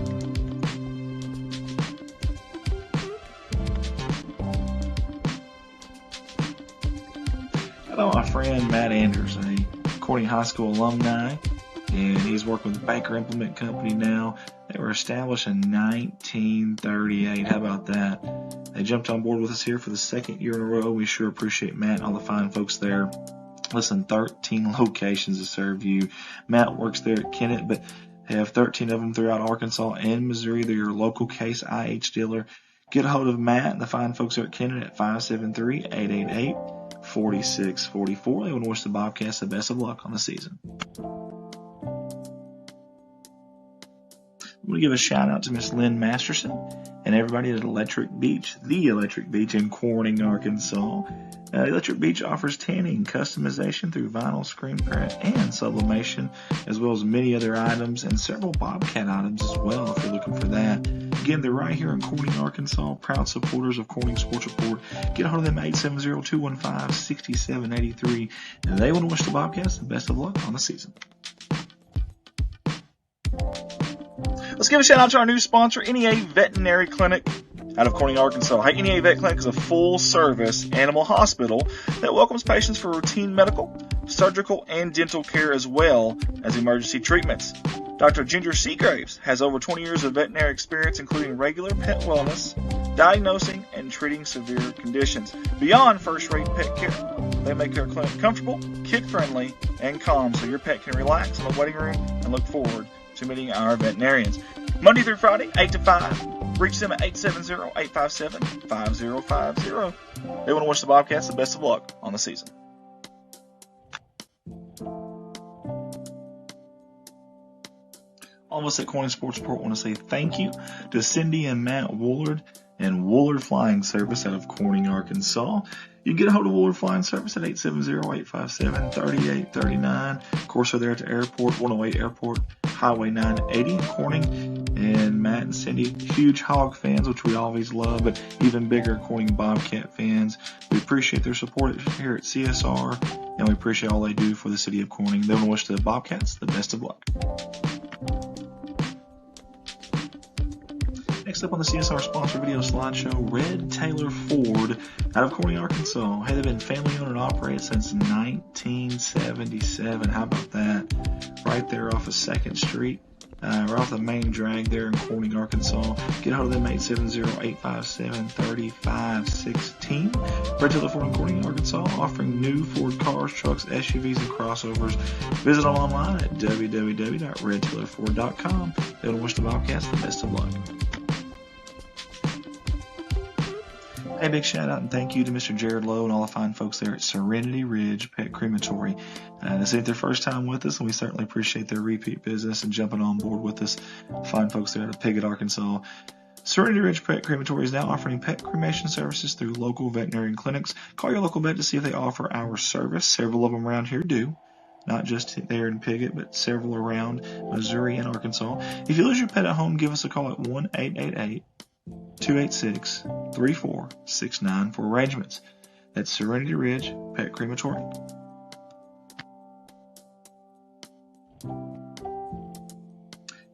Speaker 3: Hello, my friend Matt Andrews, a Corning High School alumni, and he's working with the Baker Implement Company now. They were established in 1938. How about that? They jumped on board with us here for the second year in a row. We sure appreciate Matt and all the fine folks there. Listen, 13 locations to serve you. Matt works there at Kennett, but they have 13 of them throughout Arkansas and Missouri. They're your local Case IH dealer. Get a hold of Matt and the fine folks there at Kennett at 573-888-4644. They want to wish the Bobcats the best of luck on the season. I'm going to give a shout out to Miss Lynn Masterson and everybody at Electric Beach, the Electric Beach in Corning, Arkansas. Electric Beach offers tanning, customization through vinyl screen print and sublimation, as well as many other items and several Bobcat items as well if you're looking for that. Again, they're right here in Corning, Arkansas, proud supporters of Corning Sports Report. Get a hold of them at 870-215-6783, and they want to wish the Bobcats the best of luck on the season. Let's give a shout out to our new sponsor, NEA Veterinary Clinic out of Corning, Arkansas. Hey, NEA Vet Clinic is a full-service animal hospital that welcomes patients for routine medical, surgical, and dental care as well as emergency treatments. Dr. Ginger Seagraves has over 20 years of veterinary experience, including regular pet wellness, diagnosing, and treating severe conditions. Beyond first-rate pet care, they make their clinic comfortable, kid-friendly, and calm so your pet can relax in the waiting room and look forward to meeting our veterinarians. Monday through Friday, 8 to 5. Reach them at 870-857-5050. They want to wish the Bobcats the best of luck on the season. All of us at Corning Sports Report want to say thank you to Cindy and Matt Woolard and Woolard Flying Service out of Corning, Arkansas. You can get a hold of Woolard Flying Service at 870-857-3839. Of course, they're there at the airport, 108 Airport, Highway 980 in Corning. And Matt and Cindy, huge Hog fans, which we always love, but even bigger Corning Bobcat fans. We appreciate their support here at CSR, and we appreciate all they do for the city of Corning. They want to wish the Bobcats the best of luck. Next up on the CSR sponsor video slideshow, Red Taylor Ford out of Corning, Arkansas. Hey, they've been family owned and operated since 1977. How about that? Right there off of 2nd Street. Right off the main drag there in Corning, Arkansas. Get a hold of them, 870-857-3516. Red Taylor Ford in Corning, Arkansas, offering new Ford cars, trucks, SUVs, and crossovers. Visit them online at www.redtaylorford.com. They will wish the Bobcats the best of luck. Hey, big shout out and thank you to Mr. Jared Lowe and all the fine folks there at Serenity Ridge Pet Crematory. This ain't their first time with us, and we certainly appreciate their repeat business and jumping on board with us. Fine folks there at Piggott, Arkansas. Serenity Ridge Pet Crematory is now offering pet cremation services through local veterinarian clinics. Call your local vet to see if they offer our service. Several of them around here do. Not just there in Piggott, but several around Missouri and Arkansas. If you lose your pet at home, give us a call at 1-888-286-3469 for arrangements. That's Serenity Ridge Pet Crematory.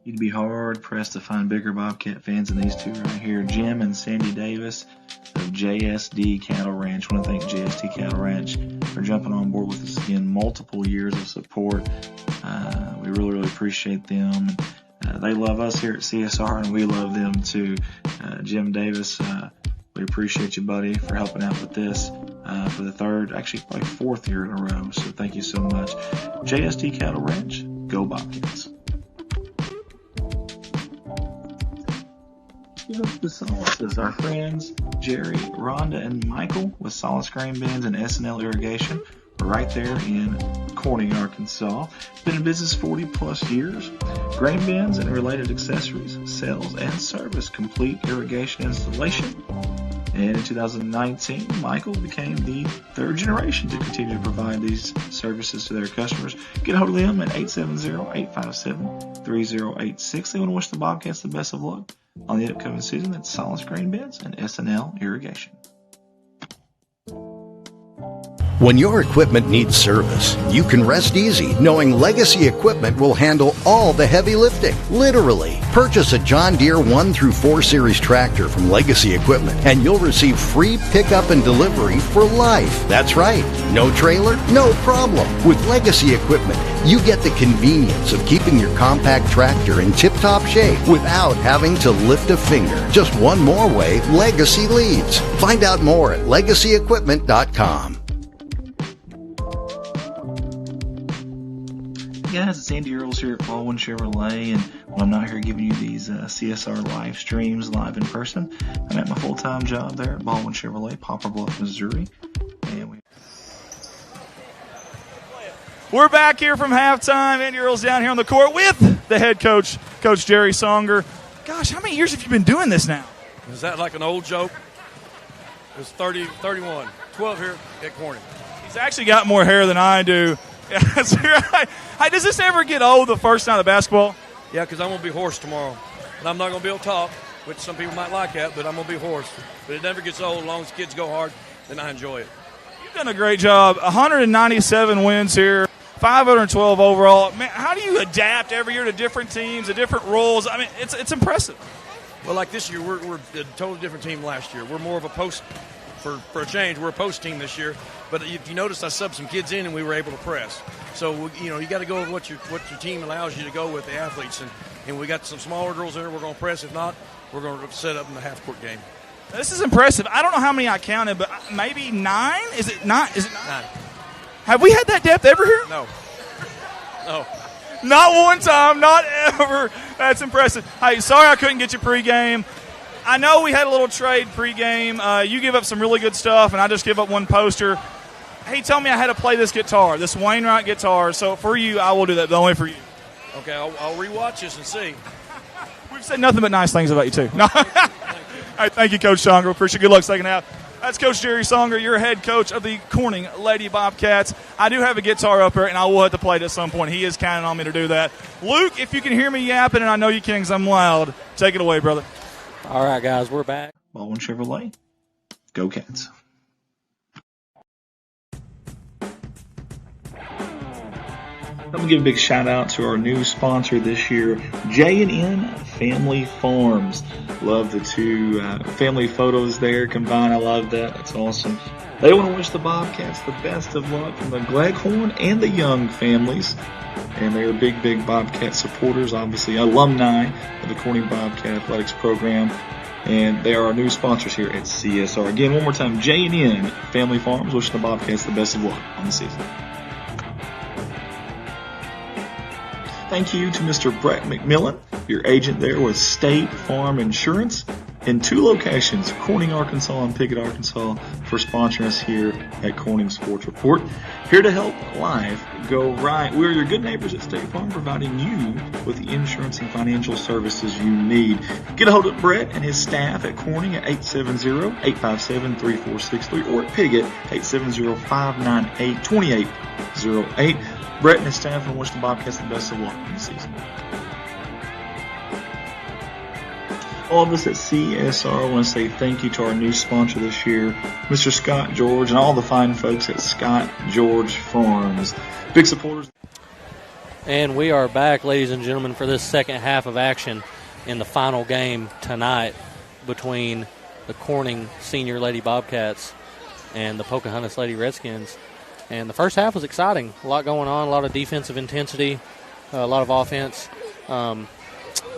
Speaker 3: You'd be hard pressed to find bigger Bobcat fans than these two right here, Jim and Sandy Davis of JSD Cattle Ranch. I want to thank JSD Cattle Ranch for jumping on board with us again. Multiple years of support. We really appreciate them. They love us here at CSR, and we love them too. Jim Davis, we appreciate you, buddy, for helping out with this for the third, actually probably fourth year in a row. So thank you so much. JSD Cattle Ranch, go Bobcats. The Solaces, our friends Jerry, Rhonda, and Michael with Solace Grain Bins and S&L Irrigation right there in Corning, Arkansas. Been in business 40-plus years. Grain bins and related accessories, sales and service, complete irrigation installation. And in 2019, Michael became the third generation to continue to provide these services to their customers. Get a hold of them at 870-857-3086. They want to wish the Bobcats the best of luck on the upcoming season. That's Solace Grain Bins and S&L Irrigation.
Speaker 5: When your equipment needs service, you can rest easy knowing Legacy Equipment will handle all the heavy lifting. Literally. Purchase a John Deere 1 through 4 Series tractor from Legacy Equipment and you'll receive free pickup and delivery for life. That's right. No trailer, no problem. With Legacy Equipment, you get the convenience of keeping your compact tractor in tip-top shape without having to lift a finger. Just one more way Legacy leads. Find out more at legacyequipment.com.
Speaker 3: Guys, it's Andy Earls here at Baldwin Chevrolet, and when I'm not here giving you these CSR live streams live in person, I'm at my full-time job there at Baldwin Chevrolet, Poplar Bluff, Missouri. And
Speaker 12: We're back here from halftime. Andy Earls down here on the court with the head coach, Coach Jerry Songer. Gosh, how many years have you been doing this now?
Speaker 13: Is that like an old joke? It's 30, 31, 12 here at Corning.
Speaker 12: He's actually got more hair than I do. That's right. Hey, does this ever get old the first night of basketball?
Speaker 13: Yeah, because I'm going to be hoarse tomorrow. And I'm not going to be able to talk, which some people might like that, but I'm going to be hoarse. But it never gets old as long as kids go hard, then I enjoy it.
Speaker 12: You've done a great job. 197 wins here, 512 overall. Man, how do you adapt every year to different teams, to different roles? I mean, it's impressive.
Speaker 13: Well, like this year, we're a totally different team last year. We're more of a post, for a change, we're a post team this year. But if you notice, I subbed some kids in, and we were able to press. So, you got to go with what your team allows you to go with, the athletes. And we got some smaller drills in there. We're going to press. If not, we're going to set up in the half-court game.
Speaker 12: This is impressive. I don't know how many I counted, but maybe 9? Is it not? Is it 9? Have we had that depth ever here?
Speaker 13: No. No.
Speaker 12: Not one time, not ever. That's impressive. Hey, sorry I couldn't get you pregame. I know we had a little trade pregame. You give up some really good stuff, and I just give up one poster. He told me I had to play this guitar, this Wainwright guitar. So for you, I will do that, but only for you.
Speaker 13: Okay, I'll rewatch this and see.
Speaker 12: We've said nothing but nice things about you, too. No. All right, thank you, Coach Songer. Appreciate it. Good luck second half. That's Coach Jerry Songer, your head coach of the Corning Lady Bobcats. I do have a guitar up there, and I will have to play it at some point. He is counting on me to do that. Luke, if you can hear me yapping, and I know you can because I'm loud, take it away, brother.
Speaker 11: All right, guys, we're back.
Speaker 3: Baldwin Chevrolet, go Cats. I'm going to give a big shout out to our new sponsor this year, J&N Family Farms. Love the two family photos there combined. I love that. That's awesome. They want to wish the Bobcats the best of luck from the Gleghorn and the Young families. And they are big Bobcat supporters, obviously alumni of the Corning Bobcat Athletics program. And they are our new sponsors here at CSR. Again, one more time, J&N Family Farms, wishing the Bobcats the best of luck on the season. Thank you to Mr. Brett McMillan, your agent there with State Farm Insurance in 2 locations, Corning, Arkansas and Pickett, Arkansas, for sponsoring us here at Corning Sports Report. Here to help life go right. We're your good neighbors at State Farm, providing you with the insurance and financial services you need. Get a hold of Brett and his staff at Corning at 870-857-3463 or at Pickett, 870-598-2808. Brett and his staff and wish the Bobcats the best of luck in the season. All of us at CSR want to say thank you to our new sponsor this year, Mr. Scott George, and all the fine folks at Scott George Farms. Big supporters.
Speaker 11: And we are back, ladies and gentlemen, for this second half of action in the final game tonight between the Corning Senior Lady Bobcats and the Pocahontas Lady Redskins. And the first half was exciting. A lot going on, a lot of defensive intensity, a lot of offense.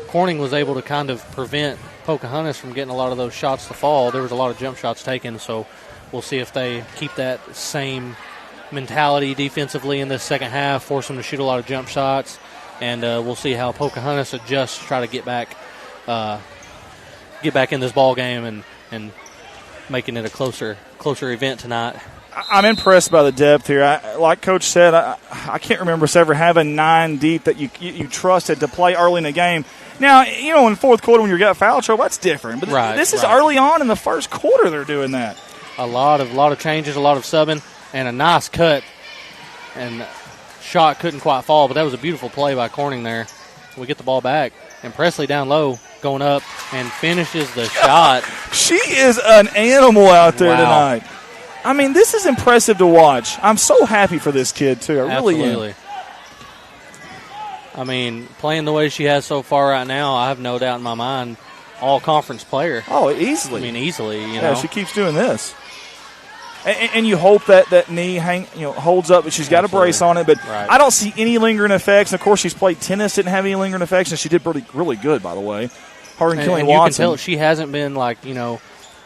Speaker 11: Corning was able to kind of prevent Pocahontas from getting a lot of those shots to fall. There was a lot of jump shots taken, so we'll see if they keep that same mentality defensively in this second half, force them to shoot a lot of jump shots, and we'll see how Pocahontas adjusts to try to get back in this ball game and making it a closer event tonight.
Speaker 12: I'm impressed by the depth here. Like Coach said, I can't remember us ever having 9 deep that you trusted to play early in the game. Now, in the fourth quarter when you got foul trouble, that's different. But this is early on in the first quarter they're doing that.
Speaker 11: A lot of changes, a lot of subbing, and a nice cut. And shot couldn't quite fall, but that was a beautiful play by Corning there. We get the ball back, and Presley down low going up and finishes the shot.
Speaker 12: She is an animal out there tonight. I mean, this is impressive to watch. I'm so happy for this kid, too. I really am.
Speaker 11: I mean, playing the way she has so far right now, I have no doubt in my mind, all-conference player.
Speaker 12: Oh, easily.
Speaker 11: I mean, easily,
Speaker 12: Yeah, she keeps doing this. And you hope that knee holds up, but she's got a brace on it. But I don't see any lingering effects. And of course, she's played tennis, didn't have any lingering effects, and she did really good, by the way. Her and Kelly Watson.
Speaker 11: You can tell she hasn't been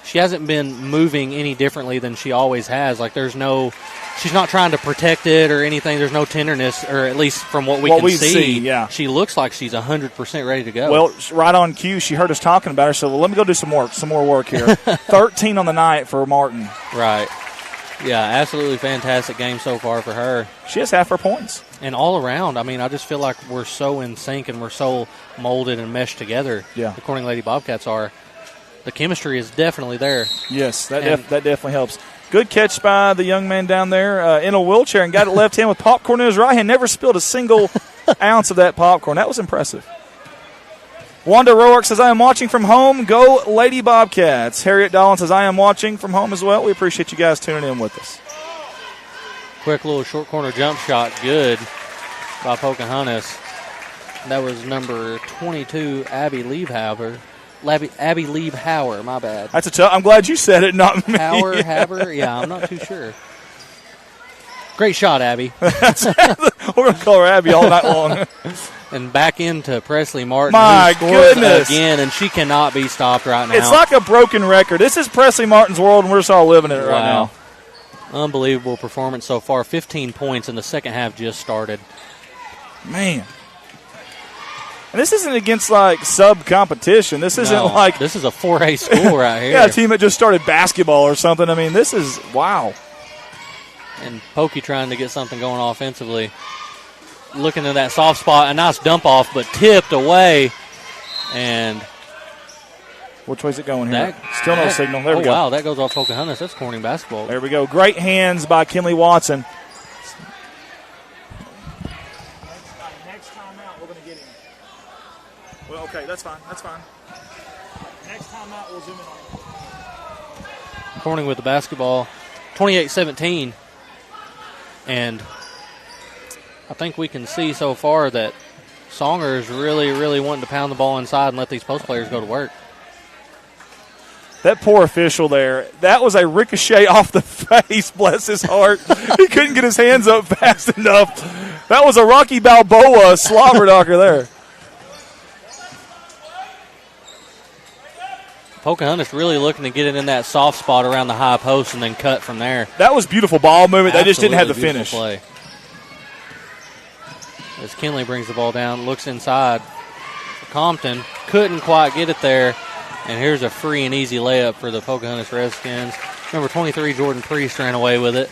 Speaker 11: she hasn't been moving any differently than she always has. Like she's not trying to protect it or anything. There's no tenderness, or at least from what we can see.
Speaker 12: Yeah.
Speaker 11: She looks like she's 100% ready to go.
Speaker 12: Well, right on cue, she heard us talking about her, so let me go do some more work here. 13 on the night for Martin.
Speaker 11: Right. Yeah, absolutely fantastic game so far for her.
Speaker 12: She has half her points.
Speaker 11: And all around, I mean, I just feel like we're so in sync and we're so molded and meshed together.
Speaker 12: Yeah.
Speaker 11: The Corning Lady Bobcats are. The chemistry is definitely there.
Speaker 12: Yes, that definitely helps. Good catch by the young man down there in a wheelchair and got it left hand with popcorn in his right hand. Never spilled a single ounce of that popcorn. That was impressive. Wanda Roark says, I am watching from home. Go Lady Bobcats. Harriet Dolan says, I am watching from home as well. We appreciate you guys tuning in with us.
Speaker 11: Quick little short corner jump shot. Good by Pocahontas. That was number 22, Abby Liebhauer. Abby Liebhauer, my bad.
Speaker 12: That's a tough. I'm glad you said it, not me.
Speaker 11: Haber? Yeah, I'm not too sure. Great shot, Abby.
Speaker 12: We're going to call her Abby all night long.
Speaker 11: And back into Presley Martin.
Speaker 12: My
Speaker 11: who scores
Speaker 12: goodness.
Speaker 11: again, and she cannot be stopped right now.
Speaker 12: It's like a broken record. This is Presley Martin's world, and we're just all living it right now.
Speaker 11: Unbelievable performance so far. 15 points, and the second half just started.
Speaker 12: Man. And this isn't against, sub-competition. This isn't like...
Speaker 11: This is a 4A school right here.
Speaker 12: Yeah, a team that just started basketball or something. I mean, this is... Wow.
Speaker 11: And Pokey trying to get something going offensively. Looking at that soft spot. A nice dump off, but tipped away. And...
Speaker 12: Which way's it going here? Still no signal. There we go.
Speaker 11: Wow, that goes off Pocahontas. That's Corning basketball.
Speaker 12: There we go. Great hands by Kinley Watson. Next time out, we're going to get him. Well, okay, that's fine. That's fine. Next time out, we'll zoom in on him.
Speaker 11: Corning with the basketball. 28-17. And I think we can see so far that Songer is really, really wanting to pound the ball inside and let these post players go to work.
Speaker 12: That poor official there, that was a ricochet off the face, bless his heart. He couldn't get his hands up fast enough. That was a Rocky Balboa slobber knocker there.
Speaker 11: Pocahontas really looking to get it in that soft spot around the high post and then cut from there.
Speaker 12: That was beautiful ball movement. They just didn't have the finish.
Speaker 11: Play. As Kinley brings the ball down, looks inside. Compton couldn't quite get it there. And here's a free and easy layup for the Pocahontas Redskins. Number 23, Jordan Priest, ran away with it.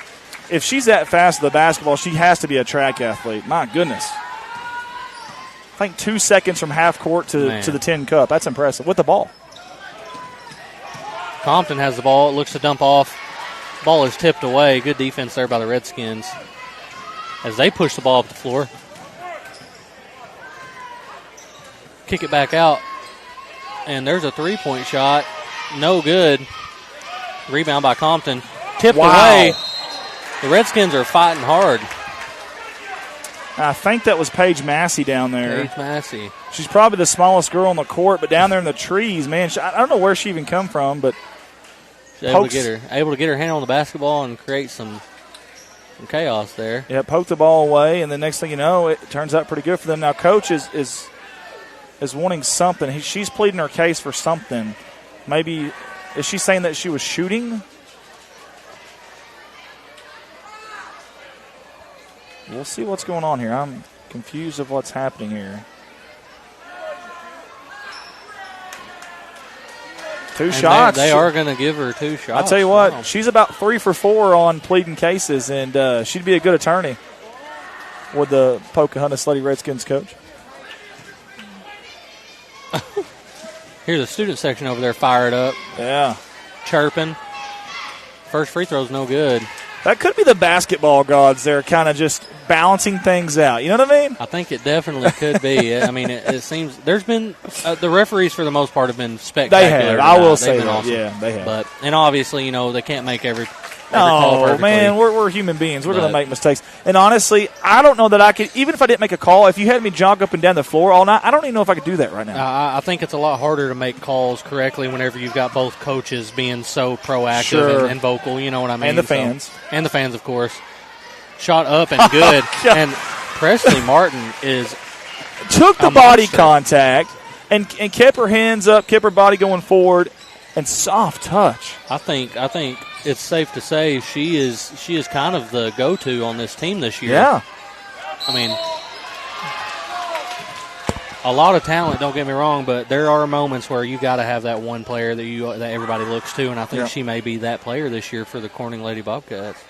Speaker 12: If she's that fast with the basketball, she has to be a track athlete. My goodness. I think 2 seconds from half court to the 10 cup. That's impressive. With the ball.
Speaker 11: Compton has the ball. Looks to dump off. Ball is tipped away. Good defense there by the Redskins as they push the ball up the floor. Kick it back out. And there's a three-point shot. No good. Rebound by Compton. Tipped away. The Redskins are fighting hard.
Speaker 12: I think that was Paige Massey down there.
Speaker 11: Paige Massey.
Speaker 12: She's probably the smallest girl on the court, but down there in the trees, man, I don't know where she even come from, but
Speaker 11: she's able to get her hand on the basketball and create some chaos there.
Speaker 12: Yeah, poke the ball away, and the next thing you know, it turns out pretty good for them. Now, Coach is wanting something. She's pleading her case for something. Maybe, is she saying that she was shooting? We'll see what's going on here. I'm confused of what's happening here. 2 shots.
Speaker 11: They are going to give her 2 shots.
Speaker 12: I'll tell you what, she's about 3 for 4 on pleading cases, and she'd be a good attorney with the Pocahontas Lady Redskins coach.
Speaker 11: Here's the student section over there fired up.
Speaker 12: Yeah.
Speaker 11: Chirping. First free throw's no good.
Speaker 12: That could be the basketball gods there kind of just balancing things out. You know what I mean?
Speaker 11: I think it definitely could be. I mean, it seems there's been the referees for the most part have been spectacular.
Speaker 12: They have.
Speaker 11: Tonight.
Speaker 12: I will say
Speaker 11: been
Speaker 12: that.
Speaker 11: awesome.
Speaker 12: Yeah, they have.
Speaker 11: And obviously, they can't make every call
Speaker 12: Oh,
Speaker 11: perfectly.
Speaker 12: man, we're human beings. We're going to make mistakes. And honestly, I don't know that I could, even if I didn't make a call, if you had me jog up and down the floor all night, I don't even know if I could do that right now.
Speaker 11: I think it's a lot harder to make calls correctly whenever you've got both coaches being so proactive
Speaker 12: Sure.
Speaker 11: and vocal. You know what I mean?
Speaker 12: And the fans.
Speaker 11: And the fans, of course. Shot up and good. And Presley Martin
Speaker 12: took the body contact and kept her hands up, kept her body going forward, and soft touch.
Speaker 11: I think it's safe to say she is kind of the go-to on this team this year.
Speaker 12: Yeah.
Speaker 11: I mean, a lot of talent, don't get me wrong, but there are moments where you got to have that one player that everybody looks to, and I think she may be that player this year for the Corning Lady Bobcats.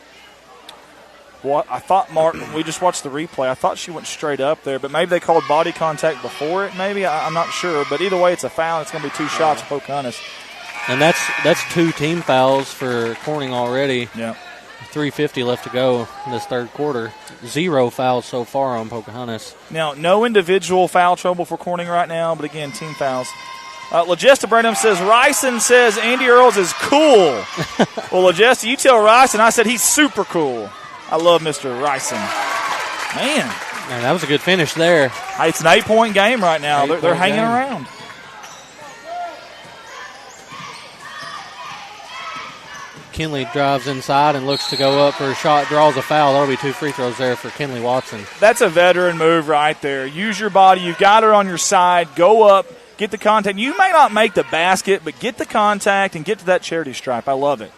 Speaker 12: Well, I thought Martin, we just watched the replay, I thought she went straight up there, but maybe they called body contact before it, maybe. I'm not sure. But either way, it's a foul. It's going to be 2 shots for Pocahontas.
Speaker 11: And that's 2 team fouls for Corning already.
Speaker 12: Yeah.
Speaker 11: 3:50 left to go in this third quarter. 0 fouls so far on Pocahontas.
Speaker 12: Now, no individual foul trouble for Corning right now, but again, team fouls. Legesta Branham says, Ryson says Andy Earls is cool. Well, Legesta, you tell Ryson I said he's super cool. I love Mr. Ryson. Man,
Speaker 11: that was a good finish there.
Speaker 12: It's an 8-point game right now. They're hanging around.
Speaker 11: Kinley drives inside and looks to go up for a shot, draws a foul. That'll be 2 free throws there for Kinley Watson.
Speaker 12: That's a veteran move right there. Use your body. You've got her on your side. Go up, get the contact. You may not make the basket, but get the contact and get to that charity stripe. I love it.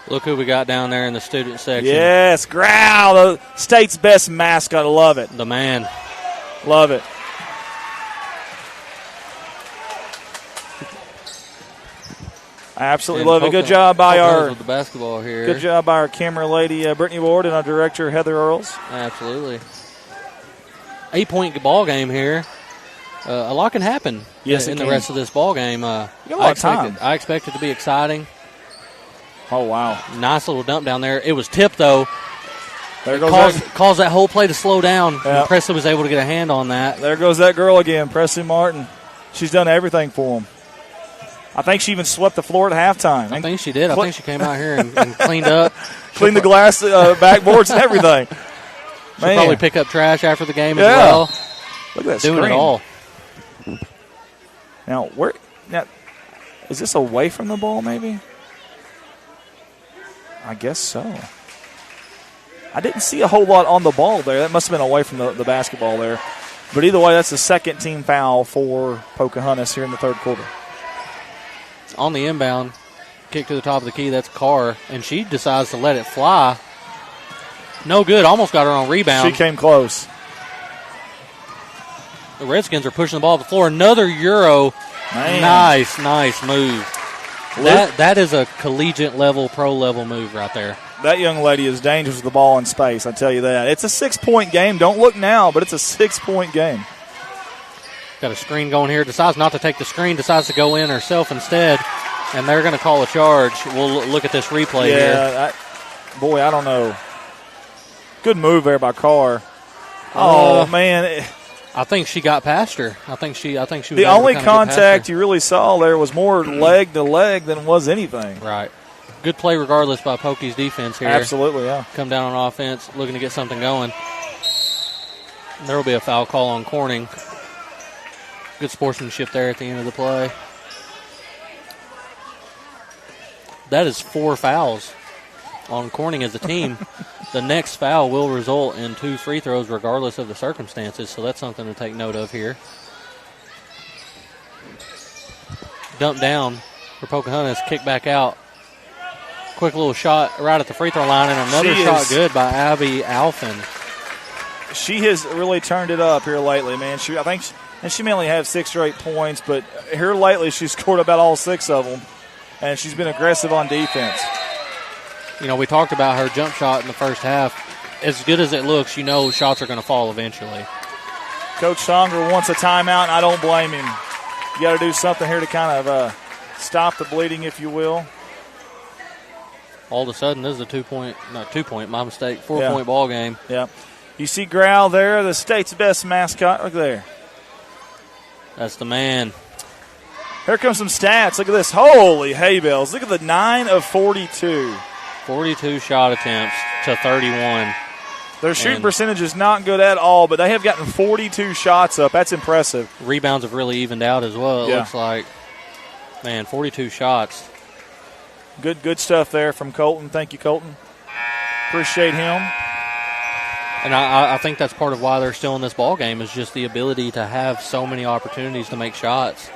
Speaker 11: Look who we got down there in the student section.
Speaker 12: Yes, Growl, the state's best mascot. I love it.
Speaker 11: The man.
Speaker 12: Love it. I absolutely love it. Good job by our
Speaker 11: with the basketball here.
Speaker 12: Good job by our camera lady Brittany Ward and our director Heather Earls.
Speaker 11: Absolutely. 8-point ball game here. A lot can happen in the rest of this ball game.
Speaker 12: I
Speaker 11: expect it to be exciting.
Speaker 12: Oh, wow.
Speaker 11: Nice little dump down there. It was tipped, though.
Speaker 12: There goes
Speaker 11: caused that whole play to slow down.
Speaker 12: Yep.
Speaker 11: And Presley was able to get a hand on that.
Speaker 12: There goes that girl again, Presley Martin. She's done everything for him. I think she even swept the floor at halftime.
Speaker 11: I think she did. I think she came out here and cleaned up.
Speaker 12: Cleaned the glass backboards and everything.
Speaker 11: She'll probably pick up trash after the game as well.
Speaker 12: Look at that
Speaker 11: Doing
Speaker 12: screen.
Speaker 11: it all.
Speaker 12: Now, is this away from the ball maybe? I guess so. I didn't see a whole lot on the ball there. That must have been away from the basketball there. But either way, that's the second team foul for Pocahontas here in the third quarter.
Speaker 11: On the inbound, kick to the top of the key, that's Carr, and she decides to let it fly. No good, almost got her on rebound.
Speaker 12: She came close.
Speaker 11: The Redskins are pushing the ball to the floor. Another Euro.
Speaker 12: Man.
Speaker 11: Nice move. That is a collegiate level, pro level move right there.
Speaker 12: That young lady is dangerous with the ball in space, I tell you that. It's a 6-point game. Don't look now, but it's a 6-point game.
Speaker 11: Got a screen going here. Decides not to take the screen. Decides to go in herself instead. And they're going to call a charge. We'll look at this replay here.
Speaker 12: I don't know. Good move there by Carr. Man.
Speaker 11: I think she got past her. I think she was
Speaker 12: the only contact you really saw there was more leg to leg than was anything.
Speaker 11: Right. Good play regardless by Pokey's defense here.
Speaker 12: Absolutely, yeah.
Speaker 11: Come down on offense, looking to get something going. There will be a foul call on Corning. Good sportsmanship there at the end of the play. That is 4 fouls on Corning as a team. The next foul will result in 2 free throws regardless of the circumstances, so that's something to take note of here. dump down for Pocahontas, kick back out. Quick little shot right at the free throw line, and another shot good by Abby Alphen.
Speaker 12: She has really turned it up here lately, man. I think she may only have 6 or 8 points, but here lately she's scored about all 6 of them, and she's been aggressive on defense.
Speaker 11: You know, we talked about her jump shot in the first half. As good as it looks, you know shots are going to fall eventually.
Speaker 12: Coach Songer wants a timeout, and I don't blame him. You got to do something here to kind of stop the bleeding, if you will.
Speaker 11: All of a sudden, this is a 4-point ball game.
Speaker 12: Yeah. You see Growl there, the state's best mascot. Look there.
Speaker 11: That's the man.
Speaker 12: Here comes some stats. Look at this. Holy hay bells. Look at the 9 of 42.
Speaker 11: 42 shot attempts to 31.
Speaker 12: Their shooting percentage is not good at all, but they have gotten 42 shots up. That's impressive.
Speaker 11: Rebounds have really evened out as well, it looks like. Man, 42 shots.
Speaker 12: Good stuff there from Colton. Thank you, Colton. Appreciate him.
Speaker 11: And I think that's part of why they're still in this ball game is just the ability to have so many opportunities to make shots.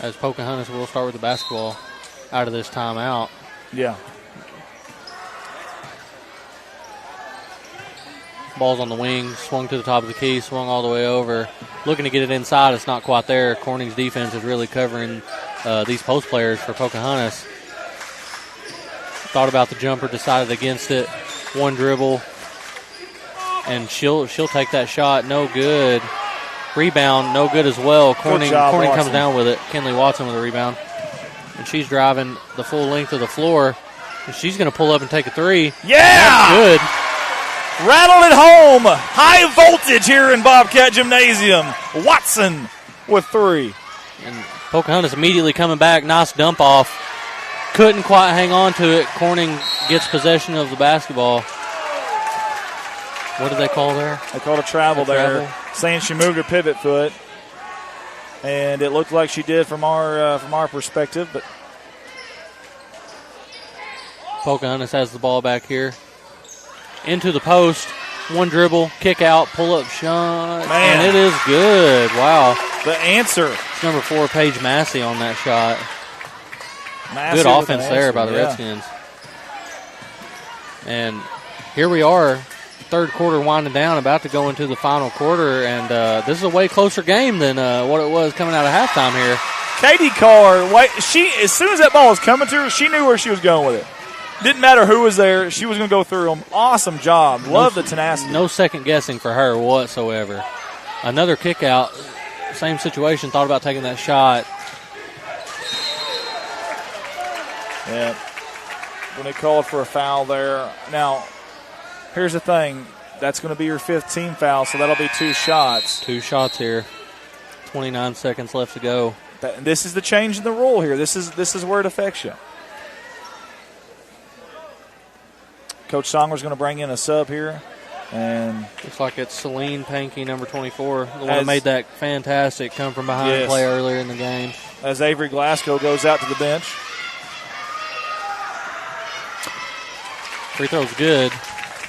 Speaker 11: As Pocahontas will start with the basketball out of this timeout.
Speaker 12: Yeah.
Speaker 11: Ball's on the wing, swung to the top of the key, swung all the way over. Looking to get it inside, it's not quite there. Corning's defense is really covering these post players for Pocahontas. Thought about the jumper, decided against it. One dribble, and she'll take that shot. No good. Rebound, no good as well. Corning comes down with it. Kinley Watson with a rebound. And she's driving the full length of the floor. And she's going to pull up and take a 3.
Speaker 12: Yeah!
Speaker 11: That's good.
Speaker 12: Rattled it home. High voltage here in Bobcat Gymnasium. Watson with 3.
Speaker 11: And Pocahontas immediately coming back. Nice dump off. Couldn't quite hang on to it. Corning gets possession of the basketball. What did they call there?
Speaker 12: They called a travel there, saying she moved her pivot foot. And it looked like she did from our perspective. But
Speaker 11: Pocahontas has the ball back here. Into the post. One dribble, kick out, pull-up shot.
Speaker 12: Man.
Speaker 11: And it is good. Wow.
Speaker 12: The answer.
Speaker 11: It's number 4, Paige Massey on that shot.
Speaker 12: Massey
Speaker 11: good offense there by the Redskins. And here we are, third quarter winding down, about to go into the final quarter, and this is a way closer game than what it was coming out of halftime here.
Speaker 12: Katie Carr, as soon as that ball was coming to her, she knew where she was going with it. Didn't matter who was there. She was going to go through them. Awesome job. Love the tenacity.
Speaker 11: No second guessing for her whatsoever. Another kick out. Same situation. Thought about taking that shot.
Speaker 12: Yeah. When they called for a foul there. Now, here's the thing. That's going to be your 5th team foul, so that'll be 2 shots.
Speaker 11: 2 shots here. 29 seconds left to go.
Speaker 12: This is the change in the rule here. This is where it affects you. Coach Songer's going to bring in a sub here. And
Speaker 11: looks like it's Celine Pankey, number 24, the one that made that fantastic come from behind play earlier in the game.
Speaker 12: As Avery Glasgow goes out to the bench.
Speaker 11: Free throw's good.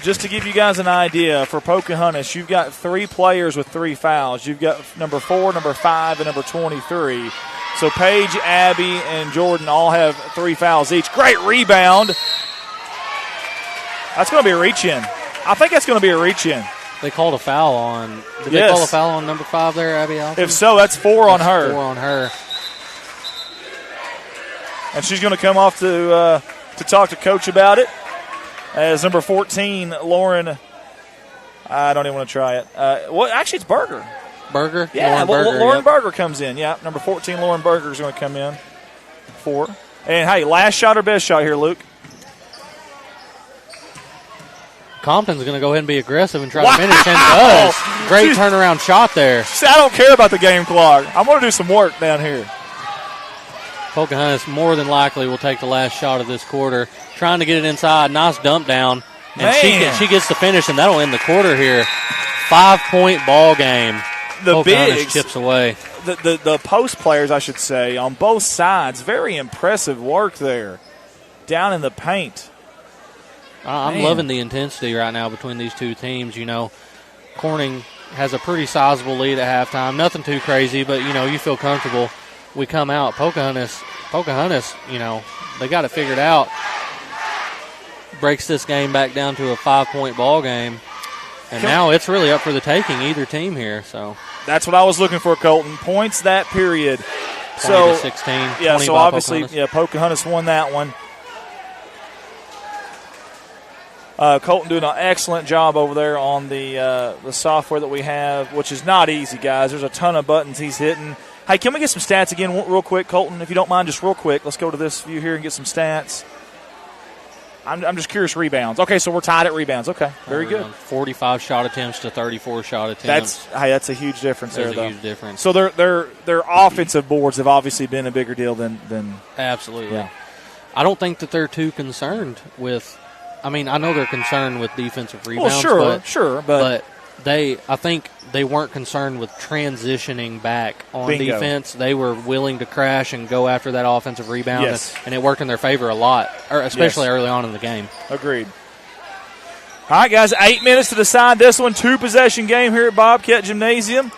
Speaker 12: Just to give you guys an idea, for Pocahontas, you've got 3 players with 3 fouls. You've got number 4, number 5, and number 23. So Paige, Abby, and Jordan all have 3 fouls each. Great rebound. That's going to be a reach-in. I think that's going to be a reach-in.
Speaker 11: They called a foul on. Did they call a foul on number 5 there, Abby Alphen?
Speaker 12: If so, that's 4 on her.
Speaker 11: 4 on her.
Speaker 12: And she's going to come off to talk to Coach about it. As number 14, Lauren, I don't even want to try it. Actually, it's Berger.
Speaker 11: Berger?
Speaker 12: Yeah, Lauren Berger comes in. Yeah, number 14, Lauren Berger is going to come in. 4. And, hey, last shot or best shot here, Luke?
Speaker 11: Compton's going to go ahead and be aggressive and try to finish, and does. Great turnaround shot there.
Speaker 12: I don't care about the game clock. I'm going to do some work down here.
Speaker 11: Pocahontas more than likely will take the last shot of this quarter. Trying to get it inside. Nice dump down. And she gets the finish, and that'll end the quarter here. 5-point ball game.
Speaker 12: The
Speaker 11: Pocahontas chips away.
Speaker 12: The post players, I should say, on both sides, very impressive work there. Down in the paint.
Speaker 11: I'm loving the intensity right now between these two teams. You know, Corning has a pretty sizable lead at halftime. Nothing too crazy, but, you feel comfortable. We come out. Pocahontas, they got it figured out. Breaks this game back down to a 5-point ball game. And now it's really up for the taking, either team here. So
Speaker 12: that's what I was looking for, Colton. Points that period.
Speaker 11: 20-16.
Speaker 12: Yeah, so obviously, Pocahontas won that one. Colton doing an excellent job over there on the software that we have, which is not easy, guys. There's a ton of buttons he's hitting. Hey, can we get some stats again real quick, Colton? If you don't mind, just real quick. Let's go to this view here and get some stats. I'm just curious, rebounds. Okay, so we're tied at rebounds. Okay, very good.
Speaker 11: 45 shot attempts to 34 shot attempts.
Speaker 12: That's a huge difference there, though.
Speaker 11: There's a huge difference.
Speaker 12: So their offensive boards have obviously been a bigger deal than
Speaker 11: Absolutely.
Speaker 12: Yeah.
Speaker 11: I don't think that they're too concerned with – I know they're concerned with defensive rebounds.
Speaker 12: Well, sure. But
Speaker 11: I think they weren't concerned with transitioning back on defense. They were willing to crash and go after that offensive rebound, and it worked in their favor a lot, especially early on in the game.
Speaker 12: Agreed. All right, guys, 8 minutes to decide this one. 2-possession game here at Bobcat Gymnasium.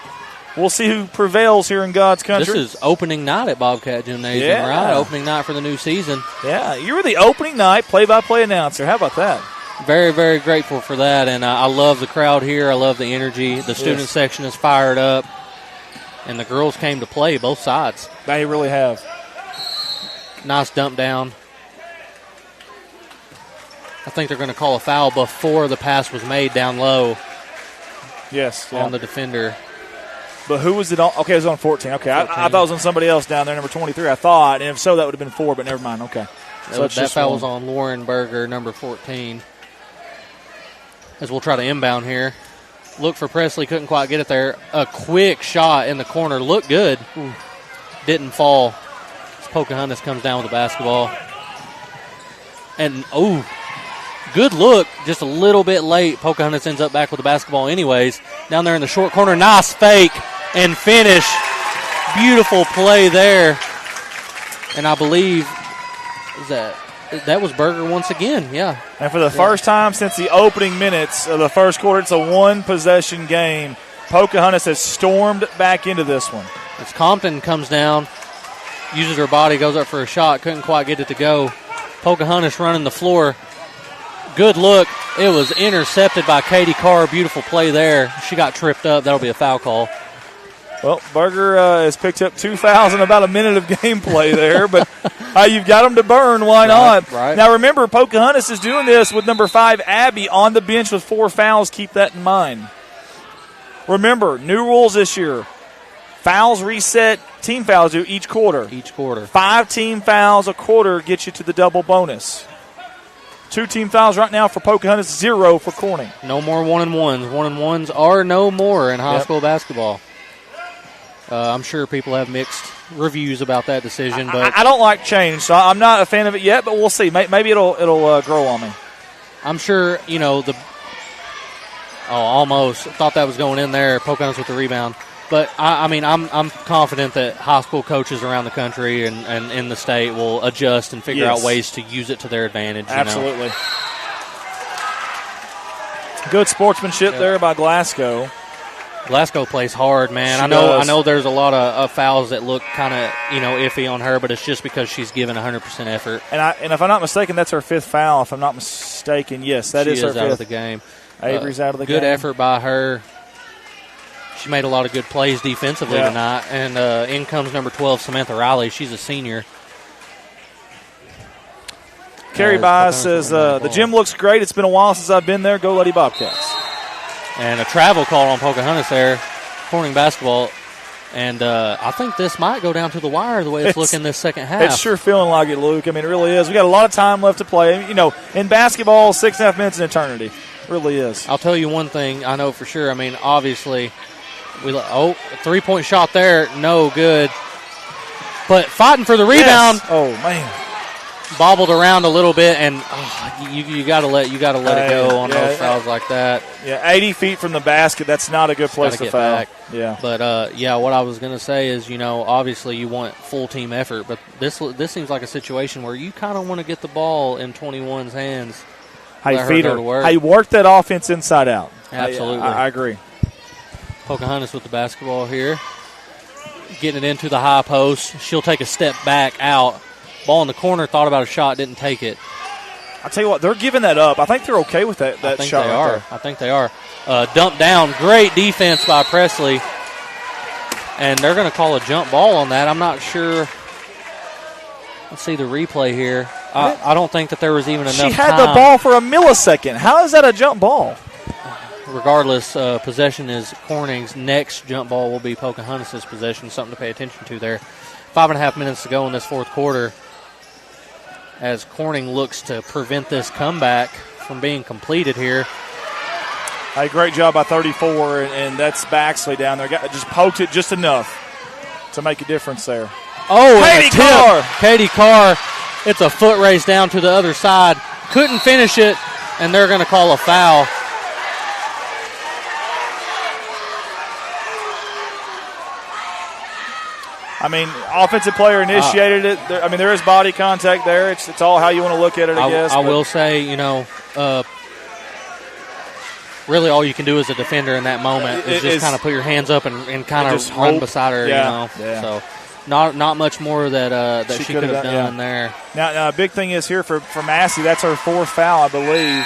Speaker 12: We'll see who prevails here in God's country.
Speaker 11: This is opening night at Bobcat Gymnasium, right? Opening night for the new season.
Speaker 12: Yeah, you were the opening night play-by-play announcer. How about that?
Speaker 11: Very, very grateful for that, and I love the crowd here. I love the energy. The student section is fired up, and the girls came to play both sides.
Speaker 12: They really have.
Speaker 11: Nice dump down. I think they're going to call a foul before the pass was made down low.
Speaker 12: Yes.
Speaker 11: On the defender.
Speaker 12: But who was it on? Okay, it was on 14. Okay, 14. I thought it was on somebody else down there, number 23, I thought. And if so, that would have been 4, but never mind. Okay.
Speaker 11: So that foul was on Lauren Berger, number 14. As we'll try to inbound here. Look for Presley, couldn't quite get it there. A quick shot in the corner, looked good. Ooh. Didn't fall. Pocahontas comes down with the basketball. And, good look, just a little bit late. Pocahontas ends up back with the basketball anyways. Down there in the short corner, nice fake and finish. Beautiful play there. And I believe that was Berger once again, yeah.
Speaker 12: And for the first time since the opening minutes of the first quarter, it's a one-possession game. Pocahontas has stormed back into this one.
Speaker 11: As Compton comes down, uses her body, goes up for a shot, couldn't quite get it to go. Pocahontas running the floor. Good look. It was intercepted by Katie Carr. Beautiful play there. She got tripped up. That'll be a foul call.
Speaker 12: Well, Berger has picked up 2 fouls in about a minute of gameplay there, but you've got them to burn. Why not?
Speaker 11: Right.
Speaker 12: Now, remember, Pocahontas is doing this with number 5, Abby, on the bench with 4 fouls. Keep that in mind. Remember, new rules this year. Fouls reset, team fouls do each quarter. 5 team fouls a quarter gets you to the double bonus. 2 team fouls right now for Pocahontas, 0 for Corning.
Speaker 11: No more 1-and-1s. 1-and-1s are no more in high school basketball. I'm sure people have mixed reviews about that decision, but
Speaker 12: I don't like change, so I'm not a fan of it yet. But we'll see. Maybe it'll grow on me.
Speaker 11: I'm sure almost thought that was going in there. Pocahontas with the rebound, but I'm confident that high school coaches around the country and in the state will adjust and figure out ways to use it to their advantage.
Speaker 12: Absolutely. Good sportsmanship there by Glasgow.
Speaker 11: Glasgow plays hard, man. I know there's a lot of fouls that look kind of iffy on her, but it's just because she's given 100% effort.
Speaker 12: And if I'm not mistaken, that's her 5th foul. If I'm not mistaken, yes, that is her 5th.
Speaker 11: Out of the game.
Speaker 12: Avery's out of the game.
Speaker 11: Good effort by her. She made a lot of good plays defensively tonight. And in comes number 12, Samantha Riley. She's a senior.
Speaker 12: Carrie Bias says, the gym looks great. It's been a while since I've been there. Go Lady Bobcats.
Speaker 11: And a travel call on Pocahontas there. Corning basketball. And I think this might go down to the wire the way it's looking this second half.
Speaker 12: It's sure feeling like it, Luke. I mean, it really is. We got a lot of time left to play. In basketball, 6.5 minutes is an eternity. It really is.
Speaker 11: I'll tell you one thing I know for sure. I mean, obviously, a 3-point shot there, no good. But fighting for the rebound.
Speaker 12: Yes. Oh, man.
Speaker 11: Bobbled around a little bit, and you got to let it go on those fouls like that.
Speaker 12: Yeah, 80 feet from the basket, that's not a good place to foul.
Speaker 11: Back. Yeah. But, what I was going to say is, obviously you want full team effort, but this seems like a situation where you kind of want to get the ball in 21's hands.
Speaker 12: Hey, feeder. Hey, work that offense inside out.
Speaker 11: Absolutely.
Speaker 12: I agree.
Speaker 11: Pocahontas with the basketball here. Getting it into the high post. She'll take a step back out. Ball in the corner, thought about a shot, didn't take it.
Speaker 12: I'll tell you what, they're giving that up. I think they're okay with that shot.
Speaker 11: I think they are. Dump down. Great defense by Presley. And they're going to call a jump ball on that. I'm not sure. Let's see the replay here. I don't think that there was even enough time.
Speaker 12: She had the ball for a millisecond. How is that a jump ball?
Speaker 11: Regardless, possession is Corning's. Next jump ball will be Pocahontas' possession. Something to pay attention to there. 5.5 minutes to go in this fourth quarter as Corning looks to prevent this comeback from being completed here.
Speaker 12: Hey, great job by 34, and that's Baxley down there. Just poked it just enough to make a difference there.
Speaker 11: Oh,
Speaker 12: Katie Carr!
Speaker 11: Katie Carr. It's a foot race down to the other side. Couldn't finish it, and they're going to call a foul.
Speaker 12: I mean, offensive player initiated it. There is body contact there. It's all how you want to look at it, I guess.
Speaker 11: I will say, really all you can do as a defender in that moment is just kind of put your hands up and kind of run beside her,
Speaker 12: Yeah.
Speaker 11: So not much more that she could have done there.
Speaker 12: Now, a big thing is here for Massey. That's her fourth foul, I believe.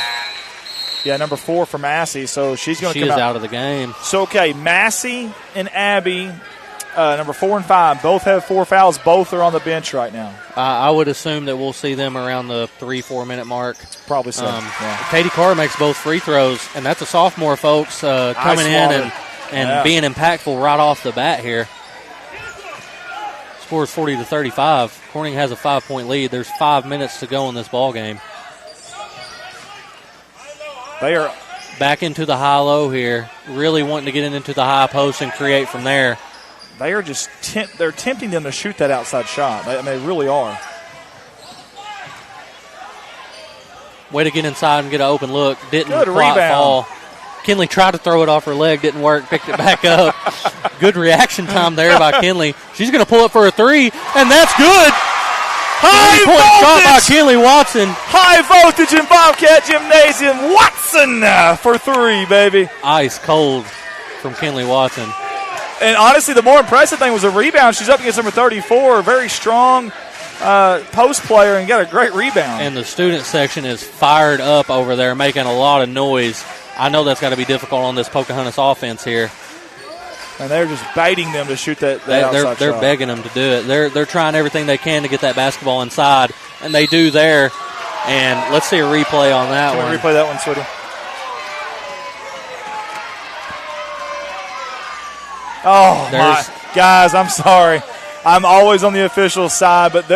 Speaker 12: Yeah, number 4 for Massey. So she's going to come out.
Speaker 11: She is out of the game.
Speaker 12: So, okay, Massey and Abby, number 4 and 5, both have 4 fouls. Both are on the bench right now.
Speaker 11: I would assume that we'll see them around the 3-4 minute mark.
Speaker 12: Probably so.
Speaker 11: Katie Carr makes both free throws, and that's a sophomore, folks, coming in and being impactful right off the bat here. Scores 40-35. Corning has a 5-point lead. There's 5 minutes to go in this ball game.
Speaker 12: They are
Speaker 11: back into the high-low here, really wanting to get it into the high post and create from there.
Speaker 12: They are just they're tempting them to shoot that outside shot. They really are.
Speaker 11: Way to get inside and get an open look. Didn't
Speaker 12: Good
Speaker 11: quite
Speaker 12: rebound.
Speaker 11: fall. Kinley tried to throw it off her leg, didn't work, picked it back up. Good reaction time there by Kinley. She's going to pull up for a 3, and that's good.
Speaker 12: High
Speaker 11: Shot by
Speaker 12: voltage!
Speaker 11: Kinley Watson.
Speaker 12: High voltage in Bobcat Gymnasium. Watson for 3, baby.
Speaker 11: Ice cold from Kinley Watson.
Speaker 12: And honestly, the more impressive thing was the rebound. She's up against number 34, a very strong post player, and got a great rebound.
Speaker 11: And the student section is fired up over there, making a lot of noise. I know that's got to be difficult on this Pocahontas offense here.
Speaker 12: And they're just baiting them to shoot that outside
Speaker 11: They're
Speaker 12: shot.
Speaker 11: begging them to do it. They're trying everything they can to get that basketball inside, and they do there. And let's see a replay on that one.
Speaker 12: Can we replay that one, sweetie? Oh, guys, I'm sorry. I'm always on the official side, but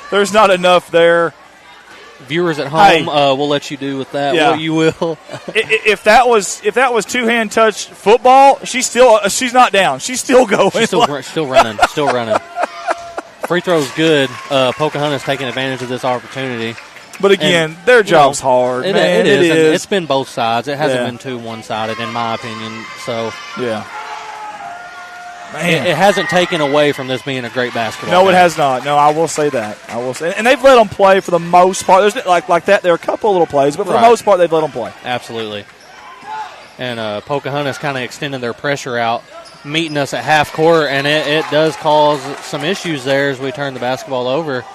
Speaker 12: there's not enough there.
Speaker 11: Viewers at home, we'll let you do with that what you will.
Speaker 12: If that was two-hand touch football, she's not down. She's still going.
Speaker 11: She's still running. Free throw's good. Pocahontas taking advantage of this opportunity.
Speaker 12: But again, their job's hard.
Speaker 11: It is. It's been both sides. It hasn't been too one-sided, in my opinion. So
Speaker 12: yeah.
Speaker 11: It hasn't taken away from this being a great basketball game.
Speaker 12: It has not. No, I will say that. And they've let them play for the most part. There's like that. There are a couple of little plays, but for the most part, they've let them play.
Speaker 11: Absolutely. And Pocahontas kind of extending their pressure out, meeting us at half court, and it does cause some issues there as we turn the basketball over.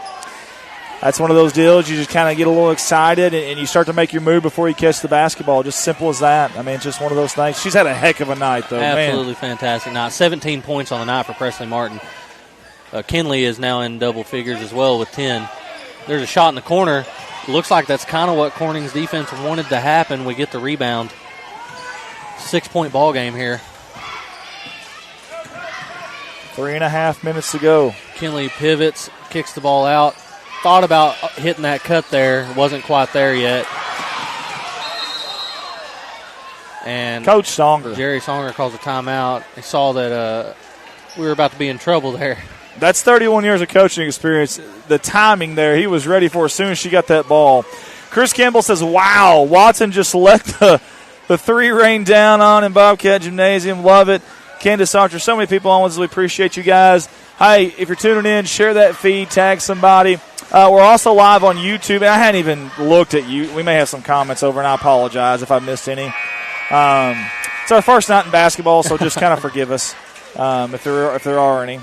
Speaker 12: That's one of those deals. You just kind of get a little excited, and you start to make your move before you catch the basketball. Just simple as that. I mean, it's just one of those things. She's had a heck of a night, though.
Speaker 11: Absolutely fantastic night. 17 points on the night for Presley Martin. Kinley is now in double figures as well with 10. There's a shot in the corner. Looks like that's kind of what Corning's defense wanted to happen. We get the rebound. 6-point ball game here.
Speaker 12: 3.5 minutes to go.
Speaker 11: Kinley pivots, kicks the ball out. Thought about hitting that cut there. Wasn't quite there yet. And
Speaker 12: Coach Songer.
Speaker 11: Jerry Songer calls a timeout. He saw that we were about to be in trouble there.
Speaker 12: That's 31 years of coaching experience. The timing there, he was ready for as soon as she got that ball. Chris Campbell says, wow, Watson just let the 3 rain down on in Bobcat Gymnasium. Love it. Candace Archer, so many people on. We appreciate you guys. Hey, if you're tuning in, share that feed, tag somebody. We're also live on YouTube, and I hadn't even looked at you. We may have some comments over, and I apologize if I missed any. It's our first night in basketball, so just kind of forgive us if there are any.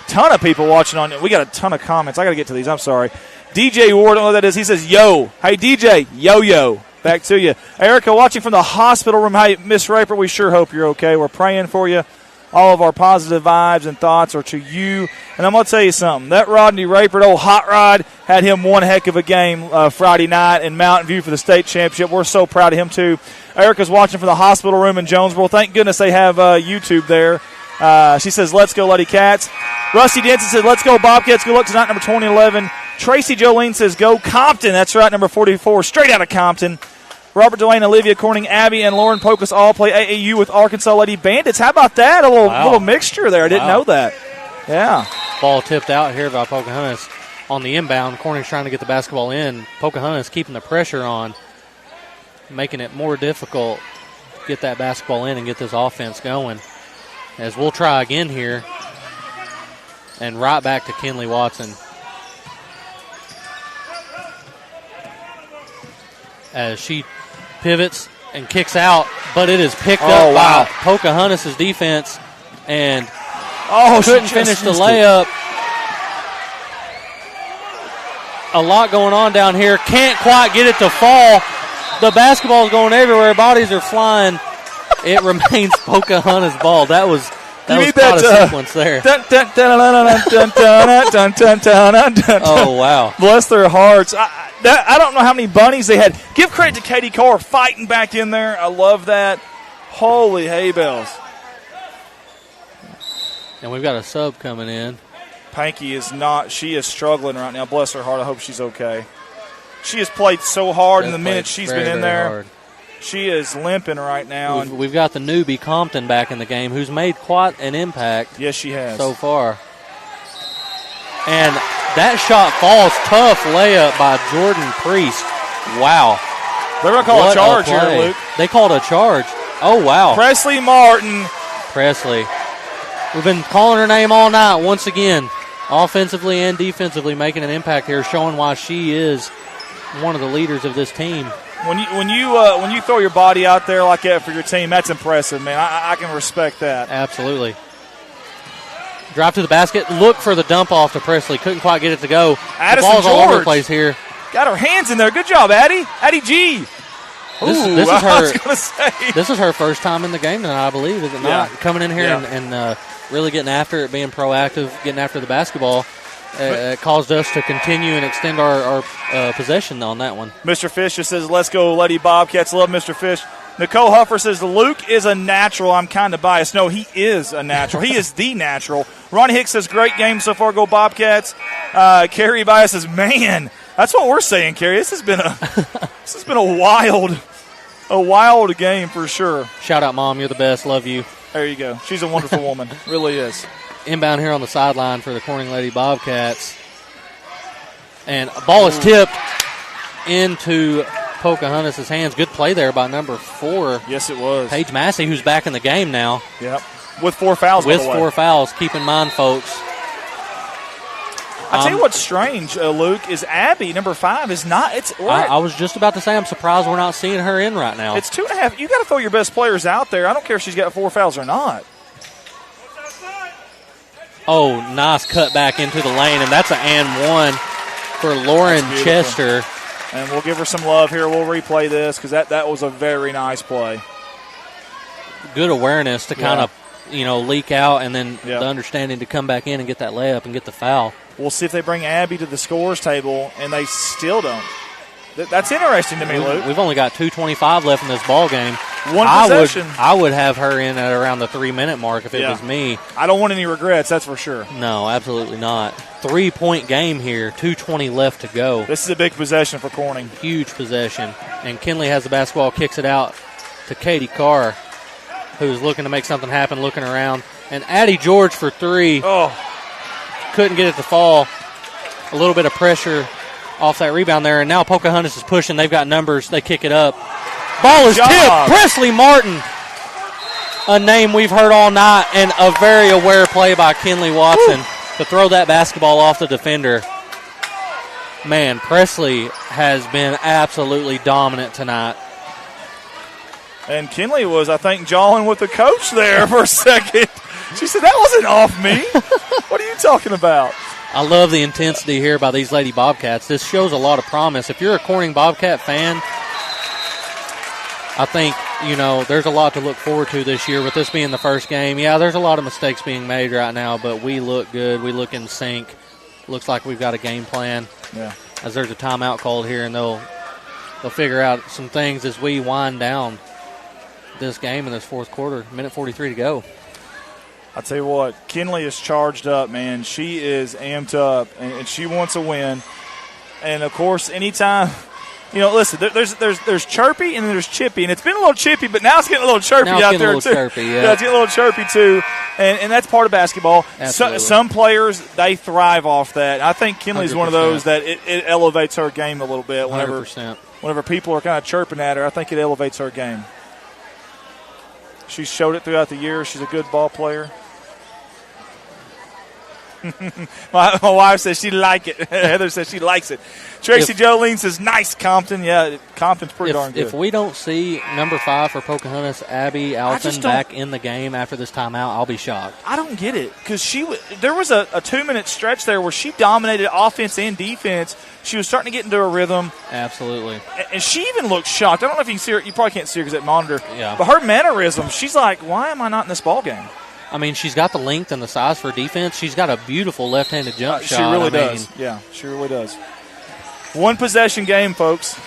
Speaker 12: Ton of people watching on. We got a ton of comments. I got to get to these. I'm sorry. DJ Ward, I don't know what that is. He says, yo. Hey, DJ, yo. Back to you. Erica, watching from the hospital room. Hey, Miss Raper, we sure hope you're okay. We're praying for you. All of our positive vibes and thoughts are to you. And I'm going to tell you something. That Rodney Raper, old Hot Rod, had him one heck of a game Friday night in Mountain View for the state championship. We're so proud of him, too. Erica's watching from the hospital room in Jonesboro. Thank goodness they have YouTube there. She says, let's go, Lady Cats. Rusty Denson says, let's go, Bobcats. Good luck tonight, number 2011. Tracy Jolene says, go Compton. That's right, number 44, straight out of Compton. Robert Delane, Olivia Corning, Abby, and Lauren Pocahontas all play AAU with Arkansas Lady Bandits. How about that? A little mixture there. I didn't know that. Yeah.
Speaker 11: Ball tipped out here by Pocahontas on the inbound. Corning's trying to get the basketball in. Pocahontas keeping the pressure on, making it more difficult to get that basketball in and get this offense going. As we'll try again here. And right back to Kinley Watson. As she pivots and kicks out, but it is picked up by Pocahontas' defense and couldn't finish the layup. A lot going on down here. Can't quite get it to fall. The basketball's going everywhere. Bodies are flying. It remains Pocahontas' ball. That was quite a sequence there. Oh, wow.
Speaker 12: Bless their hearts. I don't know how many bunnies they had. Give credit to Katie Carr fighting back in there. I love that. Holy hay bells.
Speaker 11: And we've got a sub coming in.
Speaker 12: Panky she is struggling right now. Bless her heart. I hope she's okay. She has played so hard in the minutes she's been in there.
Speaker 11: Hard.
Speaker 12: She is limping right now.
Speaker 11: We've got the newbie Compton back in the game who's made quite an impact.
Speaker 12: Yes, she has.
Speaker 11: So far. And that shot falls. Tough layup by Jordan Priest. Wow.
Speaker 12: They're going to call a charge here, Luke.
Speaker 11: They called a charge. Oh, wow.
Speaker 12: Presley Martin.
Speaker 11: Presley. We've been calling her name all night once again. Offensively and defensively making an impact here, showing why she is one of the leaders of this team.
Speaker 12: When you throw your body out there like that for your team, that's impressive, man. I can respect that.
Speaker 11: Absolutely. Drive to the basket. Look for the dump off to Presley. Couldn't quite get it to go.
Speaker 12: Addison
Speaker 11: the ball's
Speaker 12: George.
Speaker 11: all over the place here.
Speaker 12: Got her hands in there. Good job, Addie. Addie G.
Speaker 11: This is her first time in the game tonight, I believe, is it not? Coming in here and really getting after it, being proactive, getting after the basketball. It caused us to continue and extend our possession on that one.
Speaker 12: Mr. Fish just says, let's go, Lady Bobcats. Love Mr. Fish. Nicole Huffer says, Luke is a natural. I'm kind of biased. No, he is a natural. He is the natural. Ronnie Hicks says, great game so far. Go Bobcats. Carrie Bias says, man, that's what we're saying, Carrie. This has been a wild game for sure.
Speaker 11: Shout out, Mom. You're the best. Love you.
Speaker 12: There you go. She's a wonderful woman. Really is.
Speaker 11: Inbound here on the sideline for the Corning Lady Bobcats. And a ball is tipped into Pocahontas' hands. Good play there by number 4.
Speaker 12: Yes, it was.
Speaker 11: Paige Massey, who's back in the game now.
Speaker 12: Yep. With 4 fouls,
Speaker 11: With 4 fouls. Keep in mind, folks.
Speaker 12: I tell you what's strange, Luke, is Abby, number 5, is not.
Speaker 11: I was just about to say, I'm surprised we're not seeing her in right now.
Speaker 12: It's 2.5. You got to throw your best players out there. I don't care if she's got 4 fouls or not.
Speaker 11: Oh, nice cut back into the lane, and that's an and one for Lauren Chester.
Speaker 12: And we'll give her some love here. We'll replay this because that was a very nice play.
Speaker 11: Good awareness to kind of, leak out, and then the understanding to come back in and get that layup and get the foul.
Speaker 12: We'll see if they bring Abby to the scores table, and they still don't. That's interesting to me, Luke.
Speaker 11: We've only got 2:25 left in this ball game.
Speaker 12: One possession.
Speaker 11: I would have her in at around the 3-minute mark if it was me.
Speaker 12: I don't want any regrets, that's for sure.
Speaker 11: No, absolutely not. 3-point game here, 2:20 left to go.
Speaker 12: This is a big possession for Corning.
Speaker 11: Huge possession. And Kinley has the basketball, kicks it out to Katie Carr, who's looking to make something happen, looking around. And Addie George for 3.
Speaker 12: Oh.
Speaker 11: Couldn't get it to fall. A little bit of pressure off that rebound there, and now Pocahontas is pushing. They've got numbers. They kick it up. Ball is tipped. Presley Martin, a name we've heard all night, and a very aware play by Kinley Watson to throw that basketball off the defender. Man, Presley has been absolutely dominant tonight.
Speaker 12: And Kinley was, I think, jawing with the coach there for a second. She said, that wasn't off me. What are you talking about?
Speaker 11: I love the intensity here by these Lady Bobcats. This shows a lot of promise. If you're a Corning Bobcat fan, I think, there's a lot to look forward to this year with this being the first game. Yeah, there's a lot of mistakes being made right now, but we look good. We look in sync. Looks like we've got a game plan.
Speaker 12: Yeah.
Speaker 11: As there's a timeout called here, and they'll figure out some things as we wind down this game in this fourth quarter. Minute 43 to go.
Speaker 12: I'll tell you what, Kinley is charged up, man. She is amped up, and she wants a win. And, of course, anytime – listen, there's chirpy and then there's chippy, and it's been a little chippy, but now it's getting a little chirpy out there too.
Speaker 11: Chirpy, yeah.
Speaker 12: It's getting a little chirpy too, and that's part of basketball. Some players, they thrive off that. I think Kinley's 100%. One of those that it elevates her game a little bit. Whenever people are kind of chirping at her, I think it elevates her game. She's showed it throughout the year. She's a good ball player. my wife says she like it. Heather says she likes it. Tracy Jolene says, nice, Compton. Yeah, Compton's pretty darn good.
Speaker 11: If we don't see number 5 for Pocahontas, Abby Alton, back in the game after this timeout, I'll be shocked.
Speaker 12: I don't get it because there was a 2-minute stretch there where she dominated offense and defense. She was starting to get into a rhythm.
Speaker 11: Absolutely.
Speaker 12: And she even looked shocked. I don't know if you can see her. You probably can't see her because that monitor.
Speaker 11: Yeah.
Speaker 12: But her mannerism, she's like, why am I not in this ball game?
Speaker 11: I mean, she's got the length and the size for defense. She's got a beautiful left-handed jump shot.
Speaker 12: She really does. Yeah, she really does. One possession game, folks.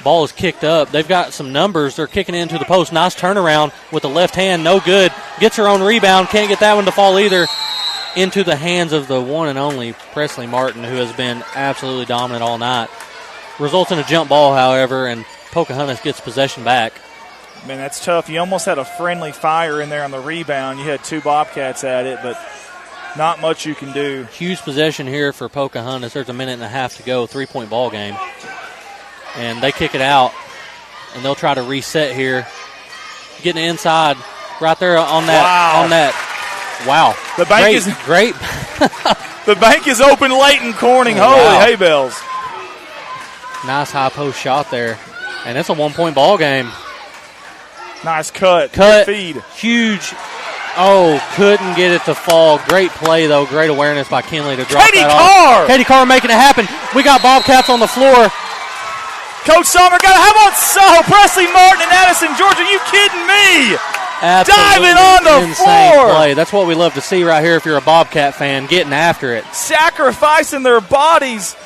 Speaker 11: Ball is kicked up. They've got some numbers. They're kicking into the post. Nice turnaround with the left hand. No good. Gets her own rebound. Can't get that one to fall either. Into the hands of the one and only Presley Martin, who has been absolutely dominant all night. Results in a jump ball, however, and Pocahontas gets possession back.
Speaker 12: Man, that's tough. You almost had a friendly fire in there on the rebound. You had 2 Bobcats at it, but not much you can do.
Speaker 11: Huge possession here for Pocahontas. There's a minute and a half to go, 3-point ball game. And they kick it out, and they'll try to reset here. Getting inside right there on that. Wow.
Speaker 12: The bank is
Speaker 11: great.
Speaker 12: The bank is open late in Corning. Holy hay bells.
Speaker 11: Nice high post shot there. And it's a 1-point ball game.
Speaker 12: Nice cut.
Speaker 11: Good
Speaker 12: feed.
Speaker 11: Huge. Oh, couldn't get it to fall. Great play, though. Great awareness by Kinley to drop that off. Katie Carr making it happen. We got Bobcats on the floor.
Speaker 12: Coach Sommer got it. How about Presley Martin and Addison, Georgia? Are you kidding me?
Speaker 11: Absolutely
Speaker 12: diving on the floor.
Speaker 11: Play. That's what we love to see right here if you're a Bobcat fan, getting after it.
Speaker 12: Sacrificing their bodies.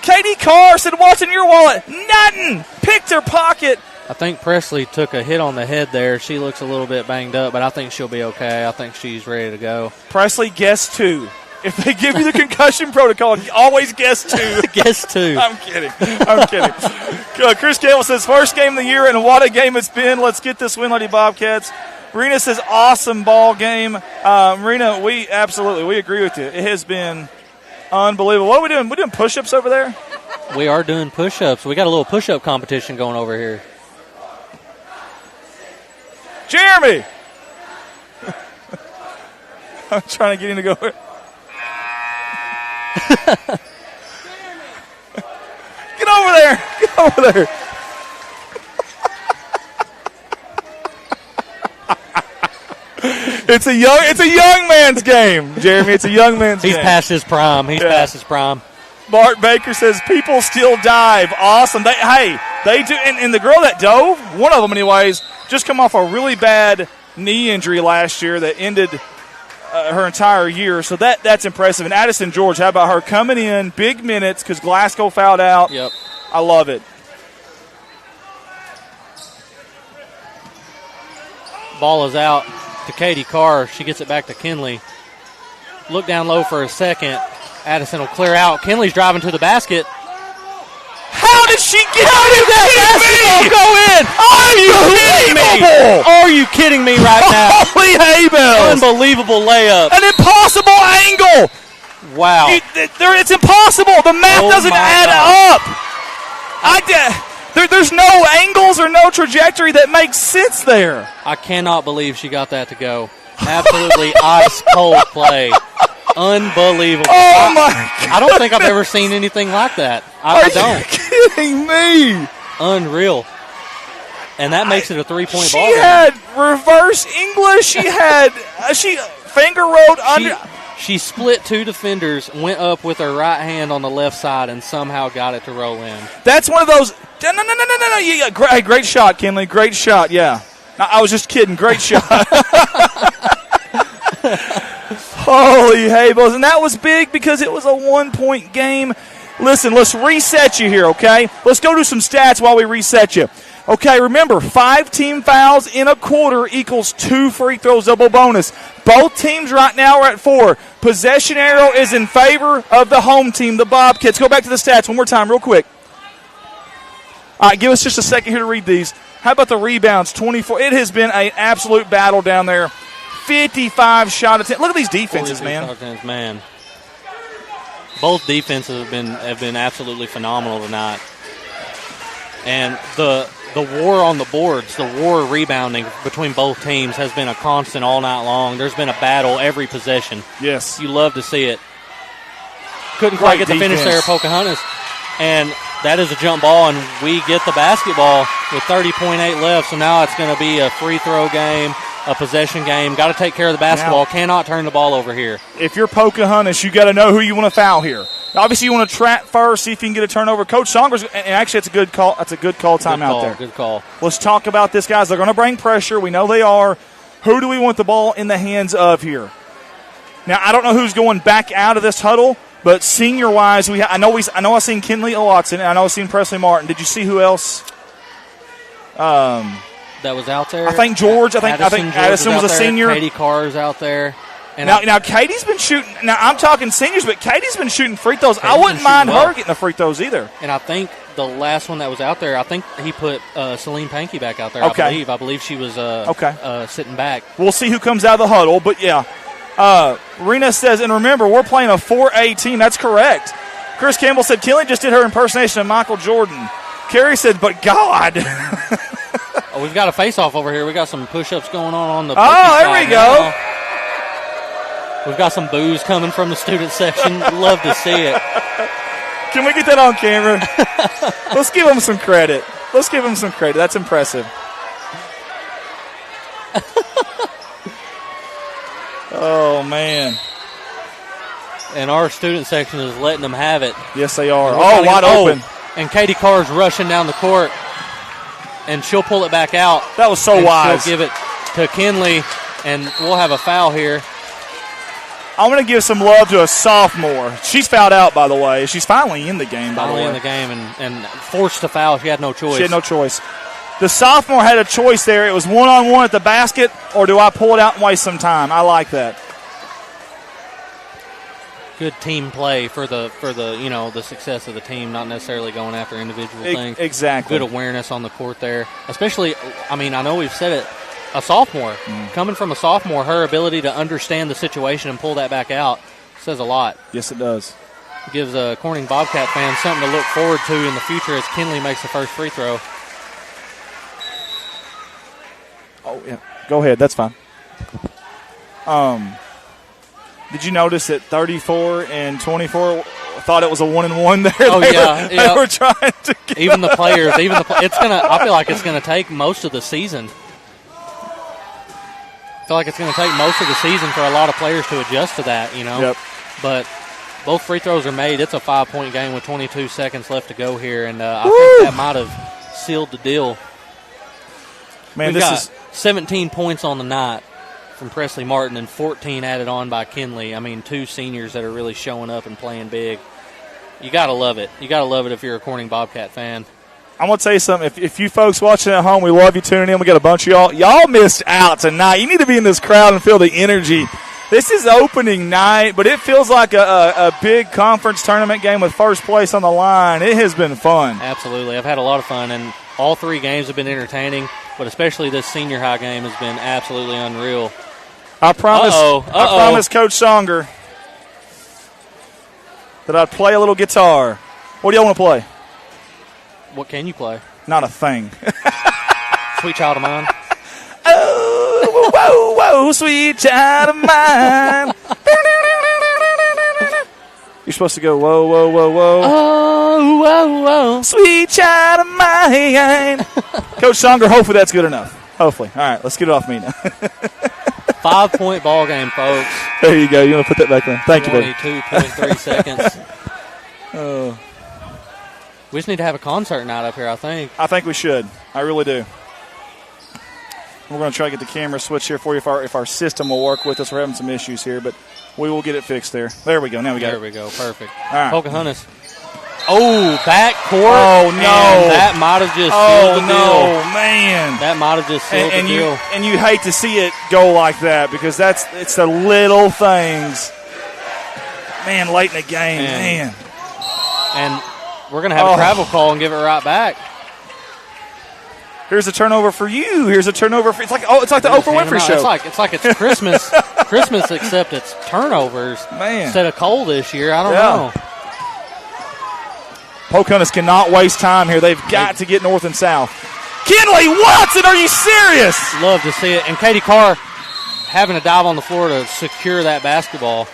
Speaker 12: Katie Carr said, what's in your wallet? Nothing. Picked her pocket.
Speaker 11: I think Presley took a hit on the head there. She looks a little bit banged up, but I think she'll be okay. I think she's ready to go.
Speaker 12: Presley, guess 2. If they give you the concussion protocol, always guess 2.
Speaker 11: Guess 2.
Speaker 12: I'm kidding. Chris Campbell says, first game of the year, and what a game it's been. Let's get this win, Lady Bobcats. Marina says, awesome ball game. Marina, we agree with you. It has been unbelievable. What are we doing? We're doing push-ups over there?
Speaker 11: We are doing push-ups. We got a little push-up competition going over here.
Speaker 12: Jeremy! I'm trying to get him to go. Get over there! Get over there! It's a young man's game, Jeremy. It's a young man's game.
Speaker 11: He's past his prime. Past his prime.
Speaker 12: Bart Baker says people still dive. Awesome. They do. And the girl that dove, one of them anyways, just come off a really bad knee injury last year that ended her entire year. So that's impressive. And Addison George, how about her coming in, big minutes because Glasgow fouled out.
Speaker 11: Yep.
Speaker 12: I love it.
Speaker 11: Ball is out to Katie Carr. She gets it back to Kinley. Look down low for a second. Addison will clear out. Kinley's driving to the basket.
Speaker 12: How did she get that basketball
Speaker 11: go in?
Speaker 12: Are you kidding me?
Speaker 11: Are you kidding me right now?
Speaker 12: Holy hay bells.
Speaker 11: Unbelievable layup.
Speaker 12: An impossible angle.
Speaker 11: Wow.
Speaker 12: It's impossible. The math doesn't add up. There's no angles or no trajectory that makes sense there.
Speaker 11: I cannot believe she got that to go. Absolutely ice cold play. Unbelievable.
Speaker 12: Oh, my God.
Speaker 11: I don't think I've ever seen anything like that. I don't.
Speaker 12: Are you kidding me?
Speaker 11: Unreal. And that makes it a 3-point ball
Speaker 12: She
Speaker 11: game.
Speaker 12: had reverse English. She had she finger rolled under.
Speaker 11: She split 2 defenders, went up with her right hand on the left side, and somehow got it to roll in.
Speaker 12: That's one of those. No. Yeah, great shot, Kinley. Great shot. Yeah. I was just kidding. Great shot. Holy Hables. And that was big because it was a 1-point game. Listen, let's reset you here, okay? Let's go do some stats while we reset you. Okay, remember, 5 team fouls in a quarter equals 2 free throws, double bonus. Both teams right now are at 4. Possession arrow is in favor of the home team, the Bobcats. Go back to the stats one more time real quick. All right, give us just a second here to read these. How about the rebounds? 24. It has been an absolute battle down there. 55 shot attempts. Look at these defenses, man.
Speaker 11: Both defenses have been absolutely phenomenal tonight. And the war on the boards, the war rebounding between both teams has been a constant all night long. There's been a battle every possession.
Speaker 12: Yes.
Speaker 11: You love to see it. Couldn't quite get the finish there, Pocahontas. And that is a jump ball, and we get the basketball with 30.8 left. So now it's going to be a free throw game, a possession game. Got to take care of the basketball. Now, cannot turn the ball over here.
Speaker 12: If you're Pocahontas, you got to know who you want to foul here. Obviously, you want to trap first, see if you can get a turnover. Coach Songer's, and actually, it's a good call. That's a good call timeout there.
Speaker 11: Good call.
Speaker 12: Let's talk about this, guys. They're going to bring pressure. We know they are. Who do we want the ball in the hands of here? Now, I don't know who's going back out of this huddle, but senior-wise, I know I've seen Kinley Watson, and I know I've seen Presley Martin. Did you see who else?
Speaker 11: That was out there.
Speaker 12: I think George. I think Addison was a senior.
Speaker 11: Katie Carr's out there. And
Speaker 12: now Katie's been shooting. Now I'm talking seniors, but Katie's been shooting free throws. I wouldn't mind her getting the free throws either.
Speaker 11: And I think the last one that was out there, I think he put Celine Pankey back out there.
Speaker 12: Okay.
Speaker 11: I believe she was sitting back.
Speaker 12: We'll see who comes out of the huddle, but yeah. Rena says, and remember, we're playing a 4A team. That's correct. Chris Campbell said Kinley just did her impersonation of Michael Jordan. Carrie said, but God.
Speaker 11: We've got a face-off over here. We got some push-ups going on the.
Speaker 12: Oh, there we go.
Speaker 11: Now. We've got some boos coming from the student section. Love to see it.
Speaker 12: Can we get that on camera? Let's give them some credit. That's impressive. Oh, man.
Speaker 11: And our student section is letting them have it.
Speaker 12: Yes, they are. Wide open.
Speaker 11: And Katie Carr's rushing down the court. And she'll pull it back out.
Speaker 12: That was so wise.
Speaker 11: She'll give it to Kinley, and we'll have a foul here.
Speaker 12: I'm going to give some love to a sophomore. She's fouled out, by the way. She's finally in the game, by the way.
Speaker 11: Finally in the game and forced to foul. She had no choice. The sophomore had a choice there. It was one-on-one at the basket, or do I pull it out and waste some time? I like that. Good team play for the the success of the team, not necessarily going after individual things.
Speaker 12: Exactly.
Speaker 11: Good awareness on the court there. Especially, I know we've said it, a sophomore. Coming from a sophomore, her ability to understand the situation and pull that back out says a lot.
Speaker 12: Yes, it does.
Speaker 11: It gives Corning Bobcat fans something to look forward to in the future as Kinley makes the first free throw.
Speaker 12: Oh, yeah. Go ahead. That's fine. Did you notice that 34 and 24 thought it was a 1-and-1 there?
Speaker 11: Oh, yeah.
Speaker 12: They were trying to get
Speaker 11: even the players. I feel like it's going to take most of the season. I feel like it's going to take most of the season for a lot of players to adjust to that,
Speaker 12: Yep.
Speaker 11: But both free throws are made. It's a 5-point game with 22 seconds left to go here, and I think that might have sealed the deal.
Speaker 12: Man,
Speaker 11: We've got 17 points on the night from Presley Martin and 14 added on by Kinley. Two seniors that are really showing up and playing big. You got to love it. You got to love it if you're a Corning Bobcat fan.
Speaker 12: I'm going to tell you something. If you folks watching at home, we love you tuning in. We got a bunch of y'all. Y'all missed out tonight. You need to be in this crowd and feel the energy. This is opening night, but it feels like a big conference tournament game with first place on the line. It has been fun.
Speaker 11: Absolutely. I've had a lot of fun, and all 3 games have been entertaining, but especially this senior high game has been absolutely unreal.
Speaker 12: I promised Coach Songer that I'd play a little guitar. What do y'all want to play?
Speaker 11: What can you play?
Speaker 12: Not a thing.
Speaker 11: Sweet Child of Mine.
Speaker 12: Oh, whoa, whoa, sweet child of mine. You're supposed to go, whoa, whoa, whoa, whoa.
Speaker 11: Oh, whoa, whoa.
Speaker 12: Sweet child of mine. Coach Songer, hopefully that's good enough. Hopefully. All right, let's get it off me now.
Speaker 11: 5-point ball game, folks.
Speaker 12: There you go. You want to put that back there. Thank you, baby.
Speaker 11: 22.3 seconds.
Speaker 12: Oh.
Speaker 11: We just need to have a concert night up here, I think.
Speaker 12: I think we should. I really do. We're going to try to get the camera switch here for you if our system will work with us. We're having some issues here, but we will get it fixed there. There we go. Now we got it.
Speaker 11: There we go. Perfect.
Speaker 12: All right.
Speaker 11: Pocahontas. Oh, backcourt.
Speaker 12: Oh, no.
Speaker 11: And that might have just sealed the deal.
Speaker 12: Man.
Speaker 11: That might have just sealed the deal.
Speaker 12: And you hate to see it go like that because it's the little things. Man, late in the game. Man.
Speaker 11: And we're going to have a travel call and give it right back.
Speaker 12: Here's a turnover for you. Here's a turnover for it's like the Oprah Winfrey show.
Speaker 11: It's like it's Christmas. Christmas except it's turnovers.
Speaker 12: Man.
Speaker 11: Instead of coal this year. I don't know.
Speaker 12: Pocahontas cannot waste time here. They've got to get north and south. Kinley Watson, are you serious?
Speaker 11: Love to see it. And Katie Carr having to dive on the floor to secure that basketball.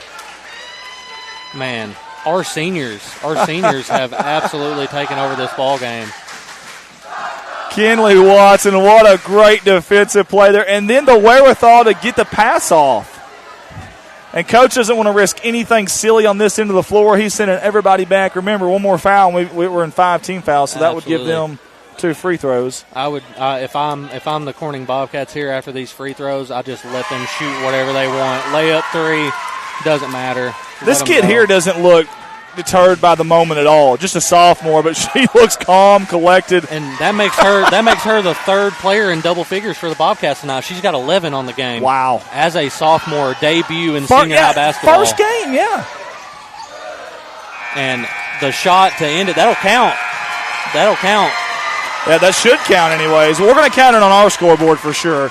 Speaker 11: Man, our seniors have absolutely taken over this ball game.
Speaker 12: Kinley Watson, what a great defensive play there. And then the wherewithal to get the pass off. And Coach doesn't want to risk anything silly on this end of the floor. He's sending everybody back. Remember, one more foul, and we were in 5 team fouls, so that would give them 2 free throws.
Speaker 11: I would, if I'm the Corning Bobcats here after these free throws, I just let them shoot whatever they want. Layup 3, doesn't matter.
Speaker 12: This kid here doesn't look deterred by the moment at all. Just a sophomore, but she looks calm, collected,
Speaker 11: and that makes her the third player in double figures for the Bobcats tonight. She's got 11 on the game.
Speaker 12: Wow!
Speaker 11: As a sophomore debut in senior high basketball,
Speaker 12: first game, yeah.
Speaker 11: And the shot to end it, that'll count. That'll count.
Speaker 12: Yeah, that should count anyways. We're going to count it on our scoreboard for sure.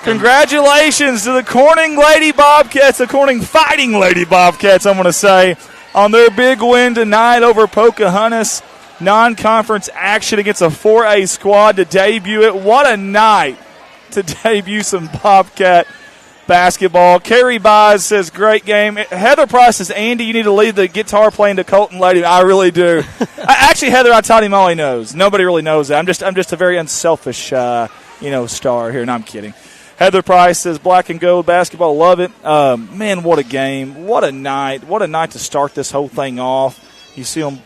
Speaker 12: Congratulations to the Corning Lady Bobcats, the Corning Fighting Lady Bobcats, I'm going to say, on their big win tonight over Pocahontas. Non-conference action against a 4A squad to debut it. What a night to debut some Bobcat basketball. Carrie Buys says, great game. Heather Price says, Andy, you need to leave the guitar playing to Colton Lady. I really do. Actually, Heather, I taught him all he knows. Nobody really knows that. I'm just a very unselfish, star here. No, I'm kidding. Heather Price says, black and gold basketball, love it. Man, what a game. What a night. What a night to start this whole thing off. You see them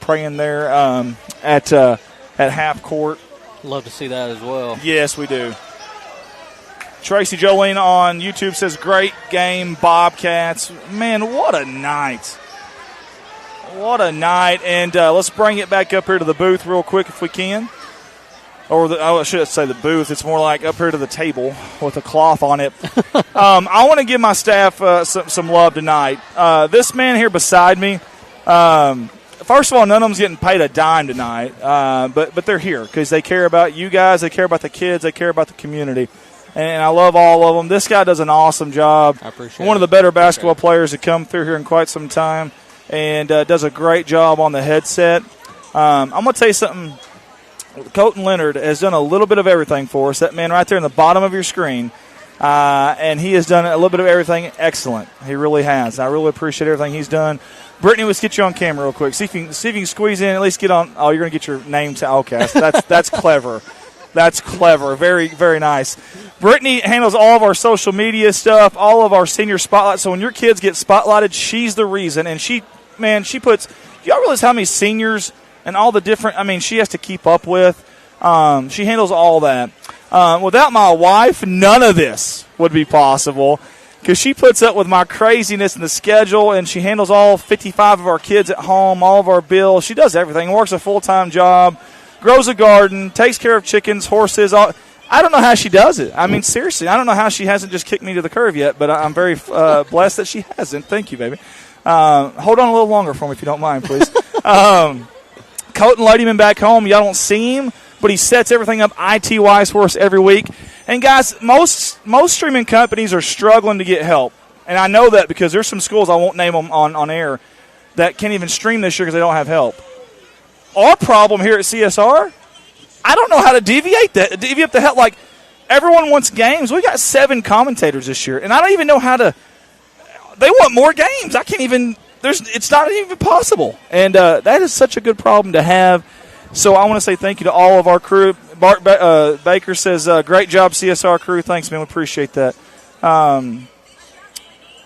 Speaker 12: praying there at half court.
Speaker 11: Love to see that as well.
Speaker 12: Yes, we do. Tracy Jolene on YouTube says, great game, Bobcats. Man, what a night. What a night. And let's bring it back up here to the booth real quick if we can. Or I should say the booth. It's more like up here to the table with a cloth on it. I want to give my staff some love tonight. This man here beside me, first of all, none of them's getting paid a dime tonight, but they're here because they care about you guys. They care about the kids. They care about the community. And I love all of them. This guy does an awesome job.
Speaker 11: I appreciate
Speaker 12: One of the better basketball players to come through here in quite some time and does a great job on the headset. I'm going to tell you something. Colton Leonard has done a little bit of everything for us. That man right there in the bottom of your screen. And he has done a little bit of everything excellent. He really has. I really appreciate everything he's done. Brittany, let's get you on camera real quick. See if you can squeeze in, at least get on. Oh, you're going to get your name to Outcast. That's clever. That's clever. Very, very nice. Brittany handles all of our social media stuff, all of our senior spotlights. So when your kids get spotlighted, she's the reason. And she puts – y'all realize how many seniors – and all the different, she has to keep up with. She handles all that. Without my wife, none of this would be possible because she puts up with my craziness in the schedule, and she handles all 55 of our kids at home, all of our bills. She does everything, works a full-time job, grows a garden, takes care of chickens, horses. I don't know how she does it. Seriously, I don't know how she hasn't just kicked me to the curb yet, but I'm very blessed that she hasn't. Thank you, baby. Hold on a little longer for me if you don't mind, please. Colton Ladyman back home, y'all don't see him, but he sets everything up IT-wise for us every week. And, guys, most streaming companies are struggling to get help. And I know that because there's some schools, I won't name them on air, that can't even stream this year because they don't have help. Our problem here at CSR, I don't know how to deviate the help. Like, everyone wants games. We got 7 commentators this year, and I don't even know how to – they want more games. I can't even – it's not even possible. And that is such a good problem to have. So I want to say thank you to all of our crew. Bart Baker says, great job, CSR crew. Thanks, man. We appreciate that.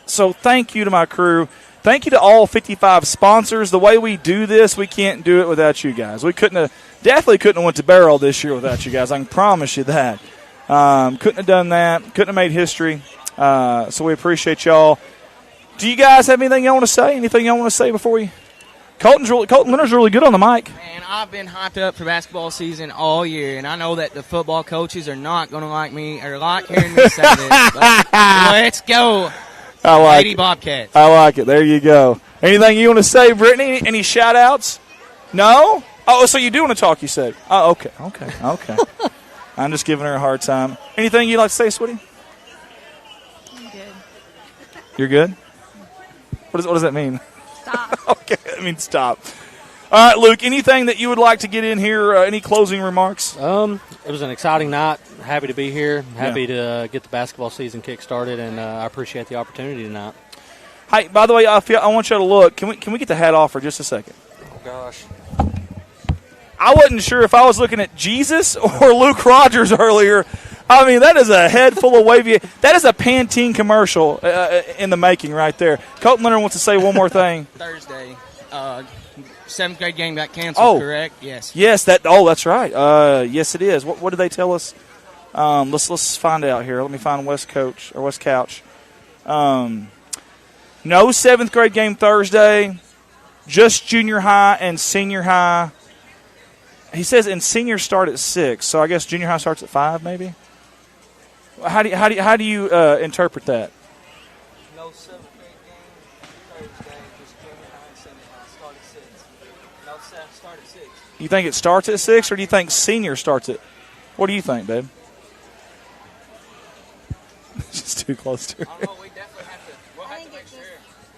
Speaker 12: So thank you to my crew. Thank you to all 55 sponsors. The way we do this, we can't do it without you guys. We definitely couldn't have went to Barrel this year without you guys. I can promise you that. Couldn't have done that. Couldn't have made history. So we appreciate y'all. Do you guys have anything y'all want to say? Anything y'all want to say before we? Colton Leonard's really good on the mic.
Speaker 14: Man, I've been hyped up for basketball season all year, and I know that the football coaches are not going to like me or like hearing me say this. But let's go,
Speaker 12: I like
Speaker 14: Lady
Speaker 12: it.
Speaker 14: Bobcats.
Speaker 12: I like it. There you go. Anything you want to say, Brittany? Any shout-outs? No? Oh, so you do want to talk, you said. Oh, okay. I'm just giving her a hard time. Anything you'd like to say, sweetie?
Speaker 15: I'm good.
Speaker 12: You're good? What does that mean?
Speaker 15: Stop.
Speaker 12: Okay, that means stop. All right, Luke, anything that you would like to get in here? Any closing remarks?
Speaker 11: It was an exciting night. Happy to be here. Happy to get the basketball season kick-started, and I appreciate the opportunity tonight.
Speaker 12: Hey, by the way, I want you to look. Can we get the hat off for just a second?
Speaker 11: Oh, gosh.
Speaker 12: I wasn't sure if I was looking at Jesus or Luke Rogers earlier. I mean, that is a head full of wavy. That is a Pantene commercial in the making right there. Colton Leonard wants to say one more thing.
Speaker 14: Thursday, 7th grade game got canceled, correct? Yes.
Speaker 12: Yes, that's right. Yes, it is. What did they tell us? Let's find out here. Let me find West Couch. No 7th grade game Thursday. Just junior high and senior high. He says and seniors start at 6, so I guess junior high starts at 5, maybe. How do you interpret that?
Speaker 14: No 7th grade game Thursday, just junior high and senior high start at 6. No, start at 6.
Speaker 12: You think it starts at 6, or do you think senior starts at? What do you think, babe? It's just too close to her.
Speaker 14: I don't know. We definitely have to. We'll have to make sure.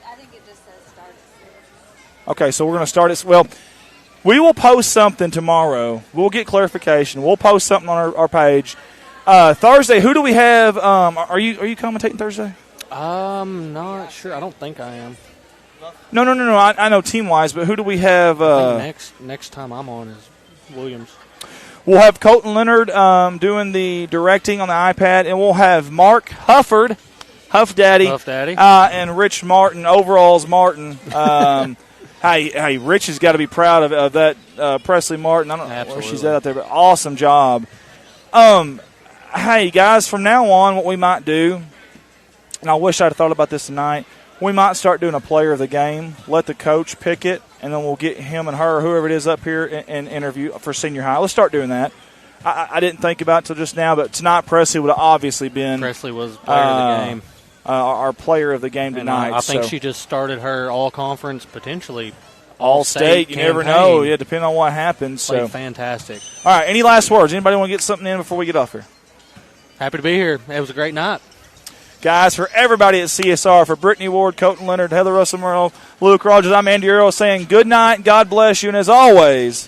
Speaker 15: I think it just says start at 6.
Speaker 12: Okay, so we're going to start at we will post something tomorrow. We'll get clarification. We'll post something on our page. Thursday, who do we have? Are you commentating Thursday?
Speaker 11: I'm not sure. I don't think I am.
Speaker 12: No. I know team-wise, but who do we have?
Speaker 11: I think next time I'm on is Williams.
Speaker 12: We'll have Colton Leonard doing the directing on the iPad, and we'll have Mark Hufford, Huff Daddy, and Rich Martin, Overalls Martin. Hey, Rich has got to be proud of that Presley Martin. I don't know where she's at out there, but awesome job. Hey, guys, from now on, what we might do, and I wish I'd thought about this tonight, we might start doing a player of the game, let the coach pick it, and then we'll get him and her, whoever it is, up here and interview for senior high. Let's start doing that. I didn't think about it until just now, but tonight Presley would have obviously been.
Speaker 11: Presley was player of the game.
Speaker 12: Our player of the game tonight.
Speaker 11: I think she just started her all-conference, potentially
Speaker 12: all-state. You never know. Yeah, depending on what happens.
Speaker 11: Played fantastic.
Speaker 12: All right, any last words? Anybody want to get something in before we get off here?
Speaker 11: Happy to be here. It was a great night.
Speaker 12: Guys, for everybody at CSR, for Brittany Ward, Colton Leonard, Heather Russell Merle, Luke Rogers, I'm Andy Earl saying good night, God bless you, and as always,